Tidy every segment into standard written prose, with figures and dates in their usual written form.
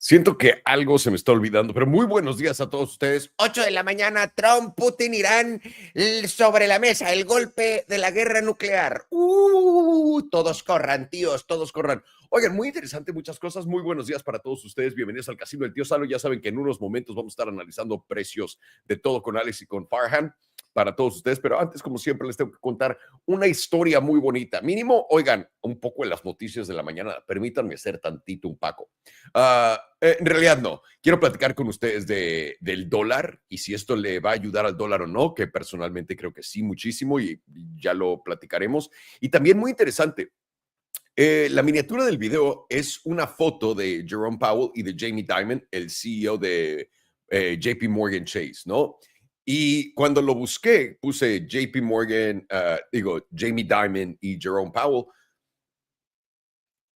Siento que algo se me está olvidando, pero muy buenos días a todos ustedes. 8 de la mañana, Trump, Putin, Irán, sobre la mesa, el golpe de la guerra nuclear. Todos corran, tíos, todos corran. Oigan, muy interesante, muchas cosas. Muy buenos días para todos ustedes. Bienvenidos al Casino del Tío Salo. Ya saben que en unos momentos vamos a estar analizando precios de todo con Alex y con Farhan para todos ustedes. Pero antes, como siempre, les tengo que contar una historia muy bonita. Mínimo, oigan, un poco en las noticias de la mañana. Permítanme ser tantito un Paco. En realidad no. Quiero platicar con ustedes del dólar y si esto le va a ayudar al dólar o no, que personalmente creo que sí muchísimo y ya lo platicaremos. Y también muy interesante, la miniatura del video es una foto de Jerome Powell y de Jamie Dimon, el CEO de JP Morgan Chase, ¿no? Y cuando lo busqué, puse JP Morgan, Jamie Dimon y Jerome Powell.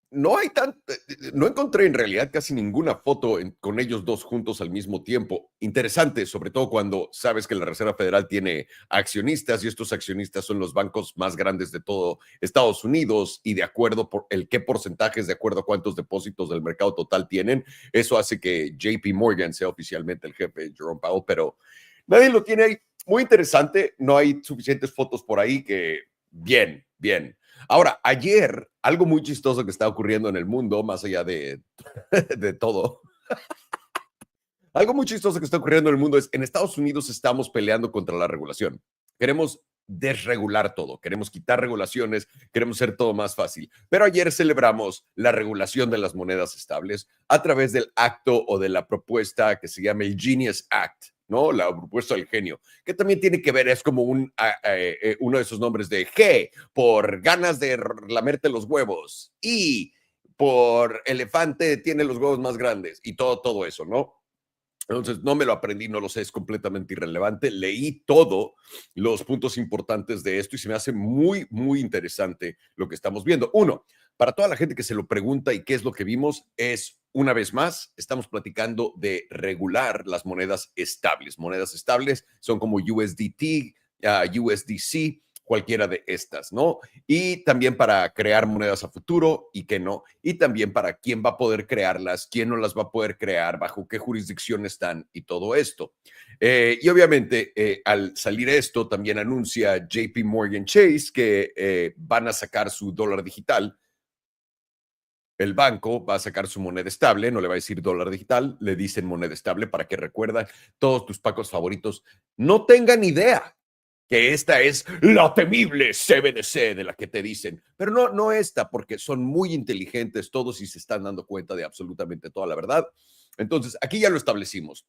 No encontré en realidad casi ninguna foto con ellos dos juntos al mismo tiempo. Interesante, sobre todo cuando sabes que la Reserva Federal tiene accionistas y estos accionistas son los bancos más grandes de todo Estados Unidos y de acuerdo por el qué porcentajes, de acuerdo a cuántos depósitos del mercado total tienen, eso hace que JP Morgan sea oficialmente el jefe de Jerome Powell, pero nadie lo tiene ahí. Muy interesante, no hay suficientes fotos por ahí que bien, bien. Ahora, ayer, algo muy chistoso que está ocurriendo en el mundo, más allá de todo, algo muy chistoso que está ocurriendo en el mundo es, en Estados Unidos estamos peleando contra la regulación. Queremos desregular todo, queremos quitar regulaciones, queremos hacer todo más fácil. Pero ayer celebramos la regulación de las monedas estables a través del acto o de la propuesta que se llama el Genius Act, ¿no? La propuesta del genio, que también tiene que ver, es como uno de esos nombres de G, por ganas de lamerte los huevos, y por elefante tiene los huevos más grandes, y todo eso, ¿no? Entonces, no me lo aprendí, no lo sé, es completamente irrelevante. Leí todos los puntos importantes de esto y se me hace muy, muy interesante lo que estamos viendo. Uno, para toda la gente que se lo pregunta y qué es lo que vimos, es una vez más, estamos platicando de regular las monedas estables. Monedas estables son como USDT, USDC, cualquiera de estas, ¿no? Y también para crear monedas a futuro y que no, y también para quién va a poder crearlas, quién no las va a poder crear, bajo qué jurisdicción están y todo esto. Y obviamente al salir esto también anuncia JP Morgan Chase que van a sacar su dólar digital. El banco va a sacar su moneda estable, no le va a decir dólar digital, le dicen moneda estable para que recuerdan todos tus pacos favoritos no tengan idea que esta es la temible CBDC de la que te dicen, pero no esta, porque son muy inteligentes todos y se están dando cuenta de absolutamente toda la verdad. Entonces, aquí ya lo establecimos.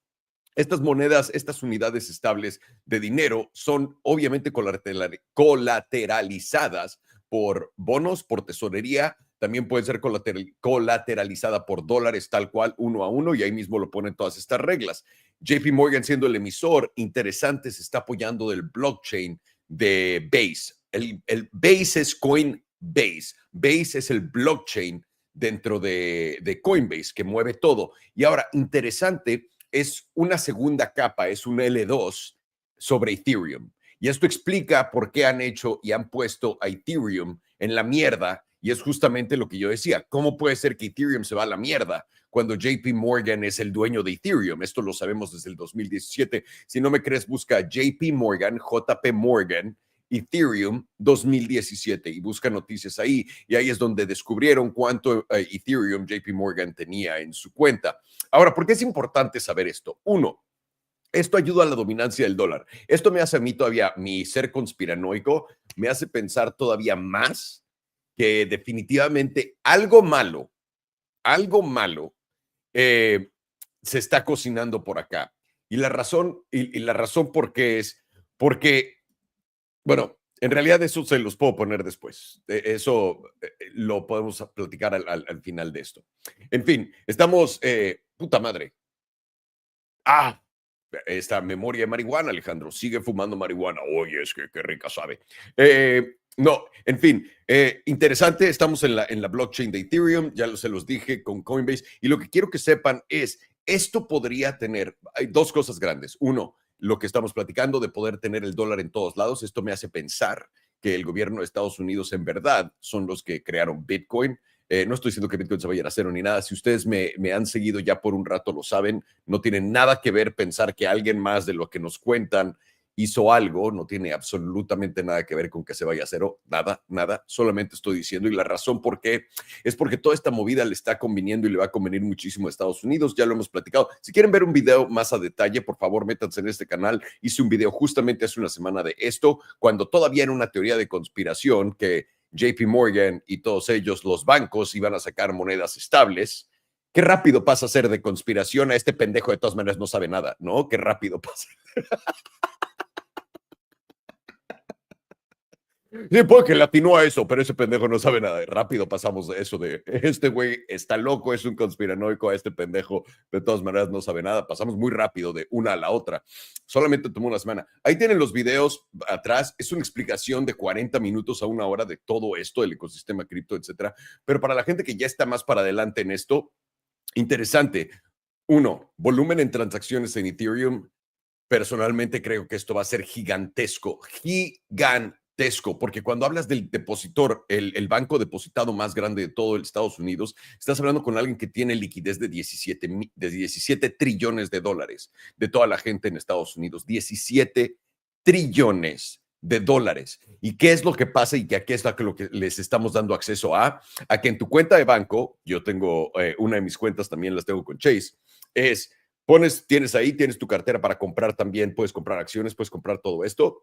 Estas monedas, estas unidades estables de dinero son obviamente colateralizadas por bonos, por tesorería, también puede ser colateralizada por dólares tal cual, uno a uno, y ahí mismo lo ponen todas estas reglas. JP Morgan, siendo el emisor, interesante, se está apoyando del blockchain de Base. El Base es Coinbase. Base es el blockchain dentro de Coinbase que mueve todo. Y ahora, interesante, es una segunda capa, es un L2 sobre Ethereum. Y esto explica por qué han hecho y han puesto a Ethereum en la mierda. Y es justamente lo que yo decía. ¿Cómo puede ser que Ethereum se va a la mierda cuando JP Morgan es el dueño de Ethereum? Esto lo sabemos desde el 2017. Si no me crees, busca JP Morgan, JP Morgan, Ethereum 2017 y busca noticias ahí. Y ahí es donde descubrieron cuánto Ethereum JP Morgan tenía en su cuenta. Ahora, ¿por qué es importante saber esto? Uno, esto ayuda a la dominancia del dólar. Esto me hace a mí todavía, mi ser conspiranoico, me hace pensar todavía más que definitivamente algo malo eh, se está cocinando por acá. Y la razón por qué es porque, bueno, en realidad eso se los puedo poner después. Eso lo podemos platicar al final de esto. En fin, estamos, puta madre. Ah, esta memoria de marihuana, Alejandro. Sigue fumando marihuana. Oye, es que qué rica sabe. No, en fin, interesante. Estamos en la blockchain de Ethereum. Ya se los dije con Coinbase. Y lo que quiero que sepan es, esto podría tener, hay dos cosas grandes. Uno, lo que estamos platicando de poder tener el dólar en todos lados. Esto me hace pensar que el gobierno de Estados Unidos en verdad son los que crearon Bitcoin. No estoy diciendo que Bitcoin se vaya a cero ni nada. Si ustedes me han seguido ya por un rato, lo saben. No tiene nada que ver pensar que alguien más de lo que nos cuentan hizo algo, no tiene absolutamente nada que ver con que se vaya a cero, nada, nada, solamente estoy diciendo, y la razón por qué es porque toda esta movida le está conviniendo y le va a convenir muchísimo a Estados Unidos, ya lo hemos platicado. Si quieren ver un video más a detalle, por favor, métanse en este canal. Hice un video justamente hace una semana de esto, cuando todavía era una teoría de conspiración que JP Morgan y todos ellos, los bancos, iban a sacar monedas estables. Qué rápido pasa a ser de conspiración a este pendejo, de todas maneras no sabe nada, ¿no? Qué rápido pasa. Sí, porque le atinó a eso, pero ese pendejo no sabe nada. Rápido pasamos de eso de este güey está loco, es un conspiranoico, a este pendejo de todas maneras no sabe nada. Pasamos muy rápido de una a la otra. Solamente tomó una semana. Ahí tienen los videos atrás. Es una explicación de 40 minutos a una hora de todo esto, el ecosistema cripto, etcétera. Pero para la gente que ya está más para adelante en esto, interesante. Uno, volumen en transacciones en Ethereum. Personalmente creo que esto va a ser gigantesco, gigantesco, porque cuando hablas del depositor, el banco depositado más grande de todo el Estados Unidos, estás hablando con alguien que tiene liquidez de 17 trillones de dólares de toda la gente en Estados Unidos, 17 trillones de dólares. ¿Y qué es lo que pasa y que aquí es lo que les estamos dando acceso a que en tu cuenta de banco, yo tengo una de mis cuentas, también las tengo con Chase, es tienes tu cartera para comprar también, puedes comprar acciones, puedes comprar todo esto.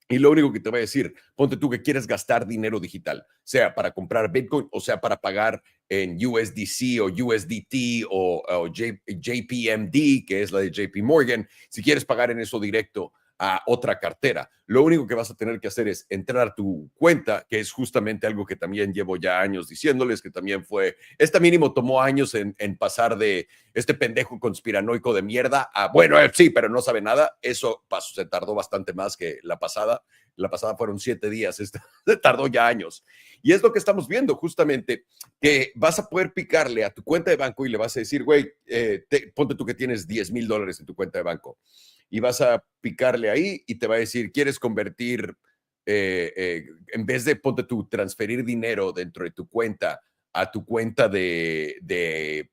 Y lo único que te voy a decir, ponte tú que quieres gastar dinero digital, sea para comprar Bitcoin o sea para pagar en USDC o USDT o JPMD, que es la de JP Morgan, si quieres pagar en eso directo a otra cartera. Lo único que vas a tener que hacer es entrar a tu cuenta, que es justamente algo que también llevo ya años diciéndoles, que también mínimo tomó años en pasar de este pendejo conspiranoico de mierda a, bueno, sí, pero no sabe nada. Eso pasó, se tardó bastante más que la pasada. La pasada fueron 7 días, esta se tardó ya años. Y es lo que estamos viendo justamente, que vas a poder picarle a tu cuenta de banco y le vas a decir, güey, ponte tú que tienes $10,000 en tu cuenta de banco y vas a picarle ahí y te va a decir, ¿quieres convertir, en vez de, ponte tú, transferir dinero dentro de tu cuenta a tu cuenta de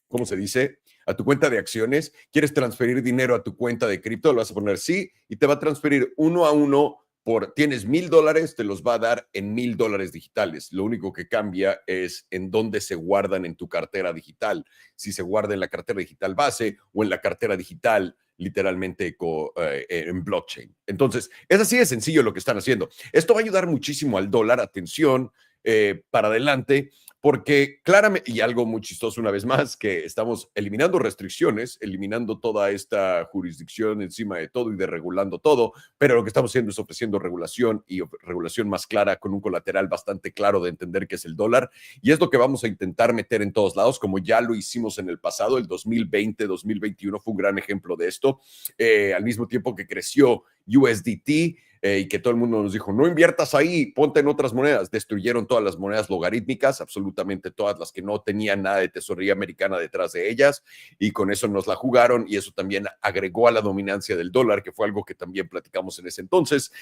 ¿cómo se dice? A tu cuenta de acciones, quieres transferir dinero a tu cuenta de cripto, lo vas a poner sí y te va a transferir uno a uno tienes $1,000, te los va a dar en $1,000 digitales. Lo único que cambia es en dónde se guardan en tu cartera digital. Si se guarda en la cartera digital base o en la cartera digital literalmente en blockchain. Entonces, es así de sencillo lo que están haciendo. Esto va a ayudar muchísimo al dólar, atención, para adelante, porque claramente, y algo muy chistoso una vez más, que estamos eliminando restricciones, eliminando toda esta jurisdicción encima de todo y deregulando todo, pero lo que estamos haciendo es ofreciendo regulación y regulación más clara con un colateral bastante claro de entender qué es el dólar, y es lo que vamos a intentar meter en todos lados, como ya lo hicimos en el pasado, el 2020, 2021 fue un gran ejemplo de esto, al mismo tiempo que creció USDT, y que todo el mundo nos dijo, no inviertas ahí, ponte en otras monedas. Destruyeron todas las monedas logarítmicas, absolutamente todas las que no tenían nada de tesorería americana detrás de ellas, y con eso nos la jugaron, y eso también agregó a la dominancia del dólar, que fue algo que también platicamos en ese entonces.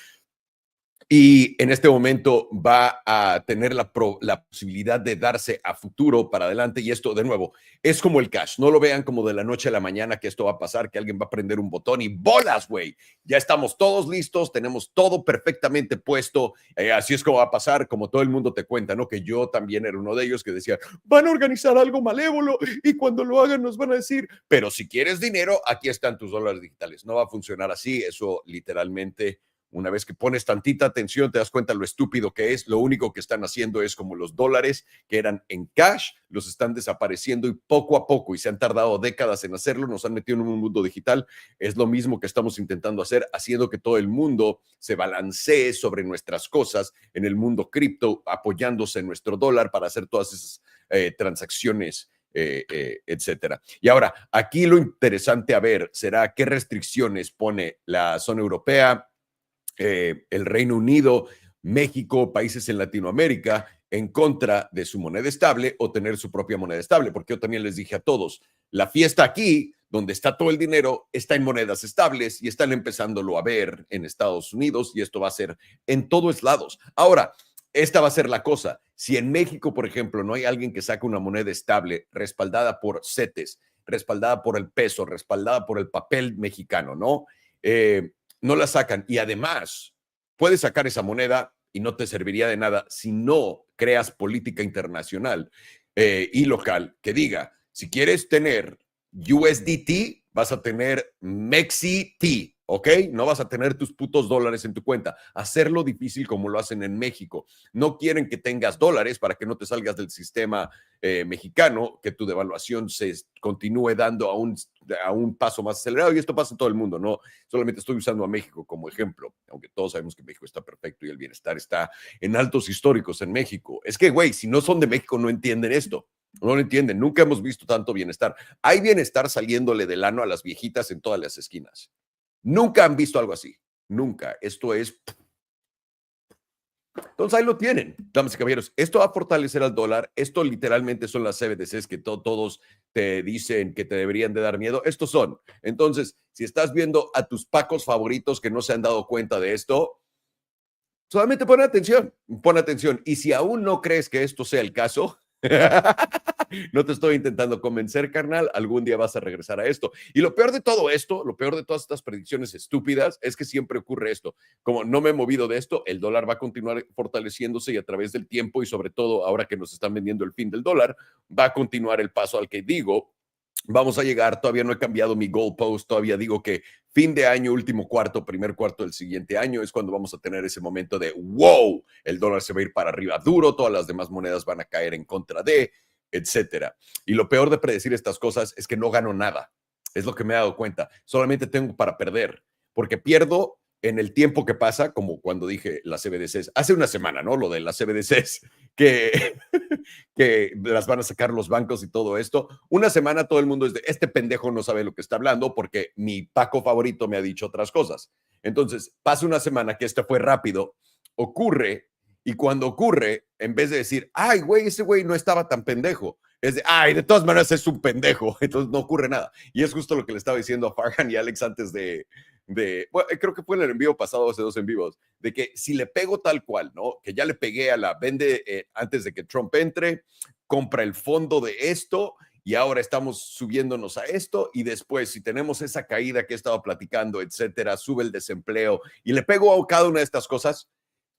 Y en este momento va a tener la posibilidad de darse a futuro para adelante. Y esto, de nuevo, es como el cash. No lo vean como de la noche a la mañana que esto va a pasar, que alguien va a prender un botón y bolas, güey. Ya estamos todos listos, tenemos todo perfectamente puesto. Así es como va a pasar, como todo el mundo te cuenta, ¿no? Que yo también era uno de ellos que decía, van a organizar algo malévolo y cuando lo hagan nos van a decir, pero si quieres dinero, aquí están tus dólares digitales. No va a funcionar así. Eso literalmente, una vez que pones tantita atención, te das cuenta lo estúpido que es. Lo único que están haciendo es como los dólares que eran en cash, los están desapareciendo y poco a poco, y se han tardado décadas en hacerlo, nos han metido en un mundo digital. Es lo mismo que estamos intentando hacer, haciendo que todo el mundo se balancee sobre nuestras cosas en el mundo cripto, apoyándose en nuestro dólar para hacer todas esas transacciones, etcétera. Y ahora, aquí lo interesante a ver será qué restricciones pone la zona europea, el Reino Unido, México, países en Latinoamérica en contra de su moneda estable o tener su propia moneda estable, porque yo también les dije a todos, la fiesta aquí, donde está todo el dinero, está en monedas estables y están empezándolo a ver en Estados Unidos y esto va a ser en todos lados. Ahora, esta va a ser la cosa. Si en México, por ejemplo, no hay alguien que saque una moneda estable respaldada por CETES, respaldada por el peso, respaldada por el papel mexicano, ¿no? No la sacan. Y además, puedes sacar esa moneda y no te serviría de nada si no creas política internacional y local que diga, si quieres tener USDT, vas a tener MEXIT, ¿ok? No vas a tener tus putos dólares en tu cuenta. Hacerlo difícil como lo hacen en México. No quieren que tengas dólares para que no te salgas del sistema mexicano, que tu devaluación se continúe dando a un paso más acelerado. Y esto pasa en todo el mundo, ¿no? Solamente estoy usando a México como ejemplo, aunque todos sabemos que México está perfecto y el bienestar está en altos históricos en México. Es que, güey, si no son de México no entienden esto. No lo entienden, nunca hemos visto tanto bienestar. Hay bienestar saliéndole del ano a las viejitas en todas las esquinas. Nunca han visto algo así, nunca. Esto es... Entonces ahí lo tienen, damas y caballeros. Esto va a fortalecer al dólar. Esto literalmente son las CBDCs que todos te dicen que te deberían de dar miedo. Estos son. Entonces, si estás viendo a tus pacos favoritos que no se han dado cuenta de esto, solamente pon atención, pon atención. Y si aún no crees que esto sea el caso, no te estoy intentando convencer, carnal. Algún día vas a regresar a esto. Y lo peor de todo esto, lo peor de todas estas predicciones estúpidas, es que siempre ocurre esto. Como no me he movido de esto, el dólar va a continuar fortaleciéndose y a través del tiempo y sobre todo ahora que nos están vendiendo el fin del dólar, va a continuar el paso al que digo. Vamos a llegar, todavía no he cambiado mi goalpost, todavía digo que fin de año, último cuarto, primer cuarto del siguiente año es cuando vamos a tener ese momento de wow, el dólar se va a ir para arriba duro, todas las demás monedas van a caer en contra de, etcétera. Y lo peor de predecir estas cosas es que no gano nada, es lo que me he dado cuenta, solamente tengo para perder, porque pierdo en el tiempo que pasa, como cuando dije las CBDCs, hace una semana, ¿no? Lo de las CBDCs, que que las van a sacar los bancos y todo esto. Una semana todo el mundo es de, este pendejo no sabe lo que está hablando porque mi Paco favorito me ha dicho otras cosas. Entonces, pasa una semana que esto fue rápido, ocurre, y cuando ocurre, en vez de decir, ay, güey, ese güey no estaba tan pendejo, es de, ay, de todas maneras es un pendejo, entonces no ocurre nada. Y es justo lo que le estaba diciendo a Farhan y Alex antes bueno, creo que fue en el envío pasado, hace dos envíos, de que si le pego tal cual, ¿no? Que ya le pegué a la vende antes de que Trump entre, compra el fondo de esto y ahora estamos subiéndonos a esto y después si tenemos esa caída que he estado platicando, etcétera, sube el desempleo y le pego a cada una de estas cosas,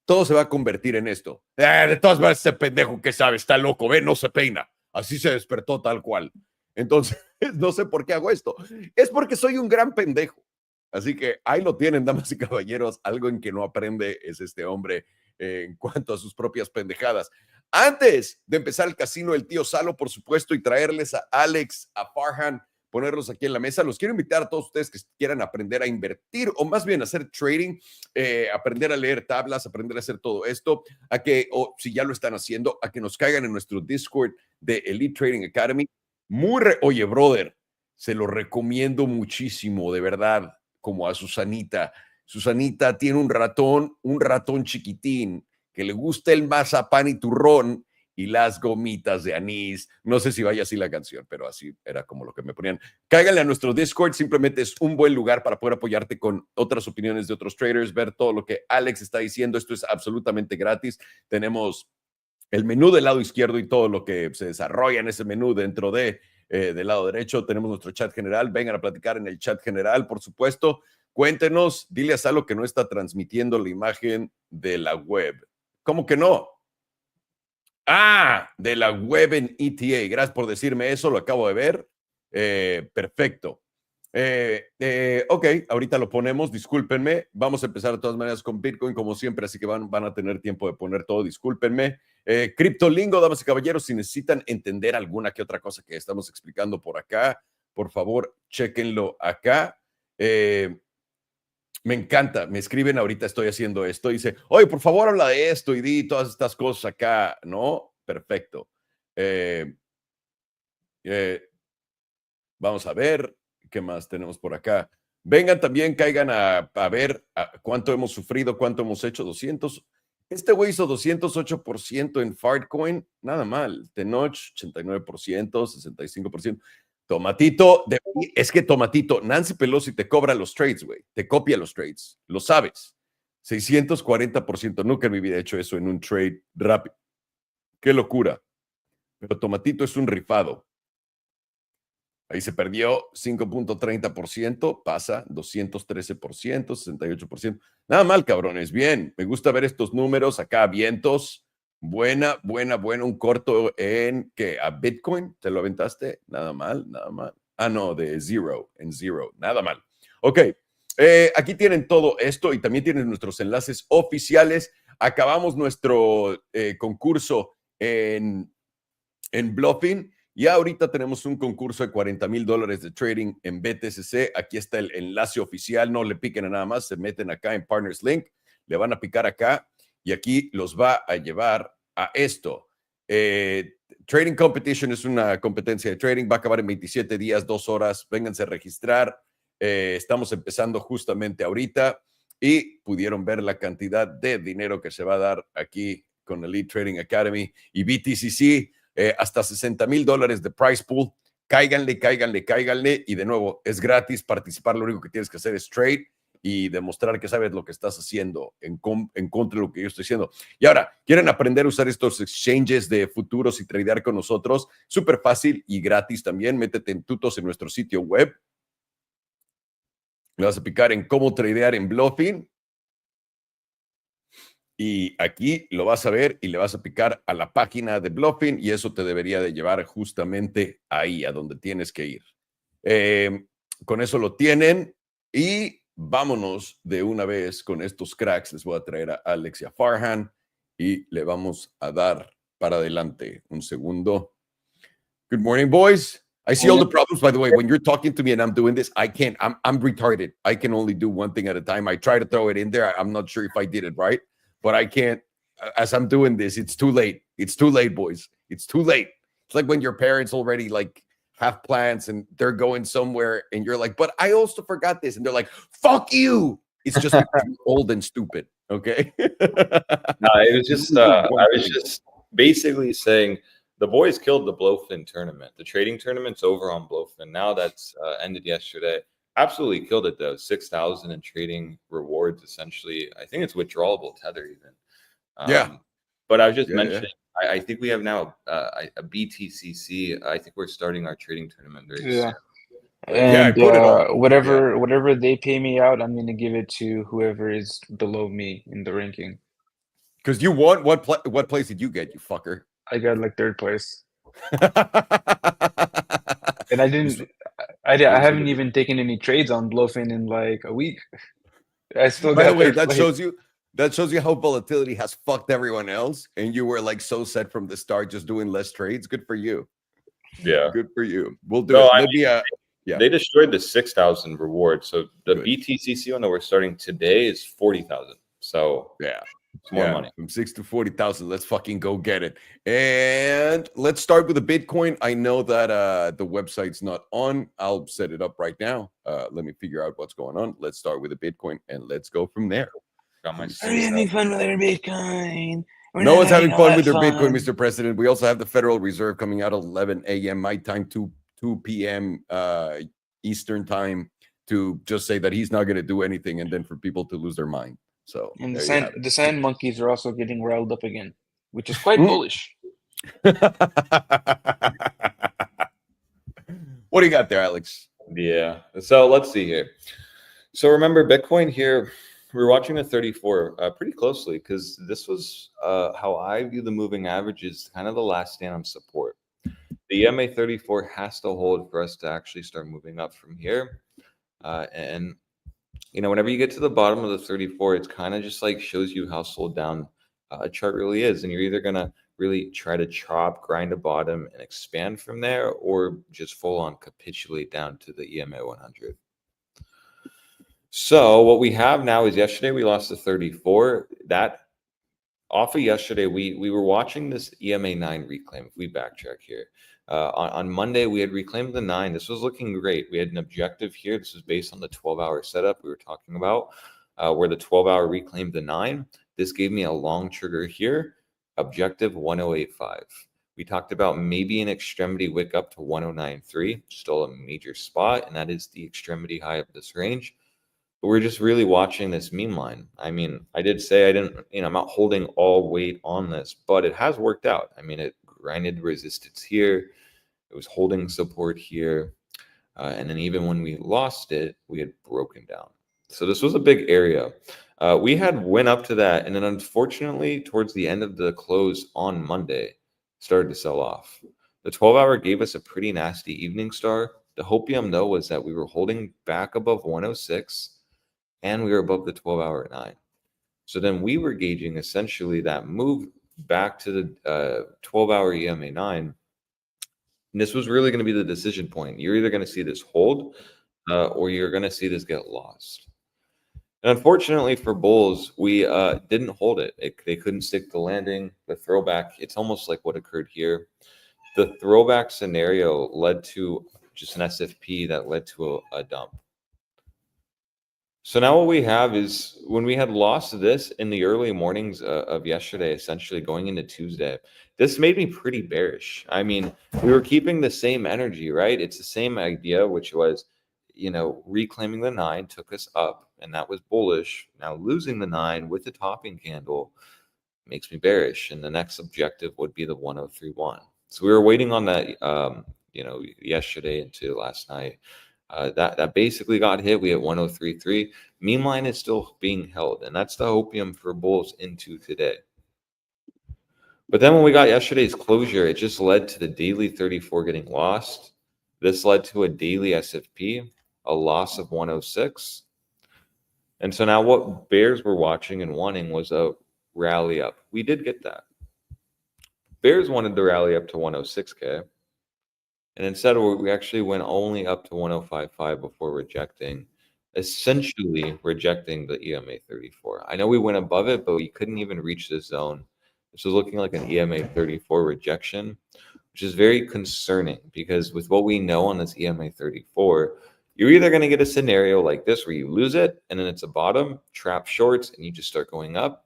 todo se va a convertir en esto. De todas maneras, ese pendejo que sabe, está loco, ve, no se peina. Así se despertó tal cual. Entonces, no sé por qué hago esto. Es porque soy un gran pendejo. Así que ahí lo tienen, damas y caballeros. Algo en que no aprende es este hombre en cuanto a sus propias pendejadas. Antes de empezar el casino, el tío Salo, por supuesto, y traerles a Alex, a Farhan, ponerlos aquí en la mesa. Los quiero invitar a todos ustedes que quieran aprender a invertir o más bien hacer trading, aprender a leer tablas, aprender a hacer todo esto, a que, o si ya lo están haciendo, a que nos caigan en nuestro Discord de Elite Trading Academy. Oye, brother, se lo recomiendo muchísimo, de verdad, como a Susanita. Susanita tiene un ratón chiquitín que le gusta el mazapán y turrón y las gomitas de anís. No sé si vaya así la canción, pero así era como lo que me ponían. Cáiganle a nuestro Discord, simplemente es un buen lugar para poder apoyarte con otras opiniones de otros traders, ver todo lo que Alex está diciendo. Esto es absolutamente gratis. Tenemos el menú del lado izquierdo y todo lo que se desarrolla en ese menú dentro del lado derecho. Tenemos nuestro chat general. Vengan a platicar en el chat general, por supuesto. Cuéntenos, dile a Salo que no está transmitiendo la imagen de la web. ¿Cómo que no? De la web en ETA. Gracias por decirme eso, lo acabo de ver. Perfecto. Ok, ahorita lo ponemos, discúlpenme. Vamos a empezar de todas maneras con Bitcoin, como siempre, así que van a tener tiempo de poner todo, discúlpenme. Criptolingo, damas y caballeros, si necesitan entender alguna que otra cosa que estamos explicando por acá, por favor, chéquenlo acá. Me encanta, me escriben ahorita, estoy haciendo esto, dice, oye, por favor, habla de esto y di todas estas cosas acá, ¿no? Perfecto. Vamos a ver qué más tenemos por acá. Vengan también, caigan a ver cuánto hemos sufrido, cuánto hemos hecho, 200. Este güey hizo 208% en Fartcoin, nada mal. Tenoch, 89%, 65%. Tomatito, es que Tomatito, Nancy Pelosi te cobra los trades, güey, te copia los trades, lo sabes. 640%. Nunca en mi vida he hecho eso en un trade rápido. Qué locura. Pero Tomatito es un rifado. Ahí se perdió 5.30%, pasa 213%, 68%. Nada mal, cabrones, bien. Me gusta ver estos números acá, vientos. Buena. Un corto en, ¿qué? ¿A Bitcoin? ¿Te lo aventaste? Nada mal, nada mal. Ah, no, de Zero, en Zero. Nada mal. Ok, aquí tienen todo esto y también tienen nuestros enlaces oficiales. Acabamos nuestro concurso en Bluffing. Y ahorita tenemos un concurso de $40,000 de trading en BTCC. Aquí está el enlace oficial. No le piquen a nada más. Se meten acá en Partners Link. Le van a picar acá y aquí los va a llevar a esto. Trading Competition es una competencia de trading. Va a acabar en 27 días, 2 horas. Vénganse a registrar. Estamos empezando justamente ahorita y pudieron ver la cantidad de dinero que se va a dar aquí con Elite Trading Academy y BTCC. Hasta $60,000 de price pool. Cáiganle. Y de nuevo, es gratis participar. Lo único que tienes que hacer es trade y demostrar que sabes lo que estás haciendo en contra de lo que yo estoy haciendo. Y ahora, ¿quieren aprender a usar estos exchanges de futuros y tradear con nosotros? Súper fácil y gratis también. Métete en tutos en nuestro sitio web. Le vas a picar en cómo tradear en Bluffing. Y aquí lo vas a ver y le vas a picar a la página de Bluffing y eso te debería de llevar justamente ahí, a donde tienes que ir. Con eso lo tienen y vámonos de una vez con estos cracks. Les voy a traer a Alex y a Farhan y le vamos a dar para adelante. Un segundo. Good morning, boys. I see all the problems, by the way. When you're talking to me and I'm doing this, I can't. I'm retarded. I can only do one thing at a time. I try to throw it in there. I'm not sure if I did it right, but I can't. As I'm doing this, it's too late. It's too late, boys. It's too late. It's like when your parents already like have plans and they're going somewhere and you're like, but I also forgot this. And they're like, fuck you. It's just because you're old and stupid. Okay. No, it was just, I was just basically saying the boys killed the Blowfin tournament. The trading tournament's over on Blowfin. Now that's ended yesterday. Absolutely killed it though. 6,000 in trading rewards, essentially. I think it's withdrawable tether even. Yeah. But I was just mentioning, yeah. I think we have now a BTCC. I think we're starting our trading tournament very soon. And I put it on. whatever they pay me out, I'm gonna give it to whoever is below me in the ranking. Because you won. What place did you get, you fucker? I got like 3rd place. And I didn't. I haven't even taken any trades on Bluffin in like a week. I still got. By the way, that shows you how volatility has fucked everyone else, and you were like so set from the start, just doing less trades. Good for you. Yeah, good for you. We'll do it. Maybe they destroyed the 6,000 reward. So the BTCC one that we're starting today is 40,000. So yeah. It's more money. From 6 to 40,000. Let's fucking go get it. And let's start with the Bitcoin. I know that the website's not on. I'll set it up right now. Let me figure out what's going on. Let's start with the Bitcoin and let's go from there. Are we having fun with our Bitcoin? No one's having fun with their Bitcoin, Mr. President. We also have the Federal Reserve coming out at 11 a.m. my time, 2 p.m. Eastern time, to just say that he's not going to do anything and then for people to lose their mind. So, and the sand monkeys are also getting riled up again, which is quite bullish. What do you got there, Alex? Yeah. So let's see here. So remember, Bitcoin here, we're watching the 34 pretty closely because this was how I view the moving averages, kind of the last stand on support. The EMA 34 has to hold for us to actually start moving up from here. And you know, whenever you get to the bottom of the 34, it's kind of just like shows you how sold down a chart really is. And you're either going to really try to chop, grind a bottom and expand from there, or just full on capitulate down to the EMA 100. So what we have now is yesterday we lost the 34. That off of yesterday, we were watching this EMA 9 reclaim. If we backtrack here. On Monday, we had reclaimed the 9. This was looking great. We had an objective here. This was based on the 12-hour setup we were talking about, where the 12-hour reclaimed the 9. This gave me a long trigger here, objective 1085. We talked about maybe an extremity wick up to 1093, still a major spot, and that is the extremity high of this range. But we're just really watching this meme line. I mean, I did say I didn't, I'm not holding all weight on this, but it has worked out. I mean, it grinded resistance here. It was holding support here. And then even when we lost it, we had broken down. So this was a big area. We had went up to that, and then unfortunately, towards the end of the close on Monday, started to sell off. The 12-hour gave us a pretty nasty evening star. The hopium, though, was that we were holding back above 106, and we were above the 12-hour at 9. So then we were gauging essentially that move back to the 12-hour EMA 9. And this was really going to be the decision point. You're either going to see this hold or you're going to see this get lost. And unfortunately for bulls, we didn't hold it. They couldn't stick the landing, the throwback. It's almost like what occurred here. The throwback scenario led to just an SFP that led to a dump. So now what we have is when we had lost this in the early mornings of yesterday, essentially going into Tuesday, this made me pretty bearish. I mean, we were keeping the same energy, right? It's the same idea, which was, reclaiming the 9 took us up, and that was bullish. Now losing the 9 with the topping candle makes me bearish, and the next objective would be the 1031. So we were waiting on that, yesterday into last night. That basically got hit. We hit 1033. Meme line is still being held, and that's the hopium for bulls into today. But then when we got yesterday's closure, it just led to the daily 34 getting lost. This led to a daily SFP, a loss of 106. And so now what bears were watching and wanting was a rally up. We did get that. Bears wanted to rally up to 106K. And instead, we actually went only up to 105.5 before rejecting, essentially rejecting the EMA 34. I know we went above it, but we couldn't even reach this zone. This was looking like an EMA 34 rejection, which is very concerning because with what we know on this EMA 34, you're either going to get a scenario like this where you lose it and then it's a bottom, trap shorts, and you just start going up.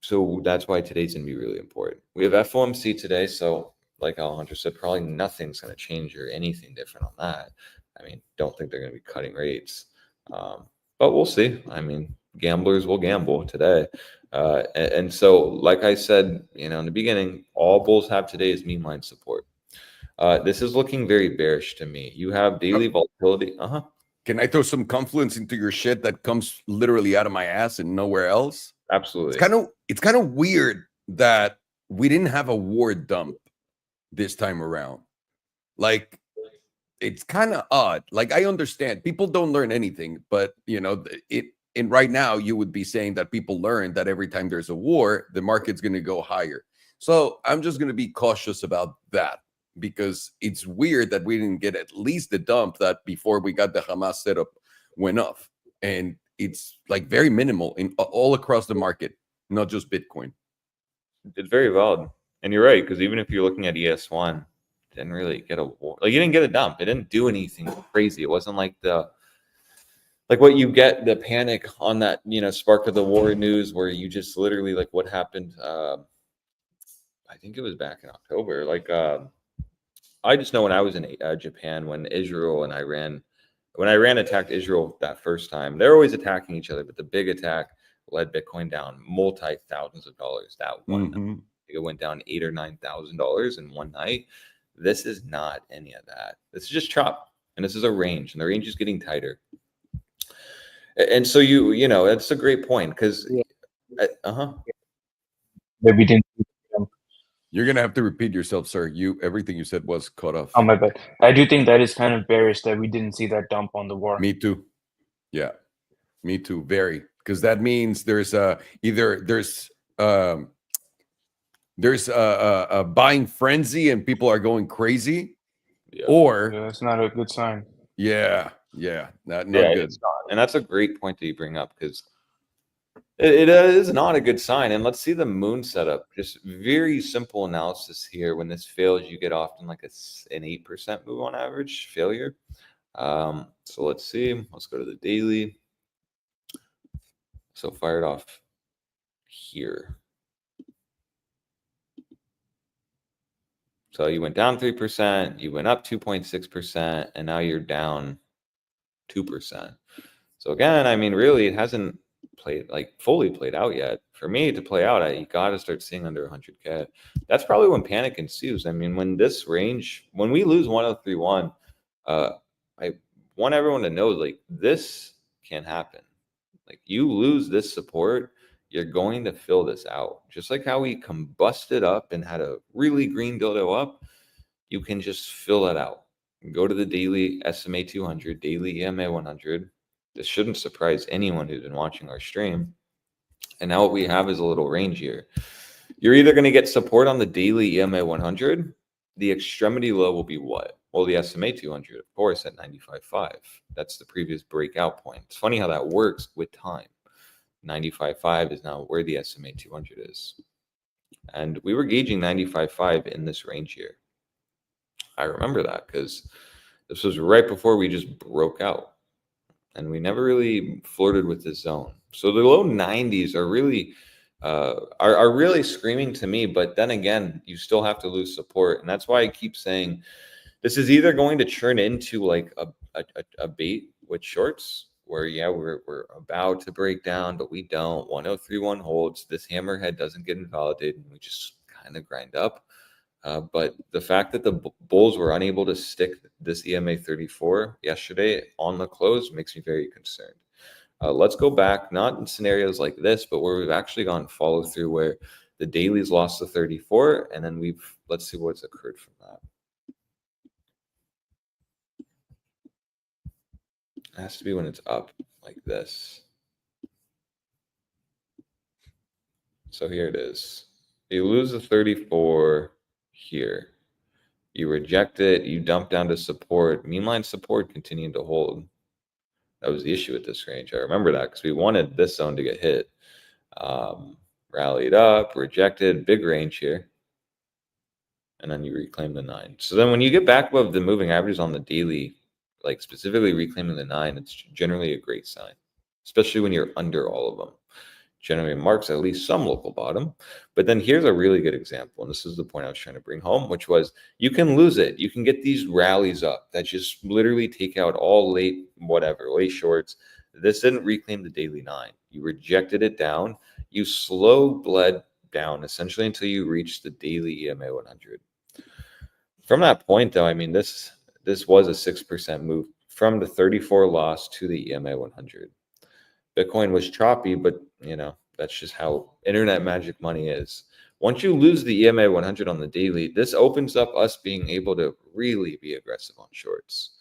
So that's why today's going to be really important. We have FOMC today, so like Alejandro said, probably nothing's going to change or anything different on that. I mean, don't think they're going to be cutting rates, but we'll see. I mean, gamblers will gamble today. And so, like I said, in the beginning, all bulls have today is meme line support. This is looking very bearish to me. You have daily volatility. Can I throw some confluence into your shit that comes literally out of my ass and nowhere else? Absolutely. It's kind of weird that we didn't have a war dump this time around. Like, it's kind of odd. Like, I understand people don't learn anything, but and right now you would be saying that people learn that every time there's a war, the market's going to go higher. So I'm just going to be cautious about that because it's weird that we didn't get at least the dump that before we got the Hamas setup went off. And it's like very minimal in all across the market, not just Bitcoin. It's very valid. And you're right, because even if you're looking at ES1, didn't really get a war. Like, you didn't get a dump. It didn't do anything crazy. It wasn't like what you get, the panic on that, spark of the war news where you just literally, like what happened, I think it was back in October. Like, I just know when I was in Japan, when Iran attacked Israel that first time, they're always attacking each other, but the big attack led Bitcoin down multi-thousands of dollars that one night. It went down $8,000 or $9,000 in one night. This is not any of that. This is just chop, and this is a range, and the range is getting tighter. And so that's a great point because, That we didn't. You're gonna have to repeat yourself, sir. Everything you said was cut off. Oh, my bad. I do think that is kind of bearish that we didn't see that dump on the war. Me too. Yeah, me too. Very, because that means there's either there's a buying frenzy and people are going crazy, or that's not a good sign. not good. It's not. And that's a great point that you bring up because it is not a good sign. And let's see the moon setup. Just very simple analysis here. When this fails, you get often like an 8% move on average failure. So let's see. Let's go to the daily. So fired off here. So you went down 3%, you went up 2.6%, and now you're down 2%. So again, I mean, really, it hasn't fully played out yet. For me to play out, you got to start seeing under 100K. That's probably when panic ensues. I mean, when we lose 1031, I want everyone to know, like, this can happen. Like, you lose this support, you're going to fill this out. Just like how we combusted up and had a really green dildo up, you can just fill it out. Go to the daily SMA 200, daily EMA 100. This shouldn't surprise anyone who's been watching our stream. And now what we have is a little range here. You're either going to get support on the daily EMA 100. The extremity low will be what? Well, the SMA 200, of course, at 95.5. That's the previous breakout point. It's funny how that works with time. 95.5 is now where the SMA 200 is. And we were gauging 95.5 in this range here. I remember that because this was right before we just broke out. And we never really flirted with this zone. So the low 90s are really really screaming to me. But then again, you still have to lose support. And that's why I keep saying this is either going to churn into like a bait with shorts where, yeah, we're about to break down, but we don't. 1031 holds. This hammerhead doesn't get invalidated. And we just kind of grind up. But the fact that the bulls were unable to stick this EMA 34 yesterday on the close makes me very concerned. Let's go back, not in scenarios like this, but where we've actually gone follow through, where the daily's lost the 34, and then let's see what's occurred from that. It has to be when it's up like this. So here it is. You lose the 34 here. You reject it, you dump down to support. Meanline support continued to hold. That was the issue with this range. I remember that because we wanted this zone to get hit. Rallied up, rejected, big range here. And then you reclaim the 9. So then when you get back above the moving averages on the daily, like specifically reclaiming the 9, it's generally a great sign, especially when you're under all of them. Generally marks at least some local bottom. But then here's a really good example, and this is the point I was trying to bring home, which was you can lose it. You can get these rallies up that just literally take out all late shorts. This didn't reclaim the daily 9. You rejected it down. You slow bled down essentially until you reach the daily EMA 100. From that point, though, I mean, this was a 6% move from the 34 loss to the EMA 100. Bitcoin was choppy, but that's just how internet magic money is. Once you lose the EMA 100 on the daily, this opens up us being able to really be aggressive on shorts.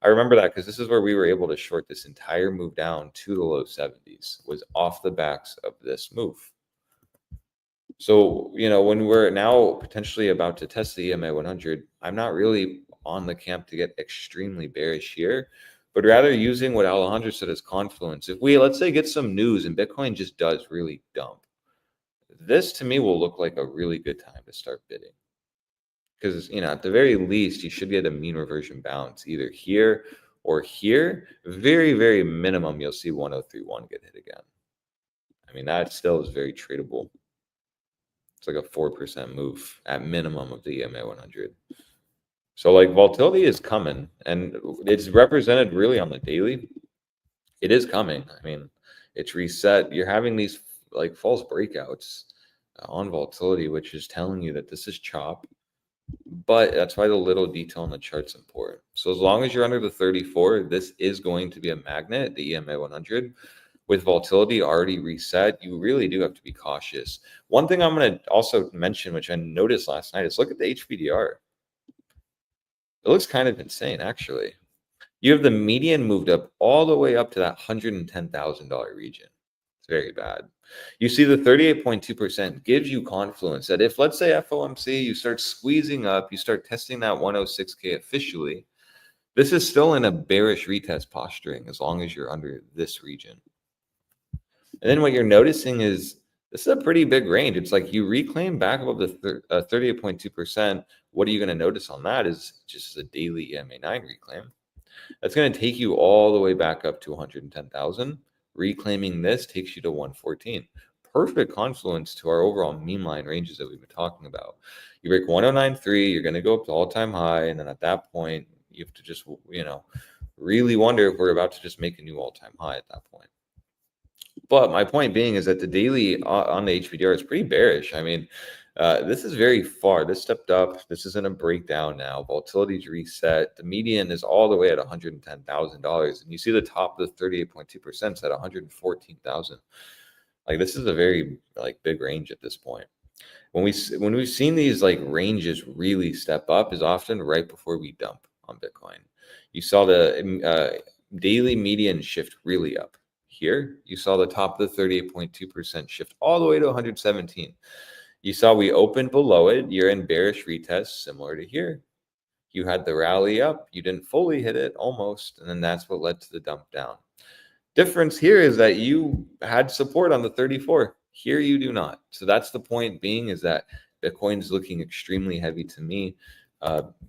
I remember that because this is where we were able to short this entire move down to the low 70s, was off the backs of this move. So, when we're now potentially about to test the EMA 100, I'm not really on the camp to get extremely bearish here, but rather using what Alejandro said as confluence. If we, let's say, get some news and Bitcoin just does really dump, this to me will look like a really good time to start bidding. Because, at the very least, you should get a mean reversion bounce either here or here. Very, very minimum, you'll see 1031 get hit again. I mean, that still is very tradable. It's like a 4% move at minimum of the EMA 100. So like volatility is coming, and it's represented really on the daily. It is coming. I mean, it's reset. You're having these like false breakouts on volatility, which is telling you that this is chop. But that's why the little detail on the chart's important. So as long as you're under the 34, this is going to be a magnet, the EMA 100. With volatility already reset, you really do have to be cautious. One thing I'm going to also mention, which I noticed last night, is look at the HBDR. It looks kind of insane, actually. You have the median moved up all the way up to that $110,000 region. It's very bad. You see the 38.2% gives you confluence that if, let's say, FOMC, you start squeezing up, you start testing that 106K officially, this is still in a bearish retest posturing as long as you're under this region. And then what you're noticing is this is a pretty big range. It's like you reclaim back above the 38.2%. What are you going to notice on that is just a daily EMA 9 reclaim. That's going to take you all the way back up to 110,000. Reclaiming this takes you to 114. Perfect confluence to our overall meme line ranges that we've been talking about. You break 1093, you're going to go up to all-time high, and then at that point, you have to just, really wonder if we're about to just make a new all-time high at that point. But my point being is that the daily on the HBDR is pretty bearish. I mean, this is very far. This stepped up. This isn't a breakdown now. Volatility's reset. The median is all the way at $110,000, and you see the top of the 38.2% at 114,000. Like, this is a very big range at this point. When we've seen these ranges really step up is often right before we dump on Bitcoin. You saw the daily median shift really up. Here, you saw the top of the 38.2% shift all the way to 117. You saw we opened below it. You're in bearish retest, similar to here. You had the rally up. You didn't fully hit it, almost, and then that's what led to the dump down. Difference here is that you had support on the 34. Here you do not. So that's the point being, is that Bitcoin's looking extremely heavy to me.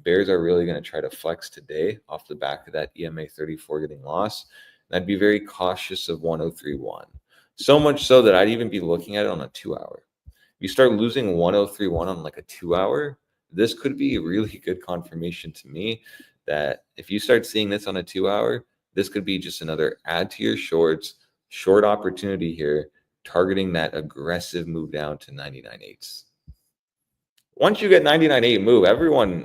Bears are really going to try to flex today off the back of that EMA 34 getting lost. And I'd be very cautious of 1031. So much so that I'd even be looking at it on a 2-hour. If you start losing 1031 on a 2-hour, this could be a really good confirmation to me that if you start seeing this on a 2-hour, this could be just another add to your shorts, short opportunity here, targeting that aggressive move down to 99.8s. Once you get 99.8 move,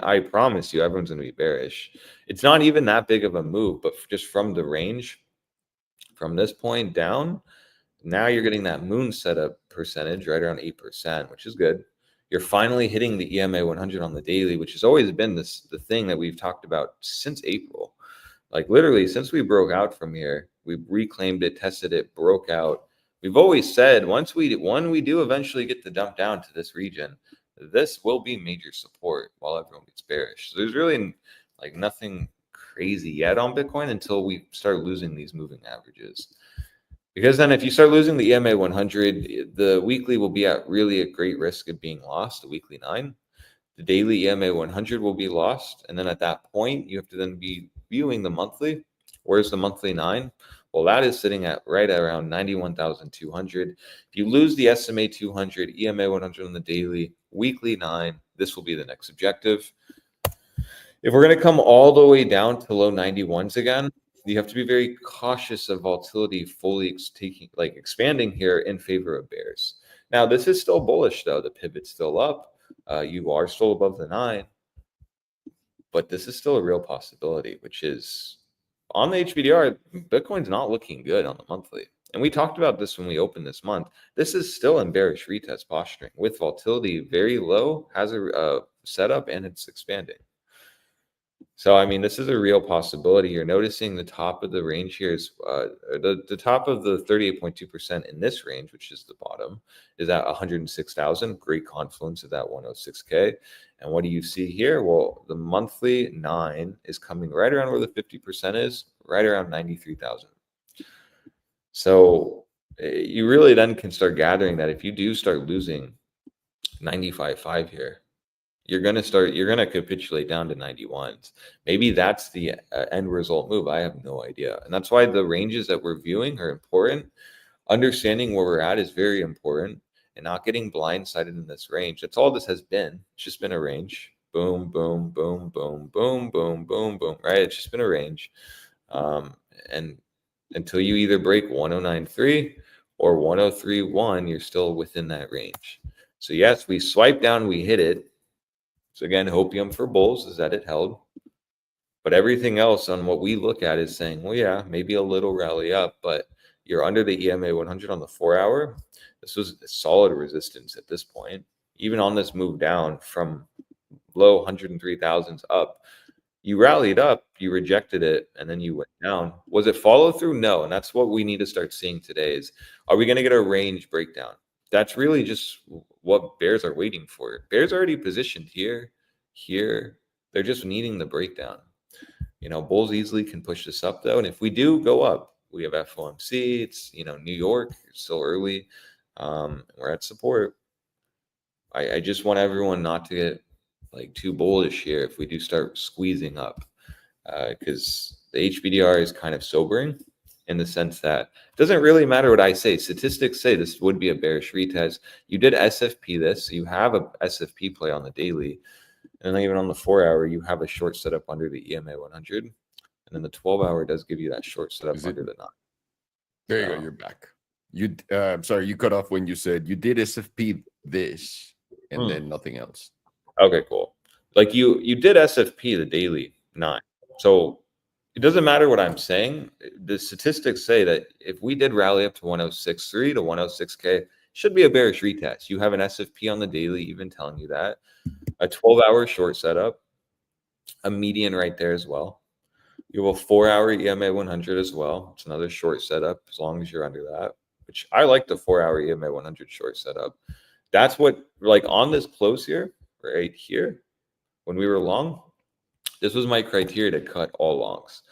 I promise you, everyone's going to be bearish. It's not even that big of a move, but just from the range, from this point down, now you're getting that moon setup percentage right around 8%, which is good. You're finally hitting the EMA 100 on the daily, which has always been the thing that we've talked about since April. Literally, since we broke out from here, we reclaimed it, tested it, broke out. We've always said when we do eventually get the dump down to this region, this will be major support while everyone gets bearish. So there's really nothing crazy yet on Bitcoin until we start losing these moving averages. Because then if you start losing the EMA 100, the weekly will be at really a great risk of being lost, the weekly 9. The daily EMA 100 will be lost. And then at that point, you have to then be viewing the monthly. Where's the monthly 9? Well, that is sitting at right around 91,200. If you lose the SMA 200, EMA 100 on the daily, weekly 9, this will be the next objective. If we're going to come all the way down to low 91s again, you have to be very cautious of volatility fully expanding here in favor of bears. Now, this is still bullish, though. The pivot's still up. You are still above the 9. But this is still a real possibility, which is on the HBDR, Bitcoin's not looking good on the monthly. And we talked about this when we opened this month. This is still in bearish retest posturing with volatility very low, has a setup, and it's expanding. So, I mean, this is a real possibility. You're noticing the top of the range here is the top of the 38.2% in this range, which is the bottom, is at 106,000. Great confluence of that 106K. And what do you see here? Well, the monthly 9 is coming right around where the 50% is, right around 93,000. So you really then can start gathering that if you do start losing 95.5 here, you're going to capitulate down to 91s. Maybe that's the end result move. I have no idea. And that's why the ranges that we're viewing are important. Understanding where we're at is very important, and not getting blindsided in this range. That's all this has been. It's just been a range. Boom, boom, boom, boom, boom, boom, boom, boom, right? It's just been a range. And until you either break 109.3 or 103.1, you're still within that range. So yes, we swipe down, we hit it. So again, hopium for bulls is that it held. But everything else on what we look at is saying, well, yeah, maybe a little rally up, but you're under the EMA 100 on the 4-hour. This was solid resistance at this point. Even on this move down from low 103,000s up, you rallied up, you rejected it, and then you went down. Was it follow through? No. And that's what we need to start seeing today is, are we going to get a range breakdown? That's really just what bears are waiting for. Bears are already positioned here. They're just needing the breakdown. Bulls easily can push this up, though. And if we do go up, we have FOMC. It's, New York. It's still early. We're at support. I just want everyone not to get too bullish here if we do start squeezing up, because the HBDR is kind of sobering in the sense that it doesn't really matter what I say. Statistics say this would be a bearish retest. You did SFP this, so you have a SFP play on the daily, and then even on the 4-hour, you have a short setup under the EMA 100. And then the 12-hour does give you that short setup under the 9. There you go. You're back. I'm sorry, you cut off when you said you did SFP this and then nothing else. Okay, cool. Like you did SFP the daily 9. So it doesn't matter what I'm saying. The statistics say that if we did rally up to 106.3 to 106K, should be a bearish retest. You have an SFP on the daily, even telling you that. A 12-hour short setup, a median right there as well. You have a 4-hour EMA 100 as well. It's another short setup as long as you're under that, which I like the 4-hour EMA 100 short setup. That's what, like on this close here, right here, when we were long, this was my criteria to cut all longs,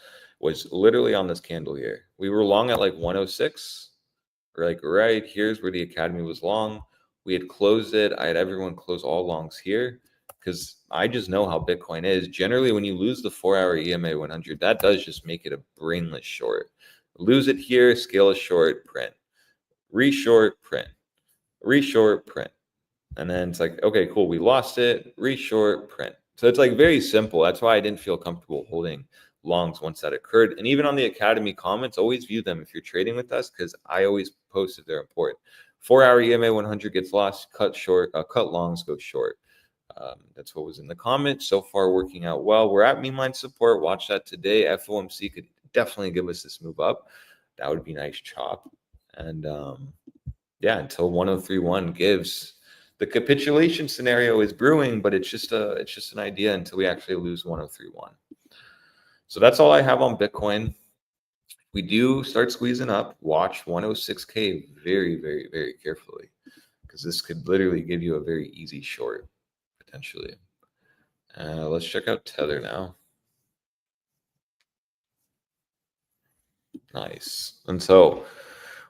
was literally on this candle here. We were long at like 106, or like right here's where the Academy was long. We had closed it. I had everyone close all longs here because I just know how Bitcoin is. Generally, when you lose the 4-hour EMA 100, that does just make it a brainless short. Lose it here, scale a short, print. Re-short, print. Re-short, print. And then it's like, okay, cool, we lost it, re-short, print. So it's like very simple. That's why I didn't feel comfortable holding longs once that occurred. And even on the Academy comments, always view them if you're trading with us, because I always post if they're important. 4-hour EMA 100 gets lost, cut short, cut longs, go short. That's what was in the comments. So far working out well. We're at mean line support. Watch that today. FOMC could definitely give us this move up. That would be nice chop. And yeah, until 103.1 gives. The capitulation scenario is brewing, but it's just an idea until we actually lose 103.1. So that's all I have on Bitcoin. We do start squeezing up. Watch 106K very, very, very carefully, because this could literally give you a very easy short potentially. Let's check out Tether now. Nice. And so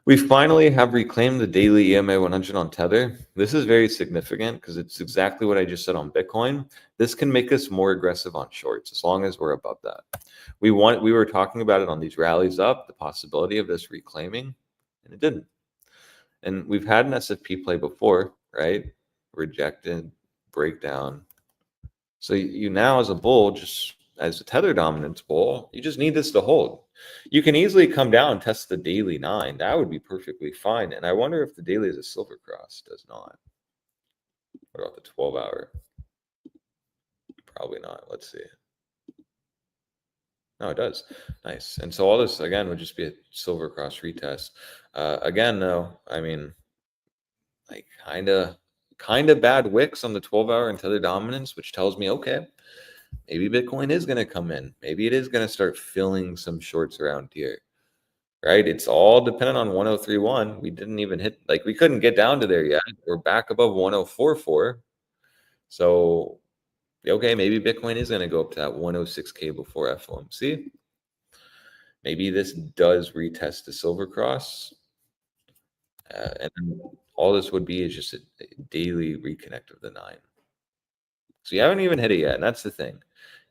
we finally have reclaimed the daily EMA 100 on Tether. This is very significant because it's exactly what I just said on Bitcoin. This can make us more aggressive on shorts as long as we're above that. We were talking about it on these rallies up, the possibility of this reclaiming, and it didn't. And we've had an SFP play before, right? Rejected, breakdown. So you now as a bull, just as a Tether dominance bull, you just need this to hold. You can easily come down and test the daily 9. That would be perfectly fine. And I wonder if the daily is a silver cross. Does not. What about the 12-hour? Probably not. Let's see. No, it does. Nice. And so all this, again, would just be a silver cross retest. Again, though, I mean, like kind of bad wicks on the 12-hour and Tether dominance, which tells me, okay, maybe Bitcoin is going to come in. Maybe it is going to start filling some shorts around here, right? It's all dependent on 103.1. We didn't even hit, like we couldn't get down to there yet. We're back above 104.4. So, okay, maybe Bitcoin is going to go up to that 106K before FOMC. Maybe this does retest the silver cross. And then all this would be is just a daily reconnect of the 9. So you haven't even hit it yet, and that's the thing.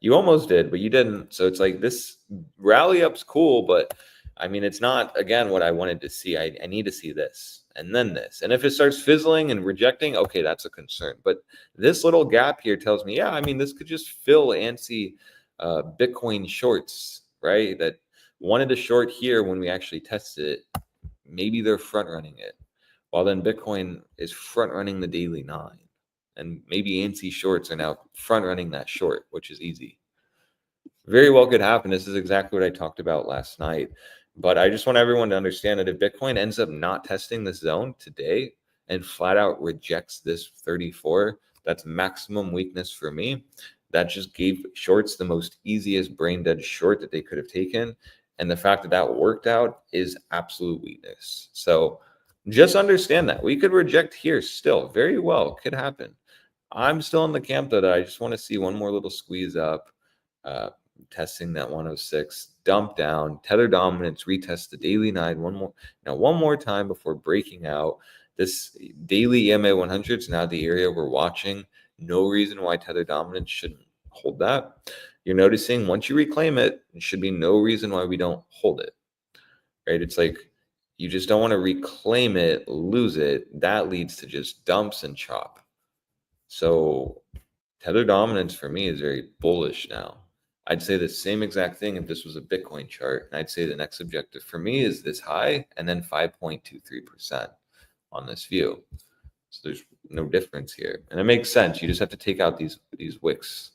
You almost did, but you didn't. So it's like this rally up's cool, but I mean, it's not, again, what I wanted to see. I need to see this and then this. And if it starts fizzling and rejecting, okay, that's a concern. But this little gap here tells me, yeah, I mean, this could just fill antsy Bitcoin shorts, right? That wanted to short here when we actually tested it. Maybe they're front running it, while then Bitcoin is front running the daily 9. And maybe antsy shorts are now front running that short, which is easy. Very well could happen. This is exactly what I talked about last night. But I just want everyone to understand that if Bitcoin ends up not testing this zone today and flat out rejects this 34, that's maximum weakness for me. That just gave shorts the most easiest brain dead short that they could have taken. And the fact that that worked out is absolute weakness. So just understand that. We could reject here still. Very well. Could happen. I'm still in the camp though that I just want to see one more little squeeze up, testing that 106, dump down, Tether dominance, retest the daily 9 one more time before breaking out. This daily EMA 100 is now the area we're watching. No reason why Tether dominance shouldn't hold that. You're noticing once you reclaim it, there should be no reason why we don't hold it, right? It's like you just don't want to reclaim it, lose it. That leads to just dumps and chop. So Tether dominance for me is very bullish now. I'd say the same exact thing if this was a Bitcoin chart. And I'd say the next objective for me is this high and then 5.23% on this view. So there's no difference here. And it makes sense. You just have to take out these wicks.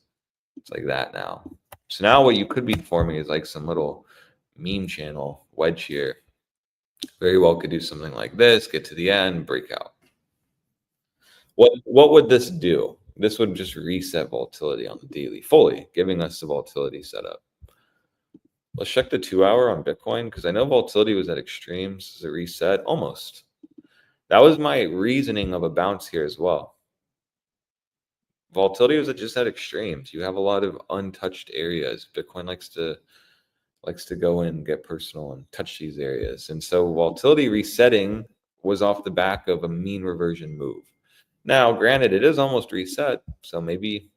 It's like that now. So now what you could be forming is like some little meme channel wedge here. Very well could do something like this, get to the end, break out. What would this do? This would just reset volatility on the daily fully, giving us the volatility setup. Let's check the 2-hour on Bitcoin because I know volatility was at extremes. Is it reset? Almost. That was my reasoning of a bounce here as well. Volatility was just at extremes. You have a lot of untouched areas. Bitcoin likes to go in, get personal, and touch these areas. And so volatility resetting was off the back of a mean reversion move. Now, granted, it is almost reset, so maybe,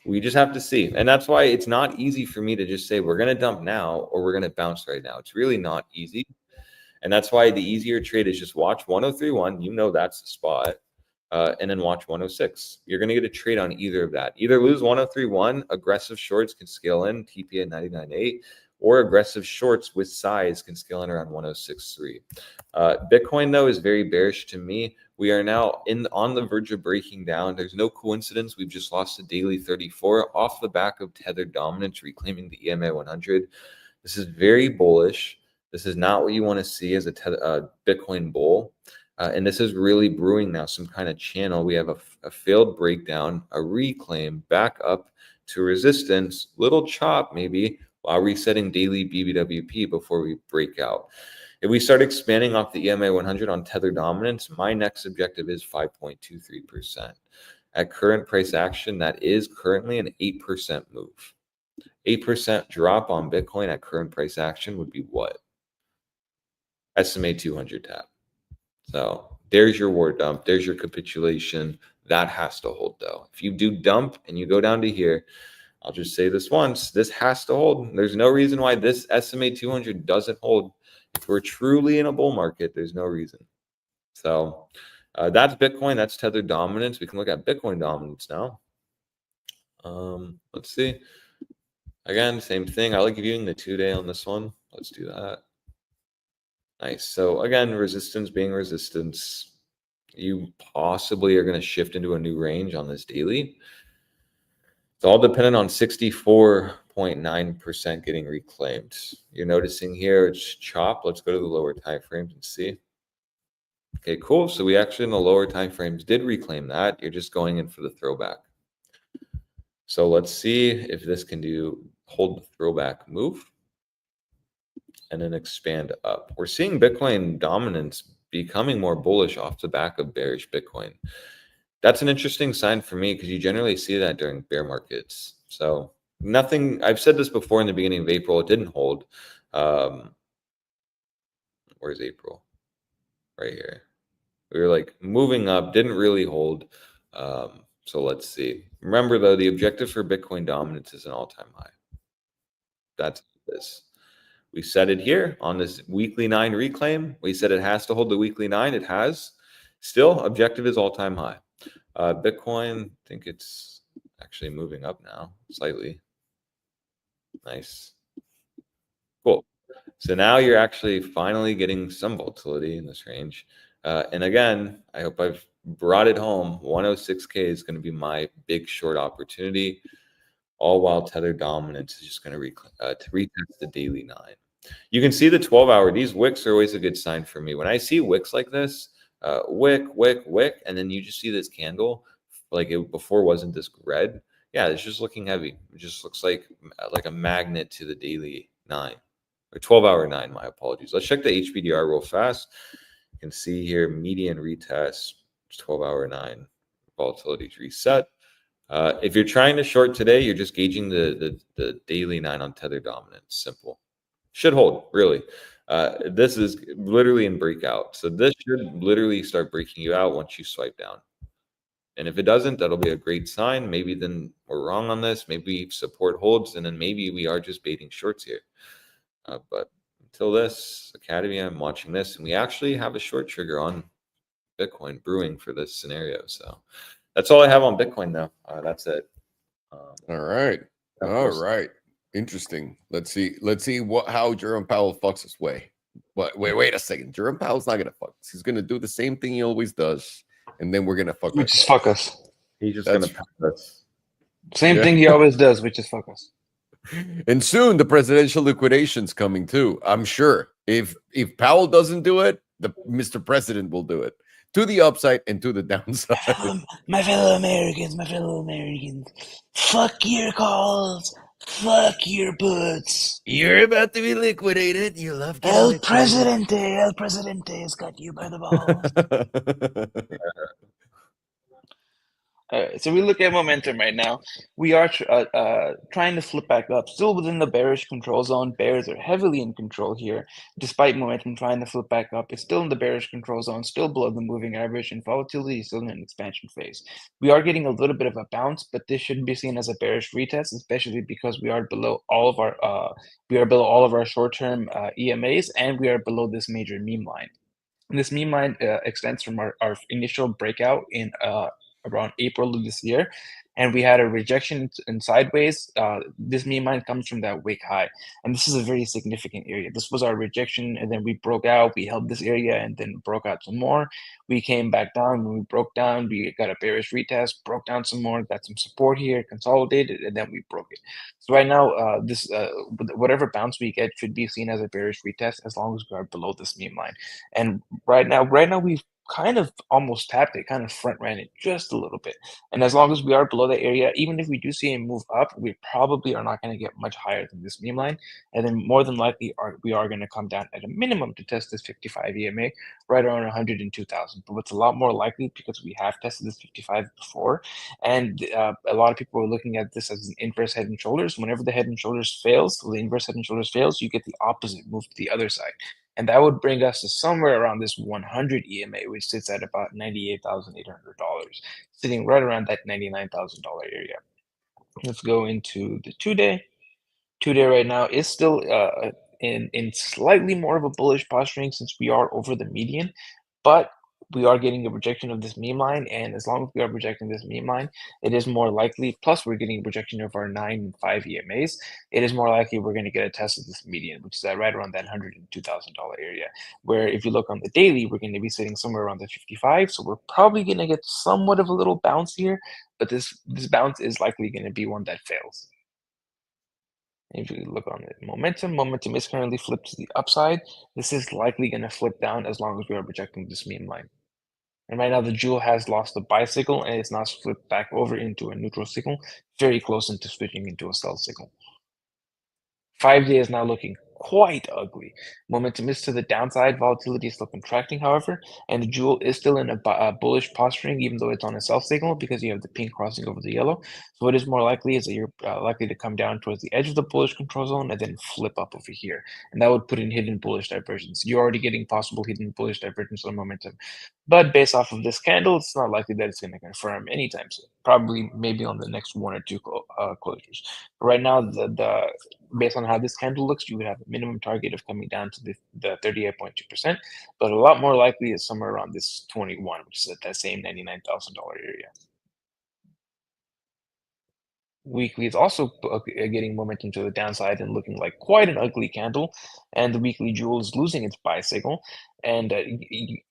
we just have to see. And that's why it's not easy for me to just say we're going to dump now or we're going to bounce right now. It's really not easy. And that's why the easier trade is just watch 103.1. That's the spot. And then watch 106. You're going to get a trade on either of that. Either lose 103.1, aggressive shorts can scale in, TP at 99.8, or aggressive shorts with size can scale in around 106.3. Bitcoin, though, is very bearish to me. We are now on the verge of breaking down. There's no coincidence. We've just lost a daily 34 off the back of tethered dominance, reclaiming the EMA 100. This is very bullish. This is not what you want to see as a Bitcoin bull. And this is really brewing now, some kind of channel. We have a failed breakdown, a reclaim, back up to resistance, little chop maybe, while resetting daily BBWP before we break out. If we start expanding off the EMA 100 on tether dominance, my next objective is 5.23%. At current price action, that is currently an 8% move. 8% drop on Bitcoin at current price action would be what? SMA 200 tap. So there's your war dump. There's your capitulation. That has to hold, though. If you do dump and you go down to here, I'll just say this once, this has to hold. There's no reason why this SMA 200 doesn't hold. If we're truly in a bull market, there's no reason. So that's Bitcoin. That's tethered dominance. We can look at Bitcoin dominance now. Let's see. Again, same thing. I like viewing the 2-day on this one. Let's do that. Nice. So again, resistance being resistance. You possibly are going to shift into a new range on this daily. It's all dependent on 64.9% getting reclaimed. You're noticing here it's chop. Let's go to the lower time frames and see. Okay, cool. So we actually in the lower time frames did reclaim that. You're just going in for the throwback. So let's see if this can hold the throwback move and then expand up. We're seeing Bitcoin dominance becoming more bullish off the back of bearish Bitcoin. That's an interesting sign for me because you generally see that during bear markets. So nothing, I've said this before in the beginning of April, it didn't hold. Where's April? Right here. We were like moving up, didn't really hold. So let's see. Remember though, the objective for Bitcoin dominance is an all-time high. That's this. We set it here on this weekly 9 reclaim. We said it has to hold the weekly 9. It has. Still, objective is all-time high. Bitcoin, I think it's actually moving up now slightly. Nice. Cool. So now you're actually finally getting some volatility in this range. And again, I hope I've brought it home. 106K is going to be my big short opportunity, all while tether dominance is just going to retest the daily 9. You can see the 12-hour. These wicks are always a good sign for me. When I see wicks like this, wick, and then you just see this candle, like it before wasn't this red. Yeah, it's just looking heavy. It just looks like a magnet to the daily 9 or 12-hour 9. My apologies. Let's check the HBDR real fast. You can see here median retest, 12-hour 9. Volatility's reset. If you're trying to short today, you're just gauging the daily 9 on tether dominance. Simple. Should hold, really. This is literally in breakout. So this should literally start breaking you out once you swipe down. And if it doesn't, that'll be a great sign. Maybe then we're wrong on this. Maybe support holds, and then maybe we are just baiting shorts here. But until this, Academy, I'm watching this, and we actually have a short trigger on Bitcoin brewing for this scenario. So that's all I have on Bitcoin, though. That's it. All right. Of All course. right. Interesting. Let's see. How Jerome Powell fucks his way. But wait a second. Jerome Powell's not gonna fuck us. He's gonna do the same thing he always does, and then we're gonna fuck Which is ourselves. fuck us. He's just That's gonna pound us. Same Yeah. thing he always does, which is fuck us. And soon the presidential liquidation's coming too. I'm sure. If Powell doesn't do it, the Mr. President will do it. To the upside and to the downside. My fellow Americans, fuck your calls, fuck your puts. You're about to be liquidated. You love getting liquidated. El Presidente has got you by the balls. So we look at momentum right now. We are trying to flip back up, still within the bearish control zone. Bears are heavily in control here, despite momentum trying to flip back up. It's still in the bearish control zone, still below the moving average, and volatility is still in an expansion phase. We are getting a little bit of a bounce, but this shouldn't be seen as a bearish retest, especially because we are below all of our short-term EMAs, and we are below this major meme line. And this meme line extends from our initial breakout in around April of this year, and we had a rejection and sideways. This meme line comes from that wick high, and this is a very significant area. This was our rejection, and then we broke out. We held this area, and then broke out some more. We came back down. When we broke down, we got a bearish retest, broke down some more, got some support here, consolidated, and then we broke it. So right now, this whatever bounce we get should be seen as a bearish retest as long as we are below this meme line. And right now we've kind of almost tapped it, kind of front ran it just a little bit. And as long as we are below that area, even if we do see a move up, we probably are not going to get much higher than this meme line. And then more than likely we are going to come down at a minimum to test this 55 EMA right around 102,000. But what's a lot more likely, because we have tested this 55 before, and a lot of people are looking at this as an inverse head and shoulders. Whenever the head and shoulders fails, the inverse head and shoulders fails, you get the opposite move to the other side. And that would bring us to somewhere around this 100 EMA, which sits at about $98,800, sitting right around that $99,000 area. Let's go into the 2-day. 2-day right now is still in slightly more of a bullish posturing since we are over the median, but we are getting a rejection of this meme line, and as long as we are rejecting this meme line, it is more likely, plus we're getting a rejection of our 9 and 5 EMAs, it is more likely we're going to get a test of this median, which is at right around that $102,000 area, where if you look on the daily, we're going to be sitting somewhere around the 55, so we're probably going to get somewhat of a little bounce here, but this bounce is likely going to be one that fails. If you look on the momentum is currently flipped to the upside. This is likely going to flip down as long as we are rejecting this meme line. And right now, the jewel has lost the buy signal and it's now flipped back over into a neutral signal, very close into switching into a sell signal. 5-day is now looking quite ugly. Momentum is to the downside. Volatility is still contracting, however, and the jewel is still in a bullish posturing, even though it's on a sell signal because you have the pink crossing over the yellow. So what is more likely is that you're likely to come down towards the edge of the bullish control zone and then flip up over here. And that would put in hidden bullish divergence. You're already getting possible hidden bullish divergence on momentum. But based off of this candle, it's not likely that it's going to confirm anytime soon. Probably maybe on the next 1 or 2 closures. Right now, based on how this candle looks, you would have a minimum target of coming down to the 38.2%, but a lot more likely is somewhere around this 21, which is at that same $99,000 area. Weekly is also getting momentum to the downside and looking like quite an ugly candle, and the weekly jewel is losing its buy signal. And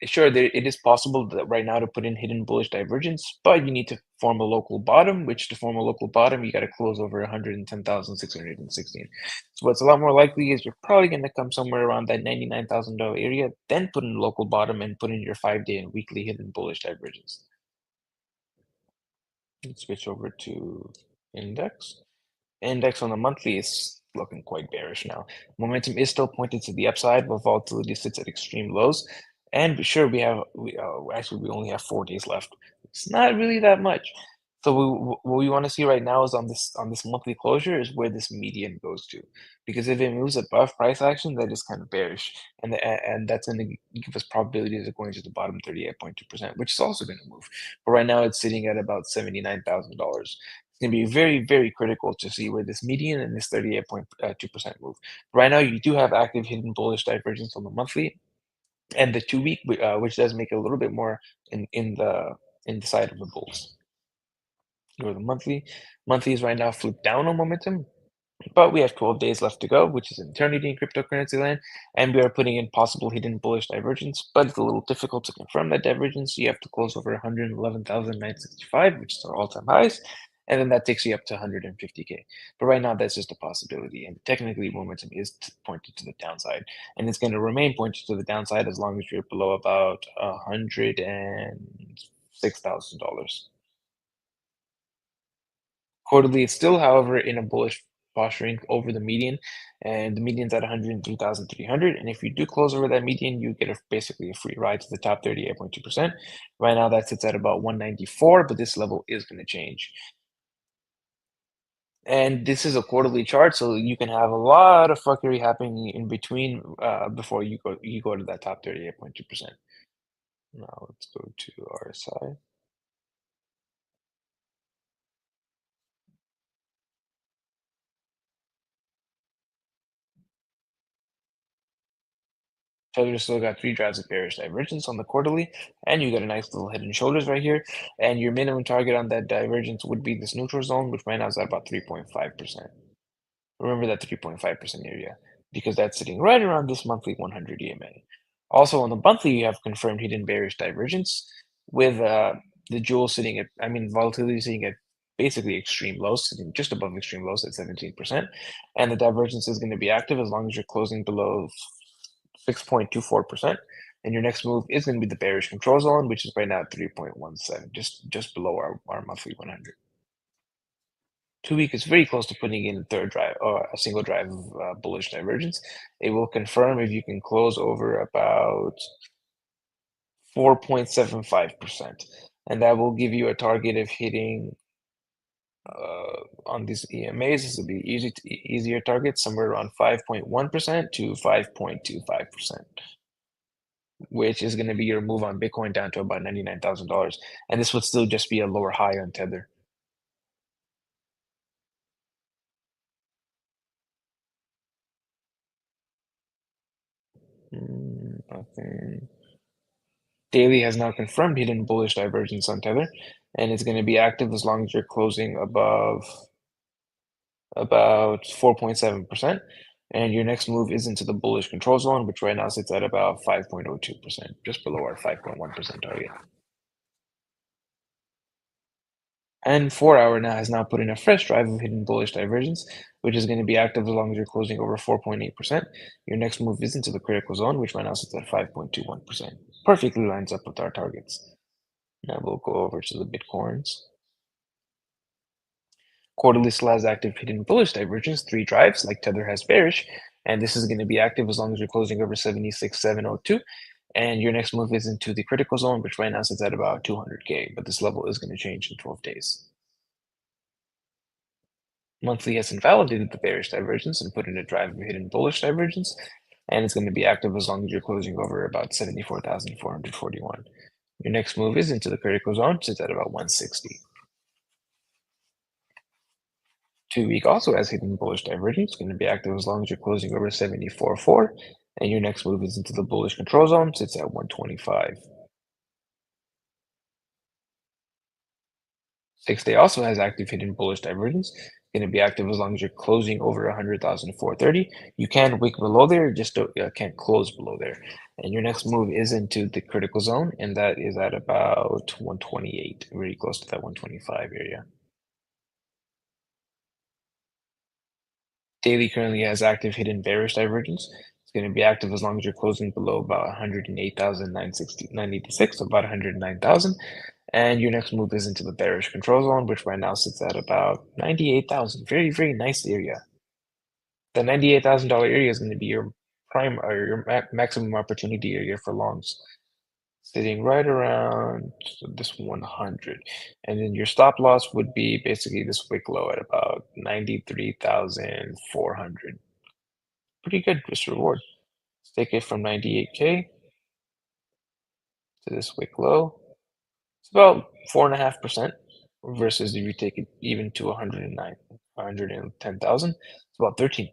sure, it is possible that right now to put in hidden bullish divergence, but you need to form a local bottom, which to form a local bottom, you got to close over 110,616. So what's a lot more likely is you're probably going to come somewhere around that $99,000 area, then put in a local bottom and put in your 5-day and weekly hidden bullish divergence. Let's switch over to index. Index on the monthly is looking quite bearish now. Momentum is still pointed to the upside, but volatility sits at extreme lows. And sure, we only have 4 days left. It's not really that much. So what we want to see right now is on this monthly closure is where this median goes to, because if it moves above price action, that is kind of bearish, and that's going to give us probabilities of going to the bottom 38.2%, which is also going to move. But right now, it's sitting at about $79,000. It's going to be very, very critical to see where this median and this 38.2% move. Right now, you do have active hidden bullish divergence on the monthly and the 2-week, which does make it a little bit more in the side of the bulls. Go to the monthly. Monthly is right now flipped down on momentum, but we have 12 days left to go, which is an eternity in cryptocurrency land, and we are putting in possible hidden bullish divergence, but it's a little difficult to confirm that divergence. You have to close over 111,965, which is our all-time highs, and then that takes you up to 150K. But right now, that's just a possibility, and technically, momentum is pointed to the downside, and it's going to remain pointed to the downside as long as you're below about $106,000. Quarterly, it's still, however, in a bullish posturing over the median, and the median's at 103,300. And if you do close over that median, you get basically a free ride to the top 38.2%. Right now, that sits at about 194, but this level is going to change. And this is a quarterly chart, so you can have a lot of fuckery happening in between before you go to that top 38.2%. Now let's go to RSI. Tether still got 3 drives of bearish divergence on the quarterly, and you got a nice little head and shoulders right here. And your minimum target on that divergence would be this neutral zone, which right now is at about 3.5%. Remember that 3.5% area, because that's sitting right around this monthly 100 EMA. Also on the monthly, you have confirmed hidden bearish divergence with the jewel sitting at, volatility sitting at basically extreme lows, sitting just above extreme lows at 17%. And the divergence is going to be active as long as you're closing below 6.24%. And your next move is going to be the bearish control zone, which is right now at 3.17, just below our monthly 100. 2-week is very close to putting in a third drive or a single drive of bullish divergence. It will confirm if you can close over about 4.75%. And that will give you a target of hitting on these EMAs. This will be easier target, somewhere around 5.1% to 5.25%. Which is going to be your move on Bitcoin down to about $99,000. And this would still just be a lower high on Tether. Nothing. Daily has now confirmed hidden bullish divergence on Tether, and it's going to be active as long as you're closing above about 4.7%. And your next move is into the bullish control zone, which right now sits at about 5.02%, just below our 5.1% target. And 4-hour now has now put in a fresh drive of hidden bullish divergence, which is going to be active as long as you're closing over 4.8%. Your next move is into the critical zone, which right now sits at 5.21%. Perfectly lines up with our targets. Now we'll go over to the Bitcoins. Quarterly still has active hidden bullish divergence, 3 drives, like Tether has bearish, and this is going to be active as long as you're closing over 76,702. And your next move is into the critical zone, which right now sits at about 200K, but this level is going to change in 12 days. Monthly has invalidated the bearish divergence and put in a drive of hidden bullish divergence, and it's going to be active as long as you're closing over about 74,441. Your next move is into the critical zone, sits at about 160. 2-week also has hidden bullish divergence, going to be active as long as you're closing over 74.4, and your next move is into the bullish control zone, sits at 125. 6-day also has active hidden bullish divergence, going to be active as long as you're closing over 100,430. You can wick below there, just can't close below there. And your next move is into the critical zone, and that is at about 128, very close to that 125 area. Daily currently has active hidden bearish divergence. It's going to be active as long as you're closing below about 108,986, so about 109,000. And your next move is into the bearish control zone, which right now sits at about 98,000. Very, very nice area. The $98,000 area is going to be your prime or your maximum opportunity area for longs, sitting right around this 100. And then your stop loss would be basically this wick low at about 93,400. Pretty good risk reward. Let's take it from 98K to this wick low. It's about 4.5% versus if you take it even to 110,000, it's about 13%.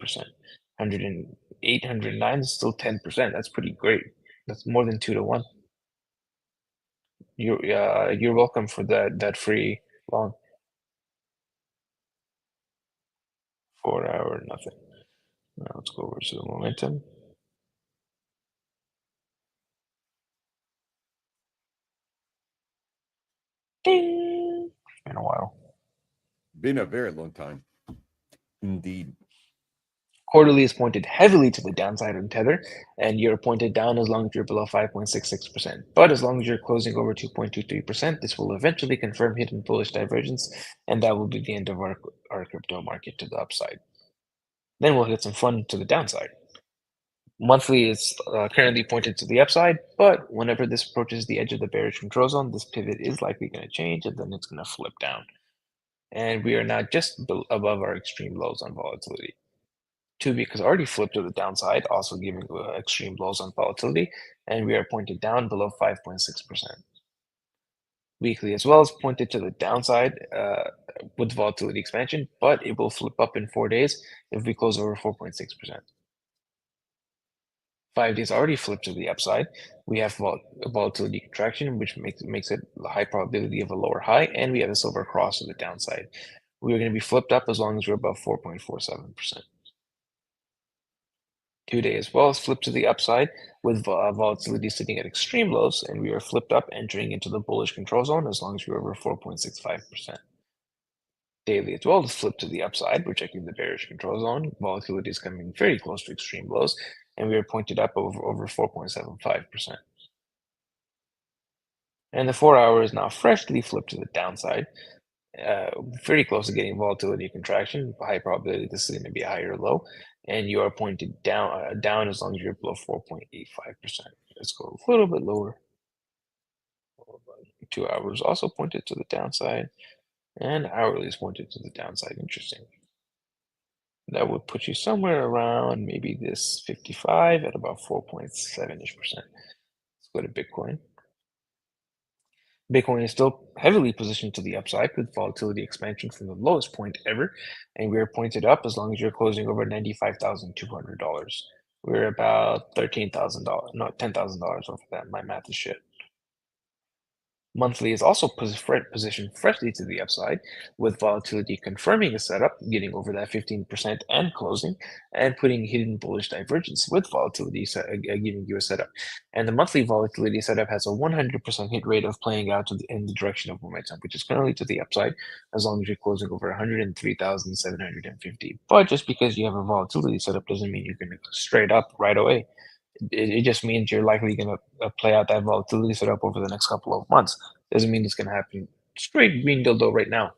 108, 109 is still 10%. That's pretty great. That's more than 2 to 1. You're welcome for that free long. 4 hour, nothing. Now let's go over to the momentum. Ding! It's been a while. Been a very long time. Indeed. Quarterly is pointed heavily to the downside on Tether, and you're pointed down as long as you're below 5.66%. But as long as you're closing over 2.23%, this will eventually confirm hidden bullish divergence, and that will be the end of our crypto market to the upside. Then we'll get some fun to the downside. Monthly is currently pointed to the upside, but whenever this approaches the edge of the bearish control zone, this pivot is likely going to change, and then it's going to flip down. And we are now just above our extreme lows on volatility. 2 week has already flipped to the downside, also giving extreme lows on volatility, and we are pointed down below 5.6%. Weekly as well is pointed to the downside with volatility expansion, but it will flip up in 4 days if we close over 4.6%. 5 days already flipped to the upside. We have volatility contraction, which makes it a high probability of a lower high, and we have a silver cross to the downside. We are going to be flipped up as long as we're above 4.47%. 2 day as well is flipped to the upside with volatility sitting at extreme lows, and we are flipped up entering into the bullish control zone as long as we're over 4.65%. Daily as well is flipped to the upside, rejecting the bearish control zone. Volatility is coming very close to extreme lows, and we are pointed up over 4.75%. And the 4 hour is now freshly flipped to the downside, very close to getting volatility contraction. High probability this is going to be a higher low, and you are pointed down as long as you're below 4.85%. Let's go a little bit lower. 2 hours also pointed to the downside, and hourly is pointed to the downside. Interesting. That would put you somewhere around maybe this 55 at about 4.7-ish%. Let's go to Bitcoin. Bitcoin is still heavily positioned to the upside with volatility expansion from the lowest point ever, and we're pointed up as long as you're closing over $95,200. We're about $13,000, no, $10,000 off of that. My math is shit. Monthly is also positioned freshly to the upside, with volatility confirming a setup, getting over that 15% and closing, and putting hidden bullish divergence with volatility giving you a setup. And the monthly volatility setup has a 100% hit rate of playing out in the direction of momentum, which is currently to the upside, as long as you're closing over 103,750. But just because you have a volatility setup doesn't mean you're going to go straight up right away. It just means you're likely going to play out that volatility setup over the next couple of months. Doesn't mean it's going to happen straight green dildo right now,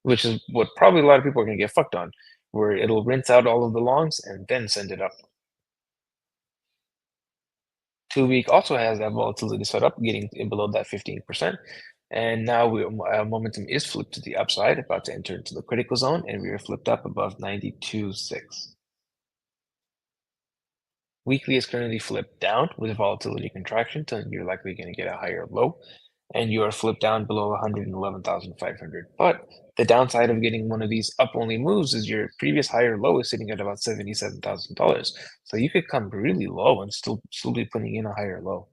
which is what probably a lot of people are going to get fucked on, where it'll rinse out all of the longs and then send it up. 2 week also has that volatility setup, getting below that 15%. And now momentum is flipped to the upside, about to enter into the critical zone, and we are flipped up above 92.6. Weekly is currently flipped down with volatility contraction, so you're likely going to get a higher low, and you are flipped down below 111,500. But the downside of getting one of these up-only moves is your previous higher low is sitting at about $77,000. So you could come really low and still be putting in a higher low.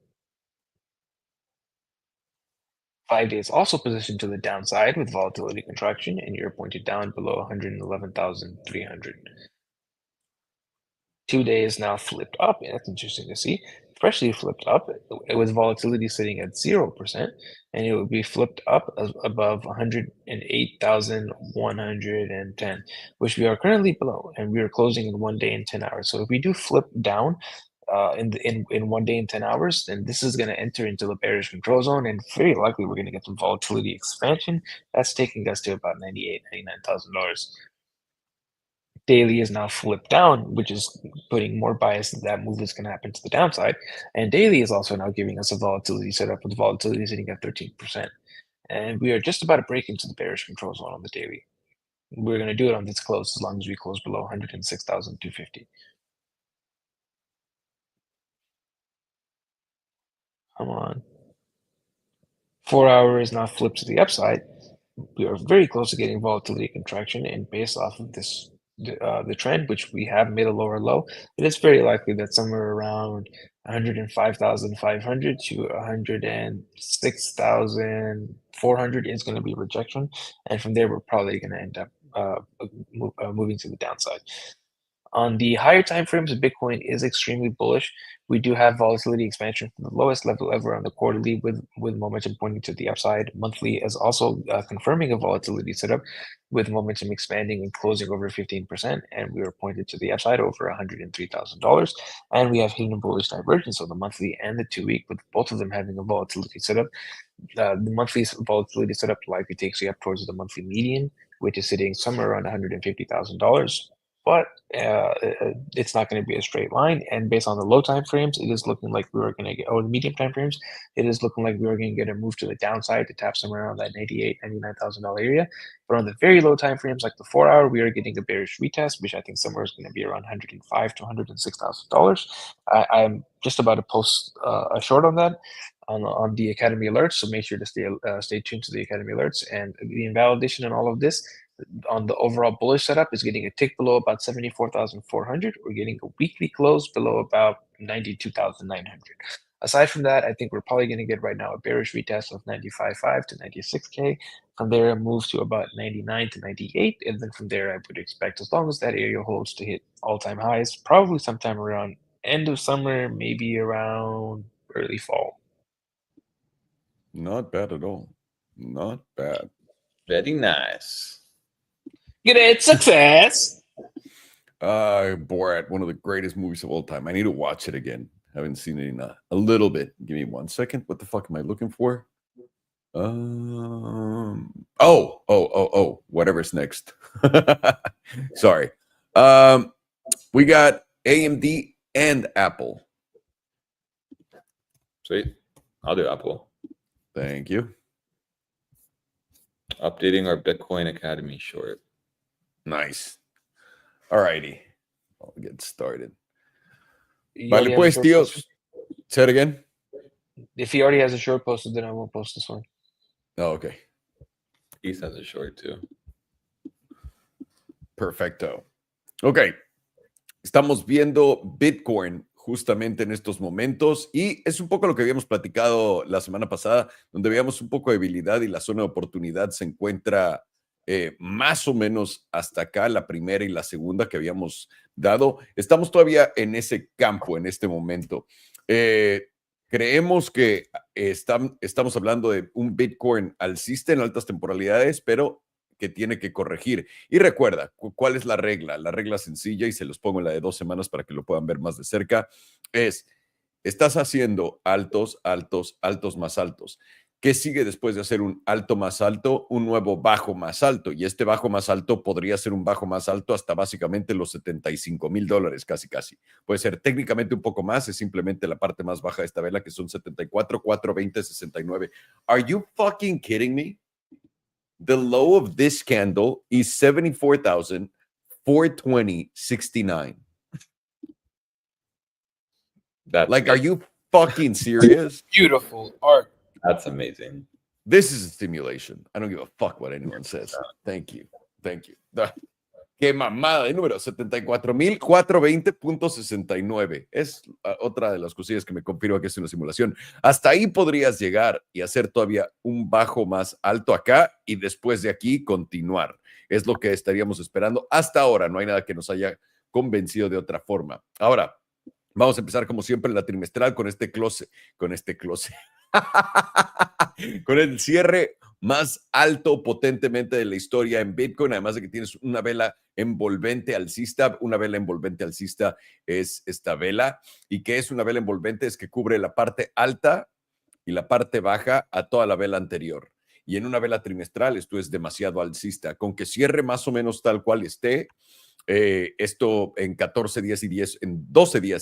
5 days also positioned to the downside with volatility contraction, and you're pointed down below 111,300. 2 days now flipped up, and that's interesting to see. Freshly flipped up with volatility sitting at 0%, and it would be flipped up above 108,110, which we are currently below, and we are closing in 1 day and 10 hours. So if we do flip down in 1 day and 10 hours, then this is going to enter into the bearish control zone, and very likely we're going to get some volatility expansion. That's taking us to about $99,000. Daily is now flipped down, which is putting more bias that move is going to happen to the downside. And daily is also now giving us a volatility setup with volatility sitting at 13%. And we are just about to break into the bearish control zone on the daily. We're going to do it on this close as long as we close below 106,250. Come on. 4 hour is now flipped to the upside. We are very close to getting volatility contraction, and based off of this the trend, which we have made a lower low, it is very likely that somewhere around 105,500 to 106,400 is going to be rejection, and from there we're probably going to end up moving to the downside. On the higher time frames, Bitcoin is extremely bullish. We do have volatility expansion from the lowest level ever on the quarterly, with momentum pointing to the upside. Monthly is also confirming a volatility setup, with momentum expanding and closing over 15%, and we are pointed to the upside over $103,000. And we have hidden bullish divergence on the monthly and the 2-week, with both of them having a volatility setup. The monthly volatility setup likely takes you up towards the monthly median, which is sitting somewhere around $150,000. But it's not going to be a straight line. And based on the low time frames, it is looking like we are going to get, or the medium time frames, it is looking like we are going to get a move to the downside to tap somewhere around that $99,000 area. But on the very low time frames, like the 4-hour, we are getting a bearish retest, which I think somewhere is going to be around $105,000 to $106,000. I'm just about to post a short on that on the Academy alerts, so make sure to stay tuned to the Academy alerts. And the invalidation and all of this on the overall bullish setup is getting a tick below about 74,400. We're getting a weekly close below about 92,900. Aside from that, I think we're probably going to get right now a bearish retest of 95.5 to 96K. From there, a move to about 99 to 98. And then from there, I would expect, as long as that area holds, to hit all-time highs, probably sometime around end of summer, maybe around early fall. Not bad at all. Not bad. Very nice. Great success. Borat, one of the greatest movies of all time. I need to watch it again. Haven't seen it in a little bit. Give me 1 second. What the fuck am I looking for? Whatever's next. Sorry. We got AMD and Apple. Sweet. I'll do Apple. Thank you. Updating our Bitcoin Academy short. Nice. All righty. I'll get started. You Vale, already have a pues, short tíos. posted? Say it again. If he already has a short posted, then I won't post this one. Oh, okay. Heath has a short too. Perfecto. Ok. Estamos viendo Bitcoin justamente en estos momentos y es un poco lo que habíamos platicado la semana pasada, donde veíamos un poco de debilidad y la zona de oportunidad se encuentra más o menos hasta acá, la primera y la segunda que habíamos dado. Estamos todavía en ese campo en este momento. Creemos que estamos hablando de un Bitcoin alcista en altas temporalidades, pero que tiene que corregir. Y recuerda, ¿cuál es la regla? La regla sencilla, y se los pongo en la de 2 semanas para que lo puedan ver más de cerca, es, estás haciendo altos, altos, altos más altos. ¿Qué sigue después de hacer un alto más alto? Un nuevo bajo más alto. Y este bajo más alto podría ser un bajo más alto hasta básicamente los $75,000, casi, casi. Puede ser técnicamente un poco más, es simplemente la parte más baja de esta vela, que son 74, 420, 69. Are you fucking kidding me? The low of this candle is 74,420.69. That's like, are you fucking serious? Beautiful art. That's amazing. This is a simulation. I don't give a fuck what anyone says. Thank you. Thank you. Qué mamada de número, 74,420.69. Es otra de las cosillas que me confirma que es una simulación. Hasta ahí podrías llegar y hacer todavía un bajo más alto acá y después de aquí continuar. Es lo que estaríamos esperando. Hasta ahora no hay nada que nos haya convencido de otra forma. Ahora, vamos a empezar como siempre la trimestral con este close. Con el cierre más alto potentemente de la historia en Bitcoin, además de que tienes una vela envolvente alcista. Una vela envolvente alcista es esta vela. ¿Y qué es una vela envolvente? Es que cubre la parte alta y la parte baja a toda la vela anterior. Y en una vela trimestral esto es demasiado alcista. Con que cierre más o menos tal cual esté, esto en 12 días y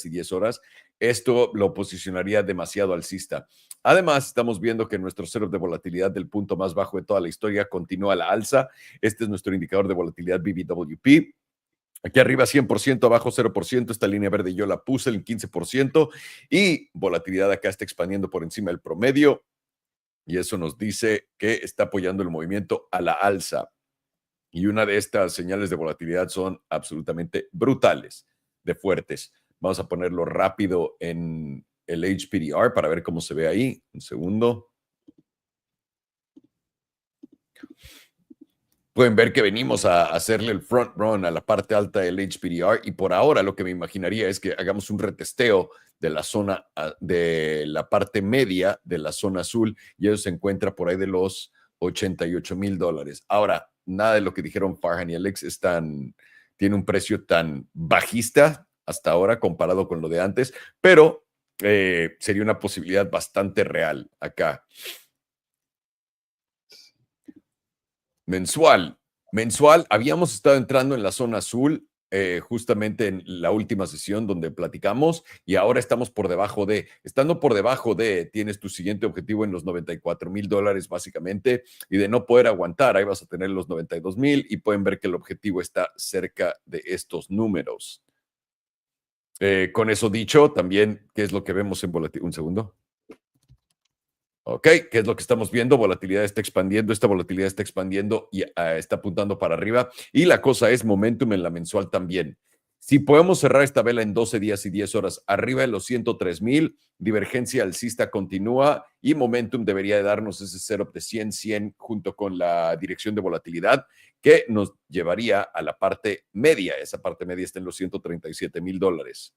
10 horas, esto lo posicionaría demasiado alcista. Además, estamos viendo que nuestro setup de volatilidad del punto más bajo de toda la historia continúa a la alza. Este es nuestro indicador de volatilidad BBWP. Aquí arriba 100%, abajo 0%. Esta línea verde yo la puse en 15% y volatilidad acá está expandiendo por encima del promedio y eso nos dice que está apoyando el movimiento a la alza. Y una de estas señales de volatilidad son absolutamente brutales, de fuertes. Vamos a ponerlo rápido en el HPDR para ver cómo se ve ahí. Un segundo. Pueden ver que venimos a hacerle el front run a la parte alta del HPDR y por ahora lo que me imaginaría es que hagamos un retesteo de la zona, de la parte media de la zona azul y eso se encuentra por ahí de los $88,000. Ahora, nada de lo que dijeron Farhan y Alex tiene un precio tan bajista hasta ahora comparado con lo de antes, pero sería una posibilidad bastante real acá. Mensual, habíamos estado entrando en la zona azul justamente en la última sesión donde platicamos y ahora estamos por debajo estando por debajo tienes tu siguiente objetivo en los $94,000 básicamente y de no poder aguantar, ahí vas a tener los 92,000 y pueden ver que el objetivo está cerca de estos números. Con eso dicho, también, ¿qué es lo que vemos en volatilidad? Un segundo. Ok, ¿qué es lo que estamos viendo? Volatilidad está expandiendo, esta volatilidad está expandiendo y está apuntando para arriba. Y la cosa es momentum en la mensual también. Si podemos cerrar esta vela en 12 días y 10 horas arriba de los 103,000, divergencia alcista continúa y momentum debería de darnos ese setup de 100 junto con la dirección de volatilidad que nos llevaría a la parte media. Esa parte media está en los $137,000.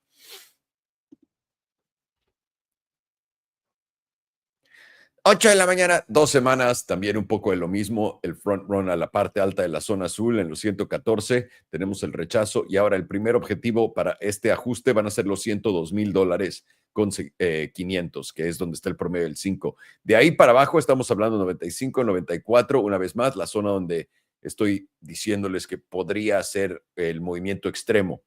8 de la mañana, 2 semanas, también un poco de lo mismo, el front run a la parte alta de la zona azul en los 114, tenemos el rechazo y ahora el primer objetivo para este ajuste van a ser los $102,000 con 500, que es donde está el promedio del 5. De ahí para abajo estamos hablando 95, 94, una vez más, la zona donde estoy diciéndoles que podría ser el movimiento extremo.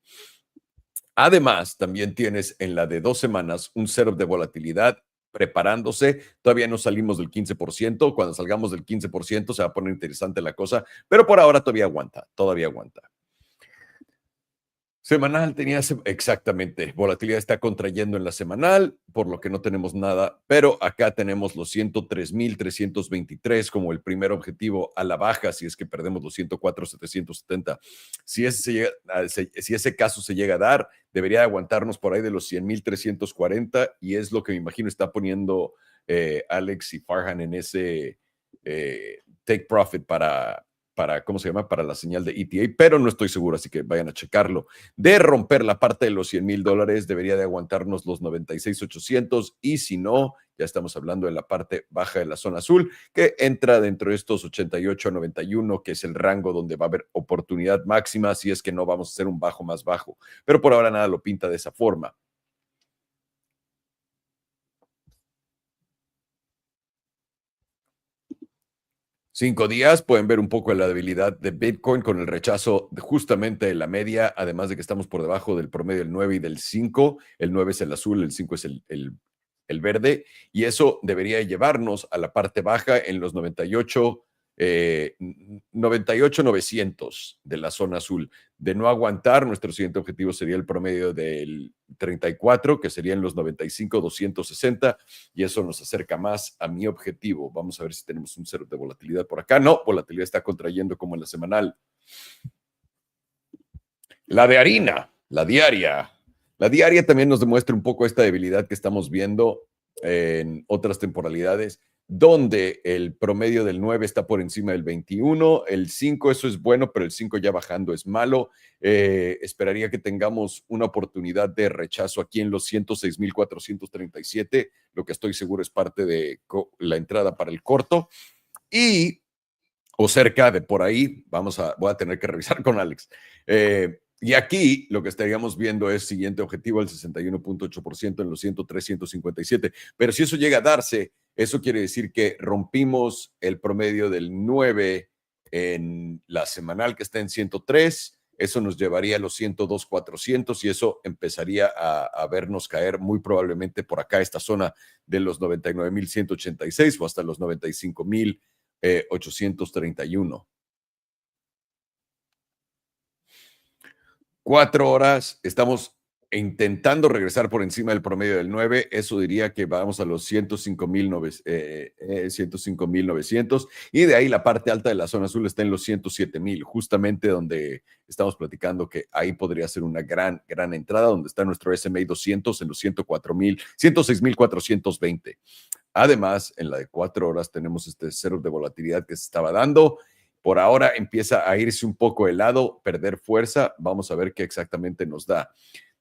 Además, también tienes en la de 2 semanas un setup de volatilidad preparándose. Todavía no salimos del 15%. Cuando salgamos del 15% se va a poner interesante la cosa, pero por ahora todavía aguanta, todavía aguanta. Semanal tenía exactamente, volatilidad está contrayendo en la semanal, por lo que no tenemos nada, pero acá tenemos los 103,323 como el primer objetivo a la baja, si es que perdemos los 104,770. Si ese caso se llega a dar, debería aguantarnos por ahí de los 100,340 y es lo que me imagino está poniendo Alex y Farhan en ese take profit para, ¿cómo se llama? Para la señal de ETA, pero no estoy seguro, así que vayan a checarlo. De romper la parte de los $100,000, debería de aguantarnos los 96,800 y si no, ya estamos hablando de la parte baja de la zona azul, que entra dentro de estos 88 a 91, que es el rango donde va a haber oportunidad máxima, si es que no vamos a hacer un bajo más bajo. Pero por ahora nada lo pinta de esa forma. 5 días, pueden ver un poco de la debilidad de Bitcoin con el rechazo justamente de la media, además de que estamos por debajo del promedio del 9 y del 5. El 9 es el azul, el 5 es el verde, y eso debería llevarnos a la parte baja en los 98,900 de la zona azul. De no aguantar, nuestro siguiente objetivo sería el promedio del 34, que serían los 95,260, y eso nos acerca más a mi objetivo. Vamos a ver si tenemos un cero de volatilidad por acá. No, volatilidad está contrayendo como en la semanal. La de harina, la diaria. La diaria también nos demuestra un poco esta debilidad que estamos viendo en otras temporalidades, donde el promedio del 9 está por encima del 21, el 5, eso es bueno, pero el 5 ya bajando es malo. Esperaría que tengamos una oportunidad de rechazo aquí en los 106,437, lo que estoy seguro es parte de la entrada para el corto. O cerca de por ahí, voy a tener que revisar con Alex. Y aquí lo que estaríamos viendo es siguiente objetivo, el 61,8% en los 103,157. Pero si eso llega a darse, eso quiere decir que rompimos el promedio del 9 en la semanal que está en 103. Eso nos llevaría a los 102,400 y eso empezaría a vernos caer muy probablemente por acá, esta zona de los 99,186 o hasta los 95,831. 4 horas, estamos intentando regresar por encima del promedio del 9, eso diría que vamos a los 105,900 y de ahí la parte alta de la zona azul está en los 107,000, justamente donde estamos platicando que ahí podría ser una gran entrada, donde está nuestro SMA 200 en los 106,420. Además, en la de 4 horas tenemos este cero de volatilidad que se estaba dando Por ahora empieza a irse un poco de lado, perder fuerza. Vamos a ver qué exactamente nos da.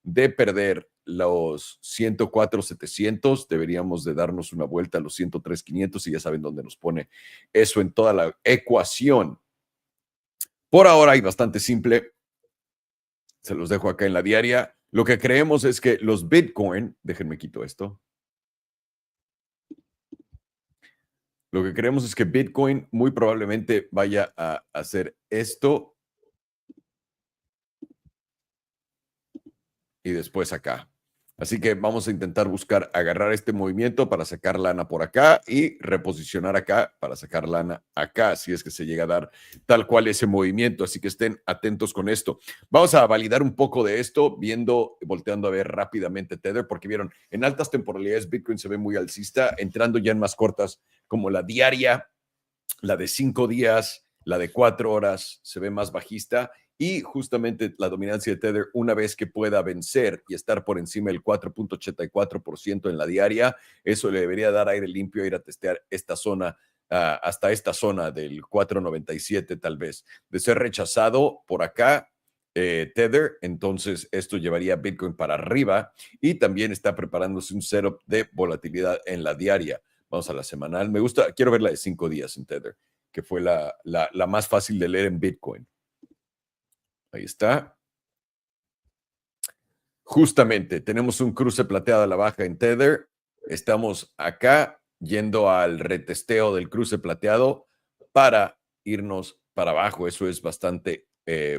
De perder los 104,700, deberíamos de darnos una vuelta a los 103,500 y ya saben dónde nos pone eso en toda la ecuación. Por ahora hay bastante simple. Se los dejo acá en la diaria. Lo que creemos es que los Bitcoin, déjenme quito esto. Lo que creemos es que Bitcoin muy probablemente vaya a hacer esto y después acá. Así que vamos a intentar buscar agarrar este movimiento para sacar lana por acá y reposicionar acá para sacar lana acá, si es que se llega a dar tal cual ese movimiento. Así que estén atentos con esto. Vamos a validar un poco de esto, volteando a ver rápidamente Tether, porque vieron, en altas temporalidades Bitcoin se ve muy alcista, entrando ya en más cortas como la diaria, la de 5 días, la de 4 horas, se ve más bajista. Y justamente la dominancia de Tether, una vez que pueda vencer y estar por encima del 4,84% en la diaria, eso le debería dar aire limpio a ir a testear esta zona, hasta esta zona del 4,97 tal vez. De ser rechazado por acá, Tether, entonces esto llevaría a Bitcoin para arriba y también está preparándose un setup de volatilidad en la diaria. Vamos a la semanal. Quiero ver la de 5 días en Tether, que fue la más fácil de leer en Bitcoin. Ahí está. Justamente, tenemos un cruce plateado a la baja en Tether. Estamos acá yendo al retesteo del cruce plateado para irnos para abajo. Eso es bastante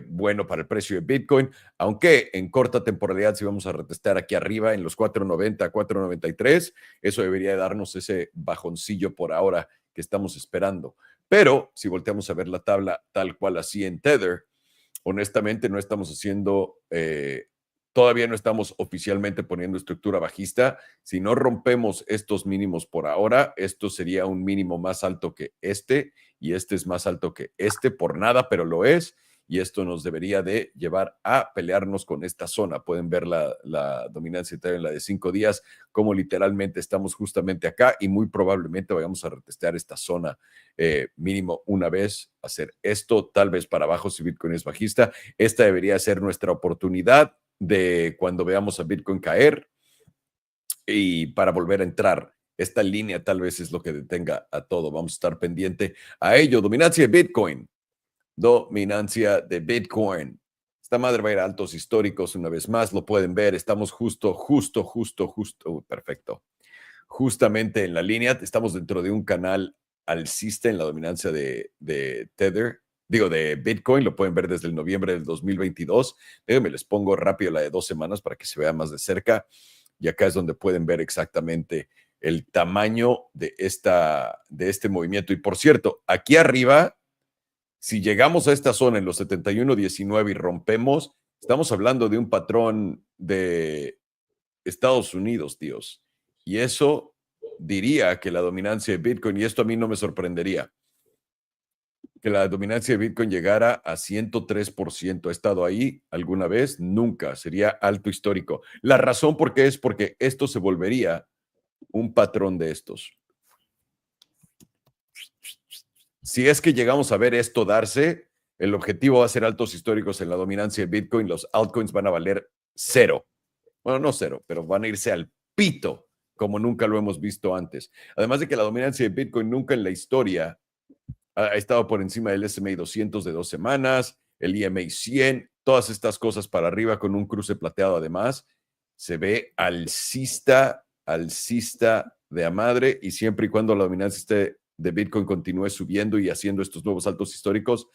bueno para el precio de Bitcoin, aunque en corta temporalidad si vamos a retestear aquí arriba en los 4.90, 4.93, eso debería darnos ese bajoncillo por ahora que estamos esperando. Pero si volteamos a ver la tabla tal cual así en Tether, honestamente no estamos haciendo, todavía no estamos oficialmente poniendo estructura bajista. Si no rompemos estos mínimos por ahora, esto sería un mínimo más alto que este y este es más alto que este por nada, pero lo es. Y esto nos debería de llevar a pelearnos con esta zona. Pueden ver la dominancia en la de 5 días, como literalmente estamos justamente acá y muy probablemente vayamos a retestear esta zona mínimo una vez, hacer esto, tal vez para abajo si Bitcoin es bajista. Esta debería ser nuestra oportunidad de cuando veamos a Bitcoin caer y para volver a entrar. Esta línea tal vez es lo que detenga a todo. Vamos a estar pendiente a ello. Dominancia de Bitcoin. Dominancia de Bitcoin. Esta madre va a ir a altos históricos una vez más. Lo pueden ver. Estamos justo. Perfecto. Justamente en la línea. Estamos dentro de un canal alcista en la dominancia de Tether. Digo, de Bitcoin. Lo pueden ver desde el noviembre del 2022. Déjenme, les pongo rápido la de 2 semanas para que se vea más de cerca. Y acá es donde pueden ver exactamente el tamaño de este movimiento. Y por cierto, aquí arriba, si llegamos a esta zona en los 71.19 y rompemos, estamos hablando de un patrón de Estados Unidos, tíos. Y eso diría que la dominancia de Bitcoin, y esto a mí no me sorprendería, que la dominancia de Bitcoin llegara a 103%. ¿Ha estado ahí alguna vez? Nunca. Sería alto histórico. La razón por qué es porque esto se volvería un patrón de estos. Si es que llegamos a ver esto darse, el objetivo va a ser altos históricos en la dominancia de Bitcoin. Los altcoins van a valer cero. Bueno, no cero, pero van a irse al pito, como nunca lo hemos visto antes. Además de que la dominancia de Bitcoin nunca en la historia ha estado por encima del S&P 200 de 2 semanas, el EMA 100, todas estas cosas para arriba con un cruce plateado además. Se ve alcista de a madre y siempre y cuando la dominancia de Bitcoin continúe subiendo y haciendo estos nuevos altos históricos,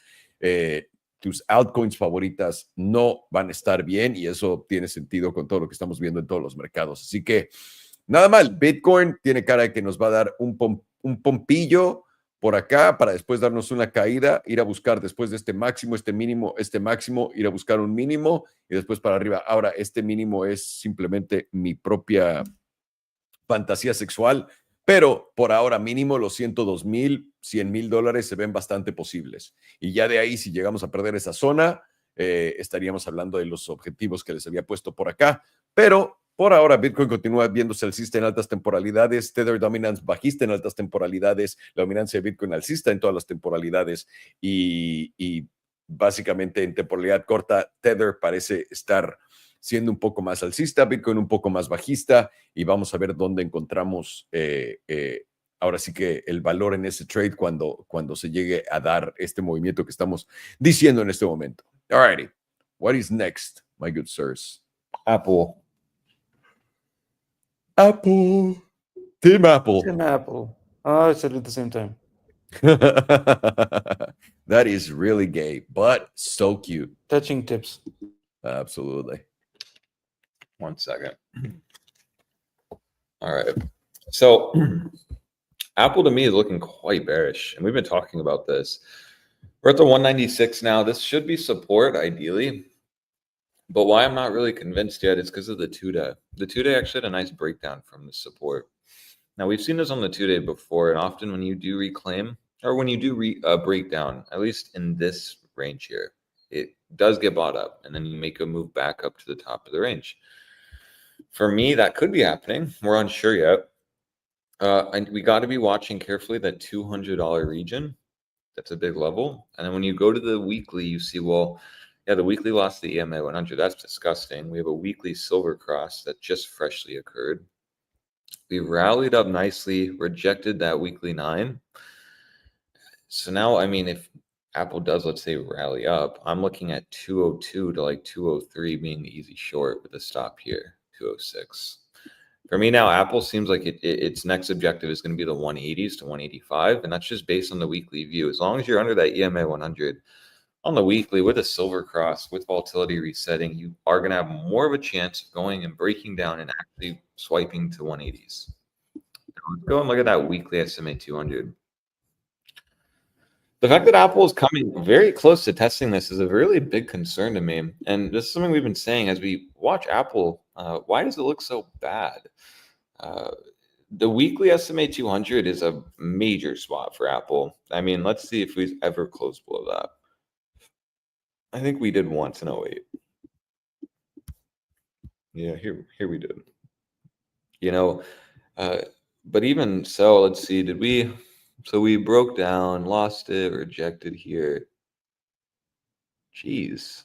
tus altcoins favoritas no van a estar bien y eso tiene sentido con todo lo que estamos viendo en todos los mercados. Así que nada mal, Bitcoin tiene cara de que nos va a dar un pompillo por acá para después darnos una caída, ir a buscar después de este máximo, este mínimo, este máximo, ir a buscar un mínimo y después para arriba. Ahora, este mínimo es simplemente mi propia fantasía sexual, pero por ahora mínimo los 102,000, $100,000 se ven bastante posibles. Y ya de ahí, si llegamos a perder esa zona, estaríamos hablando de los objetivos que les había puesto por acá. Pero Por ahora, Bitcoin continúa viéndose alcista en altas temporalidades, Tether Dominance bajista en altas temporalidades, la dominancia de Bitcoin alcista en todas las temporalidades y básicamente en temporalidad corta, Tether parece estar siendo un poco más alcista, Bitcoin un poco más bajista y vamos a ver dónde encontramos ahora sí que el valor en ese trade cuando se llegue a dar este movimiento que estamos diciendo en este momento. Alrighty, what is next, my good sirs? Apple. Apple. Team Apple. Tim Apple. Oh, I said it at the same time. That is really gay, but so cute. Touching tips. Absolutely. 1 second. All right. So Apple to me is looking quite bearish, and we've been talking about this. We're at the 196 now. This should be support ideally, but why I'm not really convinced yet is because of the 2-day. The 2-day actually had a nice breakdown from the support. Now we've seen this on the 2-day before, and often when you do reclaim or when you do break down, at least in this range here, it does get bought up, and then you make a move back up to the top of the range. For me, that could be happening. We're unsure yet. And we got to be watching carefully that $200 region. That's a big level. And then when you go to the weekly, you see, well, yeah, the weekly lost the EMA 100. That's disgusting. We have a weekly silver cross that just freshly occurred. We rallied up nicely, rejected that weekly 9. So now, I mean, if Apple does, let's say, rally up, I'm looking at 202 to like 203 being the easy short with a stop here, 206. For me now, Apple seems like its next objective is going to be the 180s to 185, and that's just based on the weekly view. As long as you're under that EMA 100 on the weekly with a silver cross, with volatility resetting, you are going to have more of a chance of going and breaking down and actually swiping to 180s. Now, let's go and look at that weekly SMA 200. The fact that Apple is coming very close to testing this is a really big concern to me. And this is something we've been saying as we watch Apple. Why does it look so bad? The weekly SMA 200 is a major spot for Apple. I mean, let's see if we've ever closed below that. I think we did once in 08. Yeah, here we did. You know, but even so, let's see, did we... So we broke down, lost it, rejected here. Jeez.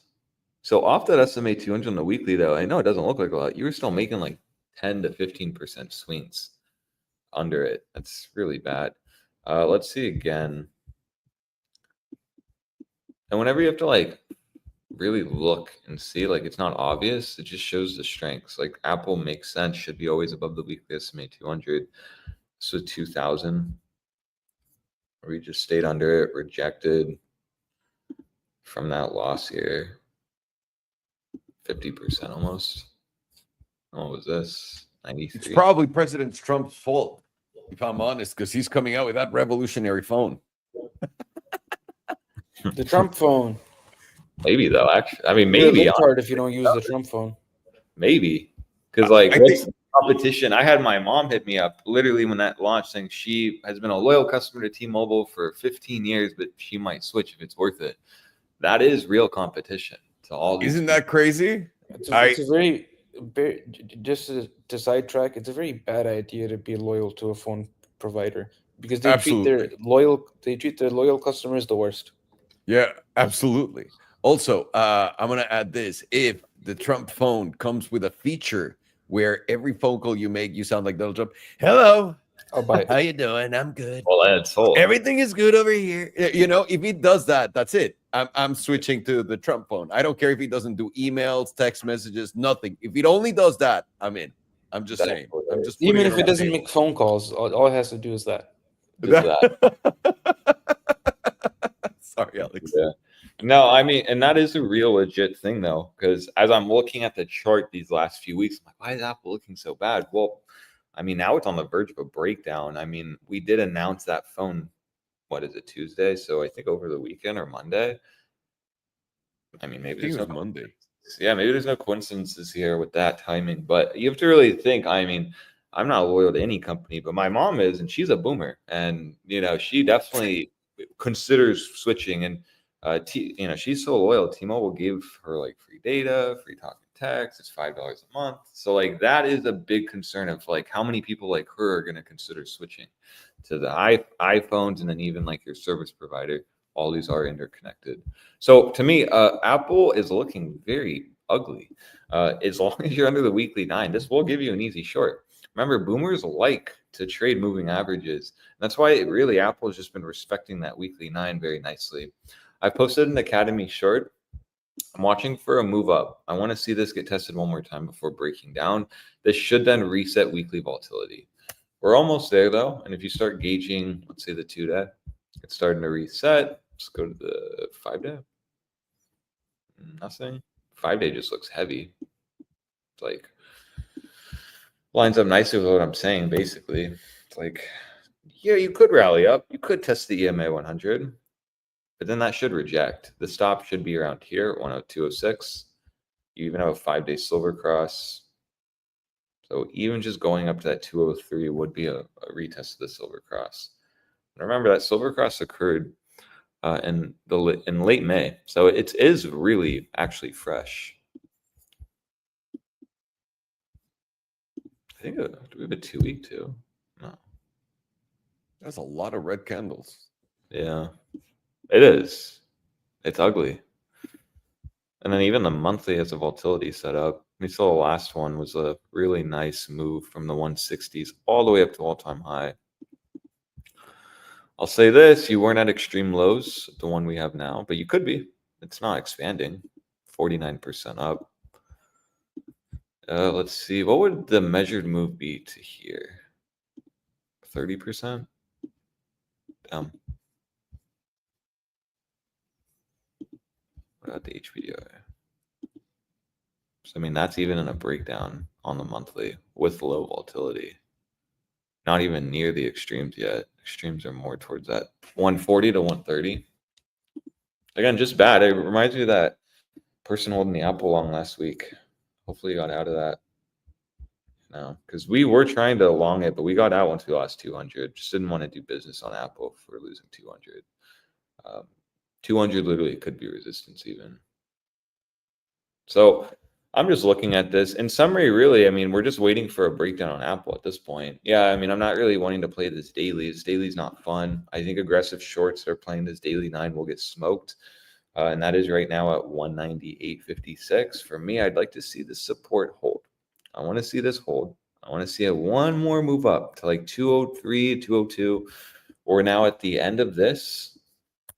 So off that SMA 200 on the weekly, though, I know it doesn't look like a lot. You were still making like 10 to 15% swings under it. That's really bad. Let's see again. And whenever you have to like really look and see, like it's not obvious, it just shows the strengths. Like Apple makes sense, should be always above the weekly SMA 200. So 2000. We just stayed under it, rejected from that loss here. 50% almost. What was this? 93. It's probably President Trump's fault, if I'm honest, because he's coming out with that revolutionary phone. The Trump phone. Maybe though, actually. I mean, You're a maybe. retard if you don't use the Trump phone. Maybe. Because like I what's think- competition? I had my mom hit me up literally when that launched saying she has been a loyal customer to T-Mobile for 15 years, but she might switch if it's worth it. That is real competition to all these. Isn't that crazy? It's a very, just to sidetrack, it's a very bad idea to be loyal to a phone provider because they treat their loyal customers the worst. Yeah, absolutely. Also, I'm going to add this. If the Trump phone comes with a feature where every phone call you make, you sound like Donald Trump. Hello. I'll buy it. How you doing? I'm good. Well, that's whole. Everything is good over here. You know, if he does that, that's it. I'm switching to the Trump phone. I don't care if he doesn't do emails, text messages, nothing. If it only does that, I'm in. I'm just saying. I'm just Even putting if it on doesn't the make phone calls, all it has to do is that. table. Sorry, Alex. Yeah. No, I mean, and that is a real legit thing though, because as I'm looking at the chart these last few weeks, I'm like, why is Apple looking so bad? Well, I mean, now it's on the verge of a breakdown. I mean, we did announce that phone, what is it, Tuesday? So I think over the weekend or Monday. I mean, maybe I think there's it was no Monday. Yeah, maybe there's no coincidences here with that timing, but you have to really think. I mean, I'm not loyal to any company, but my mom is, and she's a boomer, and you know, she definitely considers switching. And you know, she's so loyal. T-Mobile gave her like free data, free talking tax. It's $5 a month. So like that is a big concern of like how many people like her are going to consider switching to the iPhones, and then even like your service provider. All these are interconnected. So to me, Apple is looking very ugly. As long as you're under the weekly 9, this will give you an easy short. Remember, boomers like to trade moving averages. That's why Apple has just been respecting that weekly 9 very nicely. I posted an Academy short. I'm watching for a move up. I want to see this get tested one more time before breaking down. This should then reset weekly volatility. We're almost there though. And if you start gauging, let's say the 2-day, it's starting to reset. Let's go to the 5-day. Nothing. 5-day just looks heavy. It's like lines up nicely with what I'm saying, basically. It's like, yeah, you could rally up. You could test the EMA 100, but then that should reject. The stop should be around here, 102.06. You even have a 5-day silver cross. So even just going up to that 203 would be a retest of the silver cross. And remember that silver cross occurred in late May, so it is really actually fresh. I think do we have a 2-week too? No. That's a lot of red candles. Yeah, it is. It's ugly. And then even the monthly has a volatility set up. We saw the last one was a really nice move from the 160s all the way up to all-time high. I'll say this, you weren't at extreme lows, the one we have now, but you could be. It's not expanding. 49% up. Let's see. What would the measured move be to here? 30%? What about the HPDI? So, I mean, that's even in a breakdown on the monthly with low volatility. Not even near the extremes yet. Extremes are more towards that 140 to 130. Again, just bad. It reminds me of that person holding the Apple long last week. Hopefully you got out of that. No, because we were trying to long it, but we got out once we lost 200. Just didn't want to do business on Apple for losing 200. 200 literally could be resistance even. So I'm just looking at this. In summary, really, I mean, we're just waiting for a breakdown on Apple at this point. Yeah, I mean, I'm not really wanting to play this daily. This daily's not fun. I think aggressive shorts are playing this daily 9 will get smoked. And that is right now at 198.56. For me, I'd like to see the support hold. I want to see this hold. I want to see one more move up to like 203, 202. We're now at the end of this.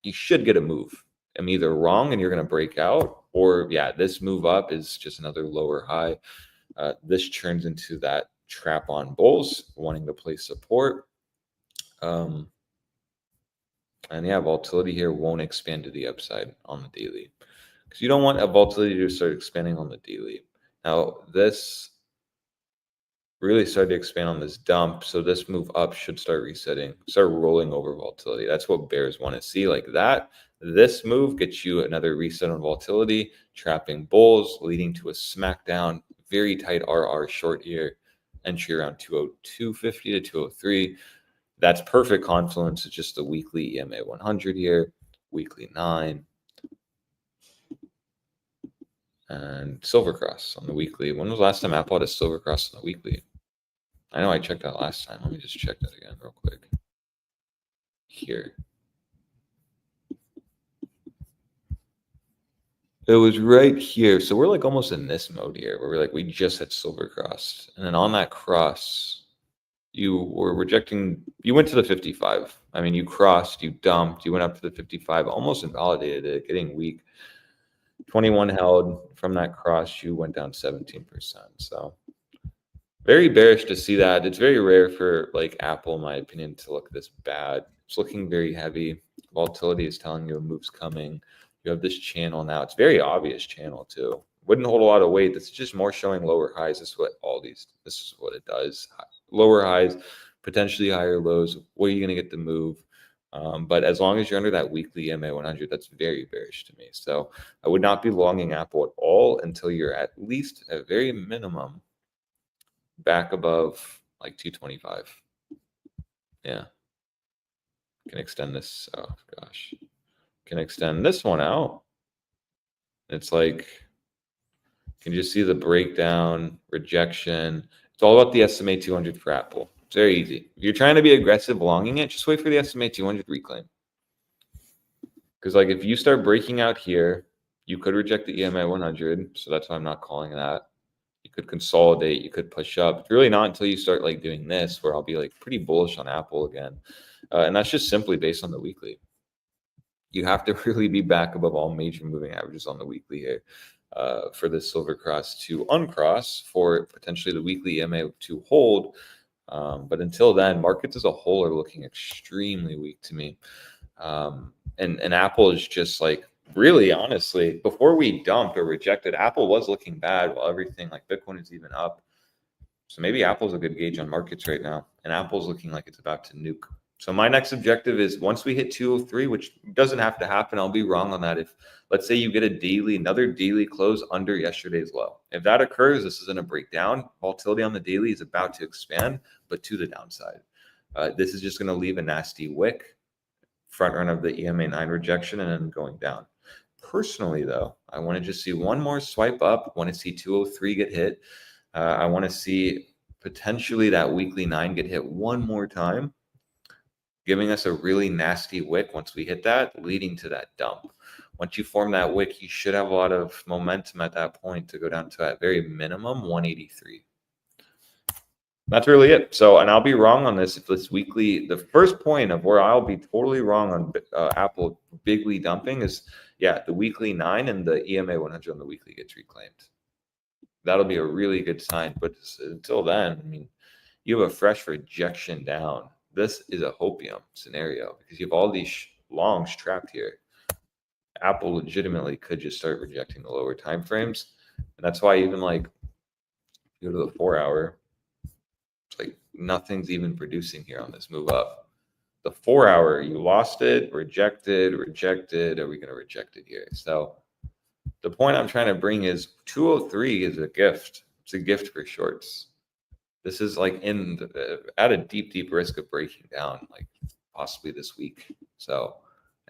You should get a move. I'm either wrong and you're going to break out, or yeah, this move up is just another lower high. This turns into that trap on bulls wanting to play support. And yeah, volatility here won't expand to the upside on the daily, because you don't want a volatility to start expanding on the daily. Now, this really started to expand on this dump, so this move up should start resetting, start rolling over volatility. That's what bears want to see, like that. This move gets you another reset on volatility, trapping bulls, leading to a smackdown, very tight RR short here, entry around 202.50 to 203. That's perfect confluence. It's just the weekly EMA 100 here, weekly 9, and silver cross on the weekly. When was the last time Apple had a silver cross on the weekly? I know I checked that last time. Let me just check that again real quick. Here. It was right here. So we're like almost in this mode here where we're like, we just had silver crossed. And then on that cross, you were rejecting, you went to the 55. I mean, you crossed, you dumped, you went up to the 55, almost invalidated it, getting weak. 21 held from that cross, you went down 17%. So very bearish to see that. It's very rare for like Apple, in my opinion, to look this bad. It's looking very heavy. Volatility is telling you a move's coming. You have this channel now. It's very obvious channel too. Wouldn't hold a lot of weight. This is just more showing lower highs. This is what it does. Lower highs, potentially higher lows. Where are you going to get the move? But as long as you're under that weekly MA 100, that's very bearish to me. So I would not be longing Apple at all until you're at least at very minimum back above like 225. Yeah. Can extend this. Oh gosh. Can extend this one out. It's like You can just see the breakdown, rejection. It's all about the SMA 200 for Apple. It's very easy. If you're trying to be aggressive longing it, just wait for the SMA 200 reclaim. Because like if you start breaking out here, you could reject the EMA 100. So that's why I'm not calling that. You could consolidate, you could push up. It's really not until you start like doing this where I'll be like pretty bullish on Apple again. And that's just simply based on the weekly. You have to really be back above all major moving averages on the weekly here for the silver cross to uncross, for potentially the weekly EMA to hold. But until then, markets as a whole are looking extremely weak to me. And Apple is just like, really, honestly, before we dumped or rejected, Apple was looking bad while everything like Bitcoin is even up. So maybe Apple's a good gauge on markets right now. And Apple's looking like it's about to nuke. So my next objective is once we hit 203, which doesn't have to happen, I'll be wrong on that. If let's say you get another daily close under yesterday's low. If that occurs, this isn't a breakdown. Volatility on the daily is about to expand, but to the downside. This is just going to leave a nasty wick, front run of the EMA 9 rejection, and then going down. Personally, though, I want to just see one more swipe up. I want to see 203 get hit. I want to see potentially that weekly 9 get hit one more time, giving us a really nasty wick once we hit that, leading to that dump. Once you form that wick, you should have a lot of momentum at that point to go down to at very minimum 183. That's really it. So, and I'll be wrong on this if this weekly, the first point of where I'll be totally wrong on Apple bigly dumping is, yeah, the weekly 9 and the EMA 100 on the weekly gets reclaimed. That'll be a really good sign. But until then, I mean, you have a fresh rejection down. This is a hopium scenario because you have all these longs trapped here. Apple legitimately could just start rejecting the lower time frames. And that's why even like go to the 4 hour, it's like nothing's even producing here on this move up. The 4 hour, you lost it, rejected. Are we going to reject it here? So the point I'm trying to bring is 203 is a gift. It's a gift for shorts. This is like at a deep risk of breaking down, like possibly this week. So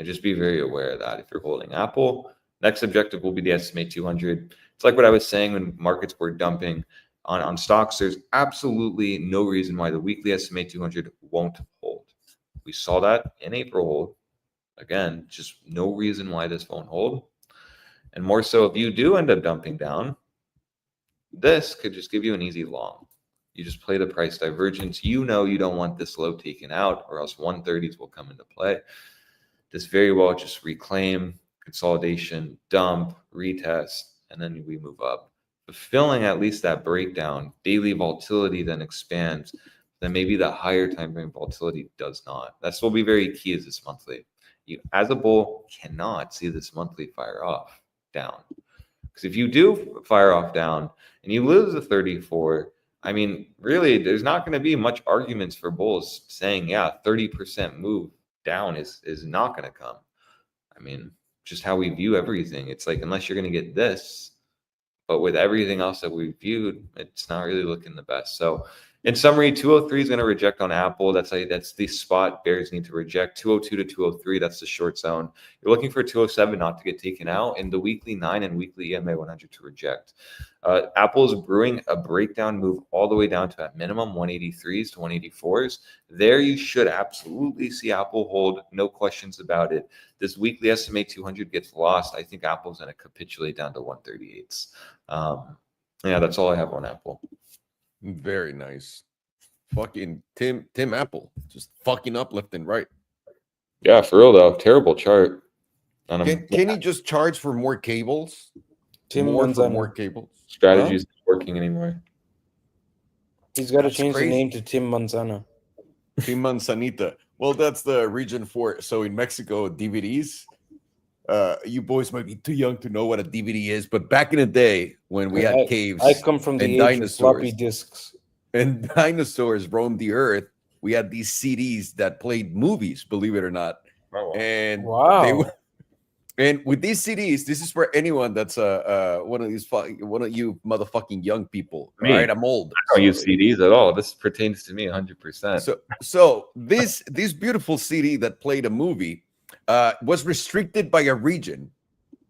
I just be very aware of that. If you're holding Apple, next objective will be the SMA 200. It's like what I was saying when markets were dumping on stocks. There's absolutely no reason why the weekly SMA 200 won't hold. We saw that in April hold. Again, just no reason why this won't hold. And more so, if you do end up dumping down, this could just give you an easy long. You just play the price divergence. You know you don't want this low taken out, or else 130s will come into play. This very well just reclaim, consolidation, dump, retest, and then we move up. Fulfilling at least that breakdown, daily volatility then expands. Then maybe the higher time frame volatility does not. That's what will be very key is this monthly. You, as a bull, cannot see this monthly fire off down. Because if you do fire off down and you lose the 34, I mean, really, there's not going to be much arguments for bulls saying, yeah, 30% move down is not going to come. I mean, just how we view everything. It's like, unless you're going to get this, but with everything else that we viewed, it's not really looking the best. So in summary, 203 is going to reject on Apple. That's the spot bears need to reject. 202 to 203, that's the short zone. You're looking for 207 not to get taken out, and the weekly 9 and weekly EMA 100 to reject. Apple is brewing a breakdown move all the way down to at minimum 183s to 184s. There you should absolutely see Apple hold, no questions about it. This weekly SMA 200 gets lost. I think Apple's going to capitulate down to 138s. Yeah, that's all I have on Apple. Very nice. Fucking Tim Apple just fucking up left and right. Yeah, for real though. Terrible chart. Can he just charge for more cables? More cables. Strategies not working anymore. He's got to change the name to Tim Manzana. Tim Manzanita. Well, that's the region for. So in Mexico, DVDs. You boys might be too young to know what a DVD is, but back in the day when we had caves, I come from the age of floppy disks, and dinosaurs roamed the earth. We had these CDs that played movies, believe it or not. Oh, and wow! And with these CDs, this is for anyone that's one of you motherfucking young people. Me. Right? I'm old. I don't use CDs at all. This pertains to me 100%. So this beautiful CD that played a movie was restricted by a region.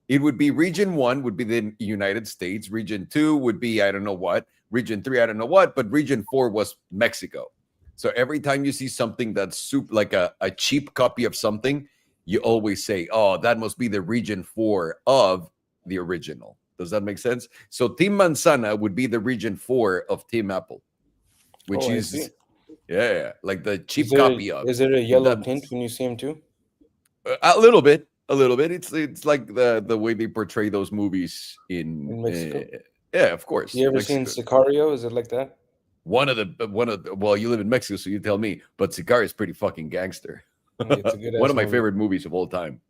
It would be region 1 would be the United States. Region 2 would be, I don't know what. Region 3, I don't know what. But region 4 was Mexico. So every time you see something that's like a cheap copy of something, you always say, oh, that must be the region 4 of the original. Does that make sense? So Team Manzana would be the region 4 of Team Apple, which is, yeah, like the cheap copy of. Is there a yellow tint when you see him too? A little bit. It's like the way they portray those movies in Mexico. Yeah, of course. You ever seen Sicario? Is it like that? One of the well, you live in Mexico, so you tell me. But Sicario is pretty fucking gangster. It's a good one of my favorite movies of all time.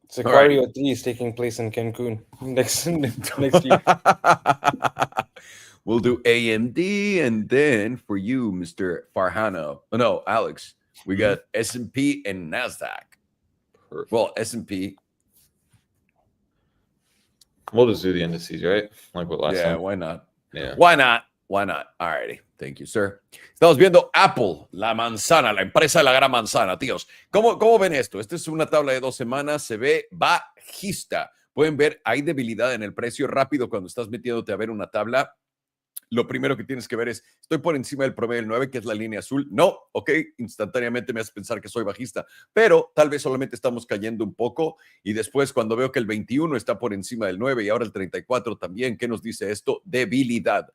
Sicario 3 is taking place in Cancun next year. We'll do AMD, and then for you, Mr. Farhano. Oh, no, Alex. We got S&P and NASDAQ. Well, S&P. We'll just do the indices, right? Like what last time? Yeah, why not? Yeah. Why not? Why not? Alrighty. Thank you, sir. Estamos viendo Apple, la manzana, la empresa de la gran manzana, tíos. ¿Cómo ven esto? Esta es una tabla de 2 semanas. Se ve bajista. Pueden ver, hay debilidad en el precio rápido cuando estás metiéndote a ver una tabla. Lo primero que tienes que ver es, ¿estoy por encima del promedio del 9, que es la línea azul? No, ok, instantáneamente me hace pensar que soy bajista, pero tal vez solamente estamos cayendo un poco y después cuando veo que el 21 está por encima del 9 y ahora el 34 también, ¿qué nos dice esto? Debilidad.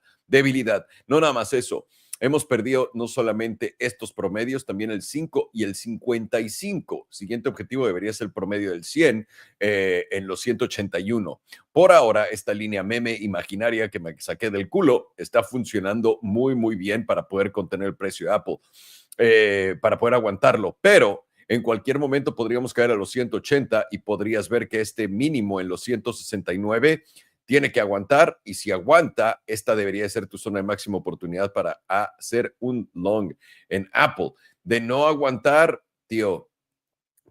No nada más eso. Hemos perdido no solamente estos promedios, también el 5 y el 55. Siguiente objetivo debería ser el promedio del 100 en los 181. Por ahora, esta línea meme imaginaria que me saqué del culo está funcionando muy, muy bien para poder contener el precio de Apple, para poder aguantarlo. Pero en cualquier momento podríamos caer a los 180 y podrías ver que este mínimo en los 169 tiene que aguantar, y si aguanta, esta debería ser tu zona de máxima oportunidad para hacer un long en Apple. De no aguantar, tío,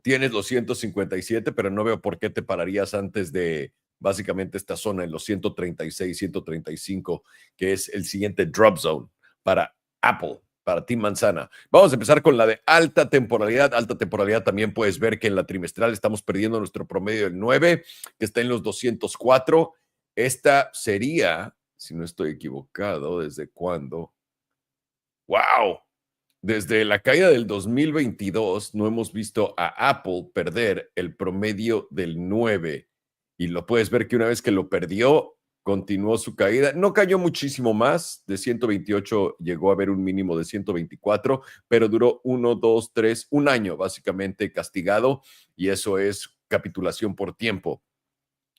tienes los 157, pero no veo por qué te pararías antes de básicamente esta zona en los 136, 135, que es el siguiente drop zone para Apple, para Team Manzana. Vamos a empezar con la de alta temporalidad. Alta temporalidad también puedes ver que en la trimestral estamos perdiendo nuestro promedio del 9, que está en los 204. Esta sería, si no estoy equivocado, ¿desde cuándo? ¡Wow! Desde la caída del 2022 no hemos visto a Apple perder el promedio del 9. Y lo puedes ver que una vez que lo perdió, continuó su caída. No cayó muchísimo más. De 128 llegó a haber un mínimo de 124, pero duró 1, 2, 3, un año básicamente castigado. Y eso es capitulación por tiempo.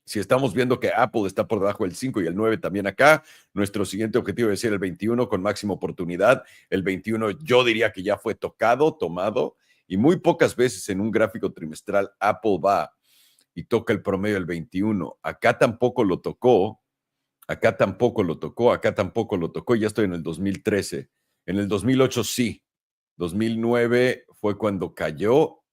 Si estamos viendo que Apple está por debajo del 5 y el 9 también acá, nuestro siguiente objetivo debe ser el 21 con máxima oportunidad. El 21 yo diría que ya fue tocado, tomado, y muy pocas veces en un gráfico trimestral Apple va y toca el promedio del 21. Acá tampoco lo tocó, acá tampoco lo tocó, ya estoy en el 2013. En el 2008 sí, 2009 fue cuando cayó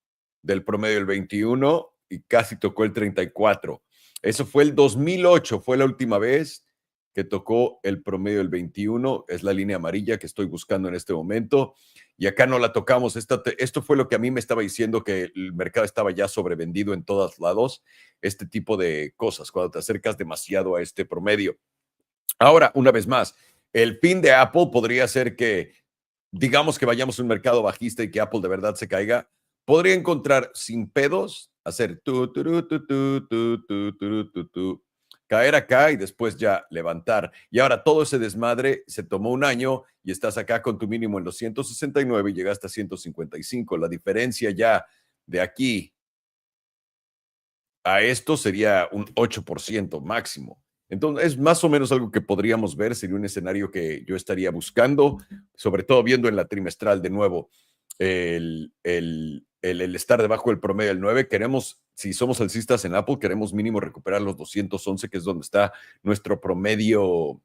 del promedio del 21 y casi tocó el 34. Eso fue el 2008, fue la última vez que tocó el promedio del 21, es la línea amarilla que estoy buscando en este momento, y acá no la tocamos. Esto fue lo que a mí me estaba diciendo, que el mercado estaba ya sobrevendido en todos lados, este tipo de cosas, cuando te acercas demasiado a este promedio. Ahora, una vez más, el fin de Apple podría ser que, digamos que vayamos a un mercado bajista y que Apple de verdad se caiga. Podría encontrar sin pedos, hacer caer acá y después ya levantar. Y ahora todo ese desmadre se tomó un año y estás acá con tu mínimo en los 169 y llegaste a 155. La diferencia ya de aquí a esto sería un 8% máximo. Entonces, es más o menos algo que podríamos ver, sería un escenario que yo estaría buscando, sobre todo viendo en la trimestral de nuevo el estar debajo del promedio del 9. Queremos, si somos alcistas en Apple, queremos mínimo recuperar los 211, que es donde está nuestro promedio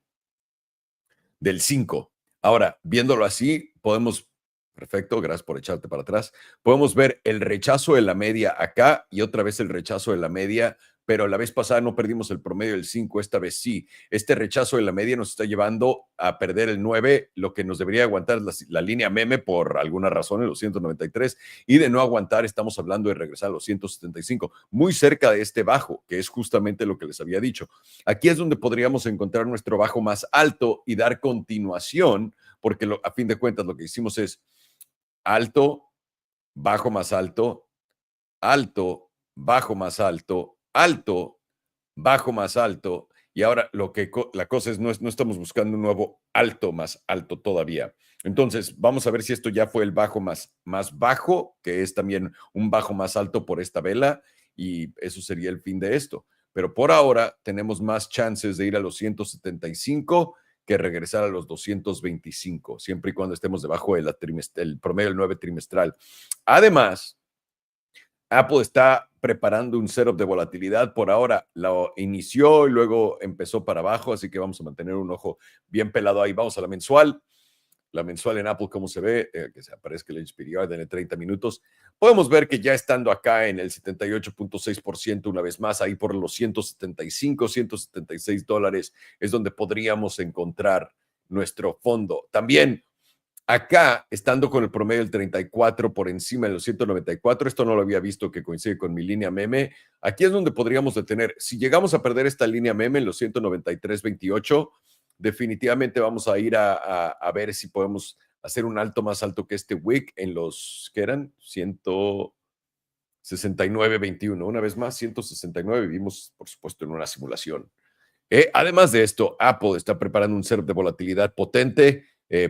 del 5. Ahora, viéndolo así, podemos, perfecto, gracias por echarte para atrás, podemos ver el rechazo de la media acá y otra vez el rechazo de la media, pero la vez pasada no perdimos el promedio del 5, esta vez sí. Este rechazo de la media nos está llevando a perder el 9, lo que nos debería aguantar la línea meme por alguna razón en los 193, y de no aguantar estamos hablando de regresar a los 175, muy cerca de este bajo, que es justamente lo que les había dicho. Aquí es donde podríamos encontrar nuestro bajo más alto y dar continuación, porque a fin de cuentas lo que hicimos es alto, bajo más alto, alto, bajo más alto, alto, bajo más alto, y ahora la cosa es no estamos buscando un nuevo alto más alto todavía. Entonces, vamos a ver si esto ya fue el bajo más bajo, que es también un bajo más alto por esta vela, y eso sería el fin de esto. Pero por ahora tenemos más chances de ir a los 175 que regresar a los 225, siempre y cuando estemos debajo del promedio del 9 trimestral. Además, Apple está preparando un setup de volatilidad. Por ahora lo inició y luego empezó para abajo, así que vamos a mantener un ojo bien pelado ahí. Vamos a la mensual. La mensual en Apple, ¿cómo se ve? Que se aparezca el HPDR de 30 minutos. Podemos ver que ya estando acá en el 78.6% una vez más, ahí por los 175, 176 dólares es donde podríamos encontrar nuestro fondo. También acá, estando con el promedio del 34 por encima de los 194, esto no lo había visto que coincide con mi línea meme. Aquí es donde podríamos detener. Si llegamos a perder esta línea meme en los 193.28, definitivamente vamos a ir a ver si podemos hacer un alto más alto que este wick en los, ¿qué eran? 169.21. Una vez más, 169. Vivimos, por supuesto, en una simulación. Además de esto, Apple está preparando un setup de volatilidad potente,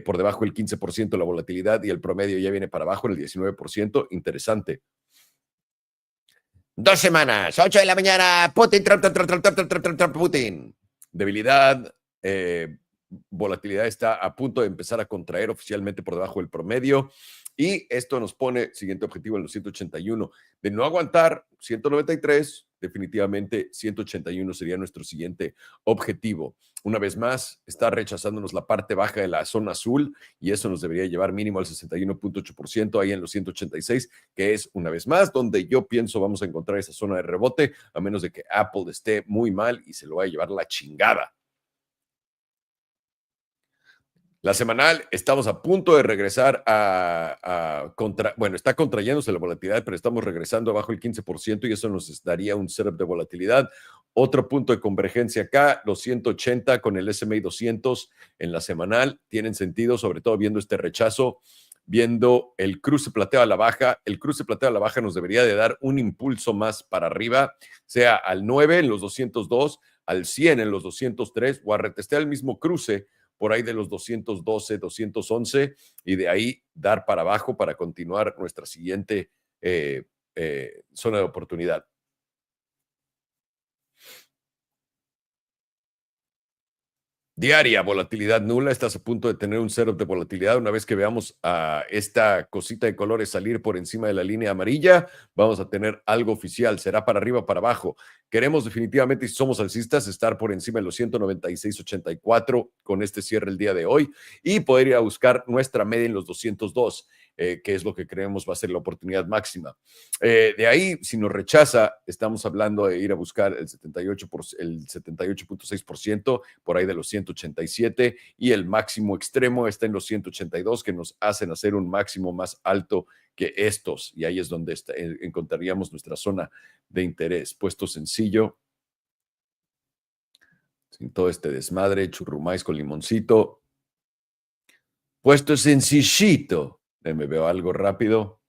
por debajo del 15% la volatilidad, y el promedio ya viene para abajo en el 19%. Interesante. 2 semanas, 8 de la mañana, Putin, Trump, Putin. Debilidad, volatilidad está a punto de empezar a contraer oficialmente por debajo del promedio, y esto nos pone siguiente objetivo en los 181. De no aguantar 193, definitivamente 181 sería nuestro siguiente objetivo. Una vez más, está rechazándonos la parte baja de la zona azul, y eso nos debería llevar mínimo al 61.8%, ahí en los 186, que es una vez más donde yo pienso vamos a encontrar esa zona de rebote, a menos de que Apple esté muy mal y se lo vaya a llevar la chingada. La semanal, estamos a punto de regresar bueno, está contrayéndose la volatilidad, pero estamos regresando abajo el 15%, y eso nos daría un setup de volatilidad. Otro punto de convergencia acá, los 180 con el S&P 200 en la semanal, tienen sentido, sobre todo viendo este rechazo, viendo el cruce plateado a la baja. El cruce plateado a la baja nos debería de dar un impulso más para arriba, sea al 9 en los 202, al 100 en los 203, o a retestear el mismo cruce por ahí de los 212, 211, y de ahí dar para abajo para continuar nuestra siguiente zona de oportunidad. Diaria, volatilidad nula. Estás a punto de tener un setup de volatilidad. Una vez que veamos a esta cosita de colores salir por encima de la línea amarilla, vamos a tener algo oficial. Será para arriba o para abajo. Queremos definitivamente, si somos alcistas, estar por encima de los 196.84 con este cierre el día de hoy, y poder ir a buscar nuestra media en los 202, que es lo que creemos va a ser la oportunidad máxima. De ahí, si nos rechaza, estamos hablando de ir a buscar el 78.6%, por ahí de los 187, y el máximo extremo está en los 182, que nos hacen hacer un máximo más alto que estos, y ahí es donde encontraríamos nuestra zona de interés. Puesto sencillo, sin todo este desmadre, churrumais con limoncito. Puesto sencillito. Me veo algo rápido.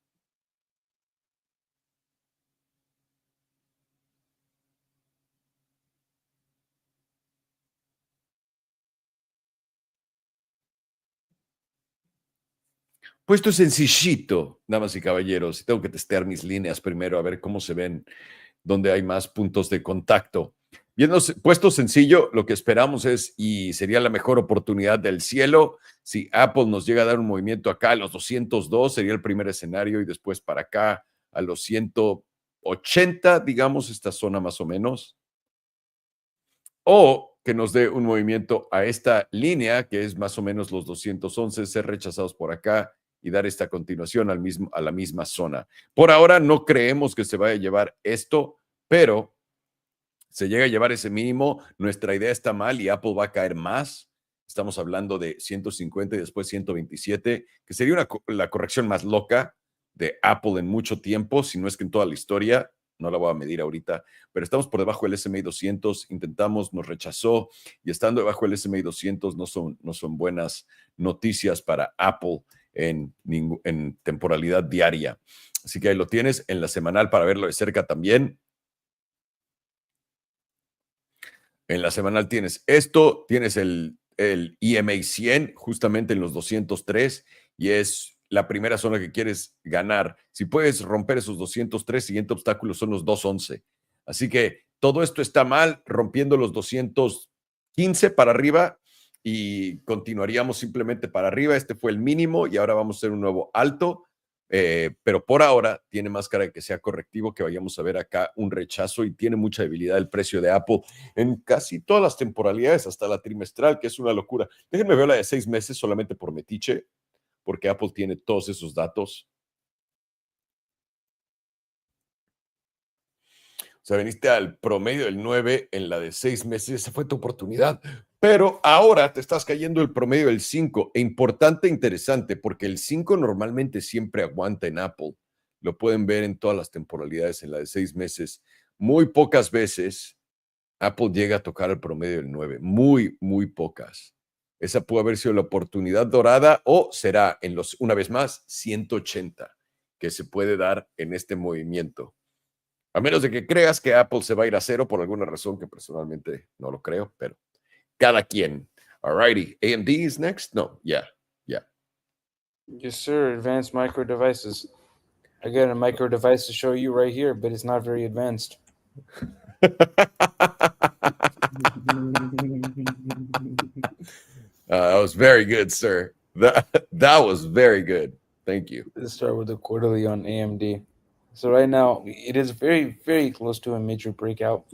Puesto sencillito, damas y caballeros. Tengo que testear mis líneas primero a ver cómo se ven, donde hay más puntos de contacto. Puesto sencillo, lo que esperamos es, y sería la mejor oportunidad del cielo, si Apple nos llega a dar un movimiento acá a los 202, sería el primer escenario, y después para acá a los 180, digamos, esta zona más o menos. O que nos dé un movimiento a esta línea, que es más o menos los 211, ser rechazados por acá y dar esta continuación a la misma zona. Por ahora no creemos que se vaya a llevar esto, pero Se llega a llevar ese mínimo, nuestra idea está mal y Apple va a caer más. Estamos hablando de 150 y después 127, que sería la corrección más loca de Apple en mucho tiempo, si no es que en toda la historia. No la voy a medir ahorita, pero estamos por debajo del S&P 200, intentamos, nos rechazó, y estando debajo del S&P 200 no son buenas noticias para Apple en temporalidad diaria. Así que ahí lo tienes en la semanal para verlo de cerca también. En la semanal tienes esto, tienes el EMA 100 justamente en los 203 y es la primera zona que quieres ganar. Si puedes romper esos 203, siguiente obstáculo son los 211. Así que todo esto está mal, rompiendo los 215 para arriba y continuaríamos simplemente para arriba. Este fue el mínimo y ahora vamos a hacer un nuevo alto. Pero por ahora tiene más cara de que sea correctivo, que vayamos a ver acá un rechazo y tiene mucha debilidad el precio de Apple en casi todas las temporalidades, hasta la trimestral, que es una locura. Déjenme ver la de 6 meses solamente por metiche, porque Apple tiene todos esos datos. O sea, veniste al promedio del 9 en la de 6 meses, esa fue tu oportunidad. Pero ahora te estás cayendo el promedio del 5. E importante, interesante, porque el 5 normalmente siempre aguanta en Apple. Lo pueden ver en todas las temporalidades, en la de 6 meses. Muy pocas veces Apple llega a tocar el promedio del 9. Muy, muy pocas. Esa pudo haber sido la oportunidad dorada o será, una vez más, 180 que se puede dar en este movimiento. A menos de que creas que Apple se va a ir a cero por alguna razón que personalmente no lo creo, pero cada quien. Alrighty, AMD is next? No, yeah. Yes, sir. Advanced micro devices. I got a micro device to show you right here, but it's not very advanced. That was very good, sir. That was very good. Thank you. Let's start with the quarterly on AMD. So right now, it is very, very close to a major breakout.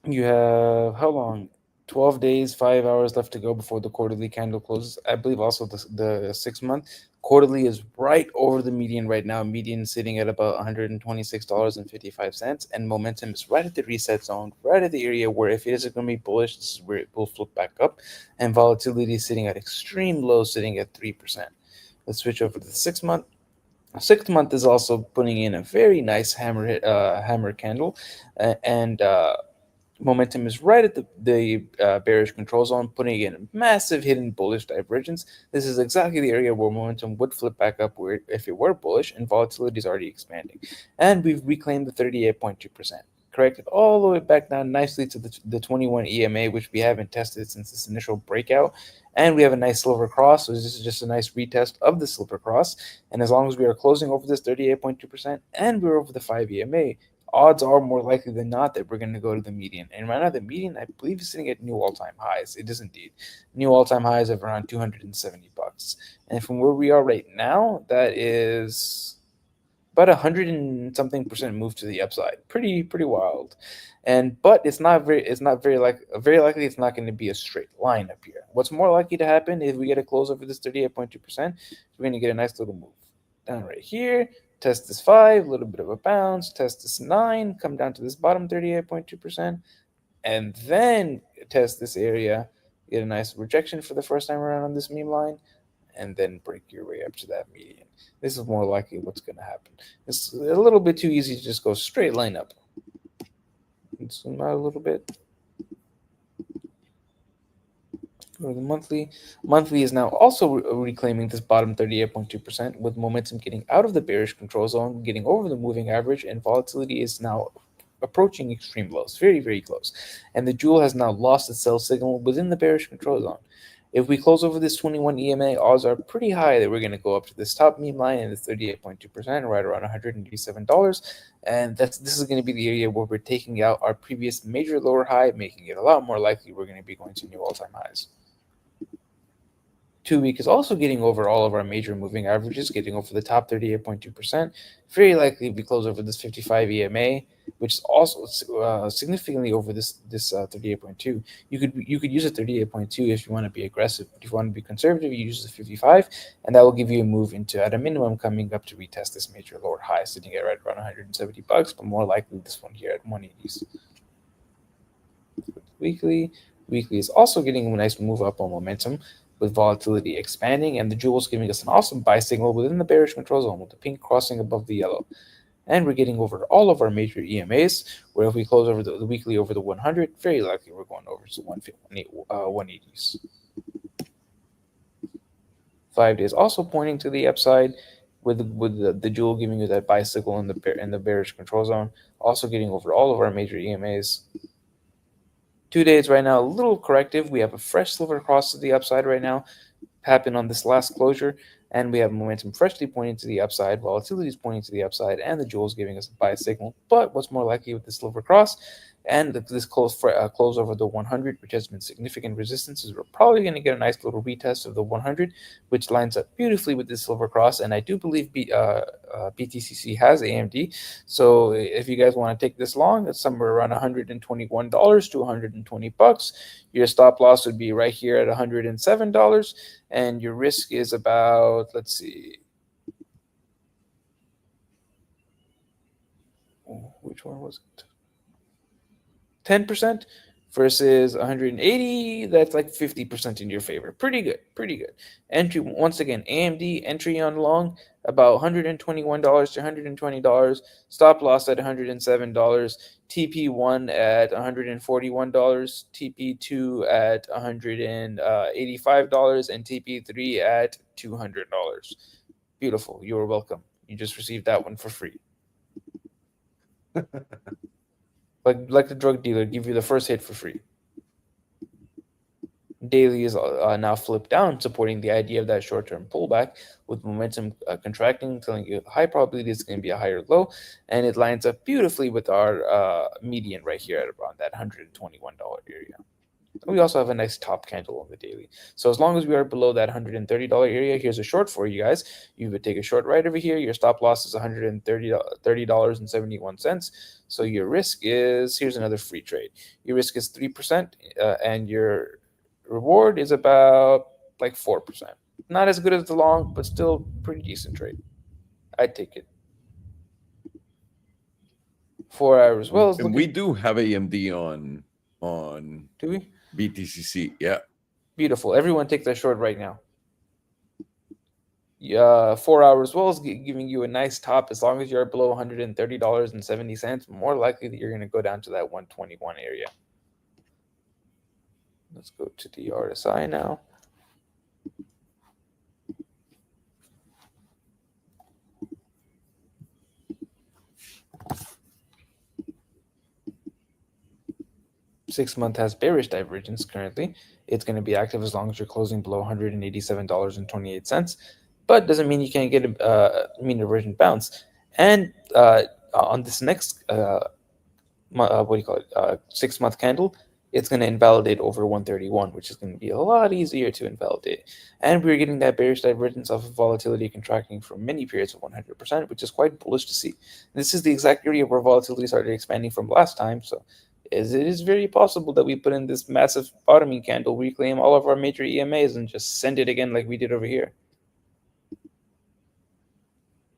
You have, how long? 12 days, 5 hours left to go before the quarterly candle closes. I believe also the 6 month quarterly is right over the median right now. Median sitting at about $126.55, and momentum is right at the reset zone, right at the area where if it is going to be bullish, this is where it will flip back up, and volatility is sitting at extreme low, sitting at 3%. Let's switch over to the 6 month. 6 month is also putting in a very nice hammer candle, and momentum is right at the bearish control zone, putting in a massive hidden bullish divergence. This is exactly the area where momentum would flip back up where if it were bullish, and volatility is already expanding. And we've reclaimed the 38.2%. Corrected all the way back down nicely to the 21 EMA, which we haven't tested since this initial breakout. And we have a nice silver cross, so this is just a nice retest of the silver cross. And as long as we are closing over this 38.2% and we're over the 5 EMA, odds are more likely than not that we're going to go to the median. And right now, the median, I believe, is sitting at new all-time highs. It is indeed. New all-time highs of around $270. And from where we are right now, that is about 100 and something percent move to the upside. Pretty wild. But it's very likely it's not going to be a straight line up here. What's more likely to happen if we get a close over this 38.2%, we're going to get a nice little move down right here. Test this 5, a little bit of a bounce, test this 9, come down to this bottom 38.2%, and then test this area, get a nice rejection for the first time around on this meme line, and then break your way up to that median. This is more likely what's going to happen. It's a little bit too easy to just go straight line up. Let's zoom out a little bit. Go to the monthly. Monthly is now also reclaiming this bottom 38.2% with momentum getting out of the bearish control zone, getting over the moving average, and volatility is now approaching extreme lows, very, very close. And the jewel has now lost its sell signal within the bearish control zone. If we close over this 21 EMA, odds are pretty high that we're going to go up to this top meme line and this 38.2%, right around $187. And this is going to be the area where we're taking out our previous major lower high, making it a lot more likely we're going to be going to new all-time highs. 2 week is also getting over all of our major moving averages, getting over the top 38.2%. Very likely we close over this 55 EMA, which is also significantly over this 38.2. You could use a 38.2 if you want to be aggressive. But if you want to be conservative, you use the 55, and that will give you a move into, at a minimum, coming up to retest this major lower high, sitting at right around $170, but more likely this one here at 180s. weekly. Weekly is also getting a nice move up on momentum with volatility expanding, and the jewels giving us an awesome buy signal within the bearish control zone with the pink crossing above the yellow. And we're getting over all of our major EMAs, where if we close over the weekly over the 100, very likely we're going over to 180s. 5 days also pointing to the upside, with the jewel giving you that bicycle in the bearish control zone, also getting over all of our major EMAs. 2 days right now, a little corrective. We have a fresh silver cross to the upside right now, happened on this last closure, and we have momentum freshly pointing to the upside, volatility is pointing to the upside, and the jewels giving us a buy signal. But what's more likely with this silver cross and this close over the 100, which has been significant resistance, is we're probably going to get a nice little retest of the 100, which lines up beautifully with this silver cross. And I do believe BTCC has AMD, so if you guys want to take this long, it's somewhere around $121 to $120. Your stop loss would be right here at $107, and your risk is about, let's see, which one was it? 10% versus 180. That's like 50% in your favor. Pretty good, pretty good. Entry, once again, AMD entry on long about $121 to $120. Stop loss at $107. TP1 at $141. TP2 at $185, and TP3 at $200. Beautiful. You are welcome. You just received that one for free. Like the drug dealer, give you the first hit for free. Daily is now flipped down, supporting the idea of that short-term pullback with momentum contracting, telling you high probability it's going to be a higher low, and it lines up beautifully with our median right here at around that $121 area. We also have a nice top candle on the daily. So as long as we are below that $130 area, here's a short for you guys. You would take a short right over here. Your stop loss is $130.71. So your risk is, here's another free trade. Your risk is 3%, and your reward is about like 4%. Not as good as the long, but still pretty decent trade. I'd take it. 4 hours. Well, and we do have AMD on do we? BTCC, yeah. Beautiful. Everyone take that short right now. 4 hours well is giving you a nice top. As long as you're below $130.70, more likely that you're going to go down to that 121 area. Let's go to the RSI now. Six-month has bearish divergence currently. It's going to be active as long as you're closing below $187.28, but doesn't mean you can't get a mean reversion bounce. And on this next, 6-month candle, it's going to invalidate over 131, which is going to be a lot easier to invalidate. And we're getting that bearish divergence off of volatility contracting for many periods of 100%, which is quite bullish to see. This is the exact area where volatility started expanding from last time, so it is very possible that we put in this massive bottoming candle, reclaim all of our major EMAs, and just send it again like we did over here.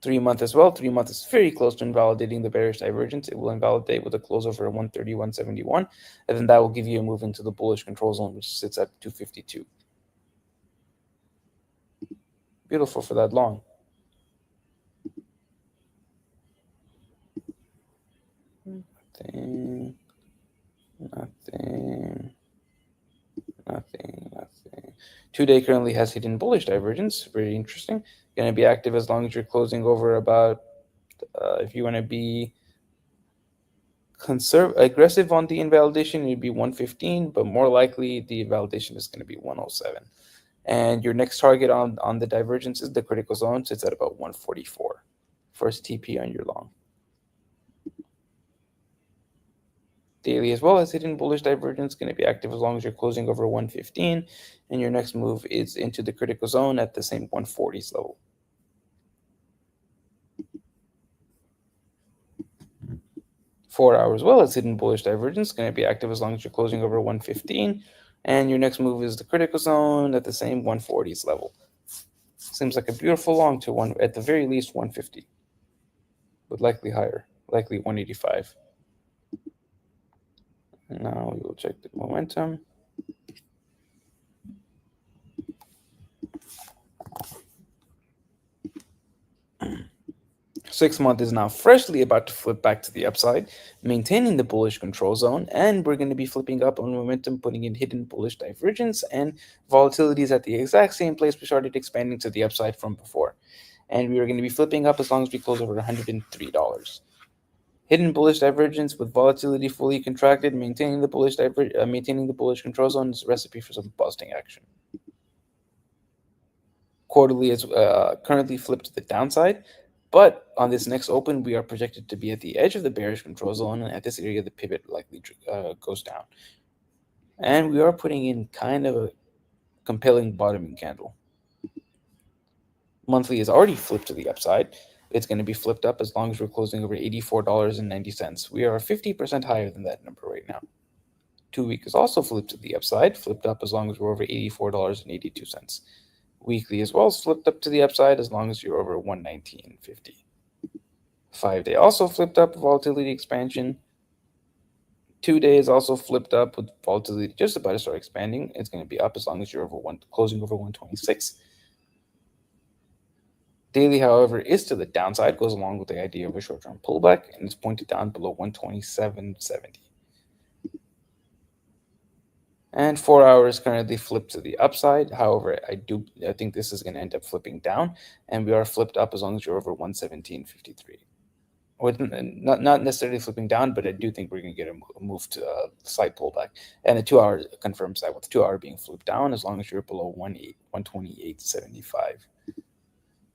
3-month as well. 3-month is very close to invalidating the bearish divergence. It will invalidate with a close over 131.71, and then that will give you a move into the bullish control zone, which sits at 252. Beautiful for that long. Nothing. 2-day currently has hidden bullish divergence. Very interesting. Going to be active as long as you're closing over about, if you want to be aggressive on the invalidation, it'd be 115, but more likely the invalidation is going to be 107. And your next target on the divergence is the critical zone, sits at about 144. First TP on your long. Daily as well as hidden bullish divergence, going to be active as long as you're closing over 115, and your next move is into the critical zone at the same 140s level. Four hours well as hidden bullish divergence, going to be active as long as you're closing over 115, and your next move is the critical zone at the same 140s level. Seems like a beautiful long to one, at the very least 150, but likely higher, likely 185. Now we will check the momentum. 6-month is now freshly about to flip back to the upside, maintaining the bullish control zone, and we're going to be flipping up on momentum, putting in hidden bullish divergence, and volatility is at the exact same place we started expanding to the upside from before. And we are going to be flipping up as long as we close over $103. Hidden bullish divergence with volatility fully contracted, maintaining the bullish control zone is a recipe for some busting action. Quarterly is currently flipped to the downside, but on this next open, we are projected to be at the edge of the bearish control zone, and at this area, the pivot likely goes down. And we are putting in kind of a compelling bottoming candle. Monthly is already flipped to the upside. It's going to be flipped up as long as we're closing over $84.90. We are 50% higher than that number right now. 2-week is also flipped to the upside, flipped up as long as we're over $84.82. Weekly as well is flipped up to the upside as long as you're over 119.50. 5-day also flipped up, volatility expansion. 2-day is also flipped up with volatility just about to start expanding. It's going to be up as long as you're closing over 126. Daily, however, is to the downside, goes along with the idea of a short-term pullback, and it's pointed down below 127.70. And 4 hours currently flipped to the upside. However, I think this is going to end up flipping down, and we are flipped up as long as you're over 117.53. Not necessarily flipping down, but I do think we're going to get a move to a slight pullback. And the 2 hour confirms that, with the 2 hour being flipped down as long as you're below 128.75.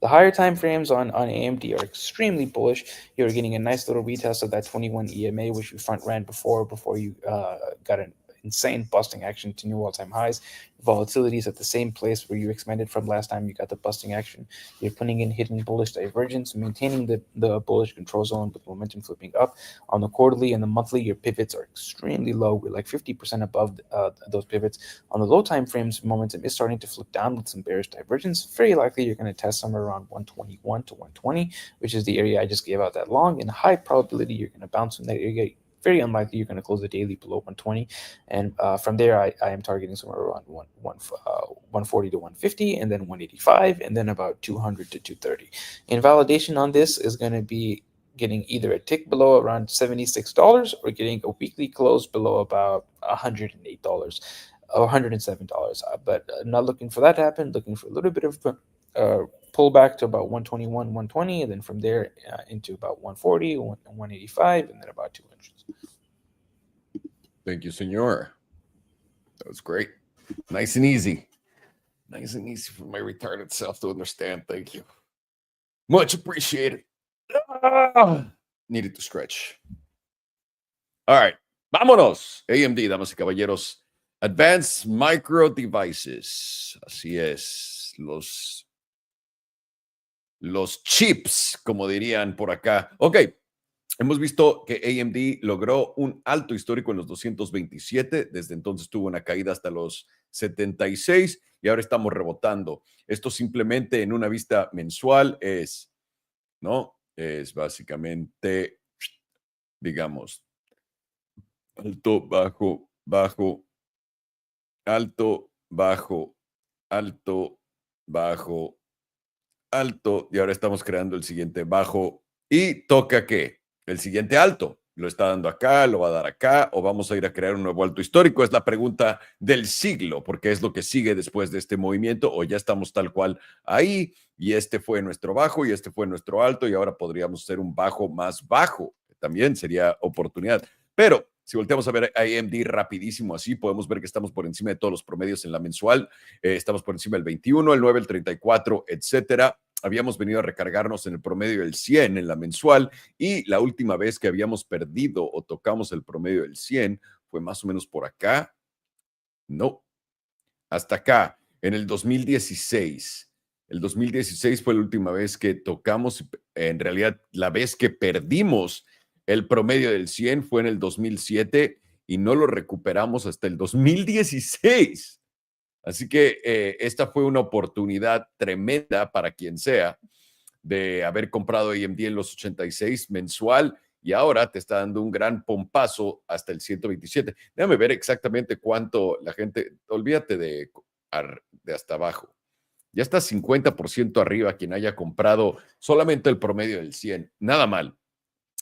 The higher time frames on AMD are extremely bullish. You're getting a nice little retest of that 21 EMA, which you front ran before you got an insane busting action to new all-time highs. Volatility is at the same place where you expanded from last time you got the busting action. You're putting in hidden bullish divergence, maintaining the bullish control zone with momentum flipping up. On the quarterly and the monthly, your pivots are extremely low. We're like 50% above those pivots. On the low time frames, momentum is starting to flip down with some bearish divergence. Very likely you're going to test somewhere around 121 to 120, which is the area I just gave out that long, and high probability you're going to bounce in that area. Very unlikely you're going to close the daily below 120. And from there, I am targeting somewhere around 140 to 150, and then 185, and then about 200 to 230. And validation on this is going to be getting either a tick below around $76 or getting a weekly close below about $108 or $107. But not looking for that to happen, looking for a little bit of pullback to about 121, 120, and then from there into about 140, 185, and then about 200. Thank you, senor. That was great. Nice and easy. Nice and easy for my retarded self to understand. Thank you. Much appreciated. Needed to stretch. All right. Vámonos. AMD, damas y caballeros. Advanced Micro Devices. Así es. Los chips, como dirían por acá. Ok. Hemos visto que AMD logró un alto histórico en los 227, desde entonces tuvo una caída hasta los 76 y ahora estamos rebotando. Esto simplemente en una vista mensual es básicamente, digamos, alto, bajo, bajo, alto, bajo, alto, bajo, alto, y ahora estamos creando el siguiente bajo y toca ¿qué? El siguiente alto. Lo está dando acá, lo va a dar acá, o vamos a ir a crear un nuevo alto histórico. Es la pregunta del siglo, porque es lo que sigue después de este movimiento, o ya estamos tal cual ahí, y este fue nuestro bajo, y este fue nuestro alto, y ahora podríamos hacer un bajo más bajo. También sería oportunidad. Pero si volteamos a ver a AMD rapidísimo así, podemos ver que estamos por encima de todos los promedios en la mensual. Estamos por encima del 21, el 9, el 34, etcétera. Habíamos venido a recargarnos en el promedio del 100 en la mensual y la última vez que habíamos perdido o tocamos el promedio del 100 fue más o menos por acá. No, hasta acá, en el 2016. El 2016 fue la última vez que tocamos, en realidad la vez que perdimos el promedio del 100 fue en el 2007 y no lo recuperamos hasta el 2016. Así que esta fue una oportunidad tremenda para quien sea de haber comprado AMD en los 86 mensual y ahora te está dando un gran pompazo hasta el 127. Déjame ver exactamente cuánto la gente, olvídate de hasta abajo. Ya está 50% arriba quien haya comprado solamente el promedio del 100. Nada mal.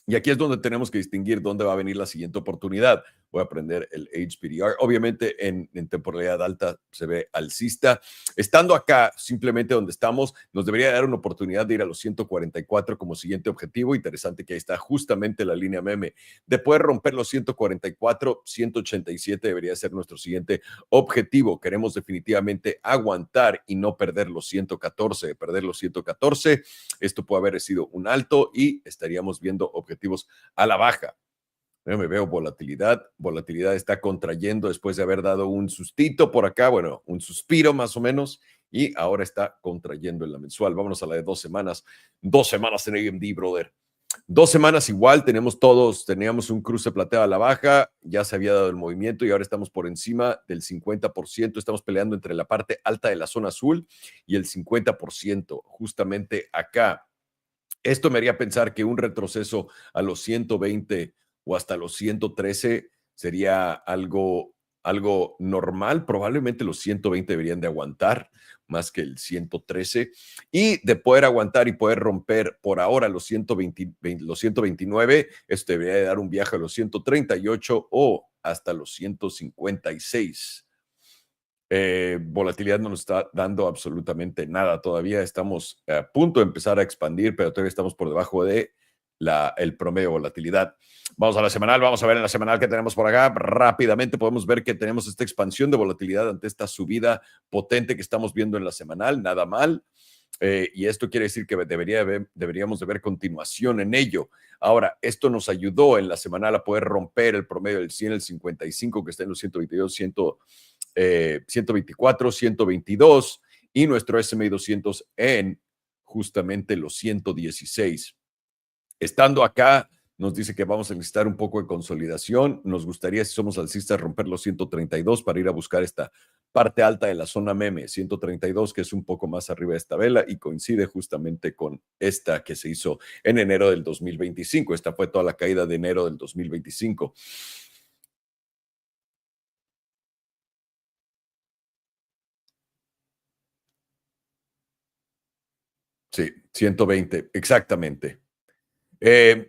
Y aquí es donde tenemos que distinguir dónde va a venir la siguiente oportunidad. Voy a aprender el HPDR. Obviamente en temporalidad alta se ve alcista. Estando acá, simplemente donde estamos, nos debería dar una oportunidad de ir a los 144 como siguiente objetivo. Interesante que ahí está justamente la línea meme. De poder romper los 144, 187 debería ser nuestro siguiente objetivo. Queremos definitivamente aguantar y no perder los 114. Perder los 114, esto puede haber sido un alto y estaríamos viendo objetivos a la baja. Yo me veo volatilidad. Volatilidad está contrayendo después de haber dado un sustito por acá, bueno, un suspiro más o menos, y ahora está contrayendo en la mensual. Vámonos a la de 2 semanas. 2 semanas en AMD, brother. 2 semanas igual, teníamos un cruce plateado a la baja, ya se había dado el movimiento y ahora estamos por encima del 50%, estamos peleando entre la parte alta de la zona azul y el 50%, justamente acá. Esto me haría pensar que un retroceso a los 120 o hasta los 113 sería algo normal. Probablemente los 120 deberían de aguantar más que el 113. Y de poder aguantar y poder romper por ahora los 129, esto debería de dar un viaje a los 138 o hasta los 156. Volatilidad no nos está dando absolutamente nada. Todavía estamos a punto de empezar a expandir, pero todavía estamos por debajo de el promedio de volatilidad. Vamos a la semanal, vamos a ver en la semanal que tenemos por acá. Rápidamente podemos ver que tenemos esta expansión de volatilidad ante esta subida potente que estamos viendo en la semanal. Nada mal. Y esto quiere decir que deberíamos de ver continuación en ello. Ahora, esto nos ayudó en la semanal a poder romper el promedio del 100, el 55, que está en los 122, 124, 122 y nuestro S&P 200 en justamente los 116. Estando acá, nos dice que vamos a necesitar un poco de consolidación. Nos gustaría, si somos alcistas, romper los 132 para ir a buscar esta parte alta de la zona meme, 132, que es un poco más arriba de esta vela y coincide justamente con esta que se hizo en enero del 2025. Esta fue toda la caída de enero del 2025. Sí, 120, exactamente.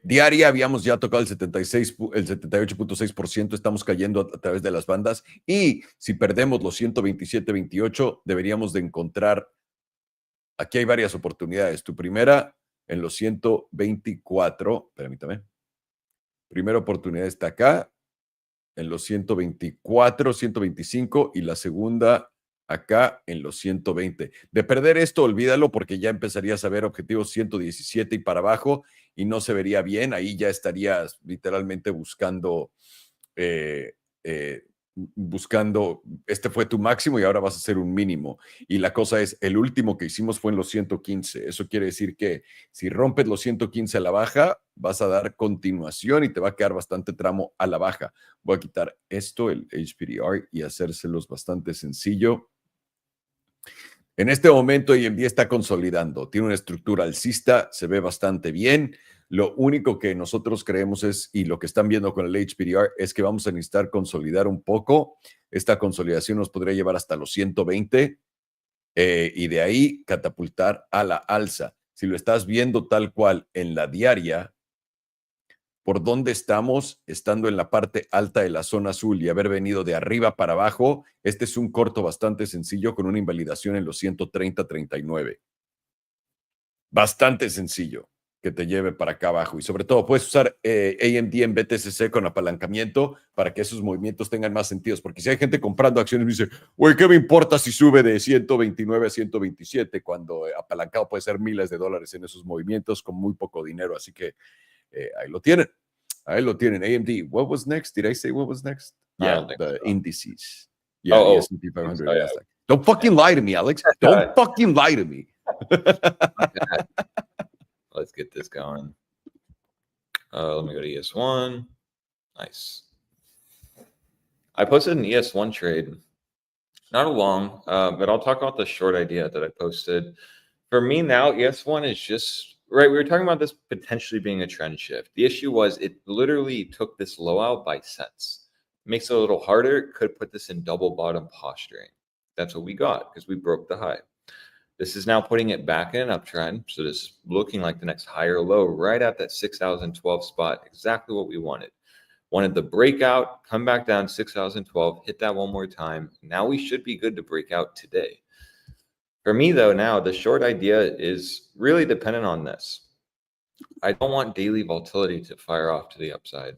Diaria habíamos ya tocado el 78.6%, estamos cayendo a través de las bandas y si perdemos los 127.28 deberíamos de encontrar, aquí hay varias oportunidades. Tu primera en los 124, permítame. Primera oportunidad está acá en los 124, 125 y la segunda acá en los 120. De perder esto, olvídalo porque ya empezarías a ver objetivos 117 y para abajo y no se vería bien. Ahí ya estarías literalmente buscando, este fue tu máximo y ahora vas a hacer un mínimo. Y la cosa es, el último que hicimos fue en los 115. Eso quiere decir que si rompes los 115 a la baja, vas a dar continuación y te va a quedar bastante tramo a la baja. Voy a quitar esto, el HPDR, y hacérselos bastante sencillo. En este momento AMD está consolidando, tiene una estructura alcista, se ve bastante bien. Lo único que nosotros creemos es, y lo que están viendo con el HPDR, es que vamos a necesitar consolidar un poco. Esta consolidación nos podría llevar hasta los 120 y de ahí catapultar a la alza. Si lo estás viendo tal cual en la diaria, por dónde estamos, estando en la parte alta de la zona azul y haber venido de arriba para abajo, este es un corto bastante sencillo con una invalidación en los 130.39. Bastante sencillo que te lleve para acá abajo y sobre todo puedes usar AMD en BTCC con apalancamiento para que esos movimientos tengan más sentido, porque si hay gente comprando acciones me dice, güey, ¿qué me importa si sube de 129 a 127 cuando apalancado puede ser miles de dólares en esos movimientos con muy poco dinero? Así que ahí lo tienen. Ahí lo tienen. AMD. What was next? Did I say what was next? Yeah, the indices. Yeah, the S&P 500 and Nasdaq. Don't fucking lie to me, Alex. Don't fucking lie to me. Let's get this going. Let me go to ES1. Nice. I posted an ES1 trade. Not a long, but I'll talk about the short idea that I posted. For me now, ES1 is just Right, we were talking about this potentially being a trend shift. The issue was it literally took this low out by cents. Makes it a little harder, could put this in double bottom posturing. That's what we got because we broke the high. This is now putting it back in an uptrend. So this is looking like the next higher low right at that 6,012 spot. Exactly what we wanted. Wanted the breakout, come back down 6,012, hit that one more time. Now we should be good to break out today. For me, though, now the short idea is really dependent on this. I don't want daily volatility to fire off to the upside.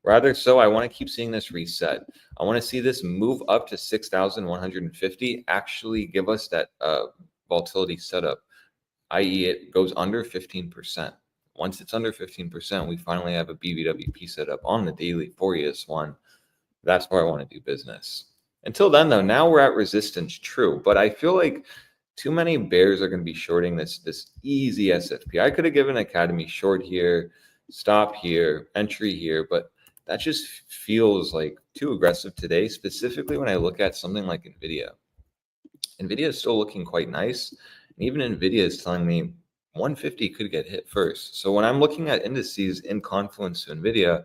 Rather so, I want to keep seeing this reset. I want to see this move up to 6,150, actually give us that volatility setup, i.e. it goes under 15%. Once it's under 15%, we finally have a BVWP setup on the daily for ES1. That's where I want to do business. Until then, though, now we're at resistance, true. But I feel like too many bears are going to be shorting this easy SFP. I could have given Academy short here, stop here, entry here, but that just feels like too aggressive today, specifically when I look at something like NVIDIA. NVIDIA is still looking quite nice. And even NVIDIA is telling me 150 could get hit first. So when I'm looking at indices in confluence to NVIDIA,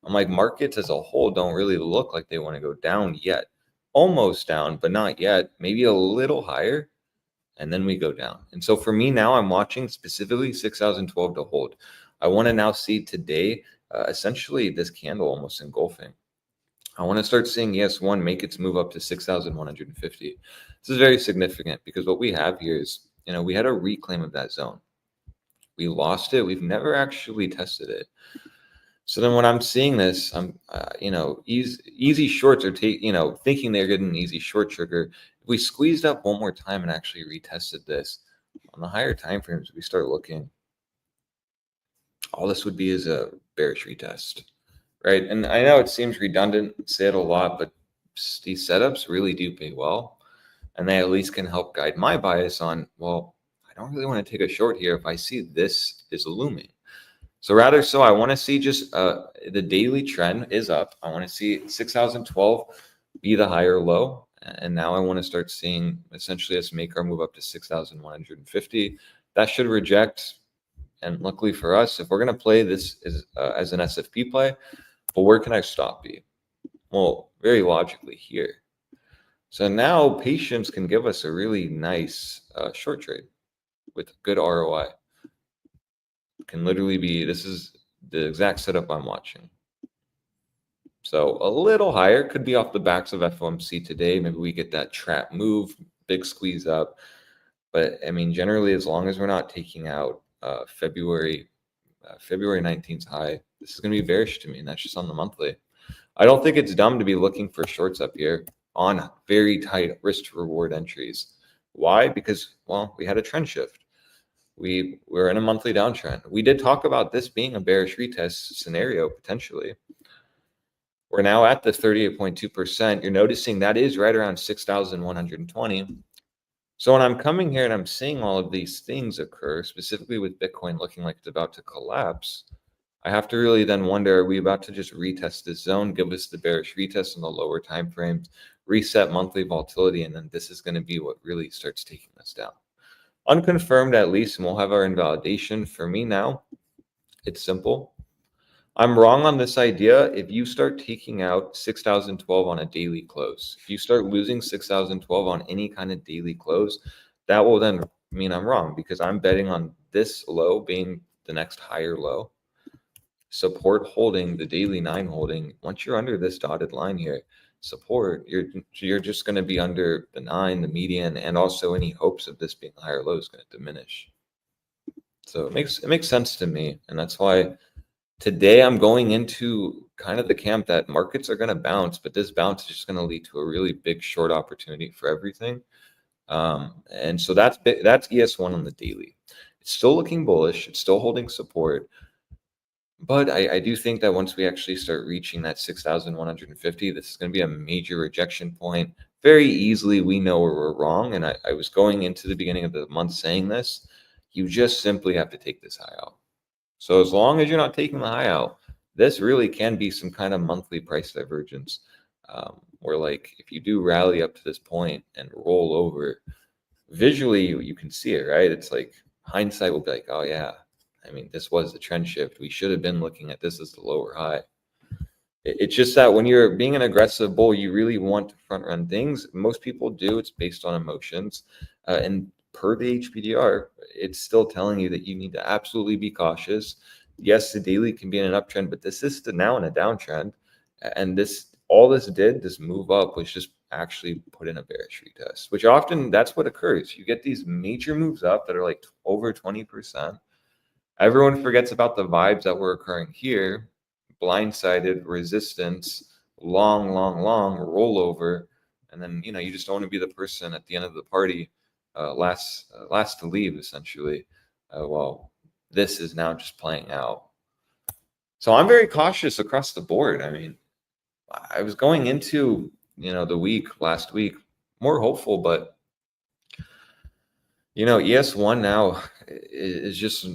I'm like, markets as a whole don't really look like they want to go down yet. Almost down, but not yet. Maybe a little higher. And then we go down. And so for me now, I'm watching specifically 6,012 to hold. I want to now see today, essentially this candle almost engulfing. I want to start seeing ES1 make its move up to 6,150. This is very significant because what we have here is, we had a reclaim of that zone. We lost it. We've never actually tested it. So then when I'm seeing this, I'm, easy shorts are thinking they're getting an easy short trigger. If we squeezed up one more time and actually retested this on the higher time frames, we start looking, all this would be is a bearish retest, right? And I know it seems redundant, say it a lot, but these setups really do pay well. And they at least can help guide my bias on, well, I don't really want to take a short here if I see this is looming. So rather so, I want to see just the daily trend is up. I want to see 6,012 be the higher low. And now I want to start seeing essentially us make our move up to 6,150. That should reject. And luckily for us, if we're going to play this as an SFP play, well, where can I stop be? Well, very logically here. So now patience can give us a really nice short trade with good ROI. Can literally be, this is the exact setup I'm watching. So a little higher, could be off the backs of FOMC today. Maybe we get that trap move, big squeeze up. But I mean, generally, as long as we're not taking out February 19th high, this is going to be bearish to me, and that's just on the monthly. I don't think it's dumb to be looking for shorts up here on very tight risk to reward entries. Why? Because, well, we had a trend shift. We're in a monthly downtrend. We did talk about this being a bearish retest scenario, potentially. We're now at the 38.2%. You're noticing that is right around 6,120. So when I'm coming here and I'm seeing all of these things occur, specifically with Bitcoin looking like it's about to collapse, I have to really then wonder, are we about to just retest this zone, give us the bearish retest in the lower time frames, reset monthly volatility, and then this is going to be what really starts taking us down. Unconfirmed at least, and we'll have our invalidation. For me now, it's simple. I'm wrong on this idea. If you start taking out 6,012 on a daily close, if you start losing 6,012 on any kind of daily close, that will then mean I'm wrong because I'm betting on this low being the next higher low. Support holding, the daily 9 holding. Once you're under this dotted line here, support, you're just going to be under the 9, the median, and also any hopes of this being higher low is going to diminish. So it makes sense to me, and that's why today I'm going into kind of the camp that markets are going to bounce, but this bounce is just going to lead to a really big short opportunity for everything. And so that's ES1 on the daily. It's still looking bullish. It's still holding support. But I do think that once we actually start reaching that 6,150, this is going to be a major rejection point. Very easily, we know where we're wrong. And I was going into the beginning of the month saying this. You just simply have to take this high out. So as long as you're not taking the high out, this really can be some kind of monthly price divergence. Where like if you do rally up to this point and roll over, visually you can see it, right? It's like hindsight will be like, oh yeah, I mean, this was the trend shift. We should have been looking at this as the lower high. It's just that when you're being an aggressive bull, you really want to front run things. Most people do. It's based on emotions. And per the HPDR, it's still telling you that you need to absolutely be cautious. Yes, the daily can be in an uptrend, but this is now in a downtrend. And all this did, this move up, was just actually put in a bearish retest, which often that's what occurs. You get these major moves up that are like over 20%. Everyone forgets about the vibes that were occurring here. Blindsided, resistance, long rollover, and then you just don't want to be the person at the end of the party, last to leave, essentially. Well, this is now just playing out. So I'm very cautious across the board. I mean, I was going into the last week more hopeful, but ES1 now is just,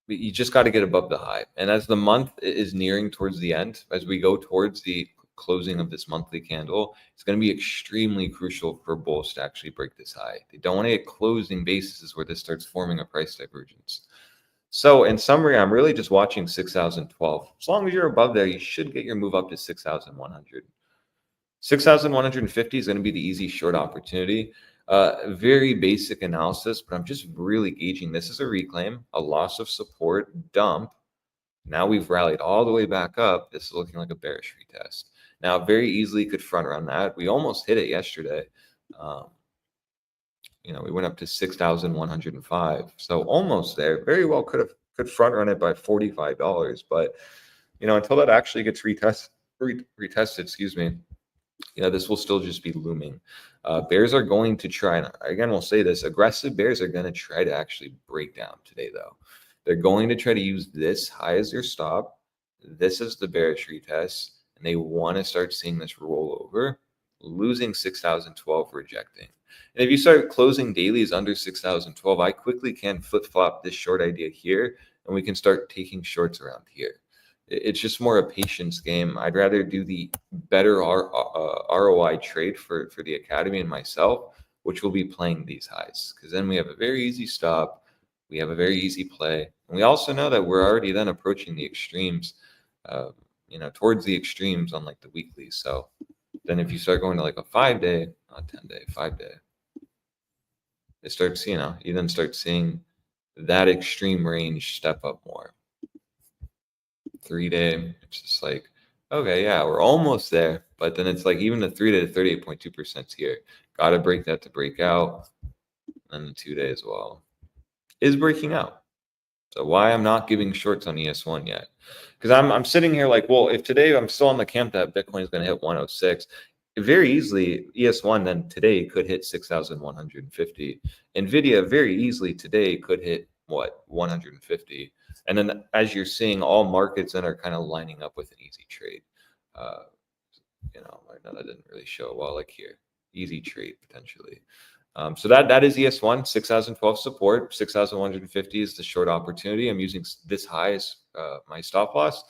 you just got to get above the high. And as the month is nearing towards the end, as we go towards the closing of this monthly candle, it's going to be extremely crucial for bulls to actually break this high. They don't want to get closing bases where this starts forming a price divergence. So in summary, I'm really just watching 6,012. As long as you're above there, you should get your move up to 6,100. 6,150 is going to be the easy short opportunity. Very basic analysis, but I'm just really gauging this as a reclaim, a loss of support, dump. Now we've rallied all the way back up. This is looking like a bearish retest. Now, very easily could front run that. We almost hit it yesterday. We went up to 6,105. So almost there. Very well could front run it by $45. But, until that actually gets retested, excuse me, this will still just be looming. Bears are going to try, and again, we'll say this, aggressive bears are going to try to actually break down today, though. They're going to try to use this high as their stop. This is the bearish retest, and they want to start seeing this roll over, losing 6,012, rejecting. And if you start closing dailies under 6,012, I quickly can flip-flop this short idea here, and we can start taking shorts around here. It's just more a patience game. I'd rather do the better ROI trade for the academy and myself, which will be playing these highs, because then we have a very easy stop. We have a very easy play. And we also know that we're already then approaching the extremes, towards the extremes on like the weekly. So then if you start going to like a 5-day, not 10-day, 5-day, it starts, you then start seeing that extreme range step up more. 3-day, it's just like, okay, yeah, we're almost there. But then it's like even the 3-day to 38.2% is here. Got to break that to break out. And the 2-day as well is breaking out. So why I'm not giving shorts on ES1 yet? Because I'm sitting here like, well, if today I'm still on the camp that Bitcoin is going to hit 106, very easily ES1 then today could hit 6,150. NVIDIA very easly today could hit what, 150. And then as you're seeing, all markets then are kind of lining up with an easy trade. I know that didn't really show well, like here, easy trade potentially. So that is ES1, 6,012 support, 6,150 is the short opportunity. I'm using this high as my stop loss.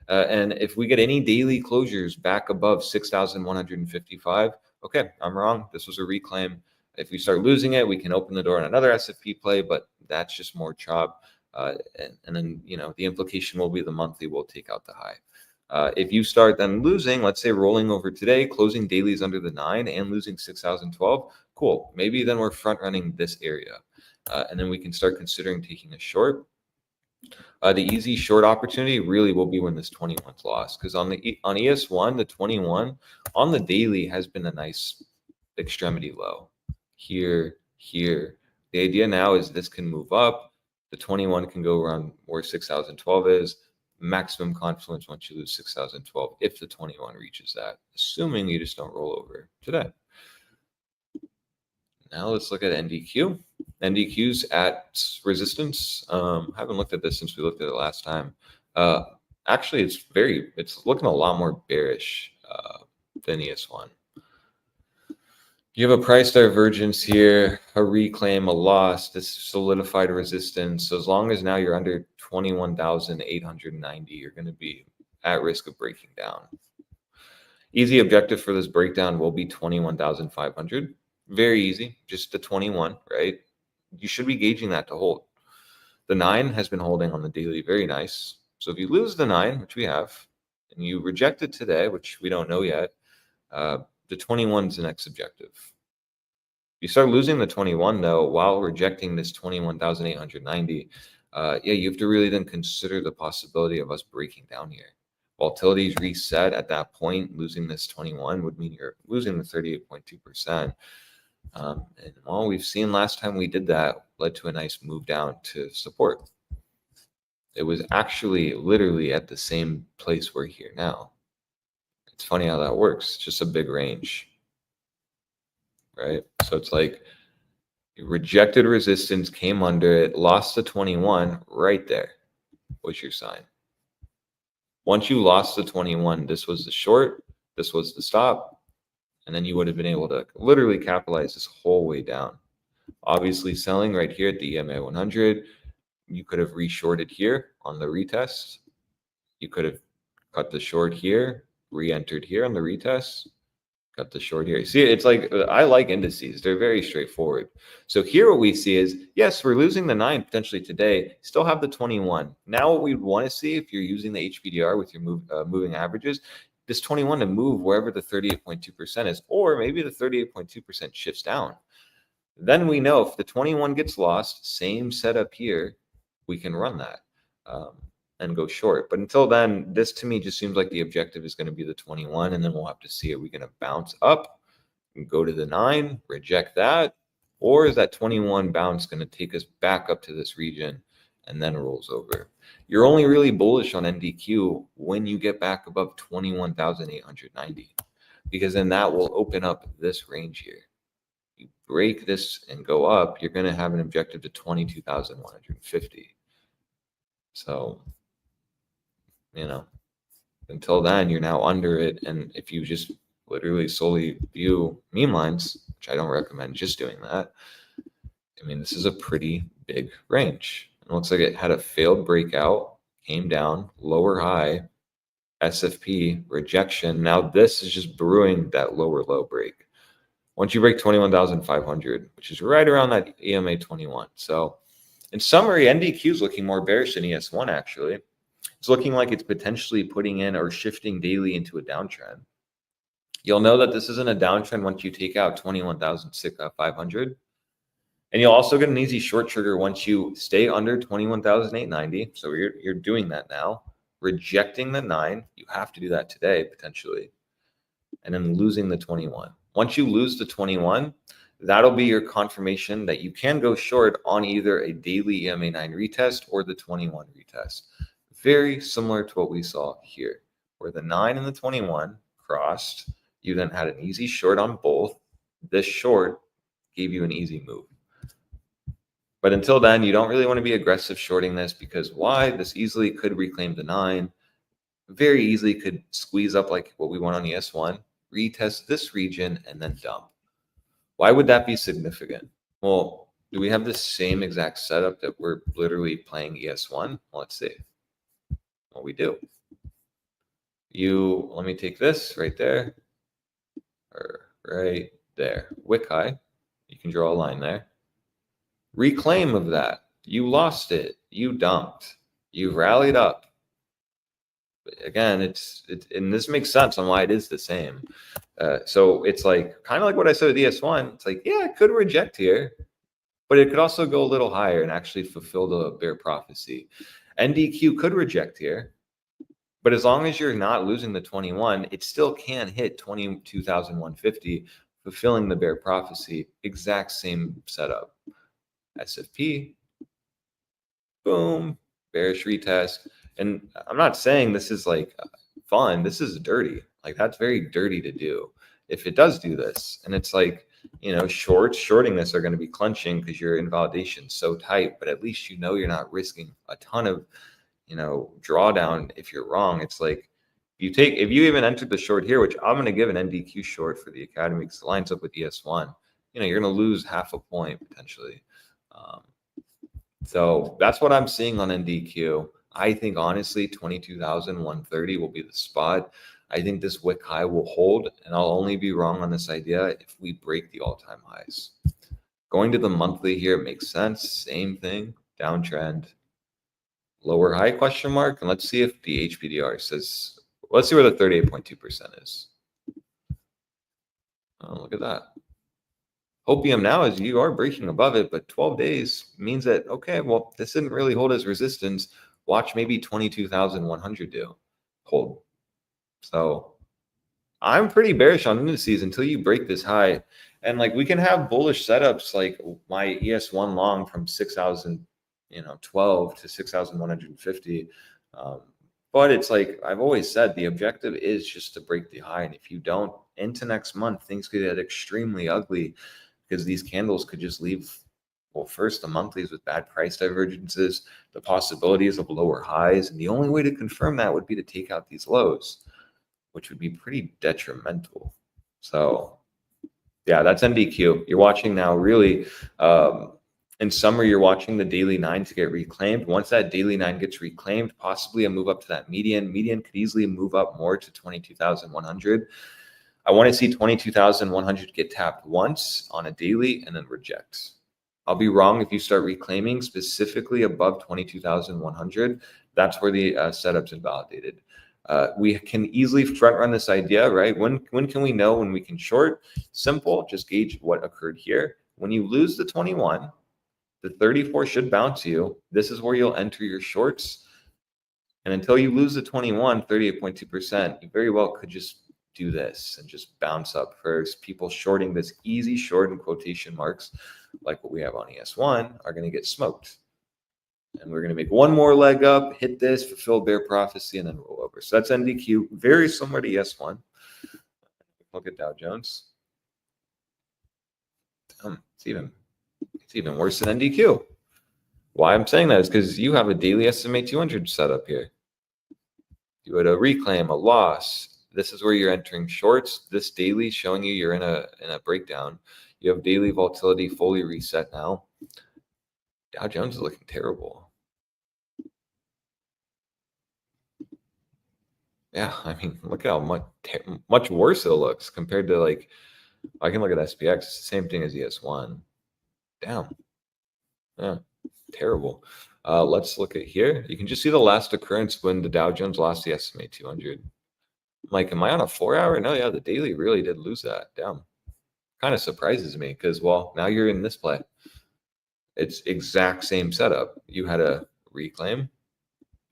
And if we get any daily closures back above 6,155, okay, I'm wrong. This was a reclaim. If we start losing it, we can open the door on another SFP play, but that's just more chop. And then, the implication will be the monthly will take out the high. If you start then losing, let's say rolling over today, closing dailies under the 9 and losing 6,012, cool. Maybe then we're front running this area. And then we can start considering taking a short. The easy short opportunity really will be when this 21's lost, because on ES1, the 21 on the daily has been a nice extremity low here. The idea now is this can move up. The 21 can go around where 6,012 is. Maximum confluence once you lose 6,012 if the 21 reaches that, assuming you just don't roll over today. Now let's look at NDQ. NDQ's at resistance. Haven't looked at this since we looked at it last time. Actually, it's looking a lot more bearish than ES1. You have a price divergence here, a reclaim, a loss. This solidified resistance. So as long as now you're under 21,890, you're going to be at risk of breaking down. Easy objective for this breakdown will be 21,500. Very easy, just the 21, right? You should be gauging that to hold. The 9 has been holding on the daily very nice. So if you lose the 9, which we have, and you reject it today, which we don't know yet, the 21 is the next objective. If you start losing the 21, though, while rejecting this 21,890, you have to really then consider the possibility of us breaking down here. Volatility's reset at that point. Losing this 21 would mean you're losing the 38.2%. And all we've seen last time we did that led to a nice move down to support. It was actually literally at the same place we're here now. It's funny how that works. It's just a big range, right? So it's like you rejected resistance, came under it, lost the 21 right there was your sign. Once you lost the 21, this was the short, this was the stop, and then you would have been able to literally capitalize this whole way down. Obviously selling right here at the EMA 100, you could have reshorted here on the retest. You could have cut the short here, re-entered here on the retest, cut the short here. See, it's like, I like indices. They're very straightforward. So here what we see is, yes, we're losing the 9 potentially today, still have the 21. Now what we'd want to see if you're using the HBDR with your moving averages, this 21 to move wherever the 38.2% is, or maybe the 38.2% shifts down. Then we know if the 21 gets lost, same setup here, we can run that and go short. But until then, this to me just seems like the objective is going to be the 21, and then we'll have to see, are we going to bounce up and go to the 9, reject that, or is that 21 bounce going to take us back up to this region and then rolls over? You're only really bullish on NDQ when you get back above 21,890, because then that will open up this range here. You break this and go up, you're going to have an objective to 22,150. So, you know, until then, you're now under it. And if you just literally solely view meme lines, which I don't recommend just doing that, I mean, this is a pretty big range. It looks like it had a failed breakout, came down, lower high, SFP, rejection. Now this is just brewing that lower low break. Once you break 21,500, which is right around that EMA 21. So in summary, NDQ is looking more bearish than ES1 actually. It's looking like it's potentially putting in or shifting daily into a downtrend. You'll know that this isn't a downtrend once you take out 21,500. And you'll also get an easy short trigger once you stay under 21,890. So you're doing that now. Rejecting the 9, you have to do that today potentially. And then losing the 21. Once you lose the 21, that'll be your confirmation that you can go short on either a daily EMA 9 retest or the 21 retest. Very similar to what we saw here, where the 9 and the 21 crossed. You then had an easy short on both. This short gave you an easy move. But until then, you don't really want to be aggressive shorting this, because why? This easily could reclaim the 9. Very easily could squeeze up like what we want on ES1, retest this region, and then dump. Why would that be significant? Well, do we have the same exact setup that we're literally playing ES1? Well, let's see. Well, we do. Let me take this right there, or right there. Wick high. You can draw a line there. Reclaim of that. You lost it. You dumped. You rallied up. Again, and this makes sense on why it is the same. So it's like kind of like what I said with ES1. It's like, yeah, it could reject here, but it could also go a little higher and actually fulfill the bear prophecy. NDQ could reject here, but as long as you're not losing the 21, it still can hit 22,150, fulfilling the bear prophecy. Exact same setup. SFP, boom, bearish retest. And I'm not saying this is like fun. This is dirty. Like, that's very dirty to do if it does do this. And it's like, you know, shorting this are going to be clenching because your invalidation so tight, but at least you know you're not risking a ton of, you know, drawdown if you're wrong. It's like if you even entered the short here, which I'm going to give an NDQ short for the Academy because it lines up with ES1, you know, you're going to lose half a point potentially. So that's what I'm seeing on NDQ. I think honestly 22,130 will be the spot. I think this wick high will hold, and I'll only be wrong on this idea if we break the all-time highs. Going to the monthly here makes sense. Same thing. downtrend, lower high question mark, and let's see if the HPDR says, let's see where the 38.2% is. Oh, look at that. Hopium now is you are breaking above it, but 12 days means that, okay, well, this didn't really hold as resistance. Watch maybe 22,100 do hold. So I'm pretty bearish on indices until you break this high. And like we can have bullish setups like my ES1 long from 6,012 to 6,150. But it's like I've always said, the objective is just to break the high. And if you don't, into next month, things could get extremely ugly because these candles could just leave, well, first the monthlies with bad price divergences, the possibilities of lower highs. And the only way to confirm that would be to take out these lows, which would be pretty detrimental. So yeah, that's NDQ. You're watching now really, in summary, you're watching the daily 9 to get reclaimed. Once that daily 9 gets reclaimed, possibly a move up to that median. Median could easily move up more to 22,100. I want to see 22,100 get tapped once on a daily and then reject. I'll be wrong if you start reclaiming specifically above 22,100. That's where the setup's invalidated. We can easily front run this idea, right? When can we know when we can short? Simple, just gauge what occurred here. When you lose the 21, the 34 should bounce you. This is where you'll enter your shorts. And until you lose the 21, 38.2%, you very well could just do this and just bounce up first. People shorting this easy short in quotation marks, like what we have on ES1, are going to get smoked. And we're going to make one more leg up, hit this, fulfill bear prophecy, and then roll over. So that's NDQ, very similar to ES1. Look at Dow Jones. It's even worse than NDQ. Why I'm saying that is because you have a daily SMA 200 set up here. You had a reclaim, a loss. This is where you're entering shorts. This daily showing you you're in a breakdown. You have daily volatility fully reset now. Dow Jones is looking terrible. Yeah, I mean, look how much worse it looks compared to, like, I can look at SPX. It's the same thing as ES1. Damn. Yeah, terrible. Let's look at here. You can just see the last occurrence when the Dow Jones lost the SMA 200. Like, am I on a 4-hour? No, yeah, the daily really did lose that. Damn. Kind of surprises me because, well, now you're in this play. It's exact same setup. You had a reclaim,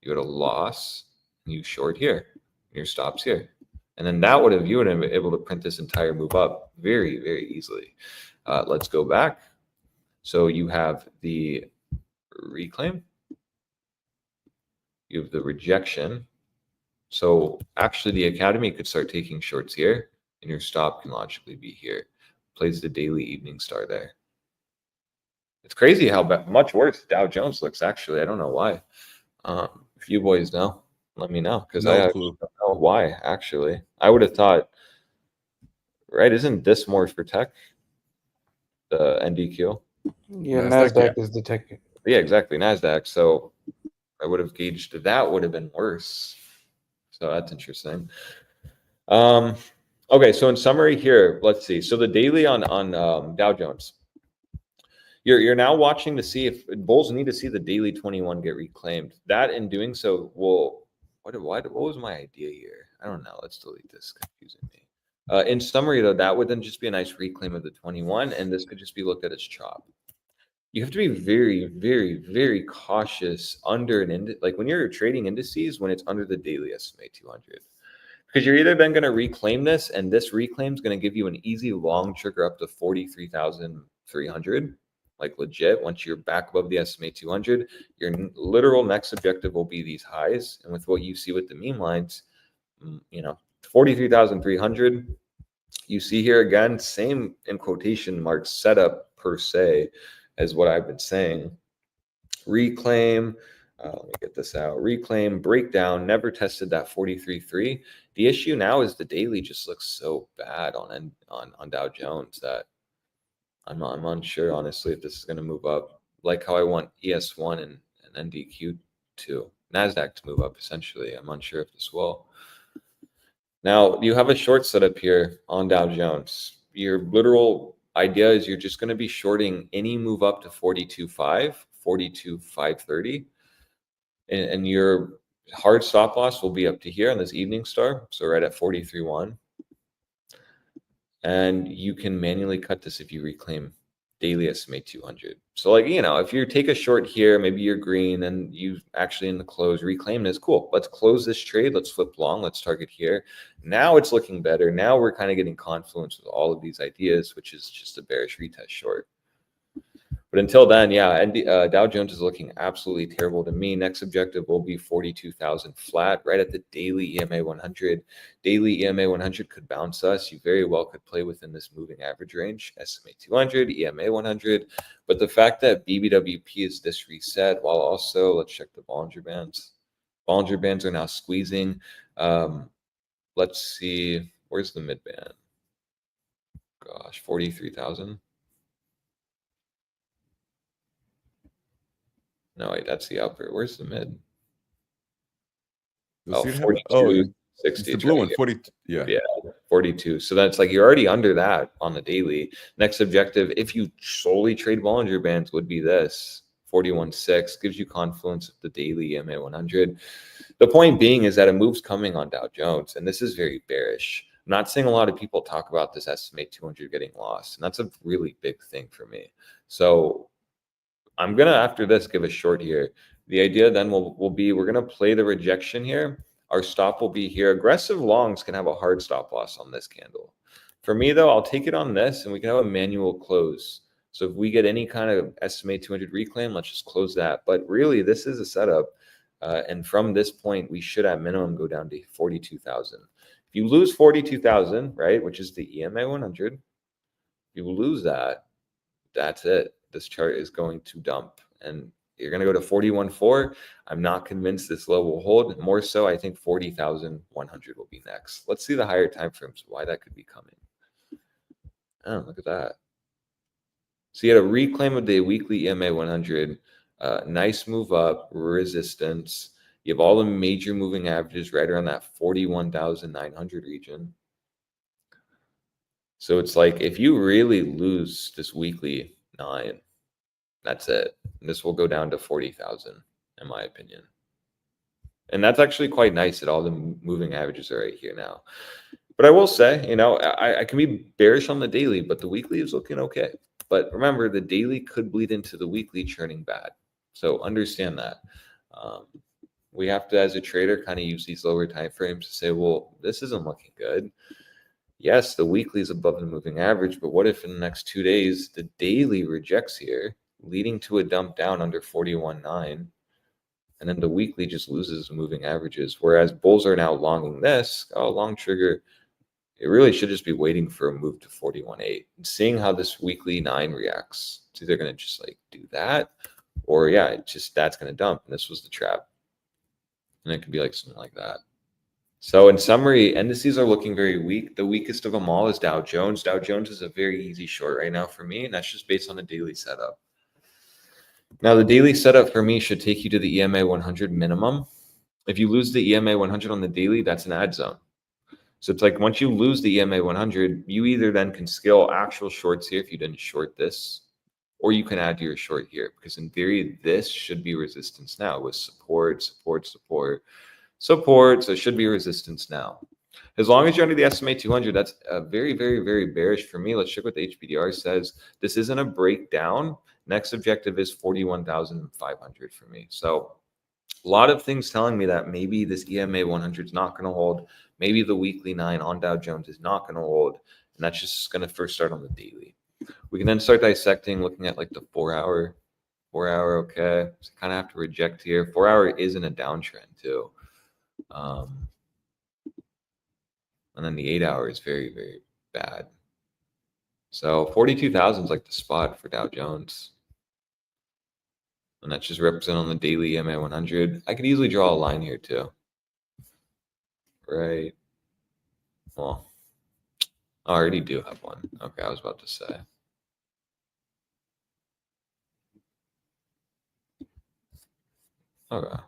you had a loss, and you short here. Your stops here. And then that would have, you would have been able to print this entire move up very, very easily. Let's go back. So you have the reclaim, you have the rejection. So actually the Academy could start taking shorts here, and your stop can logically be here. Plays the daily evening star there. It's crazy how much worse Dow Jones looks, actually. I don't know why. If you boys know, let me know, because I don't know why, actually. I would have thought, right, isn't this more for tech, the NDQ? Yeah, NASDAQ is the tech. Yeah, exactly, NASDAQ. So I would have gauged that would have been worse. So that's interesting. Okay, so in summary here, let's see. So the daily on Dow Jones. You're now watching to see if bulls need to see the daily 21 get reclaimed. That in doing so will, what was my idea here? I don't know. Let's delete this. Confusing me. In summary, though, that would then just be a nice reclaim of the 21, and this could just be looked at as chop. You have to be very, very, very cautious under an index, like when you're trading indices, when it's under the daily SMA 200. Because you're either then going to reclaim this, and this reclaim is going to give you an easy long trigger up to 43,300. Like legit, once you're back above the SMA 200, your literal next objective will be these highs. And with what you see with the meme lines, 43,300. You see here again, same in quotation marks setup per se as what I've been saying. Reclaim, let me get this out. Reclaim, breakdown, never tested that 43.3. The issue now is the daily just looks so bad on Dow Jones that I'm unsure, honestly, if this is going to move up. Like how I want ES1 and NDQ to NASDAQ to move up, essentially. I'm unsure if this will. Now, you have a short setup here on Dow Jones. Your literal idea is you're just going to be shorting any move up to 42.5, 42,530. And your hard stop loss will be up to here on this evening star. So right at 43.1. And you can manually cut this if you reclaim daily SMA 200. So like, you know, if you take a short here, maybe you're green and you actually in the close reclaim this, cool. Let's close this trade. Let's flip long. Let's target here. Now it's looking better. Now we're kind of getting confluence with all of these ideas, which is just a bearish retest short. But until then, yeah, and Dow Jones is looking absolutely terrible to me. Next objective will be 42,000 flat, right at the daily EMA 100. Daily EMA 100 could bounce us. You very well could play within this moving average range, SMA 200, EMA 100. But the fact that BBWP is this reset, while also, let's check the Bollinger Bands. Bollinger Bands are now squeezing. Let's see, where's the mid band? Gosh, 43,000. No, wait, that's the upper. Where's the mid? Does Oh, it have- 42, oh, 60. it's the It's blue right one, here. 40. Yeah. Yeah, 42. So that's like you're already under that on the daily. Next objective, if you solely trade Bollinger Bands, would be this 41.6. Gives you confluence of the daily EMA 100. The point being is that a move's coming on Dow Jones, and this is very bearish. I'm not seeing a lot of people talk about this SMA 200 getting lost, and that's a really big thing for me. So I'm gonna, after this, give a short here. The idea then will be we're gonna play the rejection here. Our stop will be here. Aggressive longs can have a hard stop loss on this candle. For me though, I'll take it on this and we can have a manual close. So if we get any kind of SMA 200 reclaim, let's just close that. But really this is a setup. And from this point, we should at minimum go down to 42,000. If you lose 42,000, right, which is the EMA 100, if you lose that, that's it. This chart is going to dump and you're going to go to 41.4. I'm not convinced this low will hold. More so, I think 40,100 will be next. Let's see the higher time frames, why that could be coming. Oh, look at that. So you had a reclaim of the weekly EMA 100, nice move up, resistance. You have all the major moving averages right around that 41,900 region. So it's like if you really lose this weekly 9, that's it. And this will go down to 40,000, in my opinion. And that's actually quite nice that all the moving averages are right here now. But I will say, you know, I can be bearish on the daily, but the weekly is looking okay. But remember, the daily could bleed into the weekly churning bad. So understand that. We have to, as a trader, kind of use these lower time frames to say, well, this isn't looking good. Yes, the weekly is above the moving average, but what if in the next 2 days, the daily rejects here, leading to a dump down under 41.9, and then the weekly just loses moving averages, whereas bulls are now longing this, long trigger, it really should just be waiting for a move to 41.8 and seeing how this weekly 9 reacts. It's either going to just like do that, or yeah, it just that's going to dump, and this was the trap. And it could be like something like that. So in summary, indices are looking very weak. The weakest of them all is Dow Jones. Dow Jones is a very easy short right now for me, and that's just based on the daily setup. Now, the daily setup for me should take you to the EMA 100 minimum. If you lose the EMA 100 on the daily, that's an ad zone. So it's like once you lose the EMA 100, you either then can scale actual shorts here if you didn't short this, or you can add to your short here, because in theory, this should be resistance now with support, support, support, support. So it should be resistance now. As long as you're under the SMA 200, that's very, very, very bearish for me. Let's check what the HBDR says. This isn't a breakdown. Next objective is 41,500 for me. So a lot of things telling me that maybe this EMA 100 is not going to hold. Maybe the weekly 9 on Dow Jones is not going to hold. And that's just going to first start on the daily. We can then start dissecting, looking at like the 4 hour. 4 hour, okay. So kind of have to reject here. 4 hour is in a downtrend too. And then the 8 hour is very, very bad. So 42,000 is like the spot for Dow Jones. And that's just represented on the daily EMA 100. I could easily draw a line here too. Right. Well, I already do have one. Okay, I was about to say. Okay,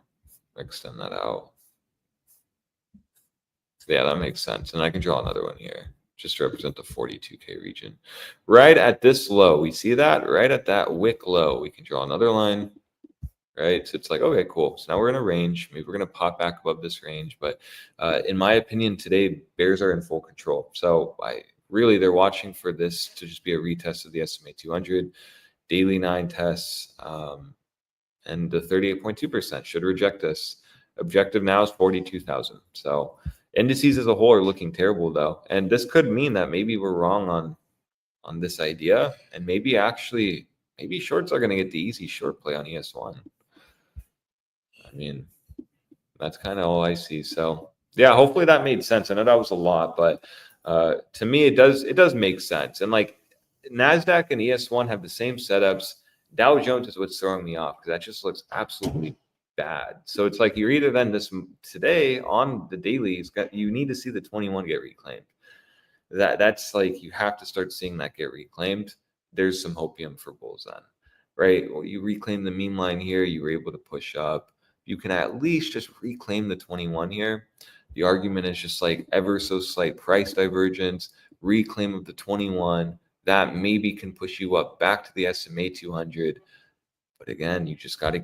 extend that out. Yeah, that makes sense. And I can draw another one here just to represent the 42K region. Right at this low, we see that? Right at that wick low, we can draw another line. right? So it's like, okay, cool. So now we're in a range. Maybe we're going to pop back above this range. But in my opinion, today, bears are in full control. So they're watching for this to just be a retest of the SMA 200, daily 9 tests, and the 38.2% should reject this. Objective now is 42,000. So indices as a whole are looking terrible, though. And this could mean that maybe we're wrong on this idea. And maybe shorts are going to get the easy short play on ES1. I mean, that's kind of all I see. So yeah, hopefully that made sense. I know that was a lot, but to me, it does make sense. And like NASDAQ and ES1 have the same setups. Dow Jones is what's throwing me off because that just looks absolutely bad. So it's like you're either then this today on the daily, you need to see the 21 get reclaimed. That's like you have to start seeing that get reclaimed. There's some hopium for bulls then, right? Well, you reclaim the mean line here, you were able to push up. You can at least just reclaim the 21 here. The argument is just like ever so slight price divergence, reclaim of the 21. That maybe can push you up back to the SMA 200. But again, you just got to,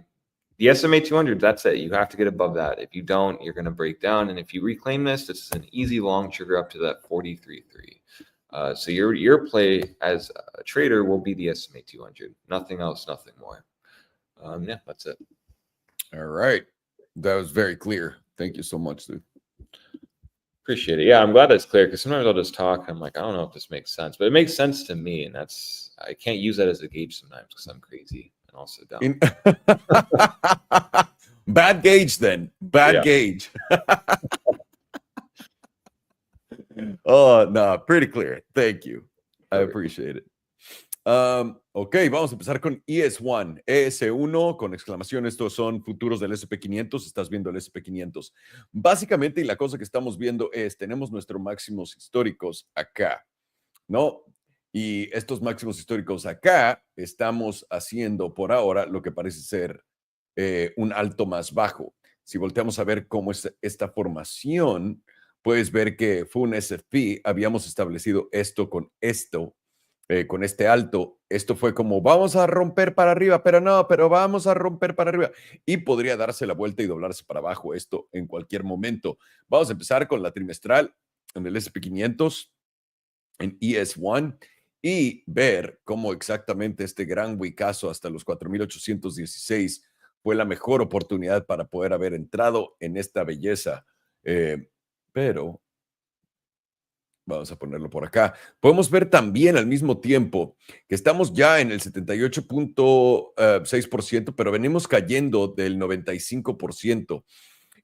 the SMA 200, that's it. You have to get above that. If you don't, you're going to break down. And if you reclaim this is an easy long trigger up to that 43.3. So your play as a trader will be the SMA 200. Nothing else, nothing more. Yeah, that's it. All right. That was very clear. Thank you so much, dude. Appreciate it. Yeah, I'm glad that's clear because sometimes I'll just talk. I'm like, I don't know if this makes sense, but it makes sense to me. And I can't use that as a gauge sometimes because I'm crazy and also dumb. Bad gauge then. Bad gauge. Oh, no, pretty clear. Thank you. I appreciate it. Ok, vamos a empezar con ES1. ES1 con exclamación. Estos son futuros del SP500. Estás viendo el SP500. Básicamente, y la cosa que estamos viendo es, tenemos nuestros máximos históricos acá, ¿no? Y estos máximos históricos acá, estamos haciendo por ahora lo que parece ser un alto más bajo. Si volteamos a ver cómo es esta formación, puedes ver que fue un SFP. Habíamos establecido esto, con este alto. Esto fue como, vamos a romper para arriba, pero vamos a romper para arriba. Y podría darse la vuelta y doblarse para abajo esto en cualquier momento. Vamos a empezar con la trimestral en el SP500, en ES1, y ver cómo exactamente este gran huicazo hasta los 4,816 fue la mejor oportunidad para poder haber entrado en esta belleza. Pero vamos a ponerlo por acá. Podemos ver también al mismo tiempo que estamos ya en el 78.6%, pero venimos cayendo del 95%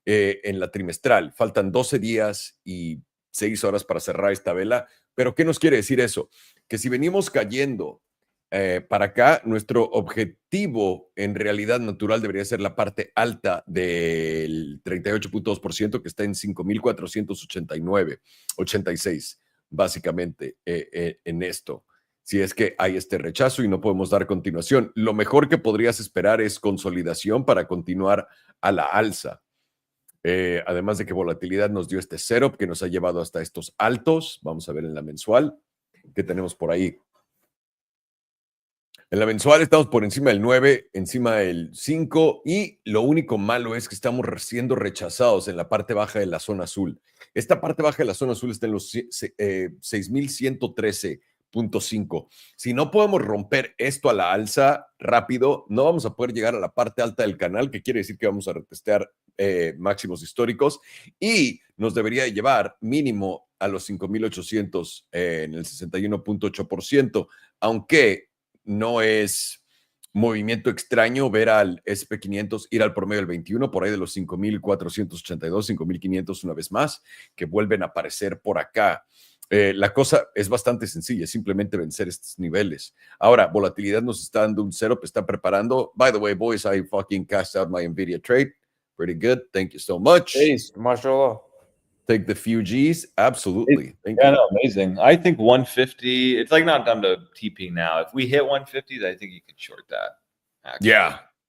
en la trimestral. Faltan 12 días y 6 horas para cerrar esta vela. Pero ¿qué nos quiere decir eso? Que si venimos cayendo para acá, nuestro objetivo en realidad natural debería ser la parte alta del 38.2%, que está en 5,486, básicamente, en esto. Si es que hay este rechazo y no podemos dar continuación, lo mejor que podrías esperar es consolidación para continuar a la alza. Además de que volatilidad nos dio este setup que nos ha llevado hasta estos altos. Vamos a ver en la mensual qué tenemos por ahí. En la mensual estamos por encima del 9, encima del 5, y lo único malo es que estamos siendo rechazados en la parte baja de la zona azul. Esta parte baja de la zona azul está en los 6,113.5. Si no podemos romper esto a la alza rápido, no vamos a poder llegar a la parte alta del canal, que quiere decir que vamos a retestear máximos históricos, y nos debería llevar mínimo a los 5,800 en el 61.8%, aunque no es movimiento extraño ver al SP500 ir al promedio del 21, por ahí de los 5,482, 5,500 una vez más, que vuelven a aparecer por acá. La cosa es bastante sencilla, simplemente vencer estos niveles. Ahora, volatilidad nos está dando un setup, está preparando. By the way, boys, I fucking cashed out my NVIDIA trade. Pretty good. Thank you so much. Hey, mashallah. Take the few G's. Absolutely. Thank you. No, amazing. I think 150, it's like not dumb to TP now. If we hit 150s, I think you could short that. Actually.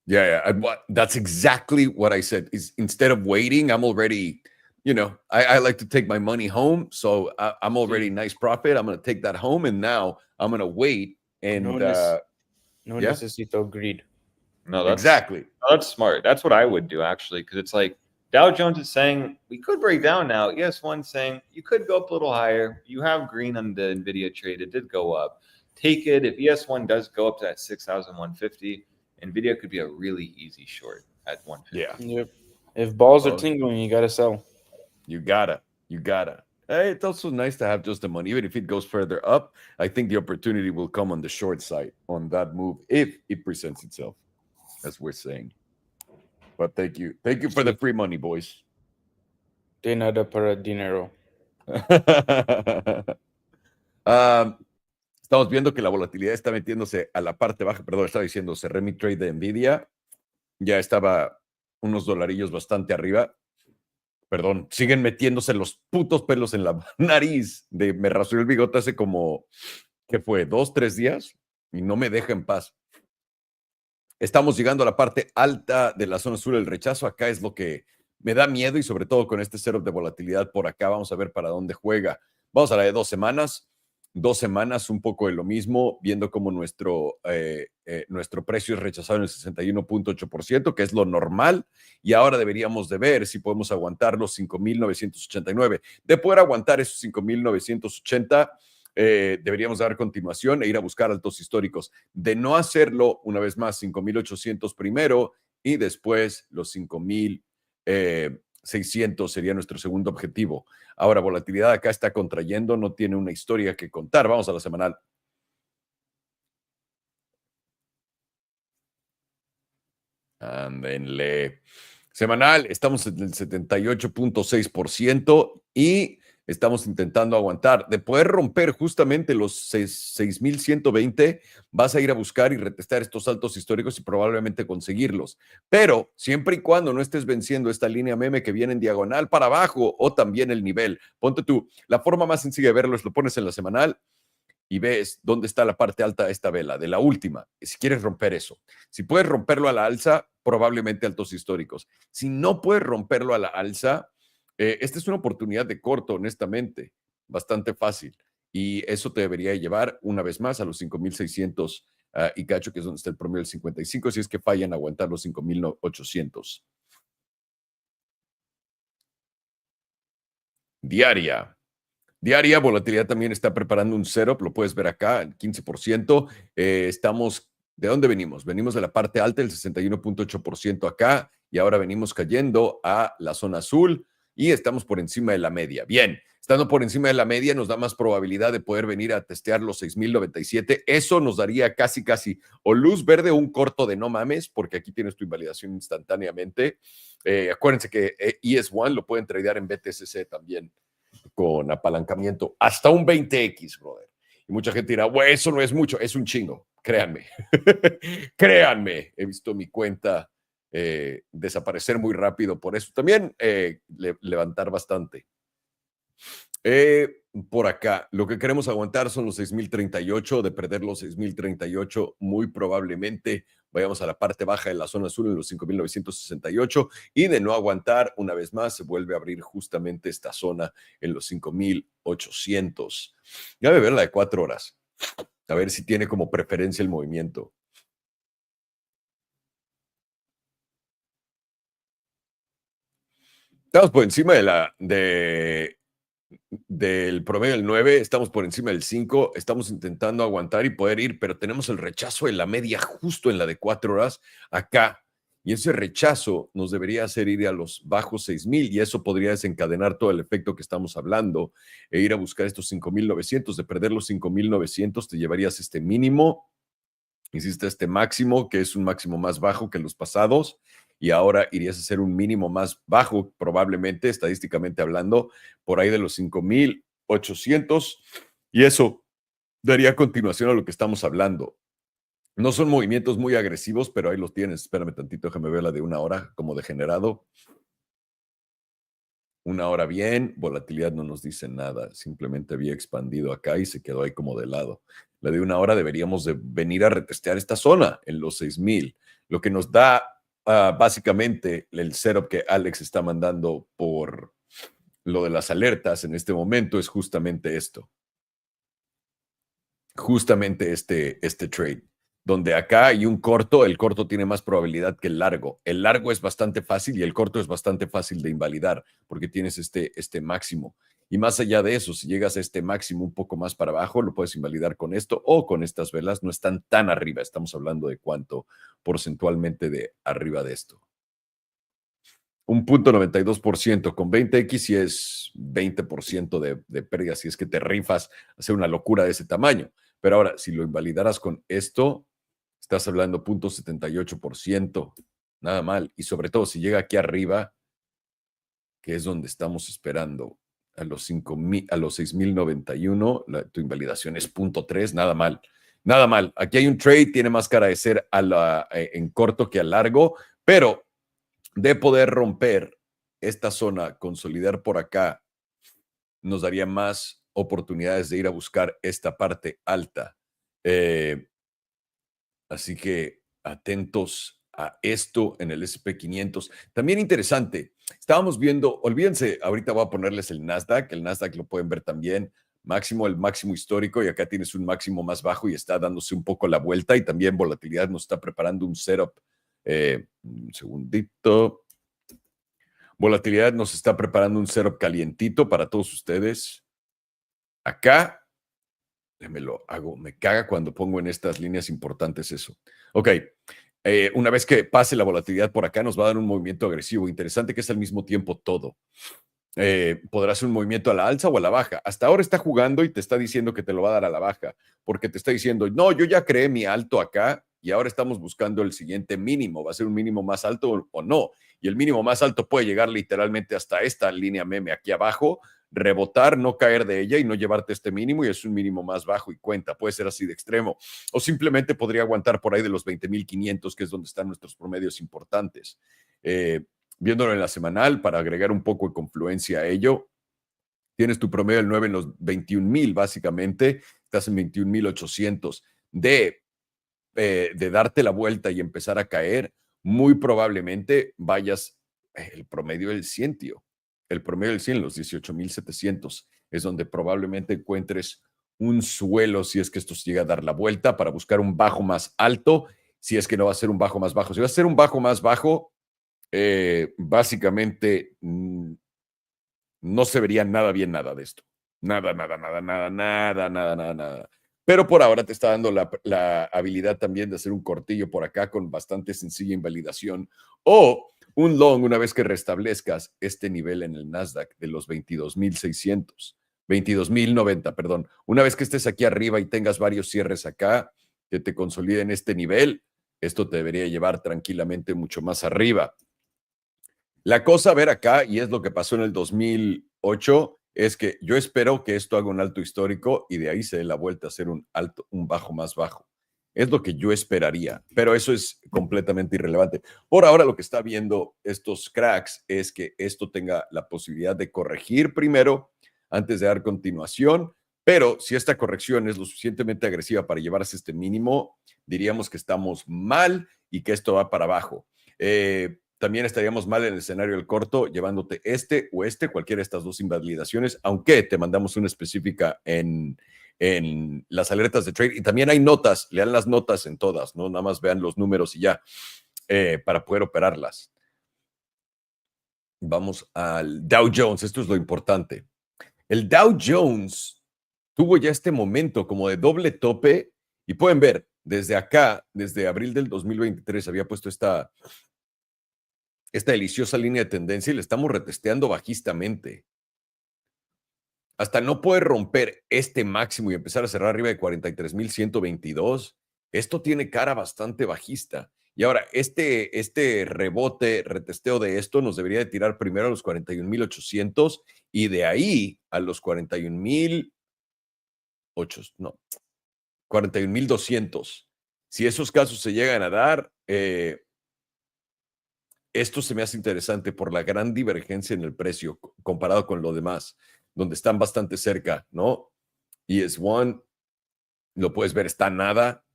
Yeah. That's exactly what I said. Is instead of waiting, I'm already, I like to take my money home. So I'm already nice profit. I'm going to take that home. And now I'm going to wait. And no necesito greed. No, that's Exactly. that's smart. That's what I would do actually, because it's like Dow Jones is saying we could break down now. ES1 saying you could go up a little higher. You have green on the Nvidia trade. It did go up. Take it. If ES1 does go up to that 6,150, Nvidia could be a really easy short at 150. Yeah. Yep. If balls are Oh. tingling, you gotta sell. You gotta. Hey, it's also nice to have just the money. Even if it goes further up, I think the opportunity will come on the short side on that move if it presents itself, as we're saying. But thank you for the free money, boys. De nada para dinero. Estamos viendo que la volatilidad está metiéndose a la parte baja. Perdón, estaba diciendo, cerré mi trade de Nvidia. Ya estaba unos dolarillos bastante arriba. Perdón, siguen metiéndose los putos pelos en la nariz. Me rasuré el bigote hace como, ¿qué fue? 2, 3 días y no me deja en paz. Estamos llegando a la parte alta de la zona azul. El rechazo acá es lo que me da miedo y sobre todo con este setup de volatilidad por acá. Vamos a ver para dónde juega. Vamos a la de 2 semanas. 2 semanas, un poco de lo mismo, viendo cómo nuestro precio es rechazado en el 61.8%, que es lo normal, y ahora deberíamos de ver si podemos aguantar los 5,989. De poder aguantar esos 5,980, deberíamos dar continuación e ir a buscar altos históricos. De no hacerlo, una vez más, 5,800 primero y después los 5,600 sería nuestro segundo objetivo. Ahora, volatilidad acá está contrayendo, no tiene una historia que contar. Vamos a la semanal. Ándenle. Semanal, estamos en el 78.6% y estamos intentando aguantar. De poder romper justamente los 6,120, vas a ir a buscar y retestar estos altos históricos y probablemente conseguirlos. Pero siempre y cuando no estés venciendo esta línea meme que viene en diagonal para abajo o también el nivel. Ponte tú, la forma más sencilla de verlo es lo pones en la semanal y ves dónde está la parte alta de esta vela, de la última, si quieres romper eso. Si puedes romperlo a la alza, probablemente altos históricos. Si no puedes romperlo a la alza, esta es una oportunidad de corto, honestamente, bastante fácil. Y eso te debería llevar una vez más a los 5,600 y cacho, que es donde está el promedio del 55, si es que fallan aguantar los 5,800. Diaria, volatilidad también está preparando un setup, lo puedes ver acá, el 15%. Estamos, ¿de dónde venimos? Venimos de la parte alta, el 61.8% acá, y ahora venimos cayendo a la zona azul y estamos por encima de la media. Bien, estando por encima de la media nos da más probabilidad de poder venir a testear los 6,097. Eso nos daría casi o luz verde o un corto de no mames, porque aquí tienes tu invalidación instantáneamente. Acuérdense que ES1 lo pueden tradear en BTCC también, con apalancamiento hasta un 20x, brother. Y mucha gente dirá, bueno, eso no es mucho, es un chingo, créanme. Créanme, he visto mi cuenta desaparecer muy rápido por eso. También levantar bastante. Por acá, lo que queremos aguantar son los 6,038. De perder los 6,038, muy probablemente vayamos a la parte baja de la zona azul en los 5,968 y de no aguantar, una vez más, se vuelve a abrir justamente esta zona en los 5,800. Ya voy a ver la de 4 horas, a ver si tiene como preferencia el movimiento. Estamos por encima del promedio del 9, estamos por encima del 5, estamos intentando aguantar y poder ir, pero tenemos el rechazo de la media justo en la de 4 horas acá. Y ese rechazo nos debería hacer ir a los bajos 6,000 y eso podría desencadenar todo el efecto que estamos hablando e ir a buscar estos 5,900. De perder los 5,900 te llevarías este mínimo, hiciste este máximo, que es un máximo más bajo que los pasados, y ahora irías a hacer un mínimo más bajo, probablemente, estadísticamente hablando, por ahí de los 5,800, y eso daría continuación a lo que estamos hablando. No son movimientos muy agresivos, pero ahí los tienes. Espérame tantito, déjame ver la de 1 hora como degenerado. 1 hora bien, volatilidad no nos dice nada, simplemente había expandido acá y se quedó ahí como de lado. La de 1 hora deberíamos de venir a retestear esta zona en los 6,000, lo que nos da básicamente el setup que Alex está mandando por lo de las alertas en este momento es justamente esto. Justamente este trade. donde acá hay un corto, el corto tiene más probabilidad que el largo. El largo es bastante fácil y el corto es bastante fácil de invalidar porque tienes este máximo. Y más allá de eso, si llegas a este máximo un poco más para abajo, lo puedes invalidar con esto o con estas velas. No están tan arriba. Estamos hablando de cuánto porcentualmente de arriba de esto. 1.92% con 20X y es 20% de pérdida si es que te rifas hacer una locura de ese tamaño. Pero ahora, si lo invalidaras con esto, estás hablando 0.78%, nada mal. Y sobre todo, si llega aquí arriba, que es donde estamos esperando, a los 5,000, a los 6,091, tu invalidación es 0.3, nada mal. Nada mal. Aquí hay un trade, tiene más cara de ser en corto que a largo, pero de poder romper esta zona, consolidar por acá, nos daría más oportunidades de ir a buscar esta parte alta. Así que atentos a esto en el SP 500. También interesante, estábamos viendo, olvídense, ahorita voy a ponerles el Nasdaq lo pueden ver también, el máximo histórico, y acá tienes un máximo más bajo y está dándose un poco la vuelta, y también volatilidad nos está preparando un setup. Un segundito. Volatilidad nos está preparando un setup calientito para todos ustedes. Acá, me lo hago, me caga cuando pongo en estas líneas importantes eso. Ok, una vez que pase la volatilidad por acá, nos va a dar un movimiento agresivo. Interesante que es al mismo tiempo todo. Podrá ser un movimiento a la alza o a la baja. Hasta ahora está jugando y te está diciendo que te lo va a dar a la baja, porque te está diciendo, no, yo ya creé mi alto acá y ahora estamos buscando el siguiente mínimo. ¿Va a ser un mínimo más alto o no? Y el mínimo más alto puede llegar literalmente hasta esta línea meme aquí abajo, rebotar, no caer de ella y no llevarte este mínimo, y es un mínimo más bajo y cuenta. Puede ser así de extremo. O simplemente podría aguantar por ahí de los 20,500, que es donde están nuestros promedios importantes. Viéndolo en la semanal, para agregar un poco de confluencia a ello, tienes tu promedio del 9 en los 21,000, básicamente, estás en 21,800. De darte la vuelta y empezar a caer, muy probablemente vayas el promedio del 100, tío. El promedio del 100, los 18,700, es donde probablemente encuentres un suelo si es que esto se llega a dar la vuelta para buscar un bajo más alto, si es que no va a ser un bajo más bajo. Si va a ser un bajo más bajo, básicamente no se vería nada bien nada de esto. Nada, nada, nada, nada, nada, nada, nada, nada. Pero por ahora te está dando la habilidad también de hacer un cortillo por acá con bastante sencilla invalidación, o un long una vez que restablezcas este nivel en el Nasdaq de los 22,600, 22,090, perdón. Una vez que estés aquí arriba y tengas varios cierres acá que te consoliden este nivel, esto te debería llevar tranquilamente mucho más arriba. La cosa a ver acá, y es lo que pasó en el 2008, es que yo espero que esto haga un alto histórico y de ahí se dé la vuelta a hacer un bajo más bajo. Es lo que yo esperaría, pero eso es completamente irrelevante. Por ahora lo que está viendo estos cracks es que esto tenga la posibilidad de corregir primero antes de dar continuación, pero si esta corrección es lo suficientemente agresiva para llevarse este mínimo, diríamos que estamos mal y que esto va para abajo. También estaríamos mal en el escenario del corto, llevándote este o este, cualquiera de estas dos invalidaciones, aunque te mandamos una específica en las alertas de trade. Y también hay notas, lean las notas en todas, no nada más vean los números y ya, para poder operarlas. Vamos al Dow Jones, esto es lo importante. El Dow Jones tuvo ya este momento como de doble tope, y pueden ver, desde acá, desde abril del 2023, había puesto esta deliciosa línea de tendencia y le estamos retesteando bajistamente. Hasta no poder romper este máximo y empezar a cerrar arriba de 43,122, esto tiene cara bastante bajista. Y ahora, este rebote, retesteo de esto nos debería de tirar primero a los 41,800 y de ahí a los 41,200. Si esos casos se llegan a dar, esto se me hace interesante por la gran divergencia en el precio comparado con lo demás, donde están bastante cerca, ¿no? ES1, lo puedes ver, está nada,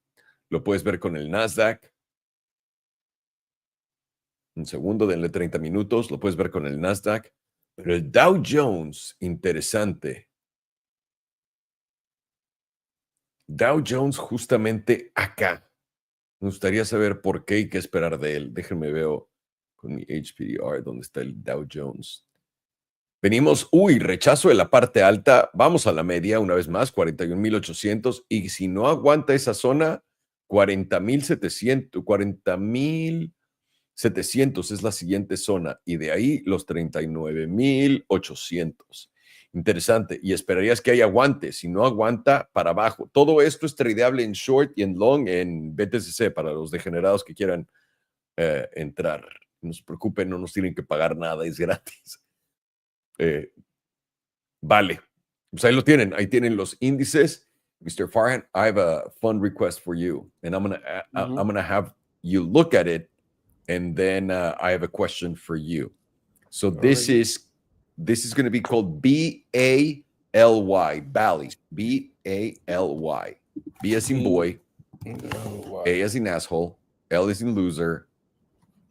lo puedes ver con el Nasdaq. Un segundo, denle 30 minutos, lo puedes ver con el Nasdaq. Pero el Dow Jones, interesante. Dow Jones justamente acá. Me gustaría saber por qué y qué esperar de él. Déjenme veo con mi HPDR dónde está el Dow Jones. Venimos, rechazo de la parte alta. Vamos a la media una vez más, 41,800. Y si no aguanta esa zona, 40,700, 40,700 es la siguiente zona. Y de ahí los 39,800. Interesante. Y esperarías que haya aguante. Si no aguanta, para abajo. Todo esto es tradeable en short y en long en BTCC para los degenerados que quieran entrar. No se preocupen, no nos tienen que pagar nada, es gratis. Vale. Pues ahí lo tienen. Ahí tienen los índices. Mr. Farhan, I have a fun request for you. And I'm gonna have you look at it. And then I have a question for you. So this is going to be called BALY, Bally, BALY. B as in boy, A as in asshole, L as in loser,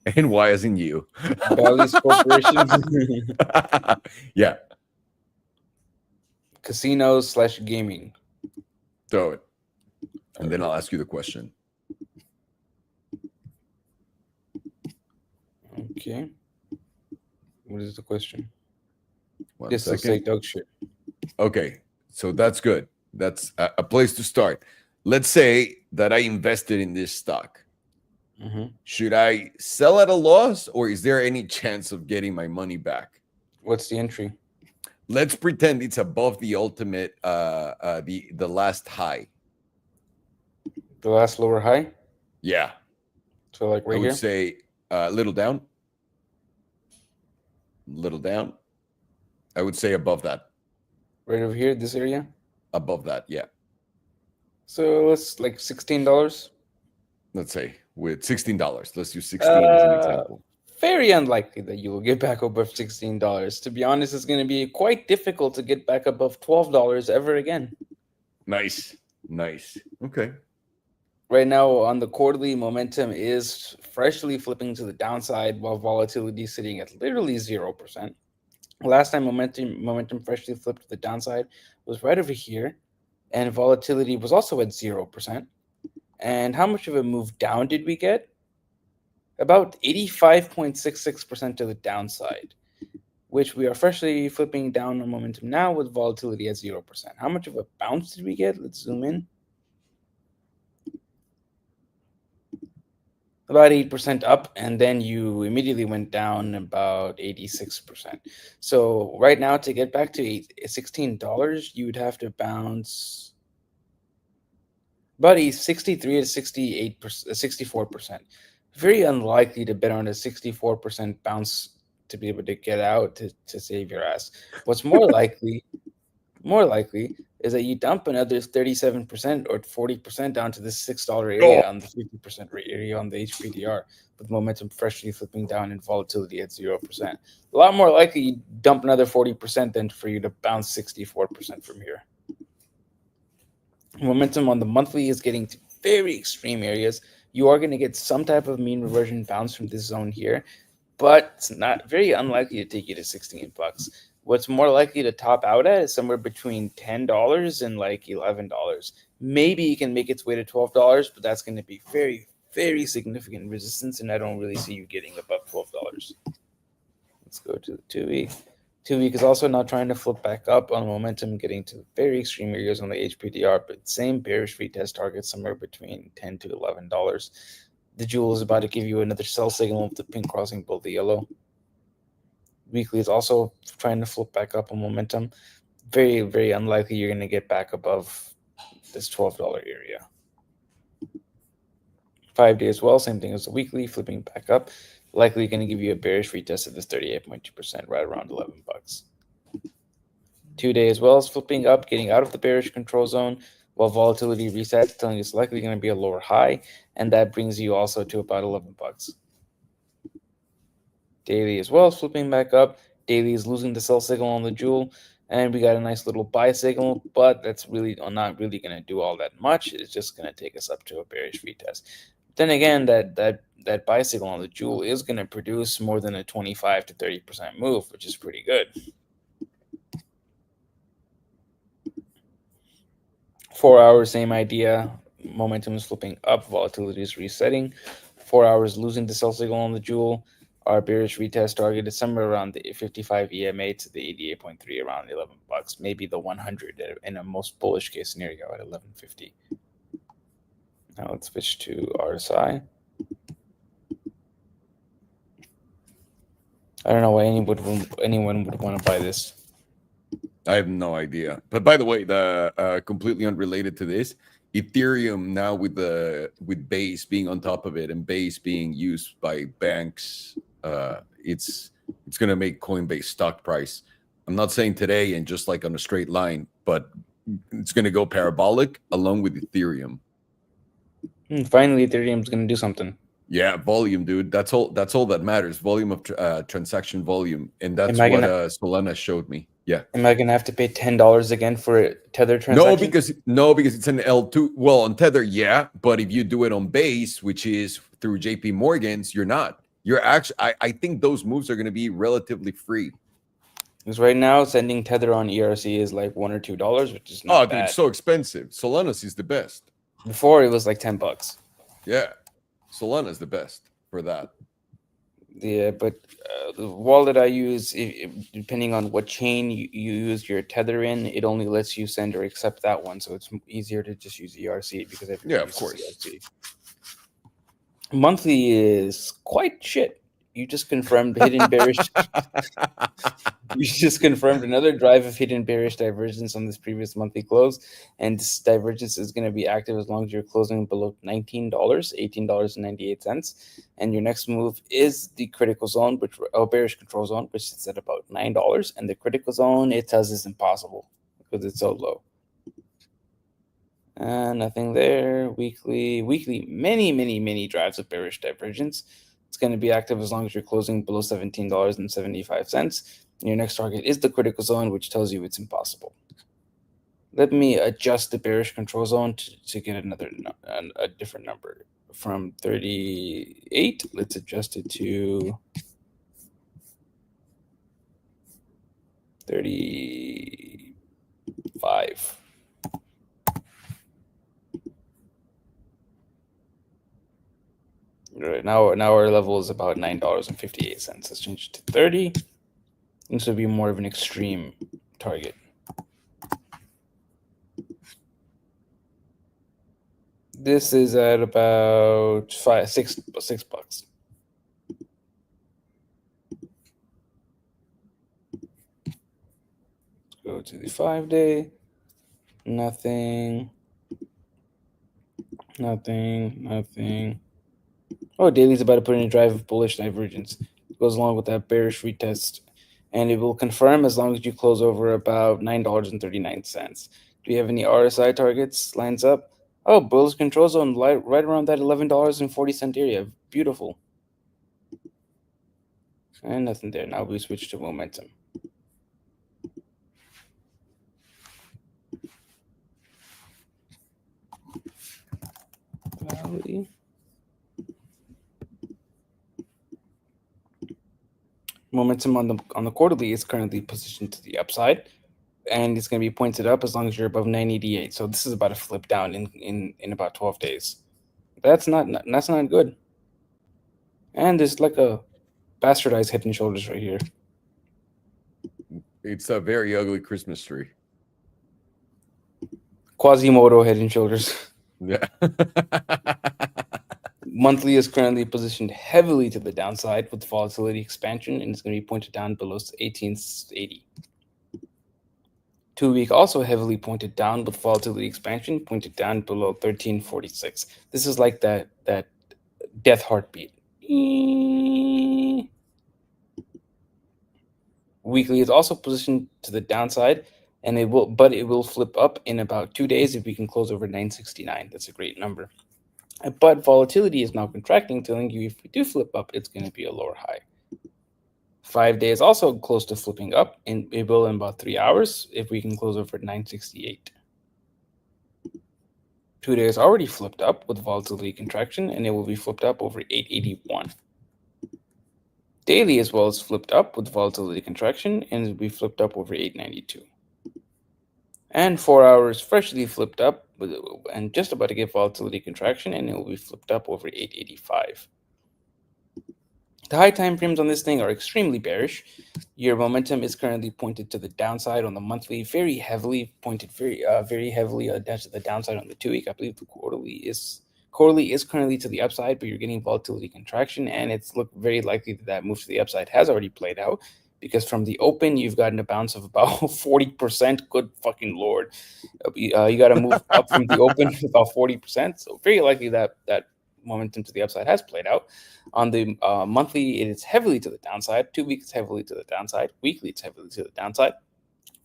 and Y as in you. Bally's Corporation. Yeah. Casinos/gaming. Throw it. And then I'll ask you the question. Okay. What is the question? One This will say second. dog shit. Okay. So that's good. That's a place to start. Let's say that I invested in this stock. Mhm. Should I sell at a loss, or is there any chance of getting my money back? What's the entry? Let's pretend it's above the ultimate, the last high. The last lower high? Yeah, So like I right would here? say little down. Little down. I would say above that. Right over here, this area? Above that, yeah. So it's like $16. Let's say with $16. Let's use 16 as an example. Very unlikely that you will get back above $16. To be honest, it's going to be quite difficult to get back above $12 ever again. Nice. Okay. Right now, on the quarterly, momentum is freshly flipping to the downside while volatility is sitting at literally 0%. Last time momentum freshly flipped to the downside was right over here, and volatility was also at 0%. And how much of a move down did we get? About 85.66% to the downside, which we are freshly flipping down on momentum now with volatility at 0%. How much of a bounce did we get? Let's zoom in. About 8% up, and then you immediately went down about 86%. So right now, to get back to $16, you would have to bounce about a 63 to 68%, 64%. Very unlikely to bet on a 64% bounce to be able to get out to save your ass. What's more likely is that you dump another 37% or 40% down to the $6 area on the 50% area on the HPDR, with momentum freshly flipping down and volatility at 0%. A lot more likely you dump another 40% than for you to bounce 64% from here. Momentum on the monthly is getting to very extreme areas. You are going to get some type of mean reversion bounce from this zone here, but it's not very unlikely to take you to $16. What's more likely to top out at is somewhere between $10 and like $11. Maybe it can make its way to $12, but that's going to be very, very significant resistance, and I don't really see you getting above $12. Let's go to the 2-week. 2-week is also not trying to flip back up on momentum, getting to very extreme areas on the HPDR, but same bearish retest target somewhere between $10 to $11. The jewel is about to give you another sell signal with the pink crossing below the yellow. Weekly is also trying to flip back up on momentum. Very, very unlikely you're going to get back above this $12 area. 5-day as well, same thing as the weekly, flipping back up. Likely going to give you a bearish retest of this 38.2%, right around $11. 2-day as well is flipping up, getting out of the bearish control zone, while volatility resets, telling you it's likely going to be a lower high, and that brings you also to about $11. Daily as well is flipping back up. Daily is losing the sell signal on the jewel, and we got a nice little buy signal, but that's really not really going to do all that much. It's just going to take us up to a bearish retest. Then again, that buy signal on the jewel is going to produce more than a 25 to 30% move, which is pretty good. 4 hours, same idea. momentum is flipping up, volatility is resetting. 4 hours losing the sell signal on the jewel. Our bearish retest target is somewhere around the 55 EMA to the 88.3, around $11, maybe the 100 in a most bullish case scenario at 1150. Now let's switch to RSI. I don't know why anyone would want to buy this. I have no idea. But by the way, the completely unrelated to this, Ethereum now with Base being on top of it and Base being used by banks, it's going to make Coinbase stock price. I'm not saying today and just like on a straight line, but it's going to go parabolic along with Ethereum. Finally, Ethereum's going to do something. Yeah, volume, dude. That's all that matters. Volume of transaction volume, and that's Am I what gonna- Solana showed me. Yeah. Am I gonna have to pay $10 again for a Tether transaction? No, because it's an L2. Well, on Tether, yeah, but if you do it on Base, which is through JP Morgan's, you're not. You're actually. I think those moves are going to be relatively free. Because right now, sending Tether on ERC is like $1 or $2, which is not bad. Dude, so expensive. Solana's is the best. Before it was like $10. Yeah, Solana's the best for that. Yeah, but the wallet I use, depending on what chain you use your Tether in, it only lets you send or accept that one. So it's easier to just use ERC because Yeah, of course. ERC. Monthly is quite shit. You just confirmed hidden bearish. You just confirmed another drive of hidden bearish divergence on this previous monthly close, and this divergence is going to be active as long as you're closing below $19, $18.98, and your next move is the critical zone, which bearish control zone, which sits at about $9, and the critical zone it tells is impossible because it's so low. Nothing there. Weekly, many drives of bearish divergence. It's going to be active as long as you're closing below $17.75. Your next target is the critical zone, which tells you it's impossible. Let me adjust the bearish control zone to get a different number. From 38, let's adjust it to 35. Right now our level is about $9.58. Let's change it to 30. This would be more of an extreme target. This is at about $6. Let's go to the 5-day. Nothing. Oh, daily's about to put in a drive of bullish divergence. It goes along with that bearish retest. And it will confirm as long as you close over about $9.39. Do you have any RSI targets? Lines up? Oh, bullish control zone right around that $11.40 area. Beautiful. And nothing there. Now we switch to momentum. Valley. Momentum on the quarterly is currently positioned to the upside, and it's going to be pointed up as long as you're above 988. So this is about to flip down in about 12 days. That's not good. And there's like a bastardized head and shoulders right here. It's a very ugly Christmas tree. Quasimodo head and shoulders. Yeah. Monthly is currently positioned heavily to the downside with volatility expansion, and it's going to be pointed down below 1880. 2-week also heavily pointed down with volatility expansion, pointed down below 1346. This is like that death heartbeat. Weekly is also positioned to the downside, and it will flip up in about 2 days if we can close over 969. That's a great number. But volatility is now contracting, telling you if we do flip up, it's going to be a lower high. 5 days also close to flipping up, and it will in about 3 hours if we can close over 968. 2 days already flipped up with volatility contraction, and it will be flipped up over 881. Daily as well as flipped up with volatility contraction, and it will be flipped up over 892. And 4 hours freshly flipped up and just about to get volatility contraction, and it will be flipped up over 885. The high time frames on this thing are extremely bearish. Your momentum is currently pointed to the downside on the monthly, very heavily pointed, very heavily down to the downside on the 2-week. I believe the quarterly is currently to the upside, but you're getting volatility contraction, and it's look very likely that move to the upside has already played out, because from the open you've gotten a bounce of about 40%. Good fucking lord, you got to move up from the open about 40%. So very likely that momentum to the upside has played out. On the monthly, it is heavily to the downside. 2 weeks heavily to the downside. Weekly, it's heavily to the downside.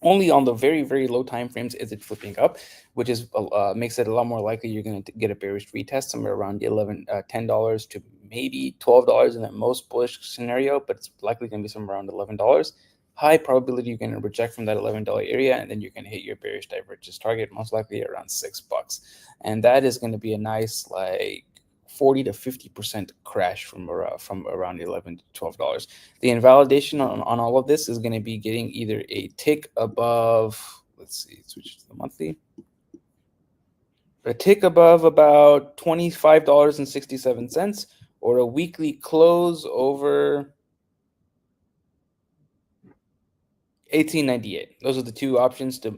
Only on the very, very low time frames is it flipping up, which is makes it a lot more likely you're going to get a bearish retest somewhere around the $10 to maybe $12 in the most bullish scenario, but it's likely going to be somewhere around $11. High probability you're going to reject from that $11 area, and then you're going to hit your bearish divergence target, most likely around $6. And that is going to be a nice, like, 40 to 50% crash from around $11 to $12. The invalidation on all of this is going to be getting either a tick above, let's see, switch to the monthly, a tick above about $25.67, or a weekly close over 1898. Those are the two options to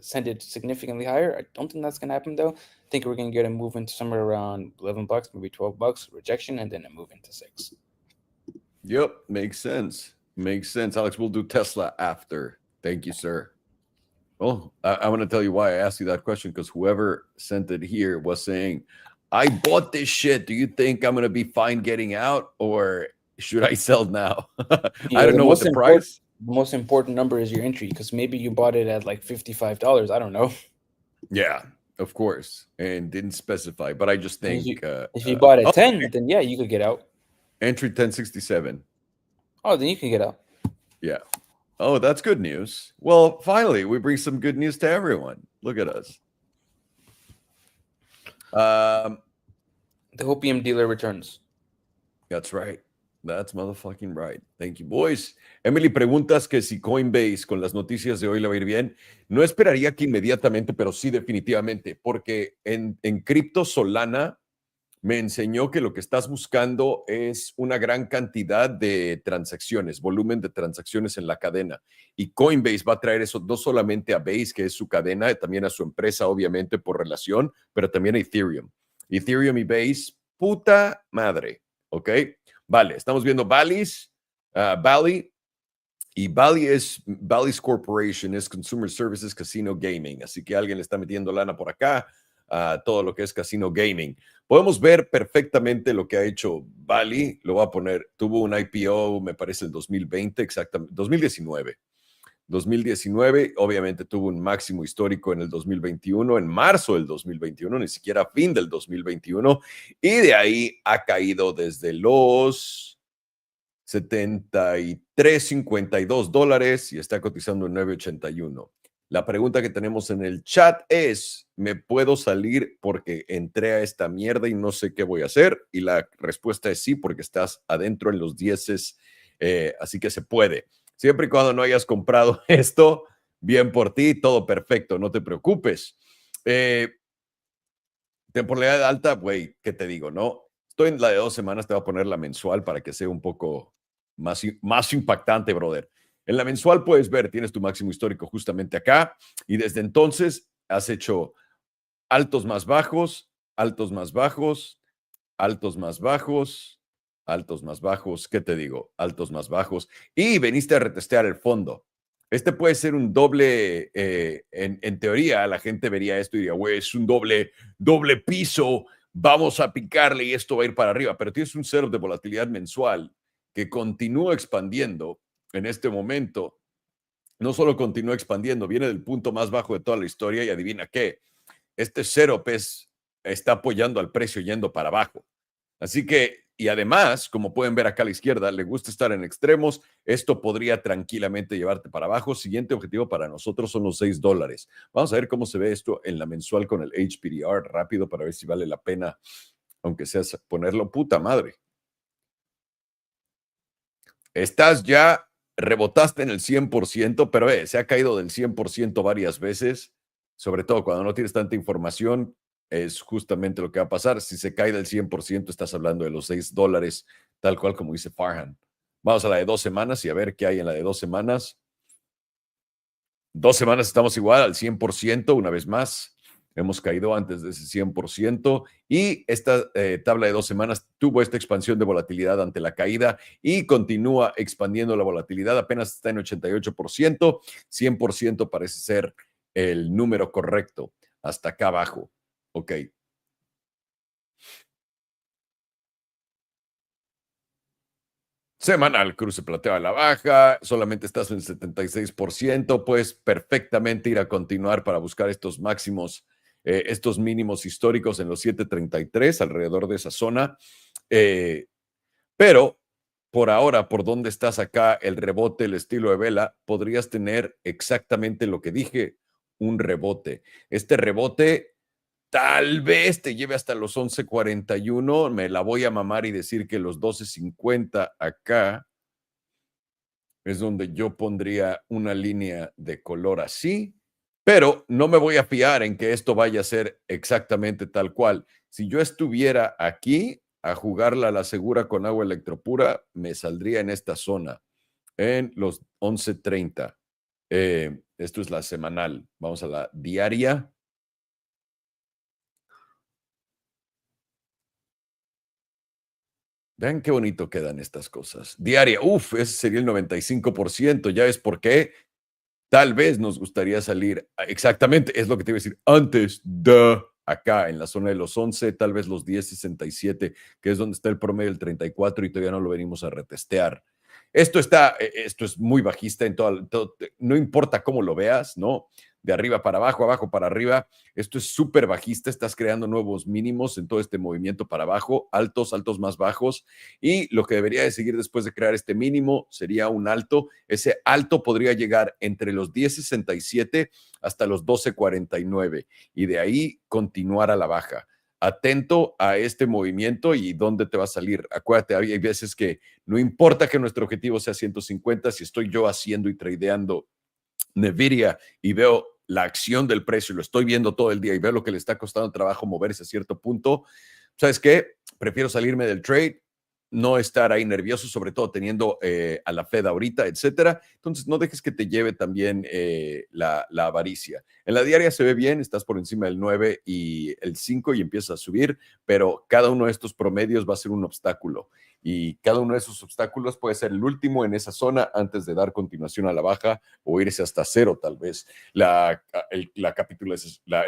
send it significantly higher. I don't think that's going to happen, though. I think we're going to get a move into somewhere around $11, maybe $12, rejection, and then a move into 6. Yep, makes sense. Makes sense. Alex, we'll do Tesla after. Thank you, sir. Well, I want to tell you why I asked you that question, because whoever sent it here was saying, I bought this shit. Do you think I'm going to be fine getting out, or should I sell now? I don't know what the price. The most important number is your entry, because maybe you bought it at like $55. I don't know. Yeah, of course, and didn't specify, but I just think if you bought at 10, then yeah, you could get out. Entry 1067. Oh, then you can get out. Yeah. Oh, that's good news. Well, finally, we bring some good news to everyone. Look at us. The opium dealer returns. That's right. That's motherfucking right. Thank you, boys. Emily, preguntas que si Coinbase con las noticias de hoy le va a ir bien. No esperaría que inmediatamente, pero sí definitivamente, porque en cripto Solana me enseñó que lo que estás buscando es una gran cantidad de transacciones, volumen de transacciones en la cadena. Y Coinbase va a traer eso no solamente a Base, que es su cadena, también a su empresa, obviamente, por relación, pero también a Ethereum. Ethereum y Base, puta madre, ¿ok? Vale, estamos viendo Bally's, Bally, y Bally's Corporation, es Consumer Services Casino Gaming, así que alguien le está metiendo lana por acá a todo lo que es casino gaming. Podemos ver perfectamente lo que ha hecho Bally, lo voy a poner, tuvo un IPO, me parece, en 2020, exactamente, 2019, obviamente tuvo un máximo histórico en el 2021, en marzo del 2021, ni siquiera fin del 2021, y de ahí ha caído desde los $73.52 y está cotizando en 9.81. La pregunta que tenemos en el chat es, ¿me puedo salir porque entré a esta mierda y no sé qué voy a hacer? Y la respuesta es sí, porque estás adentro en los 10, así que se puede. Siempre y cuando no hayas comprado esto, bien por ti, todo perfecto, no te preocupes. Temporalidad alta, güey, ¿qué te digo? No, estoy en la de 2 semanas, te voy a poner la mensual para que sea un poco más impactante, brother. En la mensual puedes ver, tienes tu máximo histórico justamente acá, y desde entonces has hecho altos más bajos, altos más bajos, altos más bajos, altos más bajos, ¿qué te digo? Altos más bajos, y veniste a retestear el fondo. Este puede ser un doble, en teoría la gente vería esto y diría, güey, es un doble piso, vamos a picarle y esto va a ir para arriba, pero tienes un setup de volatilidad mensual que continúa expandiendo en este momento. No solo continúa expandiendo, viene del punto más bajo de toda la historia y adivina qué, este setup está apoyando al precio yendo para abajo. Así que, y además, como pueden ver acá a la izquierda, le gusta estar en extremos. Esto podría tranquilamente llevarte para abajo. Siguiente objetivo para nosotros son los $6. Vamos a ver cómo se ve esto en la mensual con el HPDR rápido para ver si vale la pena, aunque sea ponerlo. Puta madre. Estás ya, rebotaste en el 100%, pero se ha caído del 100% varias veces. sobre todo cuando no tienes tanta información, es justamente lo que va a pasar. Si se cae del 100%, estás hablando de los $6, tal cual como dice Farhan. Vamos a la de 2 semanas y a ver qué hay en la de 2 semanas. 2 semanas estamos igual al 100%, una vez más. Hemos caído antes de ese 100% y esta tabla de 2 semanas tuvo esta expansión de volatilidad ante la caída y continúa expandiendo la volatilidad. Apenas está en 88%. 100% parece ser el número correcto hasta acá abajo. Ok. Semanal, cruce plateado a la baja, solamente estás en 76%, puedes perfectamente ir a continuar para buscar estos máximos, estos mínimos históricos en los 733, alrededor de esa zona. Pero por ahora, por donde estás acá, el rebote, el estilo de vela, podrías tener exactamente lo que dije, un rebote. Este rebote tal vez te lleve hasta los 11.41. Me la voy a mamar y decir que los 12.50 acá es donde yo pondría una línea de color así, pero no me voy a fiar en que esto vaya a ser exactamente tal cual. Si yo estuviera aquí a jugarla a la segura con agua electropura, me saldría en esta zona, en los 11.30. Esto es la semanal. Vamos a la diaria. Vean qué bonito quedan estas cosas. Diaria, ese sería el 95%. ¿Ya ves por qué? Tal vez nos gustaría salir, exactamente, es lo que te iba a decir, antes de acá, en la zona de los 11, tal vez los 10.67, que es donde está el promedio del 34 y todavía no lo venimos a retestear. Esto es muy bajista en todo, no importa cómo lo veas, ¿no? De arriba para abajo, abajo para arriba. Esto es súper bajista. Estás creando nuevos mínimos en todo este movimiento para abajo, altos, altos más bajos. Y lo que debería de seguir después de crear este mínimo sería un alto. Ese alto podría llegar entre los 10.67 hasta los 12.49 y de ahí continuar a la baja. Atento a este movimiento y dónde te va a salir. Acuérdate, hay veces que no importa que nuestro objetivo sea 150, si estoy yo haciendo y tradeando Nvidia y veo la acción del precio, lo estoy viendo todo el día y veo lo que le está costando trabajo moverse a cierto punto, ¿sabes qué? Prefiero salirme del trade, no estar ahí nervioso, sobre todo teniendo a la Fed ahorita, etcétera. Entonces, no dejes que te lleve también la avaricia. En la diaria se ve bien, estás por encima del 9 y el 5 y empiezas a subir, pero cada uno de estos promedios va a ser un obstáculo. Y cada uno de esos obstáculos puede ser el último en esa zona antes de dar continuación a la baja o irse hasta cero, tal vez. El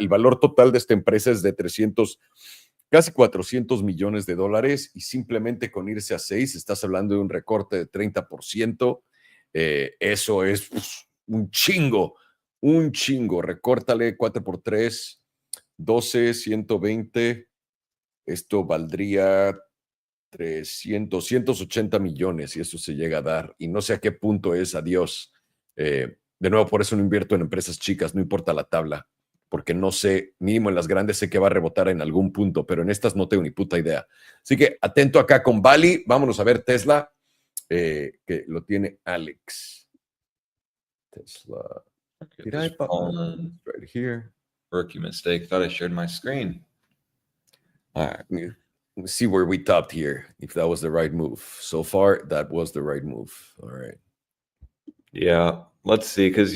valor total de esta empresa es de casi 400 millones de dólares y simplemente con irse a 6 estás hablando de un recorte de 30%. Eso es un chingo. Recórtale 4 por 3, 12, 120. Esto valdría 180 millones y eso se llega a dar. Y no sé a qué punto es, adiós. De nuevo, por eso no invierto en empresas chicas, no importa la tabla, porque no sé, mínimo en las grandes sé que va a rebotar en algún punto, pero en estas no tengo ni puta idea. Así que atento acá con Bali. Vámonos a ver Tesla, que lo tiene Alex. Tesla. Okay, right here. Rookie mistake. Thought I shared my screen. All right. See where we topped here, if that was the right move. So far, that was the right move. All right. Yeah, let's see, because,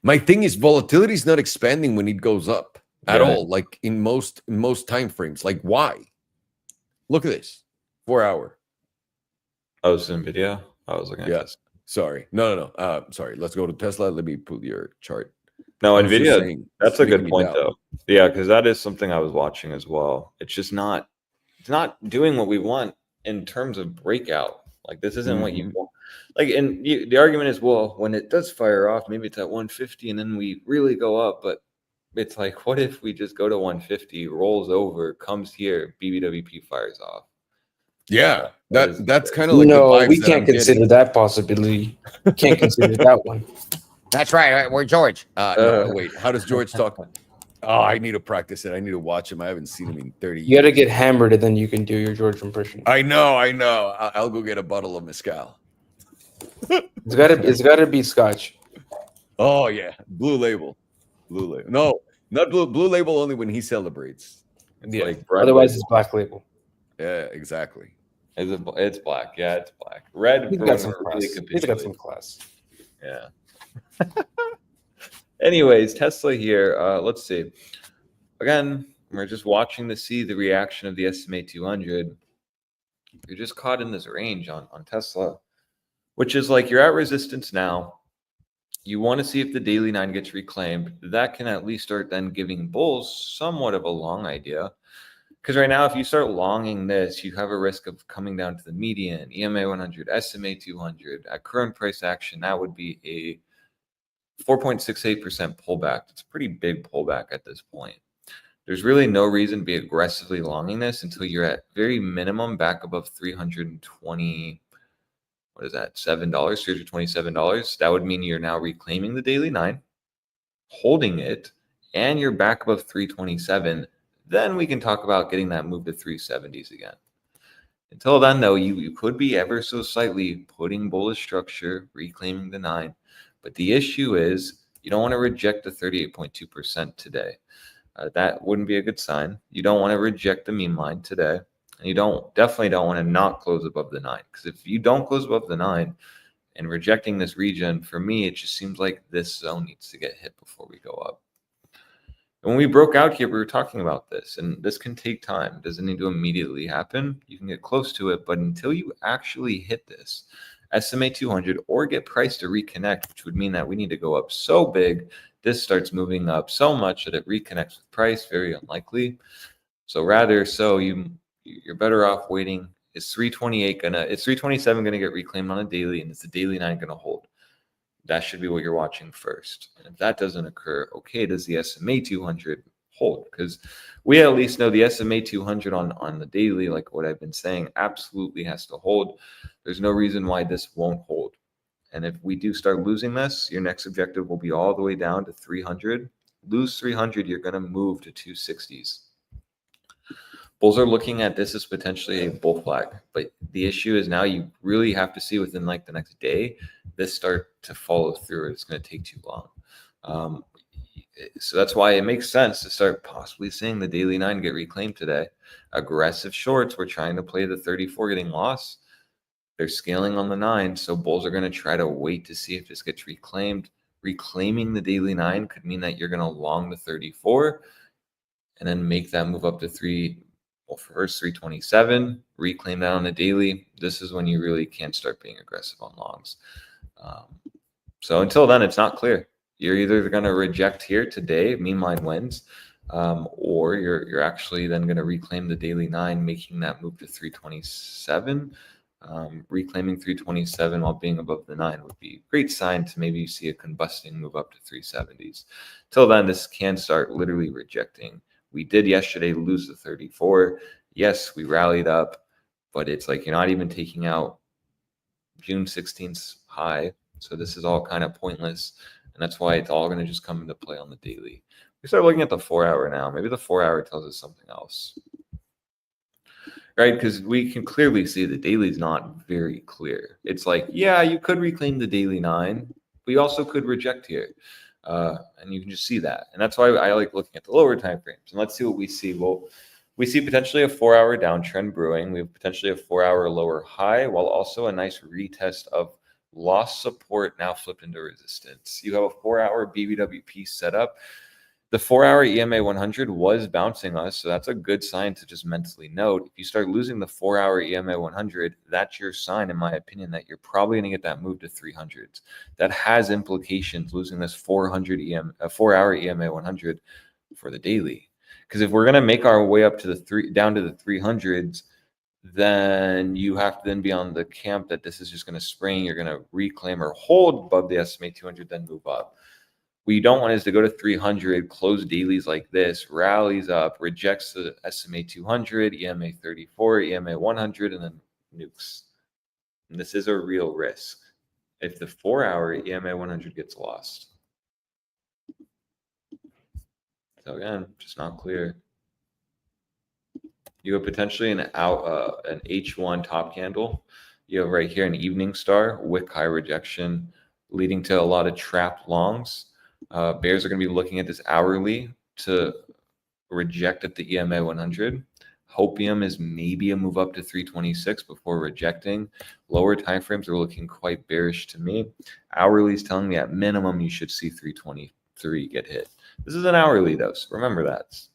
my thing is volatility is not expanding when it goes up at all, like in most time frames. Like, why? Look at this, 4 hour. Oh, it's NVIDIA? I was looking at this. Sorry. No. Sorry. Let's go to Tesla. Let me pull your chart. No, NVIDIA, that's a good point, though. Yeah, because that is something I was watching as well. It's just not doing what we want in terms of breakout. Like, this isn't what you want. Like, and the argument is, well, when it does fire off, maybe it's at 150 and then we really go up. But it's like, what if we just go to 150, rolls over, comes here, BBWP fires off? Yeah, that's kind of like no, we can't consider that possibility. Can't consider that one. That's right. We're George. No, wait. How does George talk? Oh, I need to practice it. I need to watch him. I haven't seen him in 30 years. You got to get hammered and then you can do your George impression. I know. I'll go get a bottle of mezcal. It's got to be scotch. Oh yeah, Blue Label. Blue Label. No, not Blue Label only when he celebrates. It's Yeah. like Red Otherwise, label. it's Black Label. yeah, exactly. It's black. Yeah, it's black. Red He's for got when some we're really class. He's got some capitulating. class. Yeah. Anyways, Tesla here. Let's see. Again, we're just watching to see the reaction of the SMA 200. You're just caught in this range on Tesla, which is like you're at resistance now. You want to see if the daily 9 gets reclaimed. That can at least start then giving bulls somewhat of a long idea. Because right now, if you start longing this, you have a risk of coming down to the median, EMA 100, SMA 200. At current price action, that would be a 4.68% pullback. It's a pretty big pullback at this point. There's really no reason to be aggressively longing this until you're at very minimum back above 320. What is that? $7, $327. That would mean you're now reclaiming the daily 9, holding it, and you're back above 327. Then we can talk about getting that move to 370s again. Until then, though, you could be ever so slightly putting bullish structure, reclaiming the 9. But the issue is you don't want to reject the 38.2% today. That wouldn't be a good sign. You don't want to reject the meme line today. And you definitely don't want to not close above the 9. Because if you don't close above the 9 and rejecting this region, for me, it just seems like this zone needs to get hit before we go up. When we broke out here, we were talking about this, and this can take time. It doesn't need to immediately happen. You can get close to it, but until you actually hit this SMA 200 or get price to reconnect, which would mean that we need to go up so big, this starts moving up so much that it reconnects with price, very unlikely. So rather, you're better off waiting. Is 327 gonna get reclaimed on a daily, and is the daily 9 gonna hold? That should be what you're watching first. And if that doesn't occur, okay, does the SMA 200 hold? Because we at least know the SMA 200 on the daily, like what I've been saying, absolutely has to hold. There's no reason why this won't hold. And if we do start losing this, your next objective will be all the way down to 300. Lose 300, you're going to move to 260s. Bulls are looking at this as potentially a bull flag, but the issue is now you really have to see within like the next day this start to follow through. It's going to take too long. So that's why it makes sense to start possibly seeing the daily 9 get reclaimed today. Aggressive shorts, we're trying to play the 34 getting lost. They're scaling on the 9, so bulls are going to try to wait to see if this gets reclaimed. Reclaiming the daily 9 could mean that you're going to long the 34 and then make that move up to first 327, reclaim that on the daily. This is when you really can't start being aggressive on longs. So until then, it's not clear. You're either going to reject here today, meme line wins, or you're actually then going to reclaim the daily 9, making that move to 327. Reclaiming 327 while being above the 9 would be a great sign to maybe see a combusting move up to 370s. Till then, this can start literally rejecting. We did yesterday lose the 34. Yes, we rallied up, but it's like you're not even taking out June 16th high. So this is all kind of pointless. And that's why it's all going to just come into play on the daily. We start looking at the 4-hour now. Maybe the 4-hour tells us something else. Right? Because we can clearly see the daily is not very clear. It's like, yeah, you could reclaim the daily 9, but you also could reject here. And you can just see that. And that's why I like looking at the lower time frames. And let's see what we see. Well, we see potentially a 4-hour downtrend brewing. We have potentially a 4-hour lower high, while also a nice retest of lost support now flipped into resistance. You have a 4-hour BBWP setup. The 4-hour EMA 100 was bouncing us, so that's a good sign to just mentally note. If you start losing the 4-hour EMA 100, that's your sign, in my opinion, that you're probably going to get that move to 300s. That has implications, losing this 4-hour EMA 100 for the daily. Because if we're going to make our way up to down to the 300s, then you have to then be on the camp that this is just going to spring. You're going to reclaim or hold above the SMA 200, then move up. What you don't want is to go to 300, close dailies like this, rallies up, rejects the SMA 200, EMA 34, EMA 100, and then nukes. And this is a real risk if the 4-hour EMA 100 gets lost. So again, just not clear. You have potentially an H1 top candle. You have right here an evening star, wick high rejection. leading to a lot of trapped longs. Bears are going to be looking at this hourly to reject at the EMA 100. Hopium is maybe a move up to 326 before rejecting. Lower timeframes are looking quite bearish to me. Hourly is telling me at minimum you should see 323 get hit. This is an hourly though, so remember that. It's,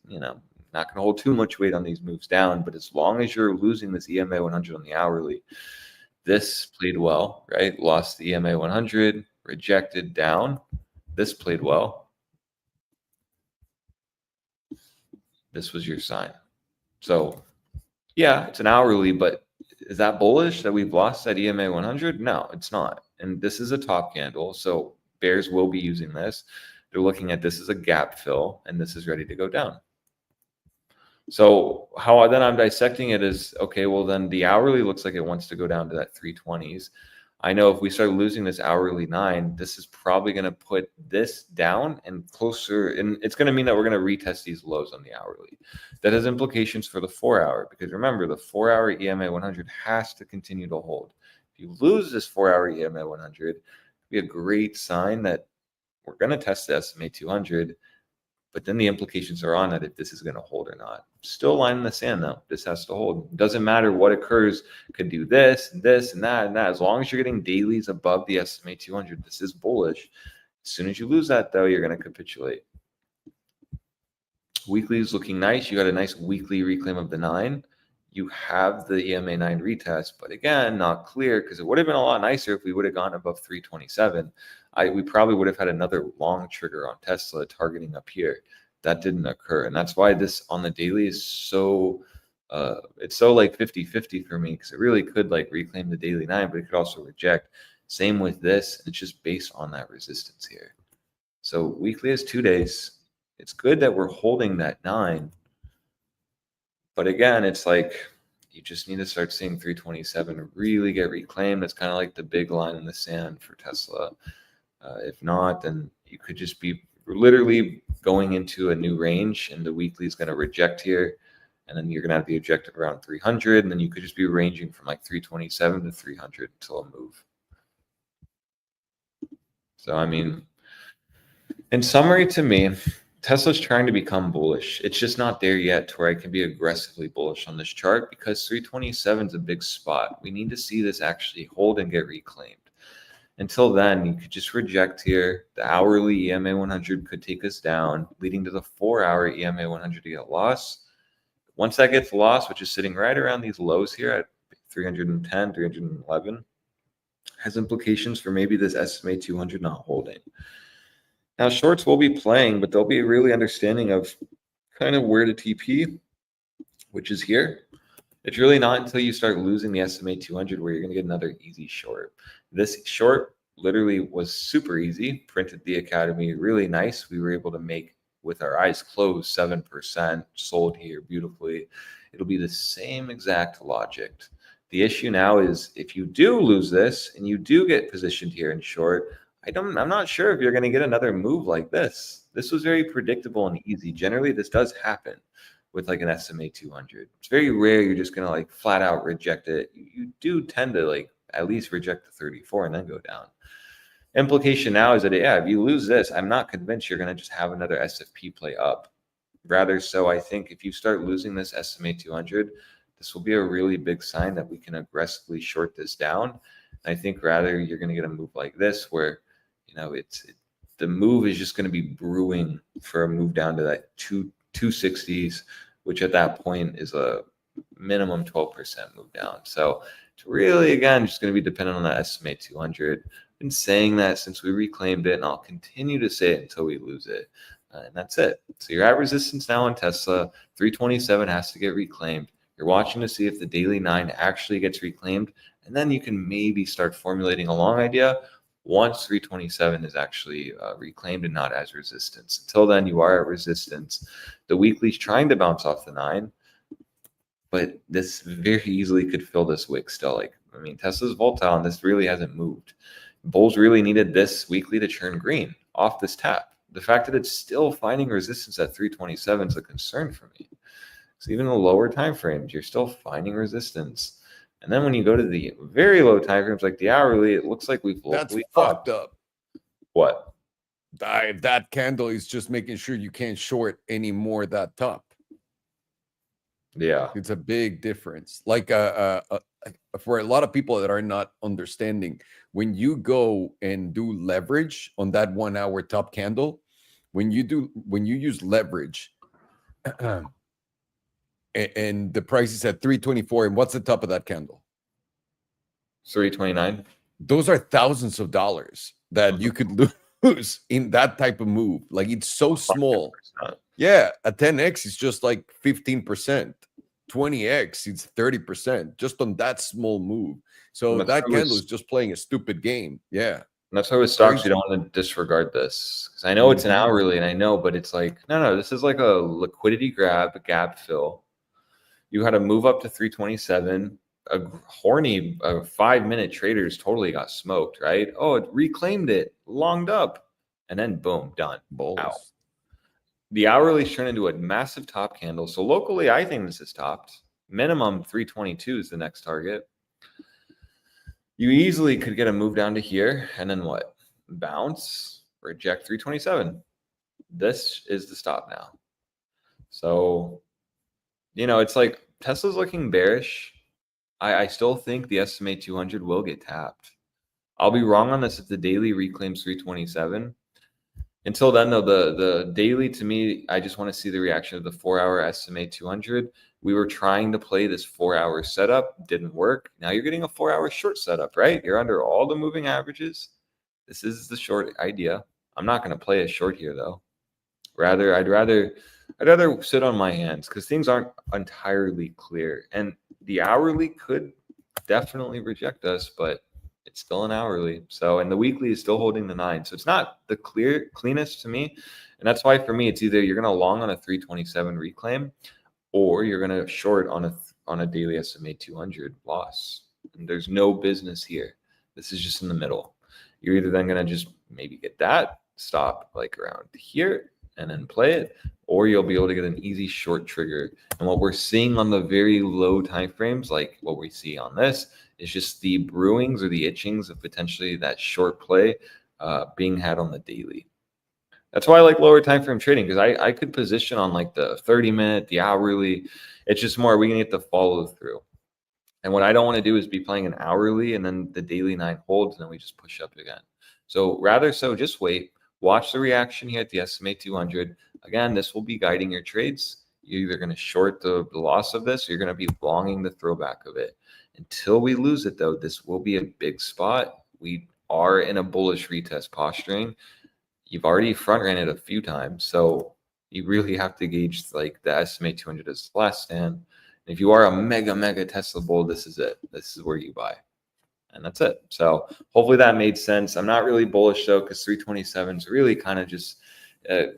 not going to hold too much weight on these moves down, but as long as you're losing this EMA 100 on the hourly, this played well, right? Lost the EMA 100, rejected down. This played well. This was your sign. So, yeah, it's an hourly, but is that bullish that we've lost that EMA 100? No, it's not. And this is a top candle, so bears will be using this. They're looking at this as a gap fill, and this is ready to go down. So how then I'm dissecting it is, okay, well then the hourly looks like it wants to go down to that 320s. I know if we start losing this hourly 9, this is probably going to put this down and closer, and it's going to mean that we're going to retest these lows on the hourly. That has implications for the 4-hour, because remember, the 4-hour EMA 100 has to continue to hold. If you lose this 4-hour EMA 100, it'd be a great sign that we're going to test the SMA 200, but then the implications are on that if this is going to hold or not. Still line in the sand though. This has to hold. It doesn't matter what occurs. Could do this and this and that and that. As long as you're getting dailies above the SMA 200, this is bullish. As soon as you lose that though, you're going to capitulate. Weekly is looking nice. You got a nice weekly reclaim of the 9. You have the EMA 9 retest, but again, not clear, because it would have been a lot nicer if we would have gone above 327. We probably would have had another long trigger on Tesla targeting up here. That didn't occur, and that's why this on the daily is so it's so like 50-50 for me, because it really could like reclaim the daily 9, but it could also reject. Same with this. It's just based on that resistance here. So weekly is 2 days. It's good that we're holding that 9. But again, it's like you just need to start seeing 327 really get reclaimed. It's kind of like the big line in the sand for Tesla. If not, then you could just be literally going into a new range, and the weekly is going to reject here. And then you're going to have the objective around 300. And then you could just be ranging from like 327 to 300 until a move. So, I mean, in summary to me, Tesla's trying to become bullish. It's just not there yet to where I can be aggressively bullish on this chart, because 327 is a big spot. We need to see this actually hold and get reclaimed. Until then, you could just reject here. The hourly EMA 100 could take us down, leading to the 4-hour EMA 100 to get lost. Once that gets lost, which is sitting right around these lows here at 310, 311, has implications for maybe this SMA 200 not holding. Now, shorts will be playing, but they'll be really understanding of kind of where to TP, which is here. It's really not until you start losing the SMA 200 where you're going to get another easy short. This short literally was super easy. Printed the Academy, really nice. We were able to make, with our eyes closed, 7%, sold here beautifully. It'll be the same exact logic. The issue now is if you do lose this and you do get positioned here in short, I'm not sure if you're going to get another move like this. This was very predictable and easy. Generally, this does happen with like an SMA 200. It's very rare you're just going to like flat out reject it. You do tend to like at least reject the 34 and then go down. Implication now is that, yeah, if you lose this, I'm not convinced you're going to just have another SFP play up. Rather so, I think if you start losing this SMA 200, this will be a really big sign that we can aggressively short this down. And I think rather you're going to get a move like this where, the move is just going to be brewing for a move down to that 260s, which at that point is a minimum 12% move down. So it's really, again, just going to be dependent on that SMA 200. I've been saying that since we reclaimed it, and I'll continue to say it until we lose it. And that's it. So you're at resistance now on Tesla. 327 has to get reclaimed. You're watching to see if the daily 9 actually gets reclaimed. And then you can maybe start formulating a long idea once 327 is actually reclaimed and not as resistance. Until then, you are at resistance. The weekly's trying to bounce off the 9, but this very easily could fill this wick still. Tesla's volatile, and this really hasn't moved. Bulls really needed this weekly to turn green off this tap. The fact that it's still finding resistance at 327 is a concern for me. So even the lower time frames, you're still finding resistance. And then when you go to the very low time frames, like the hourly, it looks like we've That's fucked up. What? That candle is just making sure you can't short anymore that top. Yeah. It's a big difference. Like for a lot of people that are not understanding, when you go and do leverage on that 1 hour top candle, when you use leverage, and the price is at 324, and what's the top of that candle? 329. Those are thousands of dollars that you could lose in that type of move. Like, it's so small. 100%. Yeah, a 10x is just like 15%. 20x, it's 30% just on that small move. So And that candle is just playing a stupid game. Yeah. that's why with stocks, Crazy. you don't want to disregard this. Because I know it's an Mhm. hourly, and I know, but it's like, no, this is like a liquidity grab, a gap fill. You had to move up to 327. A horny 5-minute traders totally got smoked, right? Oh, it reclaimed it, longed up, and then boom, done. Balls. Ow. The hourly turned into a massive top candle. So locally, I think this is topped. Minimum 322 is the next target. You easily could get a move down to here, and then what? Bounce, reject 327. This is the stop now. So, it's like Tesla's looking bearish. I still think the SMA 200 will get tapped. I'll be wrong on this if the daily reclaims 327. Until then, though, the daily, to me, I just want to see the reaction of the 4-hour SMA 200. We were trying to play this 4-hour setup, didn't work. Now you're getting a 4-hour short setup, right? You're under all the moving averages. This is the short idea. I'm not going to play a short here, though. I'd rather sit on my hands because things aren't entirely clear, and the hourly could definitely reject us, but it's still an hourly. So, and the weekly is still holding the 9. So it's not the cleanest to me. And that's why for me, it's either you're going to long on a 327 reclaim, or you're going to short on a daily SMA 200 loss. And there's no business here. This is just in the middle. You're either then going to just maybe get that stop like around here and then play it, or you'll be able to get an easy short trigger. And what we're seeing on the very low time frames, like what we see on this, is just the brewings or the itchings of potentially that short play being had on the daily. That's why I like lower time frame trading, because I could position on like the 30-minute, the hourly. It's just more, we can get the follow through. And what I don't want to do is be playing an hourly and then the daily 9 holds and then we just push up again. So rather so just wait, watch the reaction here at the SMA 200. Again, this will be guiding your trades. You're either going to short the loss of this, or you're going to be longing the throwback of it. Until we lose it, though, this will be a big spot. We are in a bullish retest posturing. You've already front ran it a few times, so you really have to gauge like the SMA 200 as the last stand. And if you are a mega Tesla bull, this is it. This is where you buy, and that's it. So hopefully that made sense. I'm not really bullish though, because 327 is really kind of just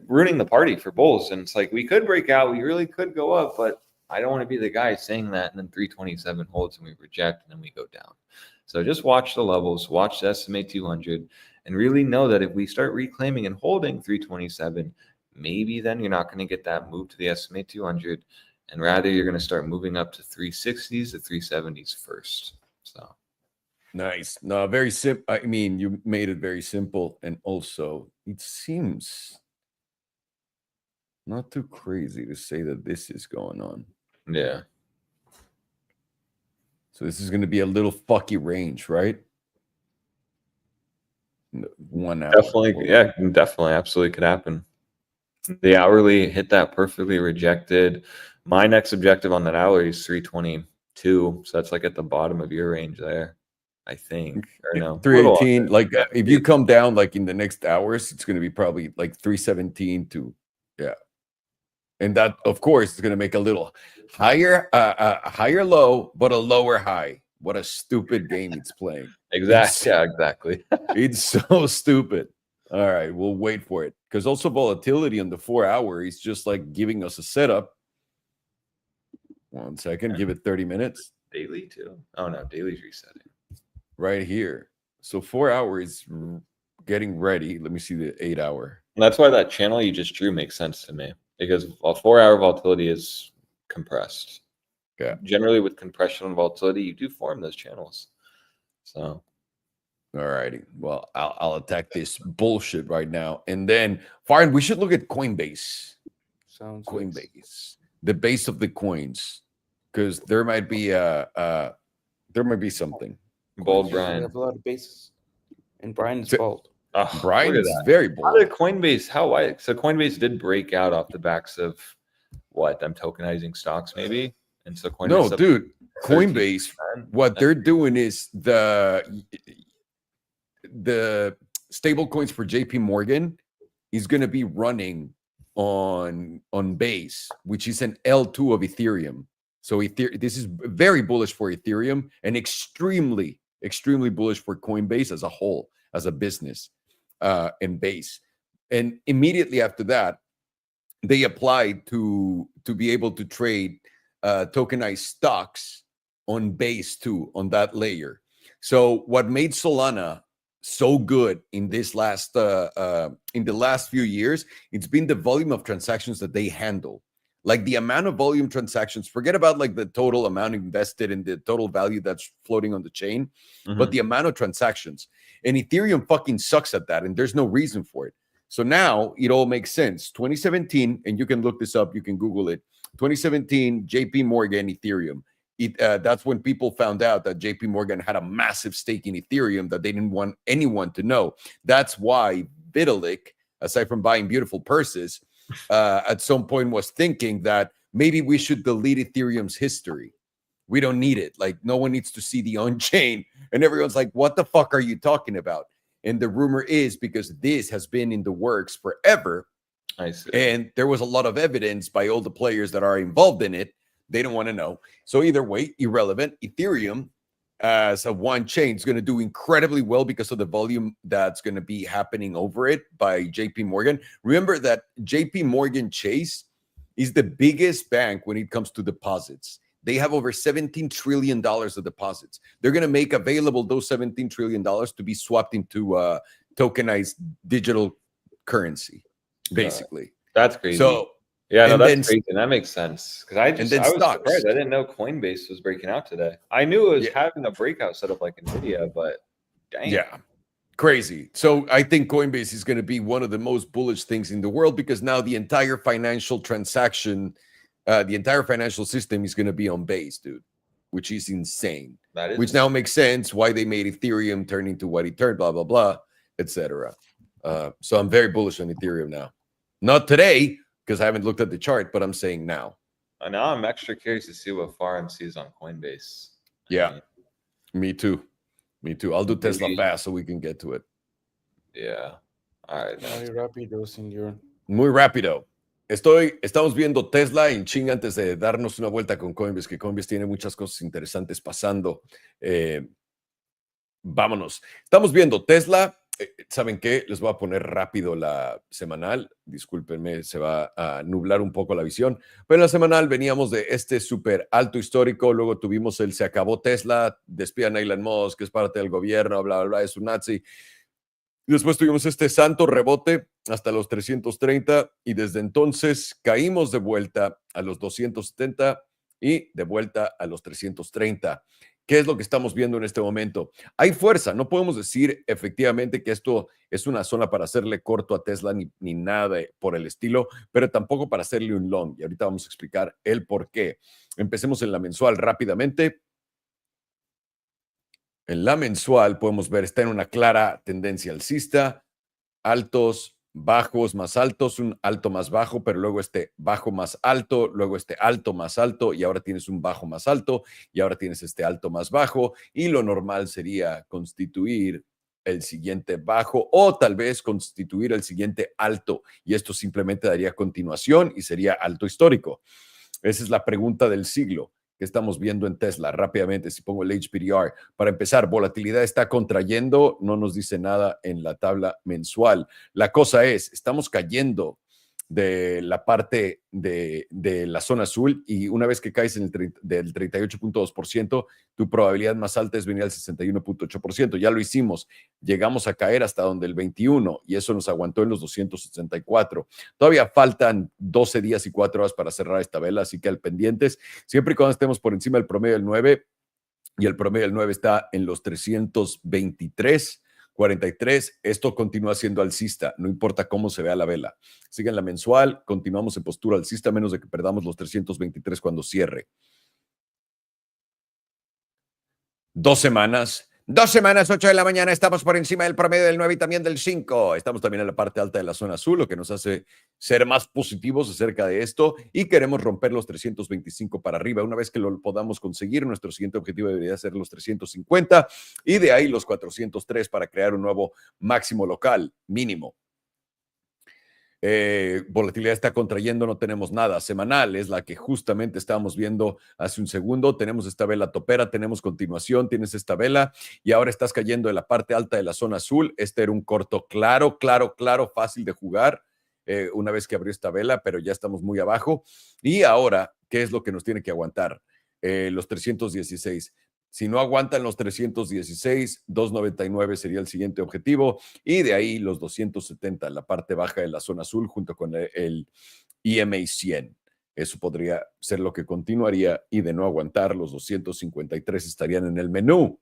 ruining the party for bulls. And it's like, we could break out, we really could go up, but I don't want to be the guy saying that and then 327 holds and we reject and then we go down. So just watch the levels, watch the SMA 200, and really know that if we start reclaiming and holding 327, maybe then you're not going to get that move to the SMA 200, and rather you're going to start moving up to 360s to 370s first. So nice. No, very simple. I mean, you made it very simple, and also it seems not too crazy to say that this is going on. yeah. So this is going to be a little fucky range, right? 1 hour. Definitely, yeah, definitely, absolutely could happen. The hourly hit that perfectly, rejected. My next objective on that hourly is 322, so that's like at the bottom of your range there, I think. Or no, 318. Like if you come down like in the next hours, it's going to be probably like 317 to, yeah. And that, of course, is going to make a little higher, higher low, but a lower high. What a stupid game it's playing. Exactly. Yeah, exactly. It's so stupid. All right, we'll wait for it. Because also volatility on the 4 hour is just like giving us a setup. 1 second, give it 30 minutes. Daily too? Oh no, daily's resetting. Right here. So 4 hours getting ready. Let me see the 8 hour. And that's why that channel you just drew makes sense to me, because a 4 hour volatility is compressed. Yeah. Generally with compression and volatility, you do form those channels. So All righty. Well, I'll attack this bullshit right now. And then, Farin, we should look at Coinbase. Sounds good. Coinbase, the base of the coins, because there might be something. Bald We Brian. have a lot of bases, and Brian is So- bald. Oh, look Brian at is that. very How bold. did Coinbase? So Coinbase did break out off the backs of what? Them tokenizing stocks, maybe. And so Coinbase. No, up dude, 13%. Coinbase. What they're doing is the stable coins for JP Morgan is going to be running on Base, which is an L2 of Ethereum. So this is very bullish for Ethereum and extremely bullish for Coinbase as a whole, as a business, and Base. And immediately after that, they applied to be able to trade tokenized stocks on Base too, on that layer. So what made Solana so good in this last in the last few years, it's been the volume of transactions that they handle. Like the amount of volume transactions, forget about like the total amount invested in the total value that's floating on the chain, but the amount of transactions. And Ethereum fucking sucks at that, and there's no reason for it. So now it all makes sense. 2017, and you can look this up, you can Google it. 2017, JP Morgan, Ethereum. That's when people found out that JP Morgan had a massive stake in Ethereum that they didn't want anyone to know. That's why Vitalik, aside from buying beautiful purses, at some point was thinking that maybe we should delete Ethereum's history. We don't need it. Like, no one needs to see the on-chain. And everyone's like, what the fuck are you talking about? And the rumor is because this has been in the works forever. I see. And there was a lot of evidence by all the players that are involved in it. They don't want to know. So either way, irrelevant. Ethereum as a one chain is going to do incredibly well because of the volume that's going to be happening over it by JP Morgan. Remember that JP Morgan Chase is the biggest bank when it comes to deposits. They have over $17 trillion of deposits. They're going to make available those $17 trillion to be swapped into tokenized digital currency, basically. That's crazy. So, yeah, no, and that's then- crazy. And that makes sense. Because I was stocks. surprised. I didn't know Coinbase was breaking out today. I knew it was Yeah. having a breakout set up like Nvidia, but dang. Yeah, crazy. So I think Coinbase is going to be one of the most bullish things in the world because now the entire financial transaction, the entire financial system is going to be on Base, dude, which is insane. That is Which now makes sense why they made Ethereum turn into what it turned, blah, blah, blah, etc. So I'm very bullish on Ethereum now. Not today, because I haven't looked at the chart, but I'm saying now. Now I'm extra curious to see what Farin sees on Coinbase. Yeah. Me too. I'll do Tesla Maybe- fast so we can get to it. Yeah. All right. Muy rápido, señor. Muy rápido. Estamos viendo Tesla en chinga antes de darnos una vuelta con Coinbase, que Coinbase tiene muchas cosas interesantes pasando. Vámonos. Estamos viendo Tesla. ¿Saben qué? Les voy a poner rápido la semanal. Discúlpenme, se va a nublar un poco la visión. Pero en la semanal veníamos de este súper alto histórico. Luego tuvimos el se acabó Tesla, despidan a Elon Musk, que es parte del gobierno, bla, bla, bla, es un nazi. Y después tuvimos este santo rebote hasta los 330 y desde entonces caímos de vuelta a los 270 y de vuelta a los 330. ¿Qué es lo que estamos viendo en este momento? Hay fuerza, no podemos decir efectivamente que esto es una zona para hacerle corto a Tesla ni nada por el estilo, pero tampoco para hacerle un long. Y ahorita vamos a explicar el por qué. Empecemos en la mensual rápidamente. En la mensual podemos ver, está en una clara tendencia alcista, altos, bajos más altos, un alto más bajo, pero luego este bajo más alto, luego este alto más alto y ahora tienes un bajo más alto y ahora tienes este alto más bajo y lo normal sería constituir el siguiente bajo o tal vez constituir el siguiente alto y esto simplemente daría continuación y sería alto histórico. Esa es la pregunta del siglo que estamos viendo en Tesla. Rápidamente, si pongo el HPDR, para empezar, volatilidad está contrayendo, no nos dice nada en la tabla mensual. La cosa es, estamos cayendo de la parte de la zona azul y una vez que caes en del 38.2%, tu probabilidad más alta es venir al 61.8%. Ya lo hicimos, llegamos a caer hasta donde el 21 y eso nos aguantó en los 264. Todavía faltan 12 días y 4 horas para cerrar esta vela, así que al pendientes, siempre y cuando estemos por encima del promedio del 9, y el promedio del 9 está en los 323.43. Esto continúa siendo alcista, no importa cómo se vea la vela. Sigue en la mensual, continuamos en postura alcista, a menos de que perdamos los 323 cuando cierre. 2 semanas. 2 semanas, 8 de la mañana, estamos por encima del promedio del 9 y también del 5. Estamos también en la parte alta de la zona azul, lo que nos hace ser más positivos acerca de esto y queremos romper los 325 para arriba. Una vez que lo podamos conseguir, nuestro siguiente objetivo debería ser los 350 y de ahí los 403 para crear un nuevo máximo local mínimo. Volatilidad está contrayendo, no tenemos nada. Semanal es la que justamente estábamos viendo hace un segundo. Tenemos esta vela topera, tenemos continuación, tienes esta vela y ahora estás cayendo en la parte alta de la zona azul. Este era un corto claro, fácil de jugar una vez que abrió esta vela, pero ya estamos muy abajo. Y ahora, ¿qué es lo que nos tiene que aguantar? Los 316. Si no aguantan los 316, 299 sería el siguiente objetivo y de ahí los 270, la parte baja de la zona azul junto con el EMA 100. Eso podría ser lo que continuaría y de no aguantar los 253 estarían en el menú.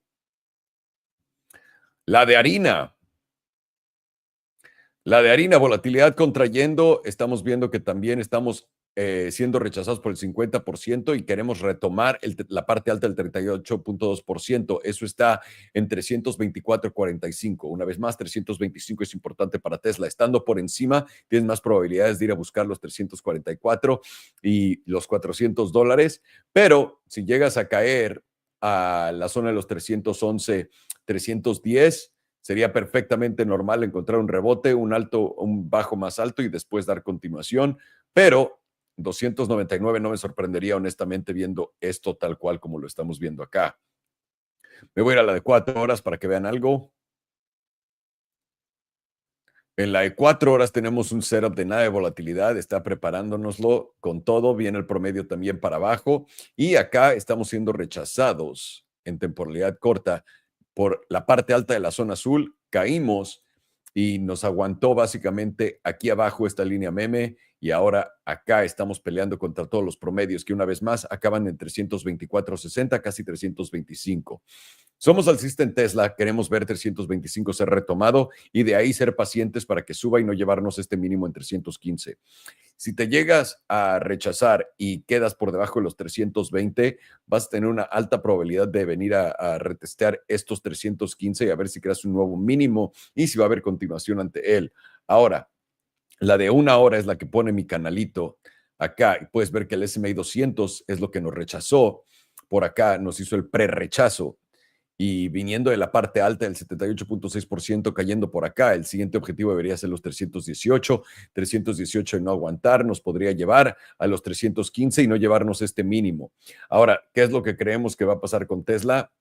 La de harina. La de harina, volatilidad contrayendo, estamos viendo que también estamos siendo rechazados por el 50% y queremos retomar la parte alta del 38.2%. Eso está en 324.45. Una vez más, 325 es importante para Tesla. Estando por encima, tienes más probabilidades de ir a buscar los 344 y los $400. Pero si llegas a caer a la zona de los 311, 310, sería perfectamente normal encontrar un rebote, un alto, un bajo más alto y después dar continuación, pero 299 no me sorprendería honestamente viendo esto tal cual como lo estamos viendo acá. Me voy a ir a la de 4 horas para que vean algo. En la de 4 horas tenemos un setup de nada de volatilidad, está preparándonoslo con todo, viene el promedio también para abajo y acá estamos siendo rechazados en temporalidad corta por la parte alta de la zona azul, caímos y nos aguantó básicamente aquí abajo esta línea meme y ahora acá estamos peleando contra todos los promedios que una vez más acaban en 324.60, casi 325. Somos alcista en Tesla, queremos ver 325 ser retomado y de ahí ser pacientes para que suba y no llevarnos este mínimo en 315. Si te llegas a rechazar y quedas por debajo de los 320, vas a tener una alta probabilidad de venir a retestear estos 315 y a ver si creas un nuevo mínimo y si va a haber continuación ante él. Ahora, la de 1 hora es la que pone mi canalito acá y puedes ver que el SMA 200 es lo que nos rechazó. Por acá nos hizo el pre-rechazo y viniendo de la parte alta del 78.6% cayendo por acá, el siguiente objetivo debería ser los 318. 318 de no aguantar nos podría llevar a los 315 y no llevarnos este mínimo. Ahora, ¿qué es lo que creemos que va a pasar con Tesla?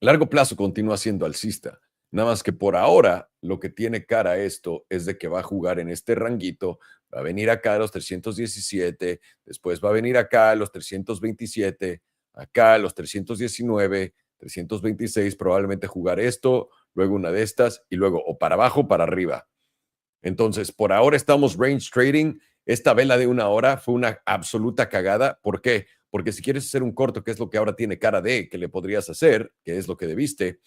Largo plazo continúa siendo alcista. Nada más que por ahora lo que tiene cara esto es de que va a jugar en este ranguito, va a venir acá a los 317, después va a venir acá a los 327, acá a los 319, 326, probablemente jugar esto, luego una de estas y luego o para abajo o para arriba. Entonces, por ahora estamos range trading. Esta vela de 1 hora fue una absoluta cagada. ¿Por qué? Porque si quieres hacer un corto, que es lo que ahora tiene cara de que le podrías hacer, que es lo que debiste,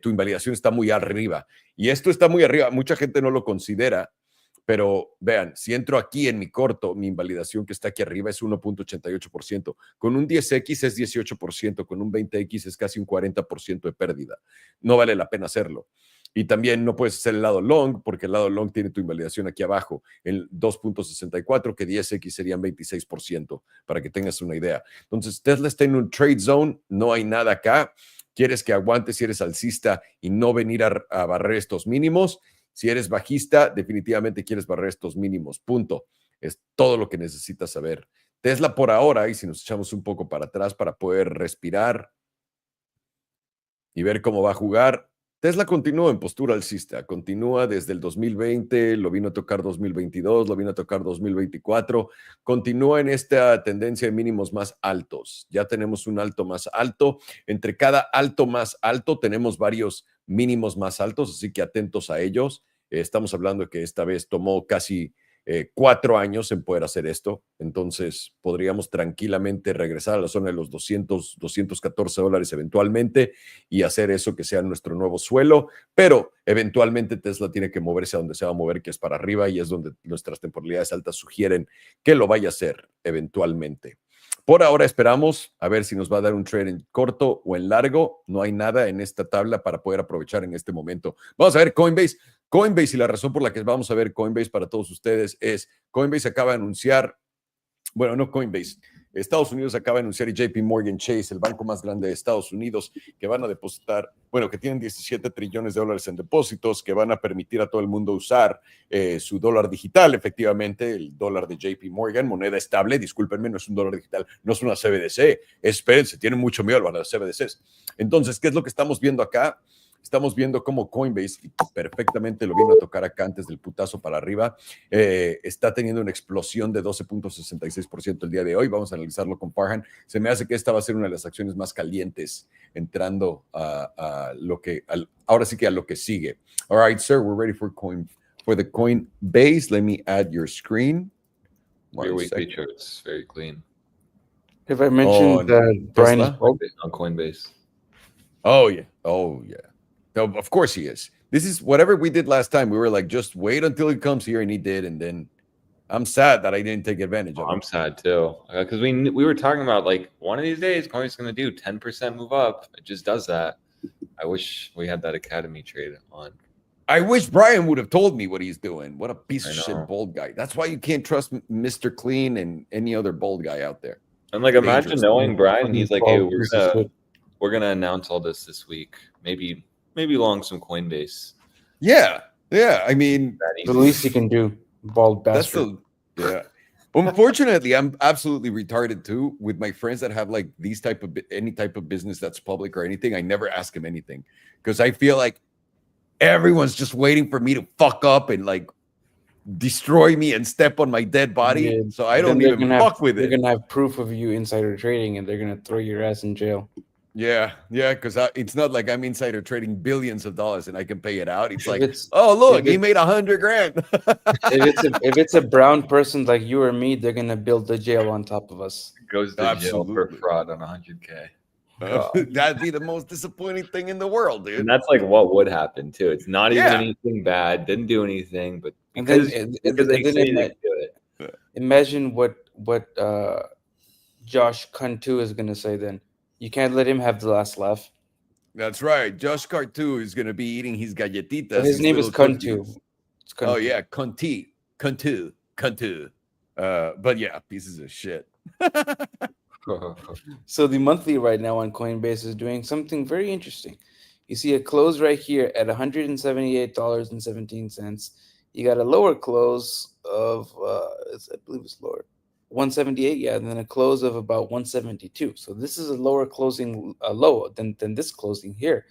tu invalidación está muy arriba. Y esto está muy arriba. Mucha gente no lo considera, pero vean, si entro aquí en mi corto, mi invalidación que está aquí arriba es 1.88%. Con un 10X es 18%, con un 20X es casi un 40% de pérdida. No vale la pena hacerlo. Y también no puedes hacer el lado long, porque el lado long tiene tu invalidación aquí abajo, el 2.64, que 10X serían 26%, para que tengas una idea. Entonces, Tesla está en un trade zone, no hay nada acá. Quieres que aguantes si eres alcista y no venir a barrer estos mínimos. Si eres bajista, definitivamente quieres barrer estos mínimos. Punto. Es todo lo que necesitas saber. Tesla por ahora, y si nos echamos un poco para atrás para poder respirar y ver cómo va a jugar, Tesla continúa en postura alcista, continúa desde el 2020, lo vino a tocar 2022, lo vino a tocar 2024, continúa en esta tendencia de mínimos más altos. Ya tenemos un alto más alto, entre cada alto más alto tenemos varios mínimos más altos, así que atentos a ellos. Estamos hablando de que esta vez tomó casi 4 años en poder hacer esto. Entonces podríamos tranquilamente regresar a la zona de los 214 dólares eventualmente y hacer eso que sea nuestro nuevo suelo, pero eventualmente Tesla tiene que moverse a donde se va a mover, que es para arriba, y es donde nuestras temporalidades altas sugieren que lo vaya a hacer eventualmente. Por ahora esperamos a ver si nos va a dar un trade en corto o en largo. No hay nada en esta tabla para poder aprovechar en este momento. Vamos a ver Coinbase. Coinbase, y la razón por la que vamos a ver Coinbase para todos ustedes es Coinbase acaba de anunciar, bueno, no Coinbase, Estados Unidos acaba de anunciar, y JP Morgan Chase, el banco más grande de Estados Unidos, que van a depositar, bueno, que tienen 17 trillones de dólares en depósitos, que van a permitir a todo el mundo usar su dólar digital, efectivamente, el dólar de JP Morgan, moneda estable, discúlpenme, no es un dólar digital, no es una CBDC, espérense, tienen mucho miedo a las CBDCs. Entonces, ¿qué es lo que estamos viendo acá? Estamos viendo cómo Coinbase, y perfectamente lo vino a tocar acá antes del putazo para arriba, está teniendo una explosión de 12.66% el día de hoy. Vamos a analizarlo con Farhan. Se me hace que esta va a ser una de las acciones más calientes entrando a lo que, ahora sí que a lo que sigue. All right, sir, we're ready for the Coinbase. Let me add your screen. Your weekly chart's very clean. If I mentioned that Brian is bald? On Coinbase. Oh, yeah. Oh, yeah. No, of course he is. This is whatever we did last time. We were like, just wait until he comes here, and he did. And then I'm sad that I didn't take advantage of it. I'm sad too, because we were talking about like one of these days, Coinbase is going to do 10% move up. It just does that. I wish we had that Academy trade on. I wish Brian would have told me what he's doing. What a piece of shit bald guy. That's why you can't trust Mr. Clean and any other bald guy out there. And like, imagine knowing Brian. He's like, hey, we're gonna announce all this week. Maybe long some Coinbase. Yeah. I mean, the least you can do, bald bastard. Yeah. Unfortunately, I'm absolutely retarded too with my friends that have like any type of business that's public or anything. I never ask them anything because I feel like everyone's just waiting for me to fuck up and like destroy me and step on my dead body. Yeah, so I don't even fuck with it. They're gonna have proof of you insider trading, and they're gonna throw your ass in jail. Yeah, because it's not like I'm insider trading billions of dollars and I can pay it out. It's like, oh look, he made $100,000. if it's a brown person like you or me, they're gonna build the jail on top of us. Goes to jail for fraud on $100K. That'd be the most disappointing thing in the world, dude. And that's like what would happen too. It's not even anything bad. Didn't do anything, but because they say they do it. Imagine what Josh Kuntu is gonna say then. You can't let him have the last laugh. That's right. Josh Cartu is going to be eating his galletitas. But his name is Kuntu. Oh, yeah. Kuntu. But yeah, pieces of shit. So the monthly right now on Coinbase is doing something very interesting. You see a close right here at $178.17. You got a lower close of, I believe it's lower. 178, and then a close of about 172. So this is a lower closing low than this closing here.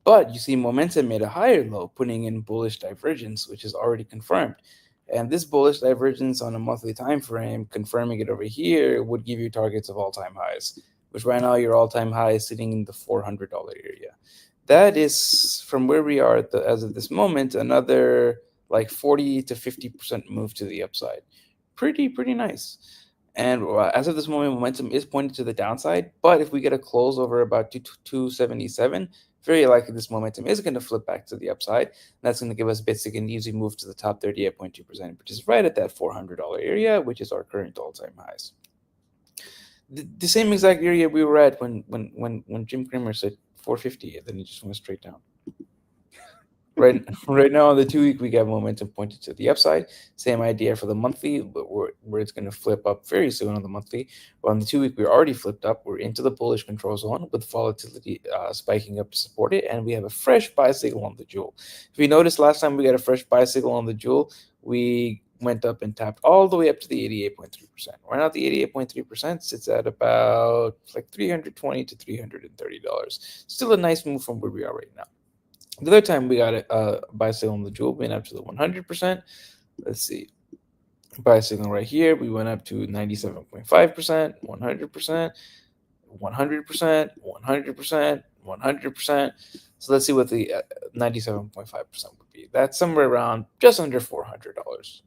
But you see momentum made a higher low, putting in bullish divergence, which is already confirmed. And this bullish divergence on a monthly time frame, confirming it over here, would give you targets of all-time highs, which right now your all-time high is sitting in the $400 area. That is, from where we are as of this moment, another like 40 to 50% move to the upside. Pretty nice. And as of this moment, momentum is pointing to the downside. But if we get a close over about 277, very likely this momentum is going to flip back to the upside. That's going to give us basically an easy move to the top 38.2%, which is right at that $400 area, which is our current all-time highs. The same exact area we were at when Jim Cramer said 450, and then he just went straight down. Right now on the 2-week, we got momentum pointed to the upside. Same idea for the monthly, but where it's going to flip up very soon on the monthly. But on the 2-week, we're already flipped up. We're into the bullish control zone with volatility spiking up to support it, and we have a fresh buy signal on the jewel. If you noticed last time we got a fresh buy signal on the jewel, we went up and tapped all the way up to the 88.3%. Right now, the 88.3% sits at about like $320 to $330. Still a nice move from where we are right now. The other time we got a buy signal on the jewel, went up to the 100%. Let's see. Buy signal right here, we went up to 97.5%, 100%, 100%, 100%, 100%. So let's see what the 97.5% would be. That's somewhere around just under $400.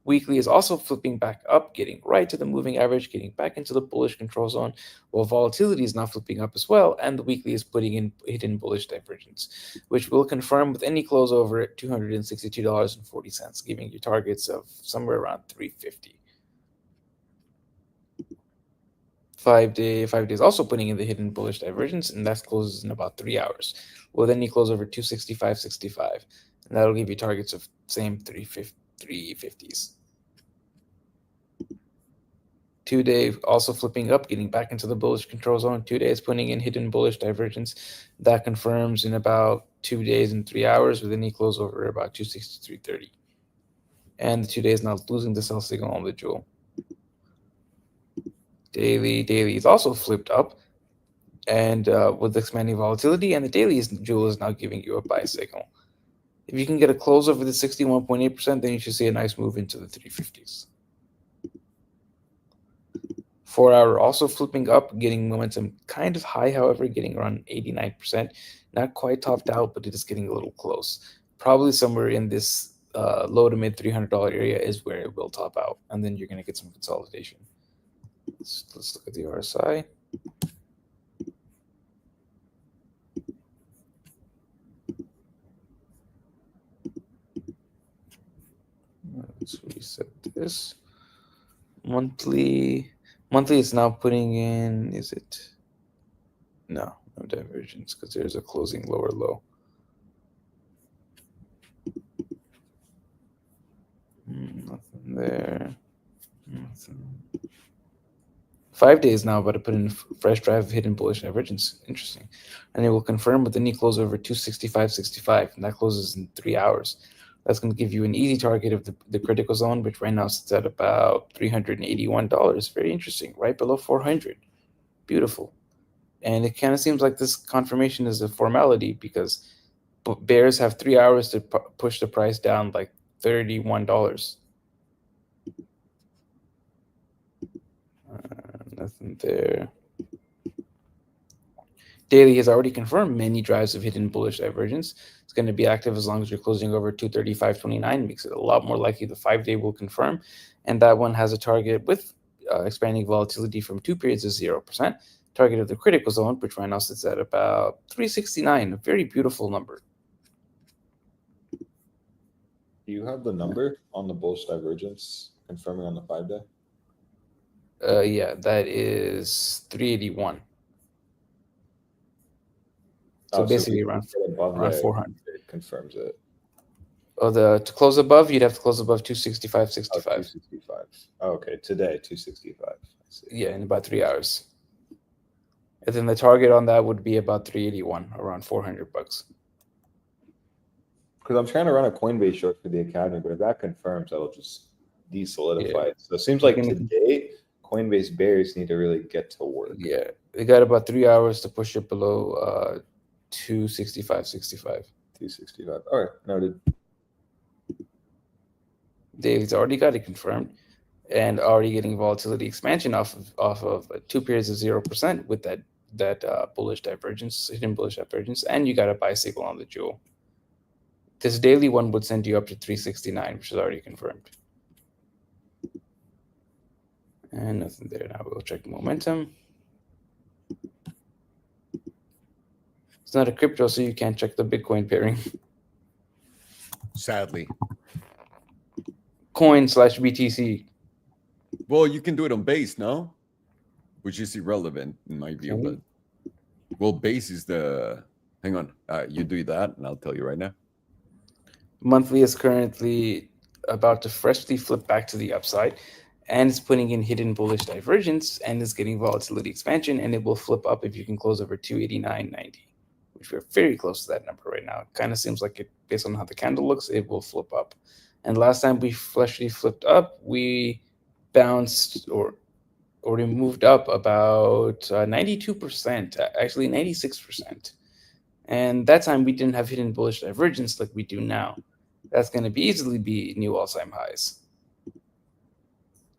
Weekly is also flipping back up, getting right to the moving average, getting back into the bullish control zone, while volatility is now flipping up as well, and the weekly is putting in hidden bullish divergence, which will confirm with any close over at $262.40, giving you targets of somewhere around 350. 5 days also putting in the hidden bullish divergence, and that closes in about 3 hours. Will then you close over 265.65, and that'll give you targets of same 350s. 2 day also flipping up, getting back into the bullish control zone. 2 days putting in hidden bullish divergence. That confirms in about 2 days and 3 hours, with any close over about 263.30. And the 2 days now losing the sell signal on the jewel. Daily is also flipped up, and with expanding volatility, and the daily jewel is now giving you a buy signal. If you can get a close over the 61.8%, then you should see a nice move into the 350s. 4 hour also flipping up, getting momentum kind of high, however, getting around 89%. Not quite topped out, but it is getting a little close. Probably somewhere in this low to mid $300 area is where it will top out, and then you're going to get some consolidation. Let's look at the RSI. Let's reset this. Monthly is now putting in, is it? No divergence, because there's a closing lower low. Nothing there. Nothing. 5 days now, about to put in a fresh drive of hidden bullish divergence. Interesting. And it will confirm with any close over 265.65, and that closes in 3 hours. That's going to give you an easy target of the critical zone, which right now sits at about $381. Very interesting, right below 400. Beautiful. And it kind of seems like this confirmation is a formality, because bears have 3 hours to push the price down like $31. Nothing there. Daily has already confirmed many drives of hidden bullish divergence. It's going to be active as long as you're closing over 235.29. Makes it a lot more likely the 5 day will confirm. And that one has a target with expanding volatility from 2 periods of 0%. Target of the critical zone, which right now sits at about 369. A very beautiful number. Do you have the number on the bullish divergence confirming on the 5 day? Yeah, that is 381. So basically around 400. It confirms it. Oh, to close above, you'd have to close above 265.65. 265. Oh, okay, today 265. I see. Yeah, in about 3 hours. And then the target on that would be about 381, around $400. Because I'm trying to run a Coinbase short for the academy, but if that confirms, that'll just desolidify it. So it seems like today Coinbase bears need to really get to work. Yeah, they got about 3 hours to push it below 265.65. 265. All right, noted. David's already got it confirmed, and already getting volatility expansion off of 2 periods of 0% with that bullish divergence, hidden bullish divergence, and you got a buy signal on the jewel. This daily one would send you up to 369, which is already confirmed. And nothing there. Now we'll check momentum. It's not a crypto, so you can't check the Bitcoin pairing. Sadly. Coin/BTC. Well, you can do it on base, no? Which is irrelevant in my view. But well, base is the. Hang on. You do that, and I'll tell you right now. Monthly is currently about to freshly flip back to the upside, and it's putting in hidden bullish divergence, and is getting volatility expansion, and it will flip up if you can close over 289.90, which we're very close to that number right now. It kind of seems like it, based on how the candle looks, it will flip up. And last time we freshly flipped up, we bounced or we moved up about 92%, actually 96%. And that time we didn't have hidden bullish divergence like we do now. That's going to easily be new all-time highs.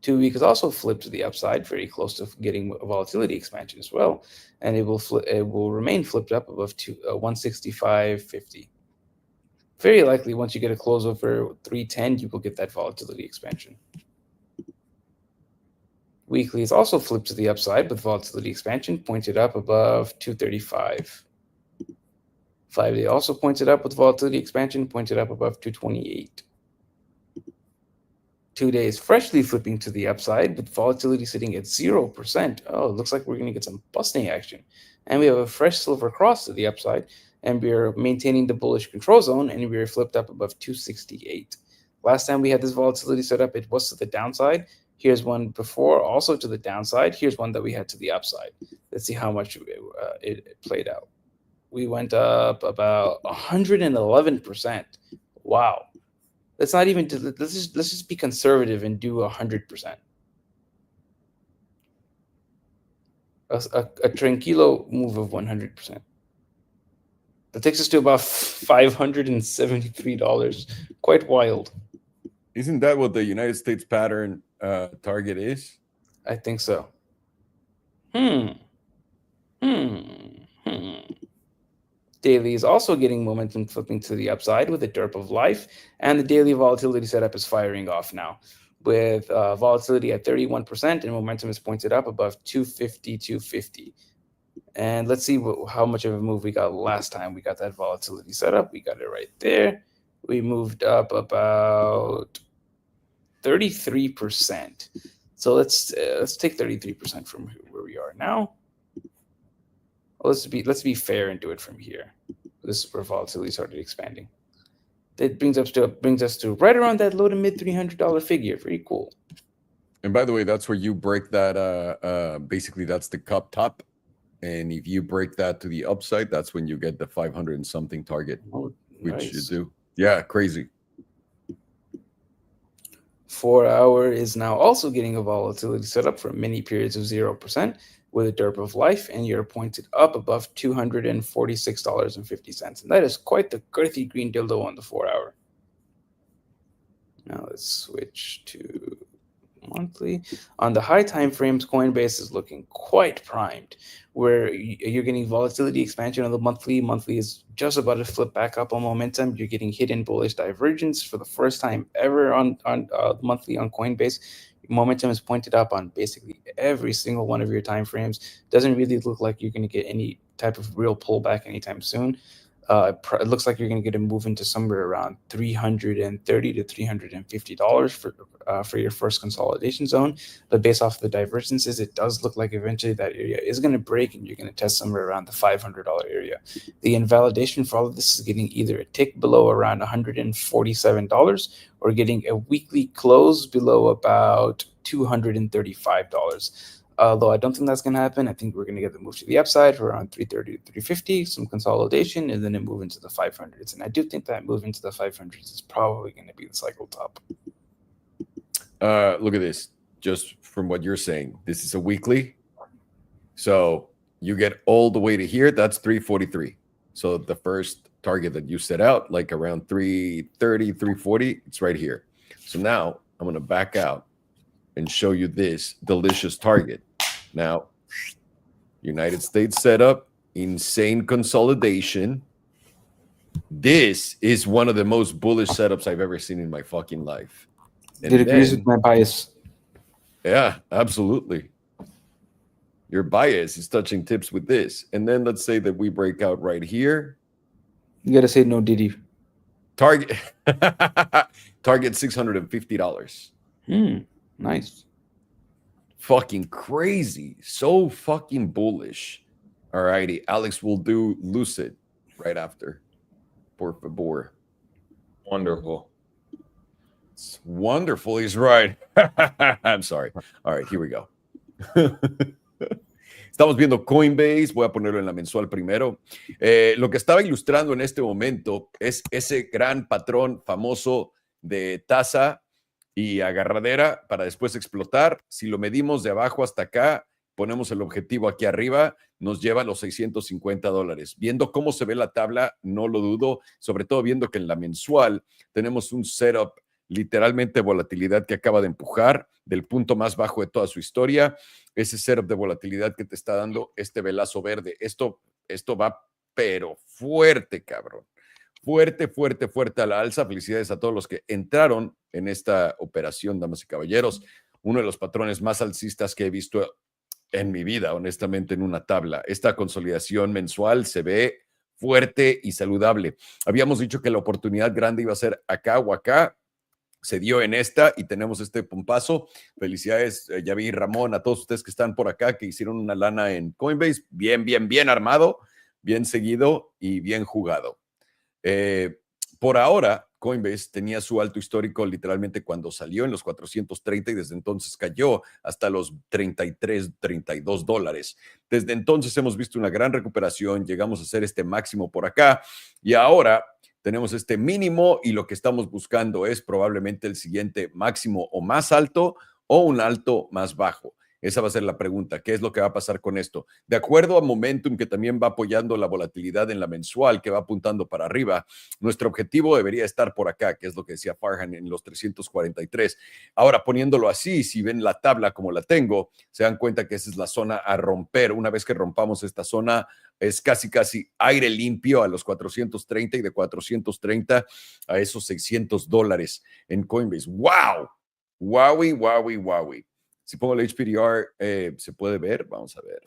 2 weeks also flipped to the upside, very close to getting volatility expansion as well, and it will remain flipped up above 165.50. very likely once you get a close over 310, you will get that volatility expansion. Weekly is also flipped to the upside with volatility expansion, pointed up above 235. 5-day also pointed up with volatility expansion, pointed up above 228. 2 days freshly flipping to the upside with volatility sitting at 0%. Oh, it looks like we're going to get some busting action. And we have a fresh silver cross to the upside, and we're maintaining the bullish control zone, and we're flipped up above 268. Last time we had this volatility set up, it was to the downside. Here's one before, also to the downside. Here's one that we had to the upside. Let's see how much it played out. We went up about 111%. Wow. Let's not even let's just be conservative and do 100%. A tranquilo move of 100%. That takes us to about $573. Quite wild. Isn't that what the United States pattern target is? I think so. Daily is also getting momentum flipping to the upside with a derp of life, and the daily volatility setup is firing off now with volatility at 31%, and momentum is pointed up above 250. And let's see how much of a move we got last time we got that volatility set up. We got it right there. We moved up about 33%. So let's take 33% from where we are now. Let's be fair and do it from here. This is where volatility started expanding. That brings us to right around that low to mid $300 figure. Very cool. And by the way, that's where you break that. Basically, that's the cup top. And if you break that to the upside, that's when you get the 500 and something target, which you do. Yeah, crazy. 4 hour is now also getting a volatility set up for many periods of 0% with a derp of life, and you're pointed up above $246.50. And that is quite the girthy green dildo on the 4 hour. Now let's switch to monthly. On the high time frames, Coinbase is looking quite primed, where you're getting volatility expansion on the monthly. Monthly is just about to flip back up on momentum. You're getting hidden bullish divergence for the first time ever on monthly on Coinbase. Momentum is pointed up on basically every single one of your time frames. Doesn't really look like you're going to get any type of real pullback anytime soon. It looks like you're going to get a move into somewhere around $330 to $350 for your first consolidation zone. But based off the divergences, it does look like eventually that area is going to break, and you're going to test somewhere around the $500 area. The invalidation for all of this is getting either a tick below around $147 or getting a weekly close below about $235. Although I don't think that's going to happen. I think we're going to get the move to the upside for around 330 to 350, some consolidation, and then a move into the 500s. And I do think that move into the 500s is probably going to be the cycle top. Look at this. Just from what you're saying, this is a weekly. So you get all the way to here. That's 343. So the first target that you set out, like around 330, 340, it's right here. So now I'm going to back out and show you this delicious target. Now, United States setup, insane consolidation. This is one of the most bullish setups I've ever seen in my fucking life. And it agrees with my bias. Yeah, absolutely. Your bias is touching tips with this. And then let's say that we break out right here. You got to say no, Diddy. Target $650. Nice. Fucking crazy. So fucking bullish. All righty. Alex will do Lucid right after. Por favor. Wonderful. It's wonderful. He's right. I'm sorry. All right, here we go. Estamos viendo Coinbase. Voy a ponerlo en la mensual primero. Lo que estaba ilustrando en este momento es ese gran patrón famoso de tasa y agarradera para después explotar. Si lo medimos de abajo hasta acá, ponemos el objetivo aquí arriba, nos lleva a los $650. Viendo cómo se ve la tabla, no lo dudo, sobre todo viendo que en la mensual tenemos un setup, literalmente volatilidad que acaba de empujar del punto más bajo de toda su historia. Ese setup de volatilidad que te está dando este velazo verde. Esto va pero fuerte, cabrón. fuerte, fuerte, fuerte a la alza. Felicidades a todos los que entraron en esta operación, damas y caballeros. Uno de los patrones más alcistas que he visto en mi vida, honestamente, en una tabla. Esta consolidación mensual se ve fuerte y saludable. Habíamos dicho que la oportunidad grande iba a ser acá o acá. Se dio en esta y tenemos este pompazo. Felicidades, ya vi Ramón, a todos ustedes que están por acá, que hicieron una lana en Coinbase. Bien, bien, bien armado, bien seguido y bien jugado. Por ahora, Coinbase tenía su alto histórico literalmente cuando salió en los 430 y desde entonces cayó hasta los 33, 32 dólares. Desde entonces hemos visto una gran recuperación, llegamos a hacer este máximo por acá y ahora tenemos este mínimo y lo que estamos buscando es probablemente el siguiente máximo o más alto o un alto más bajo. Esa va a ser la pregunta. ¿Qué es lo que va a pasar con esto? De acuerdo a Momentum, que también va apoyando la volatilidad en la mensual, que va apuntando para arriba, nuestro objetivo debería estar por acá, que es lo que decía Farhan en los 343. Ahora, poniéndolo así, si ven la tabla como la tengo, se dan cuenta que esa es la zona a romper. Una vez que rompamos esta zona, es casi, casi aire limpio a los 430 y de 430 a esos 600 dólares en Coinbase. ¡Wow! ¡Wowie, wowie, wowie! Si pongo el HPDR, ¿se puede ver? Vamos a ver.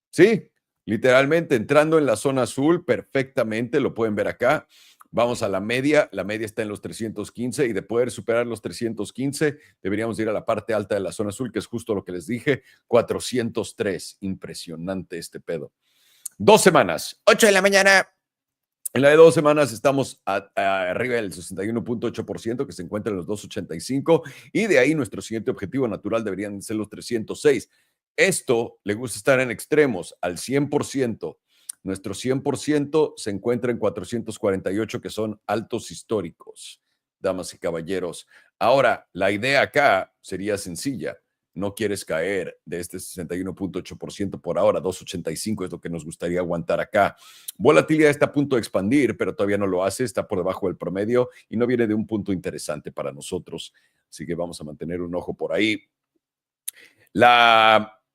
Sí, literalmente entrando en la zona azul perfectamente, lo pueden ver acá. Vamos a la media está en los 315 y de poder superar los 315 deberíamos ir a la parte alta de la zona azul, que es justo lo que les dije, 403. Impresionante este pedo. 2 semanas. 8 de la mañana. En la de 2 semanas estamos arriba del 61.8%, que se encuentra en los 285, y de ahí nuestro siguiente objetivo natural deberían ser los 306. Esto le gusta estar en extremos, al 100%. Nuestro 100% se encuentra en 448, que son altos históricos, damas y caballeros. Ahora, la idea acá sería sencilla. No quieres caer de este 61.8% por ahora, 285 es lo que nos gustaría aguantar acá. Volatilidad está a punto de expandir, pero todavía no lo hace, está por debajo del promedio y no viene de un punto interesante para nosotros. Así que vamos a mantener un ojo por ahí.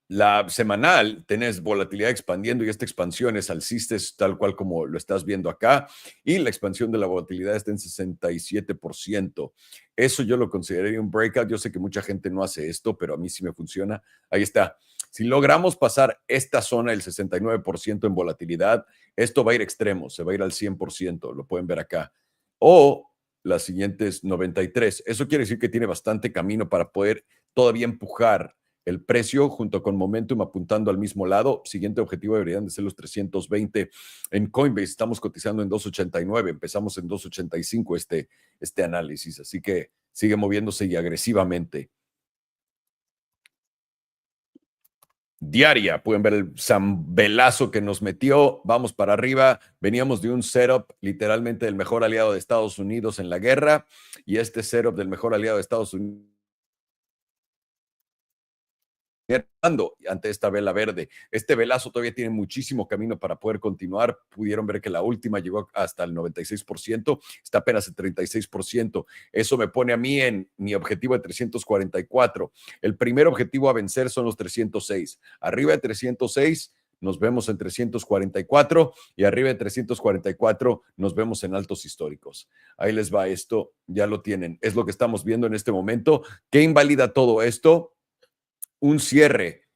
La semanal, tenés volatilidad expandiendo y esta expansión es alcista, es tal cual como lo estás viendo acá. Y la expansión de la volatilidad está en 67%. Eso yo lo consideraría un breakout. Yo sé que mucha gente no hace esto, pero a mí sí me funciona. Ahí está. Si logramos pasar esta zona, el 69% en volatilidad, esto va a ir extremo, se va a ir al 100%. Lo pueden ver acá. O las siguientes 93. Eso quiere decir que tiene bastante camino para poder todavía empujar el precio junto con Momentum apuntando al mismo lado. Siguiente objetivo deberían de ser los 320. En Coinbase estamos cotizando en 289. Empezamos en 285 este análisis. Así que sigue moviéndose y agresivamente. Diaria, pueden ver el zambelazo que nos metió. Vamos para arriba. Veníamos de un setup literalmente del mejor aliado de Estados Unidos en la guerra. Y este setup del mejor aliado de Estados Unidos ante esta vela verde. Este velazo todavía tiene muchísimo camino para poder continuar. Pudieron ver que la última llegó hasta el 96%, está apenas el 36%. Eso me pone a mí en mi objetivo de 344. El primer objetivo a vencer son los 306. Arriba de 306 nos vemos en 344 y arriba de 344 nos vemos en altos históricos. Ahí les va esto, ya lo tienen. Es lo que estamos viendo en este momento. ¿Qué invalida todo esto? Un cierre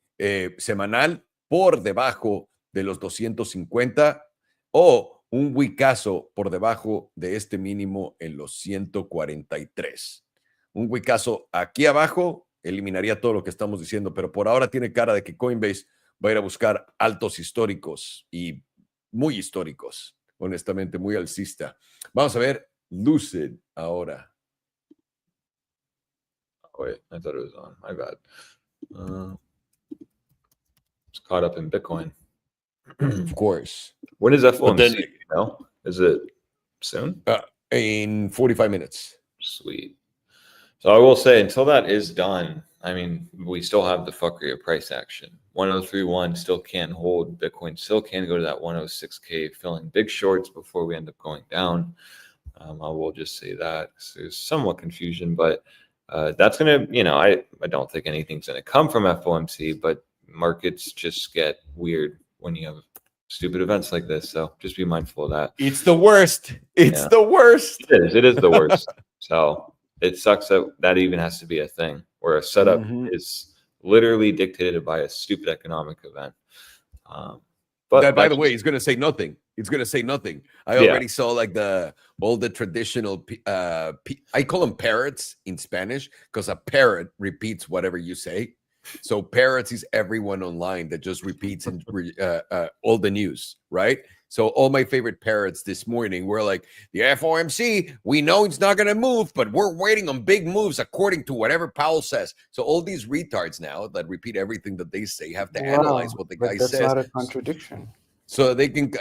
semanal por debajo de los 250 o un wickazo por debajo de este mínimo en los 143. Un wickazo aquí abajo eliminaría todo lo que estamos diciendo, pero por ahora tiene cara de que Coinbase va a ir a buscar altos históricos y muy históricos, honestamente, muy alcista. Vamos a ver Lucid ahora. Wait, I thought it was on. My bad. It's caught up in Bitcoin. Of course. When is FOMC? Then, You know? Is it soon? In 45 minutes. Sweet. So I will say, until that is done, I mean, we still have the fuckery of price action. 1031 still can't hold. Bitcoin still can go to that 106K, filling big shorts before we end up going down. I will just say that. So there's somewhat confusion, but that's going to, I don't think anything's going to come from FOMC, but markets just get weird when you have stupid events like this. So just be mindful of that. It's the worst. It's Yeah. the worst. It is the worst. So it sucks that that even has to be a thing where a setup is literally dictated by a stupid economic event. But That, by the that's way, he's going to say nothing. He's going to say nothing. I Yeah. already saw like all the traditional, I call them parrots in Spanish because a parrot repeats whatever you say. So parrots is everyone online that just repeats all the news, right? So all my favorite parrots this morning were like, the FOMC, we know it's not going to move, but we're waiting on big moves according to whatever Powell says. So all these retards now that repeat everything that they say have to analyze what the but guy that's says. not a contradiction. So they can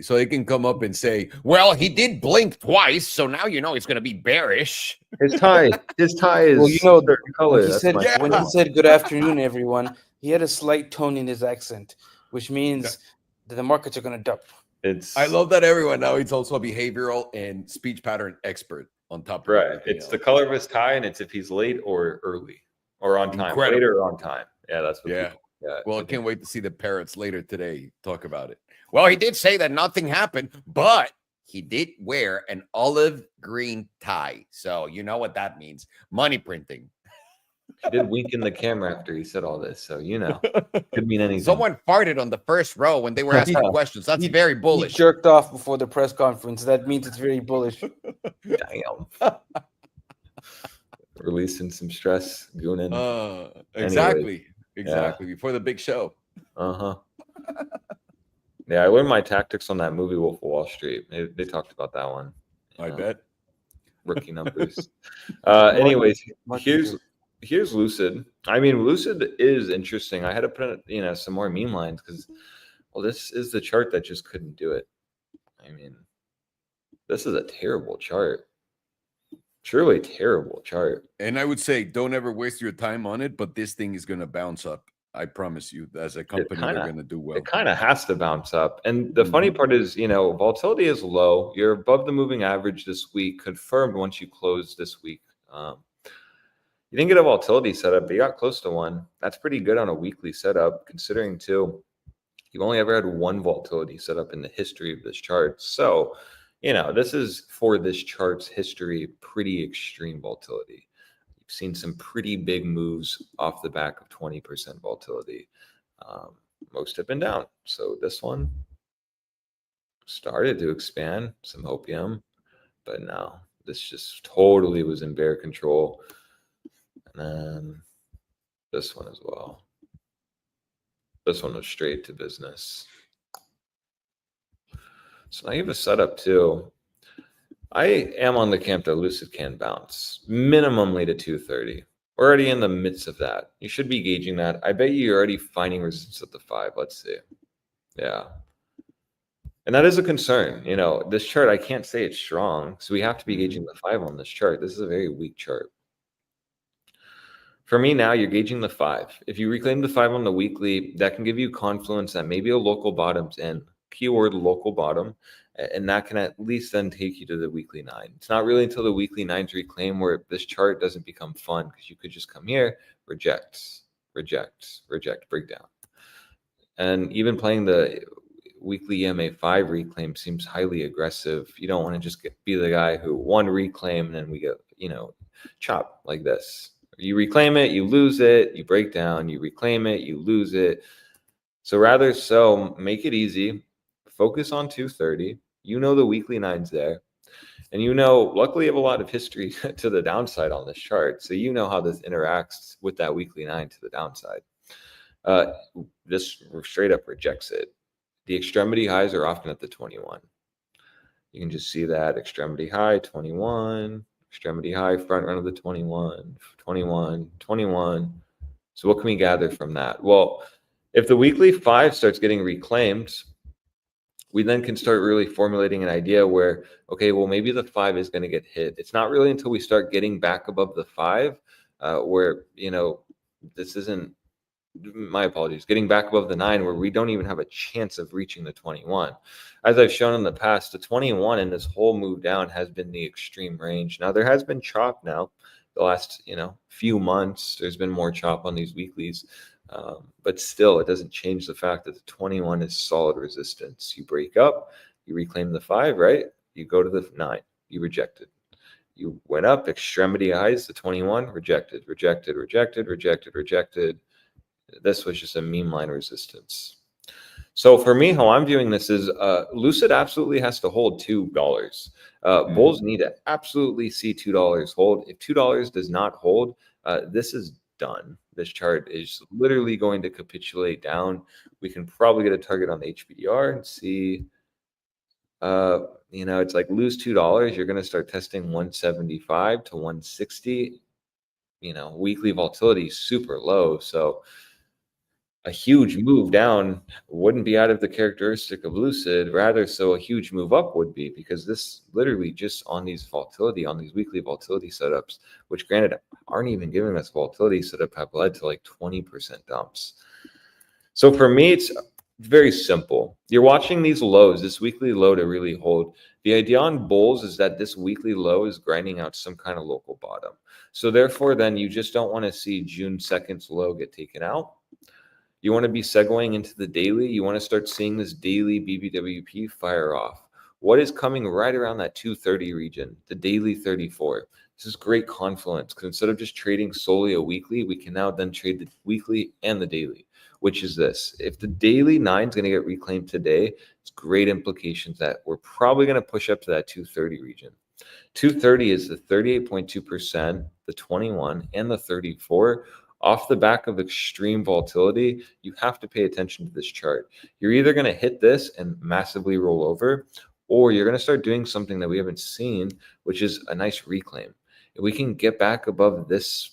so they can come up and say, well, he did blink twice, so now you know it's going to be bearish. his tie. His tie is Well, you know, certain color. when he That's said my Yeah. when he said good afternoon, everyone, he had a slight tone in his accent, which means that the markets are going to dump. It's I love that everyone now he's also a behavioral and speech pattern expert on top of right. everything It's else. the color of his tie, and it's if he's late or early or on time. Incredible. Later or on time. Yeah, that's what Yeah. people. Yeah. Well, I can't wait to see the parrots later today talk about it. Well, he did say that nothing happened, but he did wear an olive green tie. So you know what that means. Money printing. He did wink in the camera after he said all this, so you know, could mean anything. Someone farted on the first row when they were asking Yeah. questions. That's He- very He bullish. jerked off before the press conference. That means it's very bullish. Damn. Releasing some stress, gooning. Exactly. Before the big show. Uh-huh. Yeah, I learned my tactics on that movie Wolf of Wall Street. They talked about that one. I bet. Rookie numbers. Anyways, Market here's Lucid. I mean, Lucid is interesting. I had to put some more meme lines because, well, this is the chart that just couldn't do it. I mean, this is a terrible chart. Truly terrible chart. And I would say don't ever waste your time on it, but this thing is going to bounce up. I promise you, as a company, they're going to do well. It kind of has to bounce up. And the funny part is, volatility is low. You're above the moving average this week, confirmed once you close this week. You didn't get a volatility setup, but you got close to one. That's pretty good on a weekly setup, considering, too, you've only ever had one volatility setup in the history of this chart. So, this is, for this chart's history, pretty extreme volatility. You've seen some pretty big moves off the back of 20% volatility. Most have been down. So this one started to expand, some hopium, but no, this just totally was in bear control. And then this one as well. This one was straight to business. So now you have a setup too. I am on the camp that Lucid can bounce minimally to 230. We're already in the midst of that. You should be gauging that. I bet you're already finding resistance at the 5. Let's see. Yeah. And that is a concern. This chart, I can't say it's strong. So we have to be gauging the 5 on this chart. This is a very weak chart. For me now, you're gauging the 5. If you reclaim the 5 on the weekly, that can give you confluence that maybe a local bottom's in. Keyword local bottom. And that can at least then take you to the weekly 9. It's not really until the weekly 9's reclaim where this chart doesn't become fun, because you could just come here, reject, breakdown. And even playing the weekly EMA5 reclaim seems highly aggressive. You don't want to just be the guy who one reclaim and then we get, chop like this. You reclaim it, you lose it, you break down, you reclaim it, you lose it. So rather make it easy. Focus on 230. The weekly 9's there. And luckily you have a lot of history to the downside on this chart. So how this interacts with that weekly 9 to the downside. This straight up rejects it. The extremity highs are often at the 21. You can just see that extremity high, 21, extremity high, front run of the 21, 21, 21. So what can we gather from that? Well, if the weekly 5 starts getting reclaimed, we then can start really formulating an idea where, okay, well, maybe the 5 is going to get hit. It's not really until we start getting back above the 5 where, this isn't, my apologies, getting back above the 9 where we don't even have a chance of reaching the 21. As I've shown in the past, the 21 in this whole move down has been the extreme range. Now, there has been chop now the last, few months. There's been more chop on these weeklies. But still, it doesn't change the fact that the 21 is solid resistance. You break up, you reclaim the 5, right? You go to the 9, you rejected. You went up, extremity highs, the 21, rejected, rejected, rejected, rejected, rejected. This was just a meme line resistance. So for me, how I'm viewing this is Lucid absolutely has to hold $2. Bulls need to absolutely see $2 hold. If $2 does not hold, this is done. This chart is literally going to capitulate down. We can probably get a target on the HBDR and see, it's like lose $2. You're going to start testing 175 to 160. Weekly volatility is super low. So a huge move down wouldn't be out of the characteristic of Lucid. Rather, so a huge move up would be, because this literally just on these weekly volatility setups, which granted aren't even giving us volatility setup, have led to like 20% dumps. So for me, it's very simple. You're watching these lows, this weekly low to really hold. The idea on bulls is that this weekly low is grinding out some kind of local bottom. So therefore, then you just don't want to see June 2nd's low get taken out. You want to be segueing into the daily. You want to start seeing this daily BBWP fire off. What is coming right around that 230 region, the daily 34? This is great confluence, because instead of just trading solely a weekly, we can now then trade the weekly and the daily, which is this. If the daily 9 is going to get reclaimed today, it's great implications that we're probably going to push up to that 230 region. 230 is the 38.2%, the 21, and the 34. Off the back of extreme volatility, you have to pay attention to this chart. You're either going to hit this and massively roll over, or you're going to start doing something that we haven't seen, which is a nice reclaim. If we can get back above this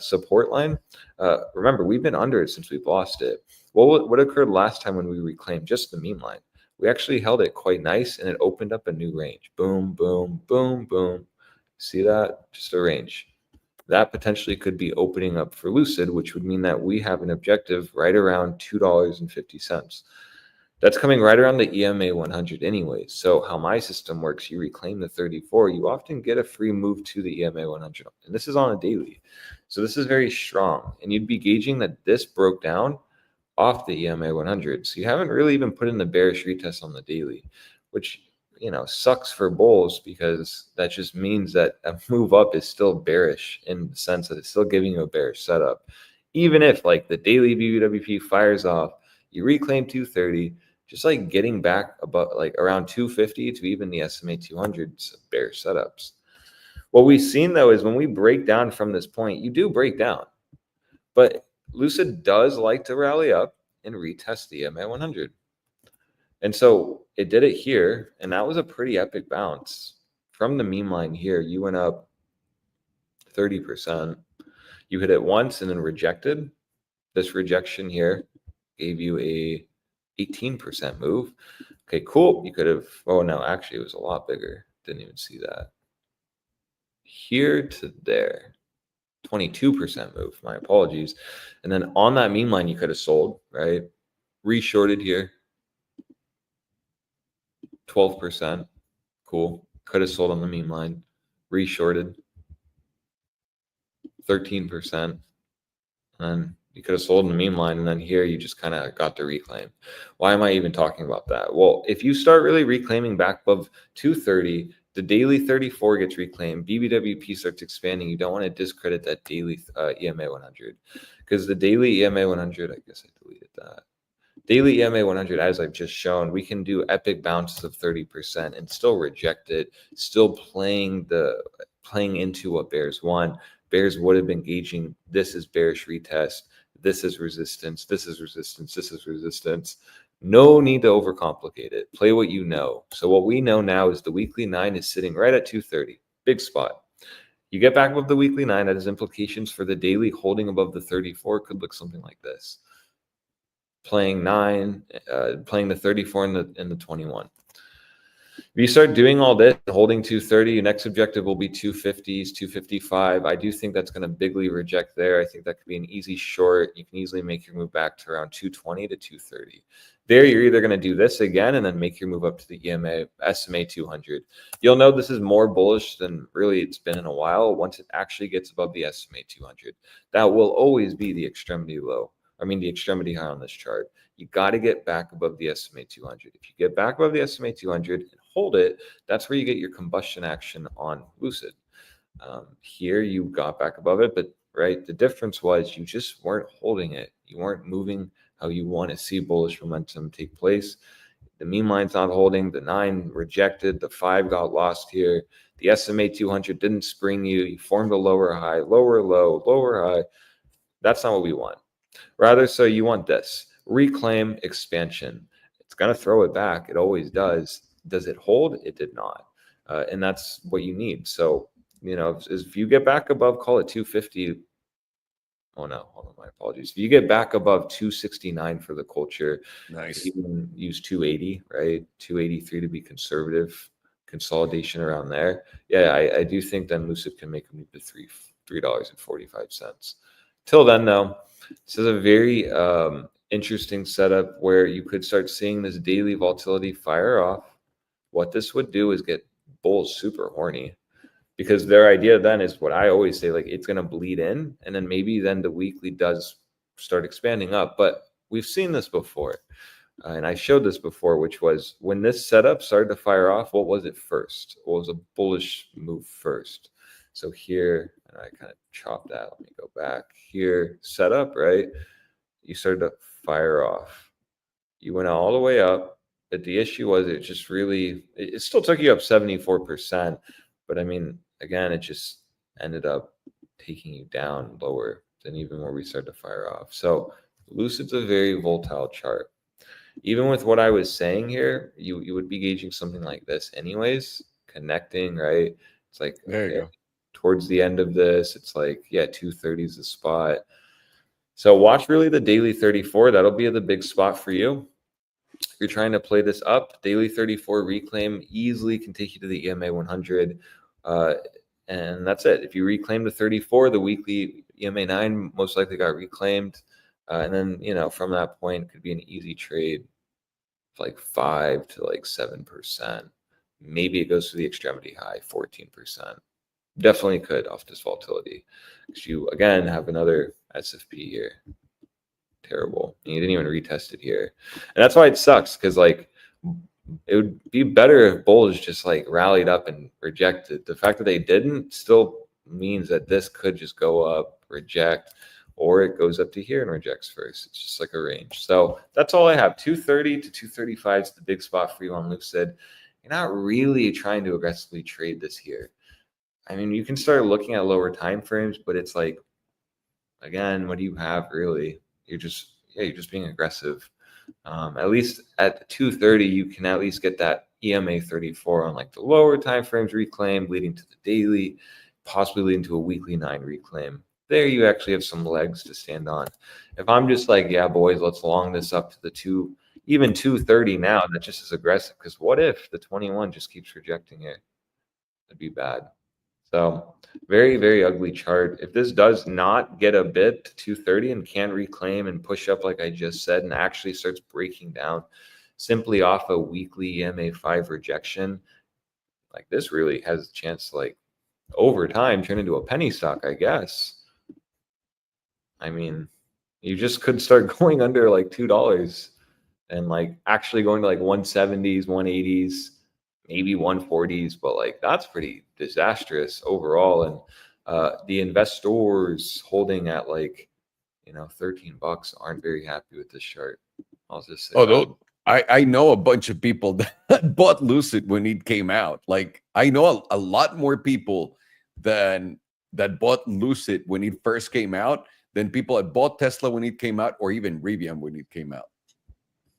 support line, remember, we've been under it since we've lost it. What occurred last time when we reclaimed just the meme line? We actually held it quite nice, and it opened up a new range. Boom, boom, boom, boom. See that? Just a range. That potentially could be opening up for Lucid, which would mean that we have an objective right around $2.50. That's coming right around the EMA 100 anyways. So how my system works, you reclaim the 34, you often get a free move to the EMA 100. And this is on a daily. So this is very strong. And you'd be gauging that this broke down off the EMA 100. So you haven't really even put in the bearish retest on the daily, which sucks for bulls, because that just means that a move up is still bearish in the sense that it's still giving you a bearish setup. Even if like the daily BBWP fires off, you reclaim 230, just like getting back about like around 250 to even the SMA 200 bearish setups. What we've seen though is when we break down from this point, you do break down, but Lucid does like to rally up and retest the EMA 100. And so it did it here, and that was a pretty epic bounce. From the meme line here, you went up 30%. You hit it once and then rejected. This rejection here gave you a 18% move. Okay, cool. You could have, oh no, actually it was a lot bigger. Didn't even see that. Here to there, 22% move. My apologies. And then on that meme line, you could have sold, right? Reshorted here. 12%. Cool. Could have sold on the meme line. Reshorted. 13%. And you could have sold in the meme line. And then here you just kind of got the reclaim. Why am I even talking about that? Well, if you start really reclaiming back above 230, the daily 34 gets reclaimed. BBWP starts expanding. You don't want to discredit that daily EMA 100. Because the daily EMA 100, I guess I deleted that. Daily EMA 100, as I've just shown, we can do epic bounces of 30% and still reject it, still playing into what bears want. Bears would have been gauging, this is bearish retest, this is resistance, this is resistance, this is resistance. No need to overcomplicate it. Play what you know. So what we know now is the weekly 9 is sitting right at 230. Big spot. You get back above the weekly 9, that has implications for the daily holding above the 34. Could look something like this. Playing 9, playing the 34 and the 21. If you start doing all this, holding 230, your next objective will be 250s, 255. I do think that's going to bigly reject there. I think that could be an easy short. You can easily make your move back to around 220 to 230. There, you're either going to do this again and then make your move up to the SMA 200. You'll know this is more bullish than really it's been in a while once it actually gets above the SMA 200. That will always be the extremity low. the extremity high on this chart. You got to get back above the SMA 200. If you get back above the SMA 200 and hold it, that's where you get your combustion action on Lucid. Here you got back above it, but right, the difference was you just weren't holding it. You weren't moving how you want to see bullish momentum take place. The mean line's not holding. The 9 rejected. The 5 got lost here. The SMA 200 didn't spring you. You formed a lower high, lower low, lower high. That's not what we want. Rather, so you want this reclaim expansion. It's going to throw it back. It always does. Does it hold? It did not. And that's what you need. So, if you get back above, call it 250. Oh no, hold on, my apologies. If you get back above 269 for the culture, Nice. even use 280, right? 283 to be conservative, consolidation around there. Yeah, I do think then Lucid can make a move to $3.45. Till then, though, this is a very interesting setup where you could start seeing this daily volatility fire off. What this would do is get bulls super horny, because their idea then is what I always say, like it's going to bleed in, and then maybe then the weekly does start expanding up. But we've seen this before, and I showed this before, which was when this setup started to fire off, what was it first? What was a bullish move first? So here, and I kind of chopped that. Let me go back here, setup, right? You started to fire off. You went all the way up, but the issue was it just really, it still took you up 74%. But I mean, again, it just ended up taking you down lower than even where we started to fire off. So Lucid's a very volatile chart. Even with what I was saying here, you would be gauging something like this anyways, connecting, right? It's like, There you go. towards the end of this, it's like, yeah, 230 is the spot. So watch really the daily 34. That'll be the big spot for you. If you're trying to play this up, daily 34 reclaim easily can take you to the EMA 100. And that's it. If you reclaim the 34, the weekly EMA 9 most likely got reclaimed. And then, from that point, it could be an easy trade, like 5 to like 7%. Maybe it goes to the extremity high, 14%. Definitely could off this volatility. Because you, again, have another SFP here. Terrible. And you didn't even retest it here. And that's why it sucks, because like it would be better if bulls just like rallied up and rejected. The fact that they didn't still means that this could just go up, reject, or it goes up to here and rejects first. It's just like a range. So that's all I have. 230 to 235 is the big spot for you on Lucid. You're not really trying to aggressively trade this here. I mean, you can start looking at lower time frames, but it's like, again, what do you have really? You're just being aggressive. At least at 230, you can at least get that EMA 34 on like the lower time frames reclaim, leading to the daily, possibly leading to a weekly 9 reclaim. There you actually have some legs to stand on. If I'm just like, yeah, boys, let's long this up to the even 230 now, that just is aggressive, because what if the 21 just keeps rejecting it? That'd be bad. So very, very ugly chart. If this does not get a bit to 230 and can reclaim and push up, like I just said, and actually starts breaking down simply off a weekly EMA 5 rejection, like this really has a chance to, like, over time turn into a penny stock, I guess. I mean, you just could start going under like $2 and like actually going to like 170s, 180s, maybe 140s, but like that's pretty disastrous overall. And the investors holding at like, $13 aren't very happy with this chart. I'll just say that. I know a bunch of people that bought Lucid when it came out. Like I know a lot more people that bought Lucid when it first came out than people that bought Tesla when it came out, or even Rivian when it came out.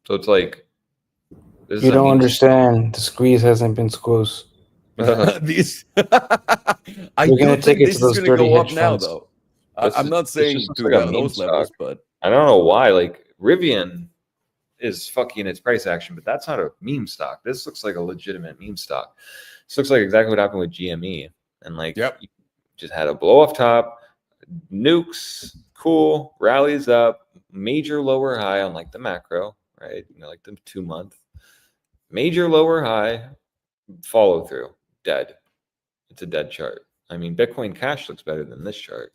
So it's like, You don't understand. The squeeze hasn't been squeezed. These, I We're do gonna take think it this to is those going to dirty go up hedge now, funds. though. I'm not saying just to like a meme those levels, stock. but I don't know why. Like Rivian is fucking its price action, but that's not a meme stock. This looks like a legitimate meme stock. This looks like exactly what happened with GME, and like, yep. you just had a blow off top, nukes, cool, rallies up, major lower high on like the macro, right? Like the 2-month, major lower high, follow through, dead. It's a dead chart. I mean, Bitcoin Cash looks better than this chart.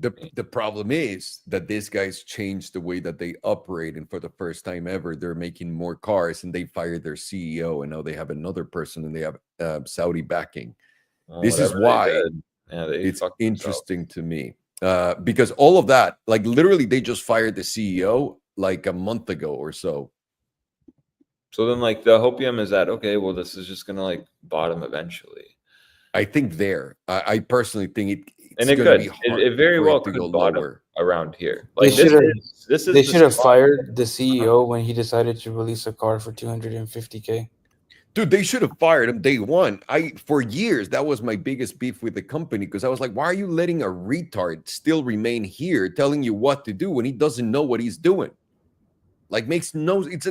The problem is that these guys changed the way that they operate, and for the first time ever, they're making more cars, and they fired their CEO, and now they have another person, and they have Saudi backing. Well, This is whatever they why did, yeah, they it's fucked themselves. interesting to me, because all of that, like literally, they just fired the CEO like a month ago or so. So then, like, the hopium is that okay? Well, this is just gonna like bottom eventually. I think I personally think it's And it going to could. be hard It very for well it to go could bottom lower. around here. They Like should have. this is They the should have spot. fired the CEO when he decided to release a car for $250K. Dude, they should have fired him day one. For years, that was my biggest beef with the company, because I was like, why are you letting a retard still remain here telling you what to do when he doesn't know what he's doing? Like, makes no, it's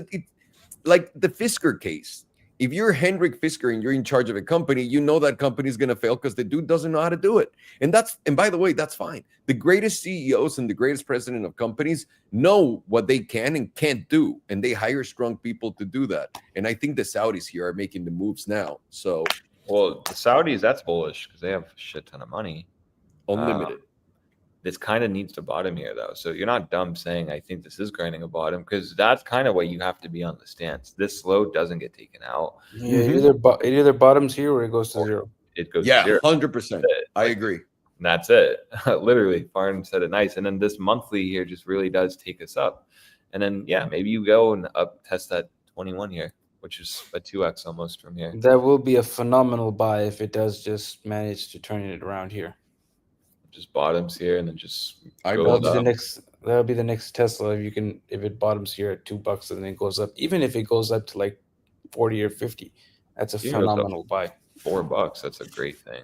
like the Fisker case. If you're Henrik Fisker and you're in charge of a company, you know that company is going to fail because the dude doesn't know how to do it. And by the way, that's fine. The greatest CEOs and the greatest president of companies know what they can and can't do, and they hire strong people to do that. And I think the Saudis here are making the moves now. So, Well, the Saudis, that's bullish because they have a shit ton of money. unlimited. This kind of needs to bottom here, though. So you're not dumb saying I think this is grinding a bottom, because that's kind of what you have to be on the stance. This low doesn't get taken out. Yeah, it either bottoms here or it goes to Or zero. It goes Yeah, to zero. 100%. I Like, agree. And that's it. Literally, Farn said it nice. And then this monthly here just really does take us up. And then, yeah, maybe you go and up test that 21 here, which is a 2x almost from here. That will be a phenomenal buy if it does just manage to turn it around here. Just bottoms here and then just That'll goes That'll be up. the next. That'll be the next Tesla. If it bottoms here at $2 and then goes up, even if it goes up to like 40 or 50, that's a Even if it goes up phenomenal buy. $4. That's a great thing.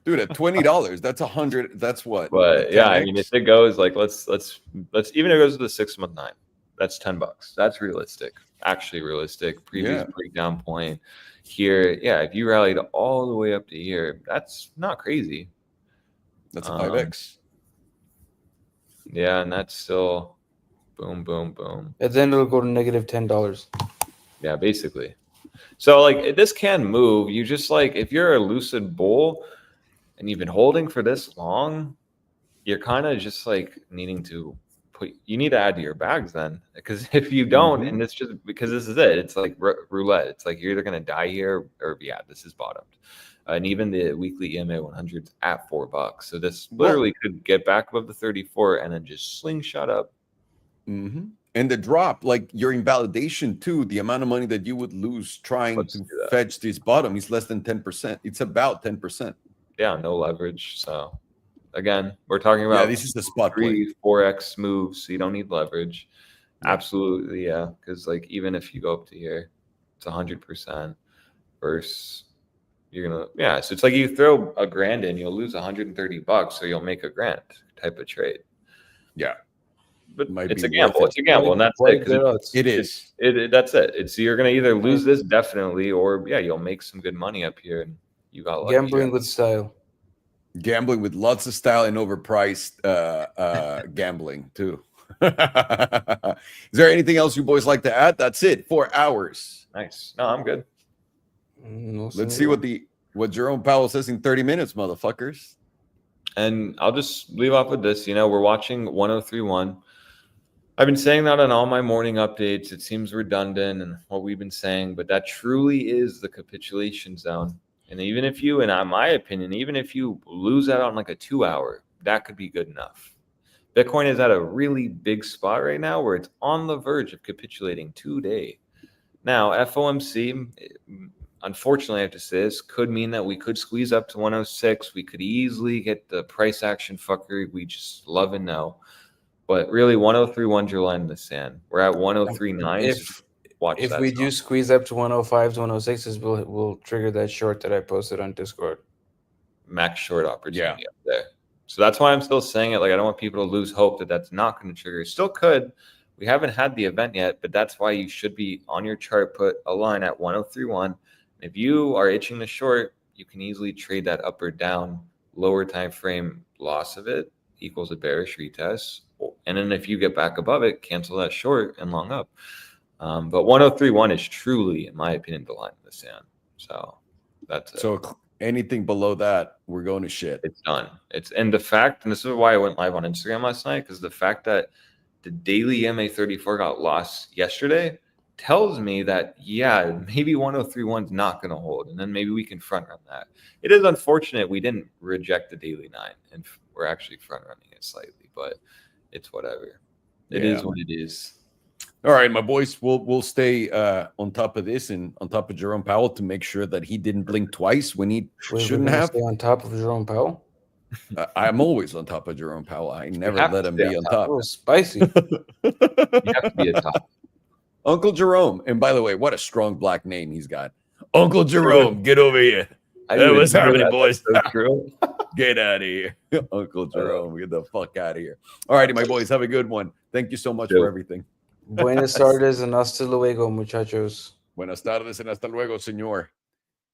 Dude, at $20, that's 100. That's what? But yeah, I mean, 10x? if it goes like let's even if it goes to the 6-month 9, that's $10. That's realistic. Actually realistic. Previous Yeah. breakdown point here. Yeah, if you rallied all the way up to here, that's not crazy. That's a 5x. Yeah, and that's still boom, boom, boom. And then it'll go to negative $10. Yeah, basically. So like this can move. You just like if you're a lucid bull and you've been holding for this long, you're kind of just like needing to you need to add to your bags then, because if you don't, and it's just because this is it, it's like roulette. It's like you're either gonna die here or yeah, this is bottomed. And even the weekly EMA 100s at $4. So this literally could get back above the 34 and then just slingshot up. And the drop, like your invalidation too, the amount of money that you would lose trying Let's to do that. fetch this bottom is less than 10%. It's about 10%. Yeah, no leverage. So again, we're talking Yeah, about this is the spot play. 3-4x moves, so you don't need leverage. Absolutely, yeah. Because like even if you go up to here, it's 100% versus you're gonna so it's like you throw $1,000 in, you'll lose $130, so you'll make $1,000 type of trade. Yeah, but Might it's be a gamble. worth It's a gamble, and that's What it. 'Cause are the odds? it is. that's it. It's you're gonna either lose this definitely, or yeah, you'll make some good money up here, and you got lucky. Gambling with style. Gambling with lots of style and overpriced gambling too. Is there anything else you boys like to add? That's it. 4 hours. Nice. No, I'm good. No, Let's see what Jerome Powell says in 30 minutes, motherfuckers. And I'll just leave off with this. We're watching 1031. I've been saying that on all my morning updates. It seems redundant and what we've been saying, but that truly is the capitulation zone. And even if you, and in my opinion, even if you lose that on like a 2 hour, that could be good enough. Bitcoin is at a really big spot right now where it's on the verge of capitulating today. Now, FOMC, unfortunately, I have to say this, could mean that we could squeeze up to 106. We could easily get the price action fuckery we just love and know. But really, 1031's your line in the sand. We're at 1039. If we do squeeze up to 105 to 106, we'll trigger that short that I posted on Discord. Max short opportunity up there. So that's why I'm still saying it. Like, I don't want people to lose hope that that's not going to trigger. It still could. We haven't had the event yet, but that's why you should be on your chart, put a line at 1031. If you are itching to short, you can easily trade that up or down. Lower time frame loss of it equals a bearish retest. And then if you get back above it, cancel that short and long up. But 1031 is truly, in my opinion, the line in the sand. So that's it. So Anything below that, we're going to shit. It's done. And the fact, and this is why I went live on Instagram last night, because the fact that the daily MA34 got lost yesterday tells me that, yeah, maybe 1031 is not going to hold, and then maybe we can front run that. It is unfortunate we didn't reject the daily 9, and we're actually front running it slightly, but it's whatever. It is what it is. All right, my boys, we'll stay on top of this and on top of Jerome Powell to make sure that he didn't blink twice when he shouldn't have. Stay on top of Jerome Powell. I'm always on top of Jerome Powell. I never let him be on top. Oh, spicy. You have to be a top. Uncle Jerome. And by the way, what a strong black name he's got. Uncle Jerome, get over here. What's happening, boys? So true. Get out of here. Uncle Jerome, get the fuck out of here. All righty, my boys, have a good one. Thank you so much for everything. Buenas tardes and hasta luego, muchachos. Buenas tardes and hasta luego, señor.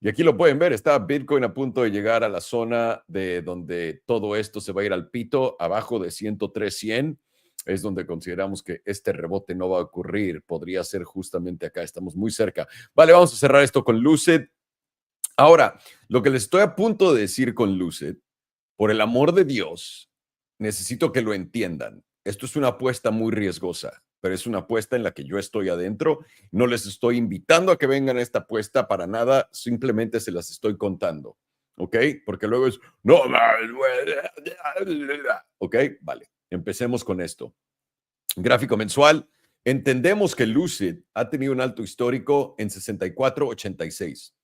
Y aquí lo pueden ver, está Bitcoin a punto de llegar a la zona de donde todo esto se va a ir al pito, abajo de 103.100. Es donde consideramos que este rebote no va a ocurrir. Podría ser justamente acá, estamos muy cerca. Vale, vamos a cerrar esto con Lucid. Ahora, lo que les estoy a punto de decir con Lucid, por el amor de Dios, necesito que lo entiendan. Esto es una apuesta muy riesgosa, pero es una apuesta en la que yo estoy adentro. No les estoy invitando a que vengan a esta apuesta para nada, simplemente se las estoy contando, ¿ok? Porque luego es, no, ¿ok? Vale, empecemos con esto. Gráfico mensual. Entendemos que Lucid ha tenido un alto histórico en 64.86.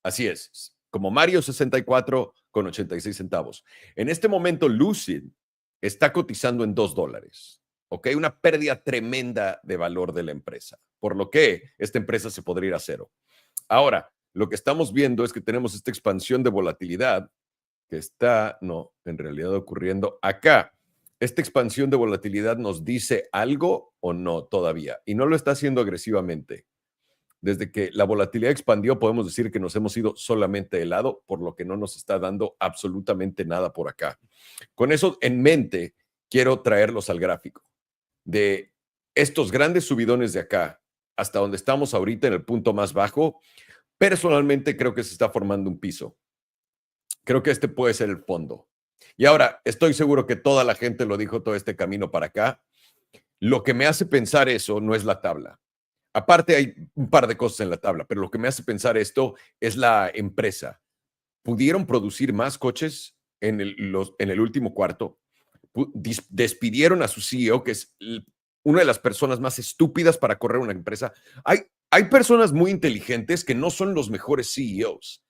Así es, como Mario 64 con 86 centavos. En este momento, Lucid está cotizando en $2, ¿ok? Una pérdida tremenda de valor de la empresa, por lo que esta empresa se podría ir a cero. Ahora, lo que estamos viendo es que tenemos esta expansión de volatilidad que está, no, en realidad ocurriendo acá. ¿Esta expansión de volatilidad nos dice algo o no todavía? Y no lo está haciendo agresivamente. Desde que la volatilidad expandió, podemos decir que nos hemos ido solamente de lado, por lo que no nos está dando absolutamente nada por acá. Con eso en mente, quiero traerlos al gráfico. De estos grandes subidones de acá hasta donde estamos ahorita en el punto más bajo, personalmente creo que se está formando un piso. Creo que este puede ser el fondo. Y ahora, estoy seguro que toda la gente lo dijo todo este camino para acá. Lo que me hace pensar eso no es la tabla. Aparte hay un par de cosas en la tabla, pero lo que me hace pensar esto es la empresa. ¿Pudieron producir más coches en el último cuarto? Despidieron a su CEO, que es una de las personas más estúpidas para correr una empresa. Hay personas muy inteligentes que no son los mejores CEOs,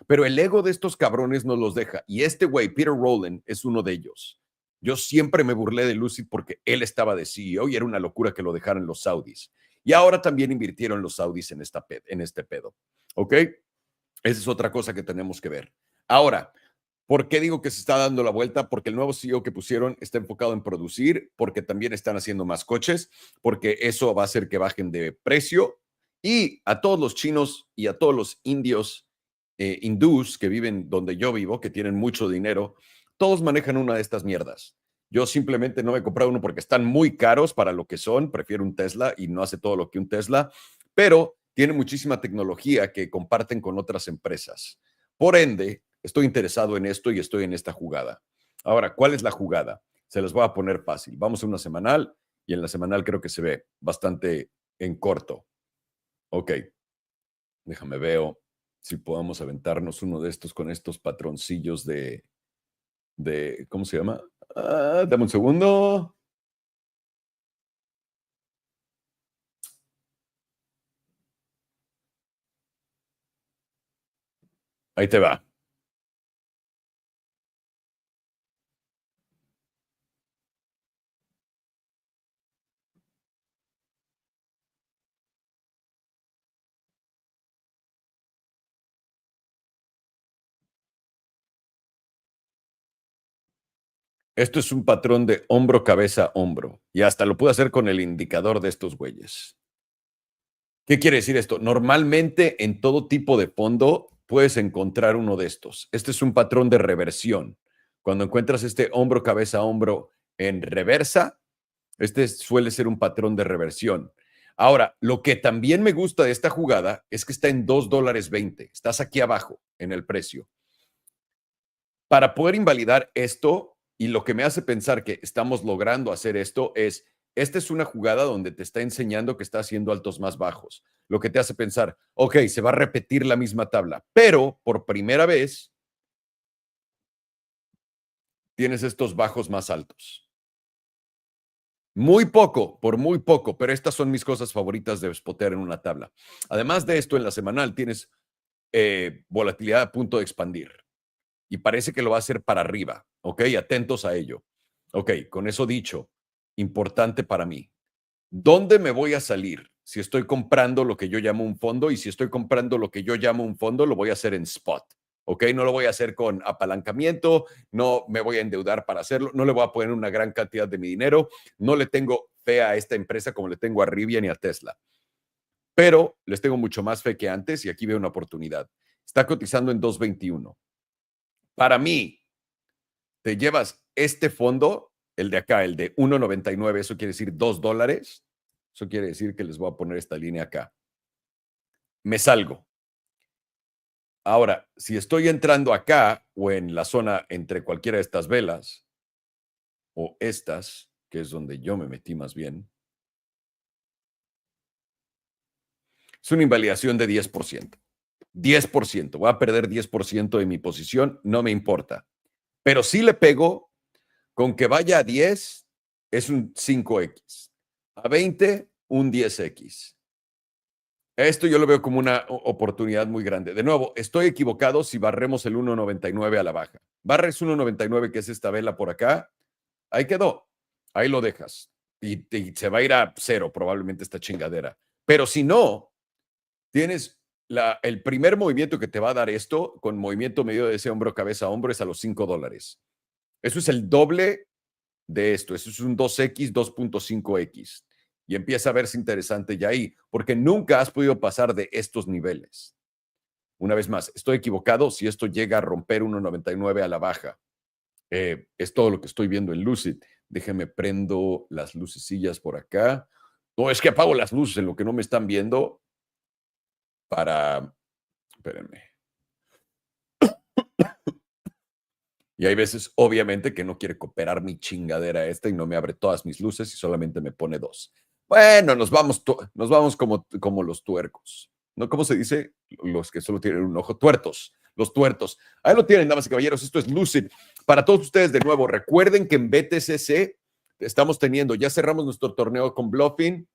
pero el ego de estos cabrones no los deja. Y este güey, Peter Rowland, es uno de ellos. Yo siempre me burlé de Lucid porque él estaba de CEO y era una locura que lo dejaran los saudis. Y ahora también invirtieron los saudis en este pedo. ¿Ok? Esa es otra cosa que tenemos que ver. Ahora, ¿por qué digo que se está dando la vuelta? Porque el nuevo CEO que pusieron está enfocado en producir, porque también están haciendo más coches, porque eso va a hacer que bajen de precio. Y a todos los chinos y a todos los indios, hindús que viven donde yo vivo, que tienen mucho dinero, todos manejan una de estas mierdas. Yo simplemente no me he comprado uno porque están muy caros para lo que son. Prefiero un Tesla y no hace todo lo que un Tesla, pero tiene muchísima tecnología que comparten con otras empresas. Por ende, estoy interesado en esto y estoy en esta jugada. Ahora, ¿cuál es la jugada? Se las voy a poner fácil. Vamos a una semanal y en la semanal creo que se ve bastante en corto. Ok, déjame veo si podemos aventarnos uno de estos con estos patroncillos de ¿cómo se llama? Dame un segundo. Ahí te va. Esto es un patrón de hombro, cabeza, hombro. Y hasta lo puedo hacer con el indicador de estos güeyes. ¿Qué quiere decir esto? Normalmente en todo tipo de fondo puedes encontrar uno de estos. Este es un patrón de reversión. Cuando encuentras este hombro, cabeza, hombro en reversa, este suele ser un patrón de reversión. Ahora, lo que también me gusta de esta jugada es que está en $2.20. Estás aquí abajo en el precio. Para poder invalidar esto, y lo que me hace pensar que estamos logrando hacer esto es, esta es una jugada donde te está enseñando que está haciendo altos más bajos, lo que te hace pensar, ok, se va a repetir la misma tabla, pero por primera vez tienes estos bajos más altos. Muy poco, por muy poco, pero estas son mis cosas favoritas de spotear en una tabla. Además de esto, en la semanal tienes volatilidad a punto de expandir y parece que lo va a hacer para arriba, ¿ok? Atentos a ello. Ok, con eso dicho, importante para mí. ¿Dónde me voy a salir? Si estoy comprando lo que yo llamo un fondo, y si estoy comprando lo que yo llamo un fondo, lo voy a hacer en spot, ¿ok? No lo voy a hacer con apalancamiento, no me voy a endeudar para hacerlo, no le voy a poner una gran cantidad de mi dinero, no le tengo fe a esta empresa como le tengo a Rivian y a Tesla, pero les tengo mucho más fe que antes y aquí veo una oportunidad. Está cotizando en 2.21. Para mí, te llevas este fondo, el de acá, el de 1.99, eso quiere decir $2. Eso quiere decir que les voy a poner esta línea acá. Me salgo. Ahora, si estoy entrando acá o en la zona entre cualquiera de estas velas o estas, que es donde yo me metí más bien, es una invalidación de 10%. 10%. Voy a perder 10% de mi posición, no me importa. Pero si le pego, con que vaya a 10, es un 5X. A 20, un 10X. Esto yo lo veo como una oportunidad muy grande. De nuevo, estoy equivocado si barremos el 1.99 a la baja. Barres 1.99, que es esta vela por acá. Ahí quedó. Ahí lo dejas. Y se va a ir a cero probablemente esta chingadera. Pero si no, tienes el primer movimiento que te va a dar esto, con movimiento medio de ese hombro, cabeza a hombro, es a los $5. Eso es el doble de esto. Eso es un 2X, 2.5X. Y empieza a verse interesante ya ahí, porque nunca has podido pasar de estos niveles. Una vez más, estoy equivocado si esto llega a romper 1.99 a la baja. Es todo lo que estoy viendo en Lucid. Déjenme prendo las lucecillas por acá. No, es que apago las luces en lo que no me están viendo para... Espérenme. Y hay veces, obviamente, que no quiere cooperar mi chingadera esta y no me abre todas mis luces y solamente me pone 2. Bueno, nos vamos como los tuercos. ¿No? ¿Cómo se dice? Los que solo tienen un ojo. Tuertos. Los tuertos. Ahí lo tienen, damas y caballeros. Esto es Lucid. Para todos ustedes, de nuevo, recuerden que en BTCC estamos teniendo, ya cerramos nuestro torneo con Bluffing,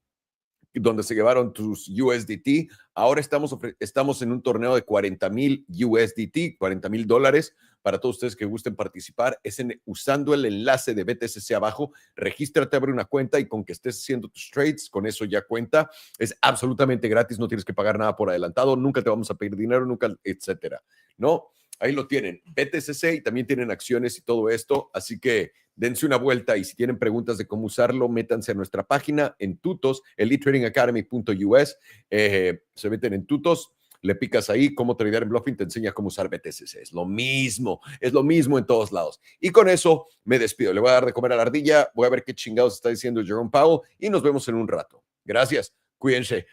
donde se llevaron tus USDT. Ahora estamos en un torneo de 40,000 USDT, $40,000. Para todos ustedes que gusten participar, es usando el enlace de BTCC abajo. Regístrate, abre una cuenta y con que estés haciendo tus trades, con eso ya cuenta. Es absolutamente gratis, no tienes que pagar nada por adelantado, nunca te vamos a pedir dinero, nunca, etcétera. ¿No? Ahí lo tienen, BTCC, y también tienen acciones y todo esto, así que dense una vuelta y si tienen preguntas de cómo usarlo, métanse a nuestra página en tutos, elitradingacademy.us, se meten en tutos, le picas ahí, cómo tradear en Bluffing, te enseña cómo usar BTCC, es lo mismo en todos lados. Y con eso me despido, le voy a dar de comer a la ardilla, voy a ver qué chingados está diciendo Jerome Powell y nos vemos en un rato. Gracias, cuídense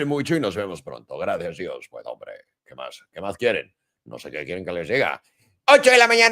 mucho y nos vemos pronto. Gracias Dios, pues hombre, ¿qué más quieren? No sé qué quieren que les diga. 8 de la mañana.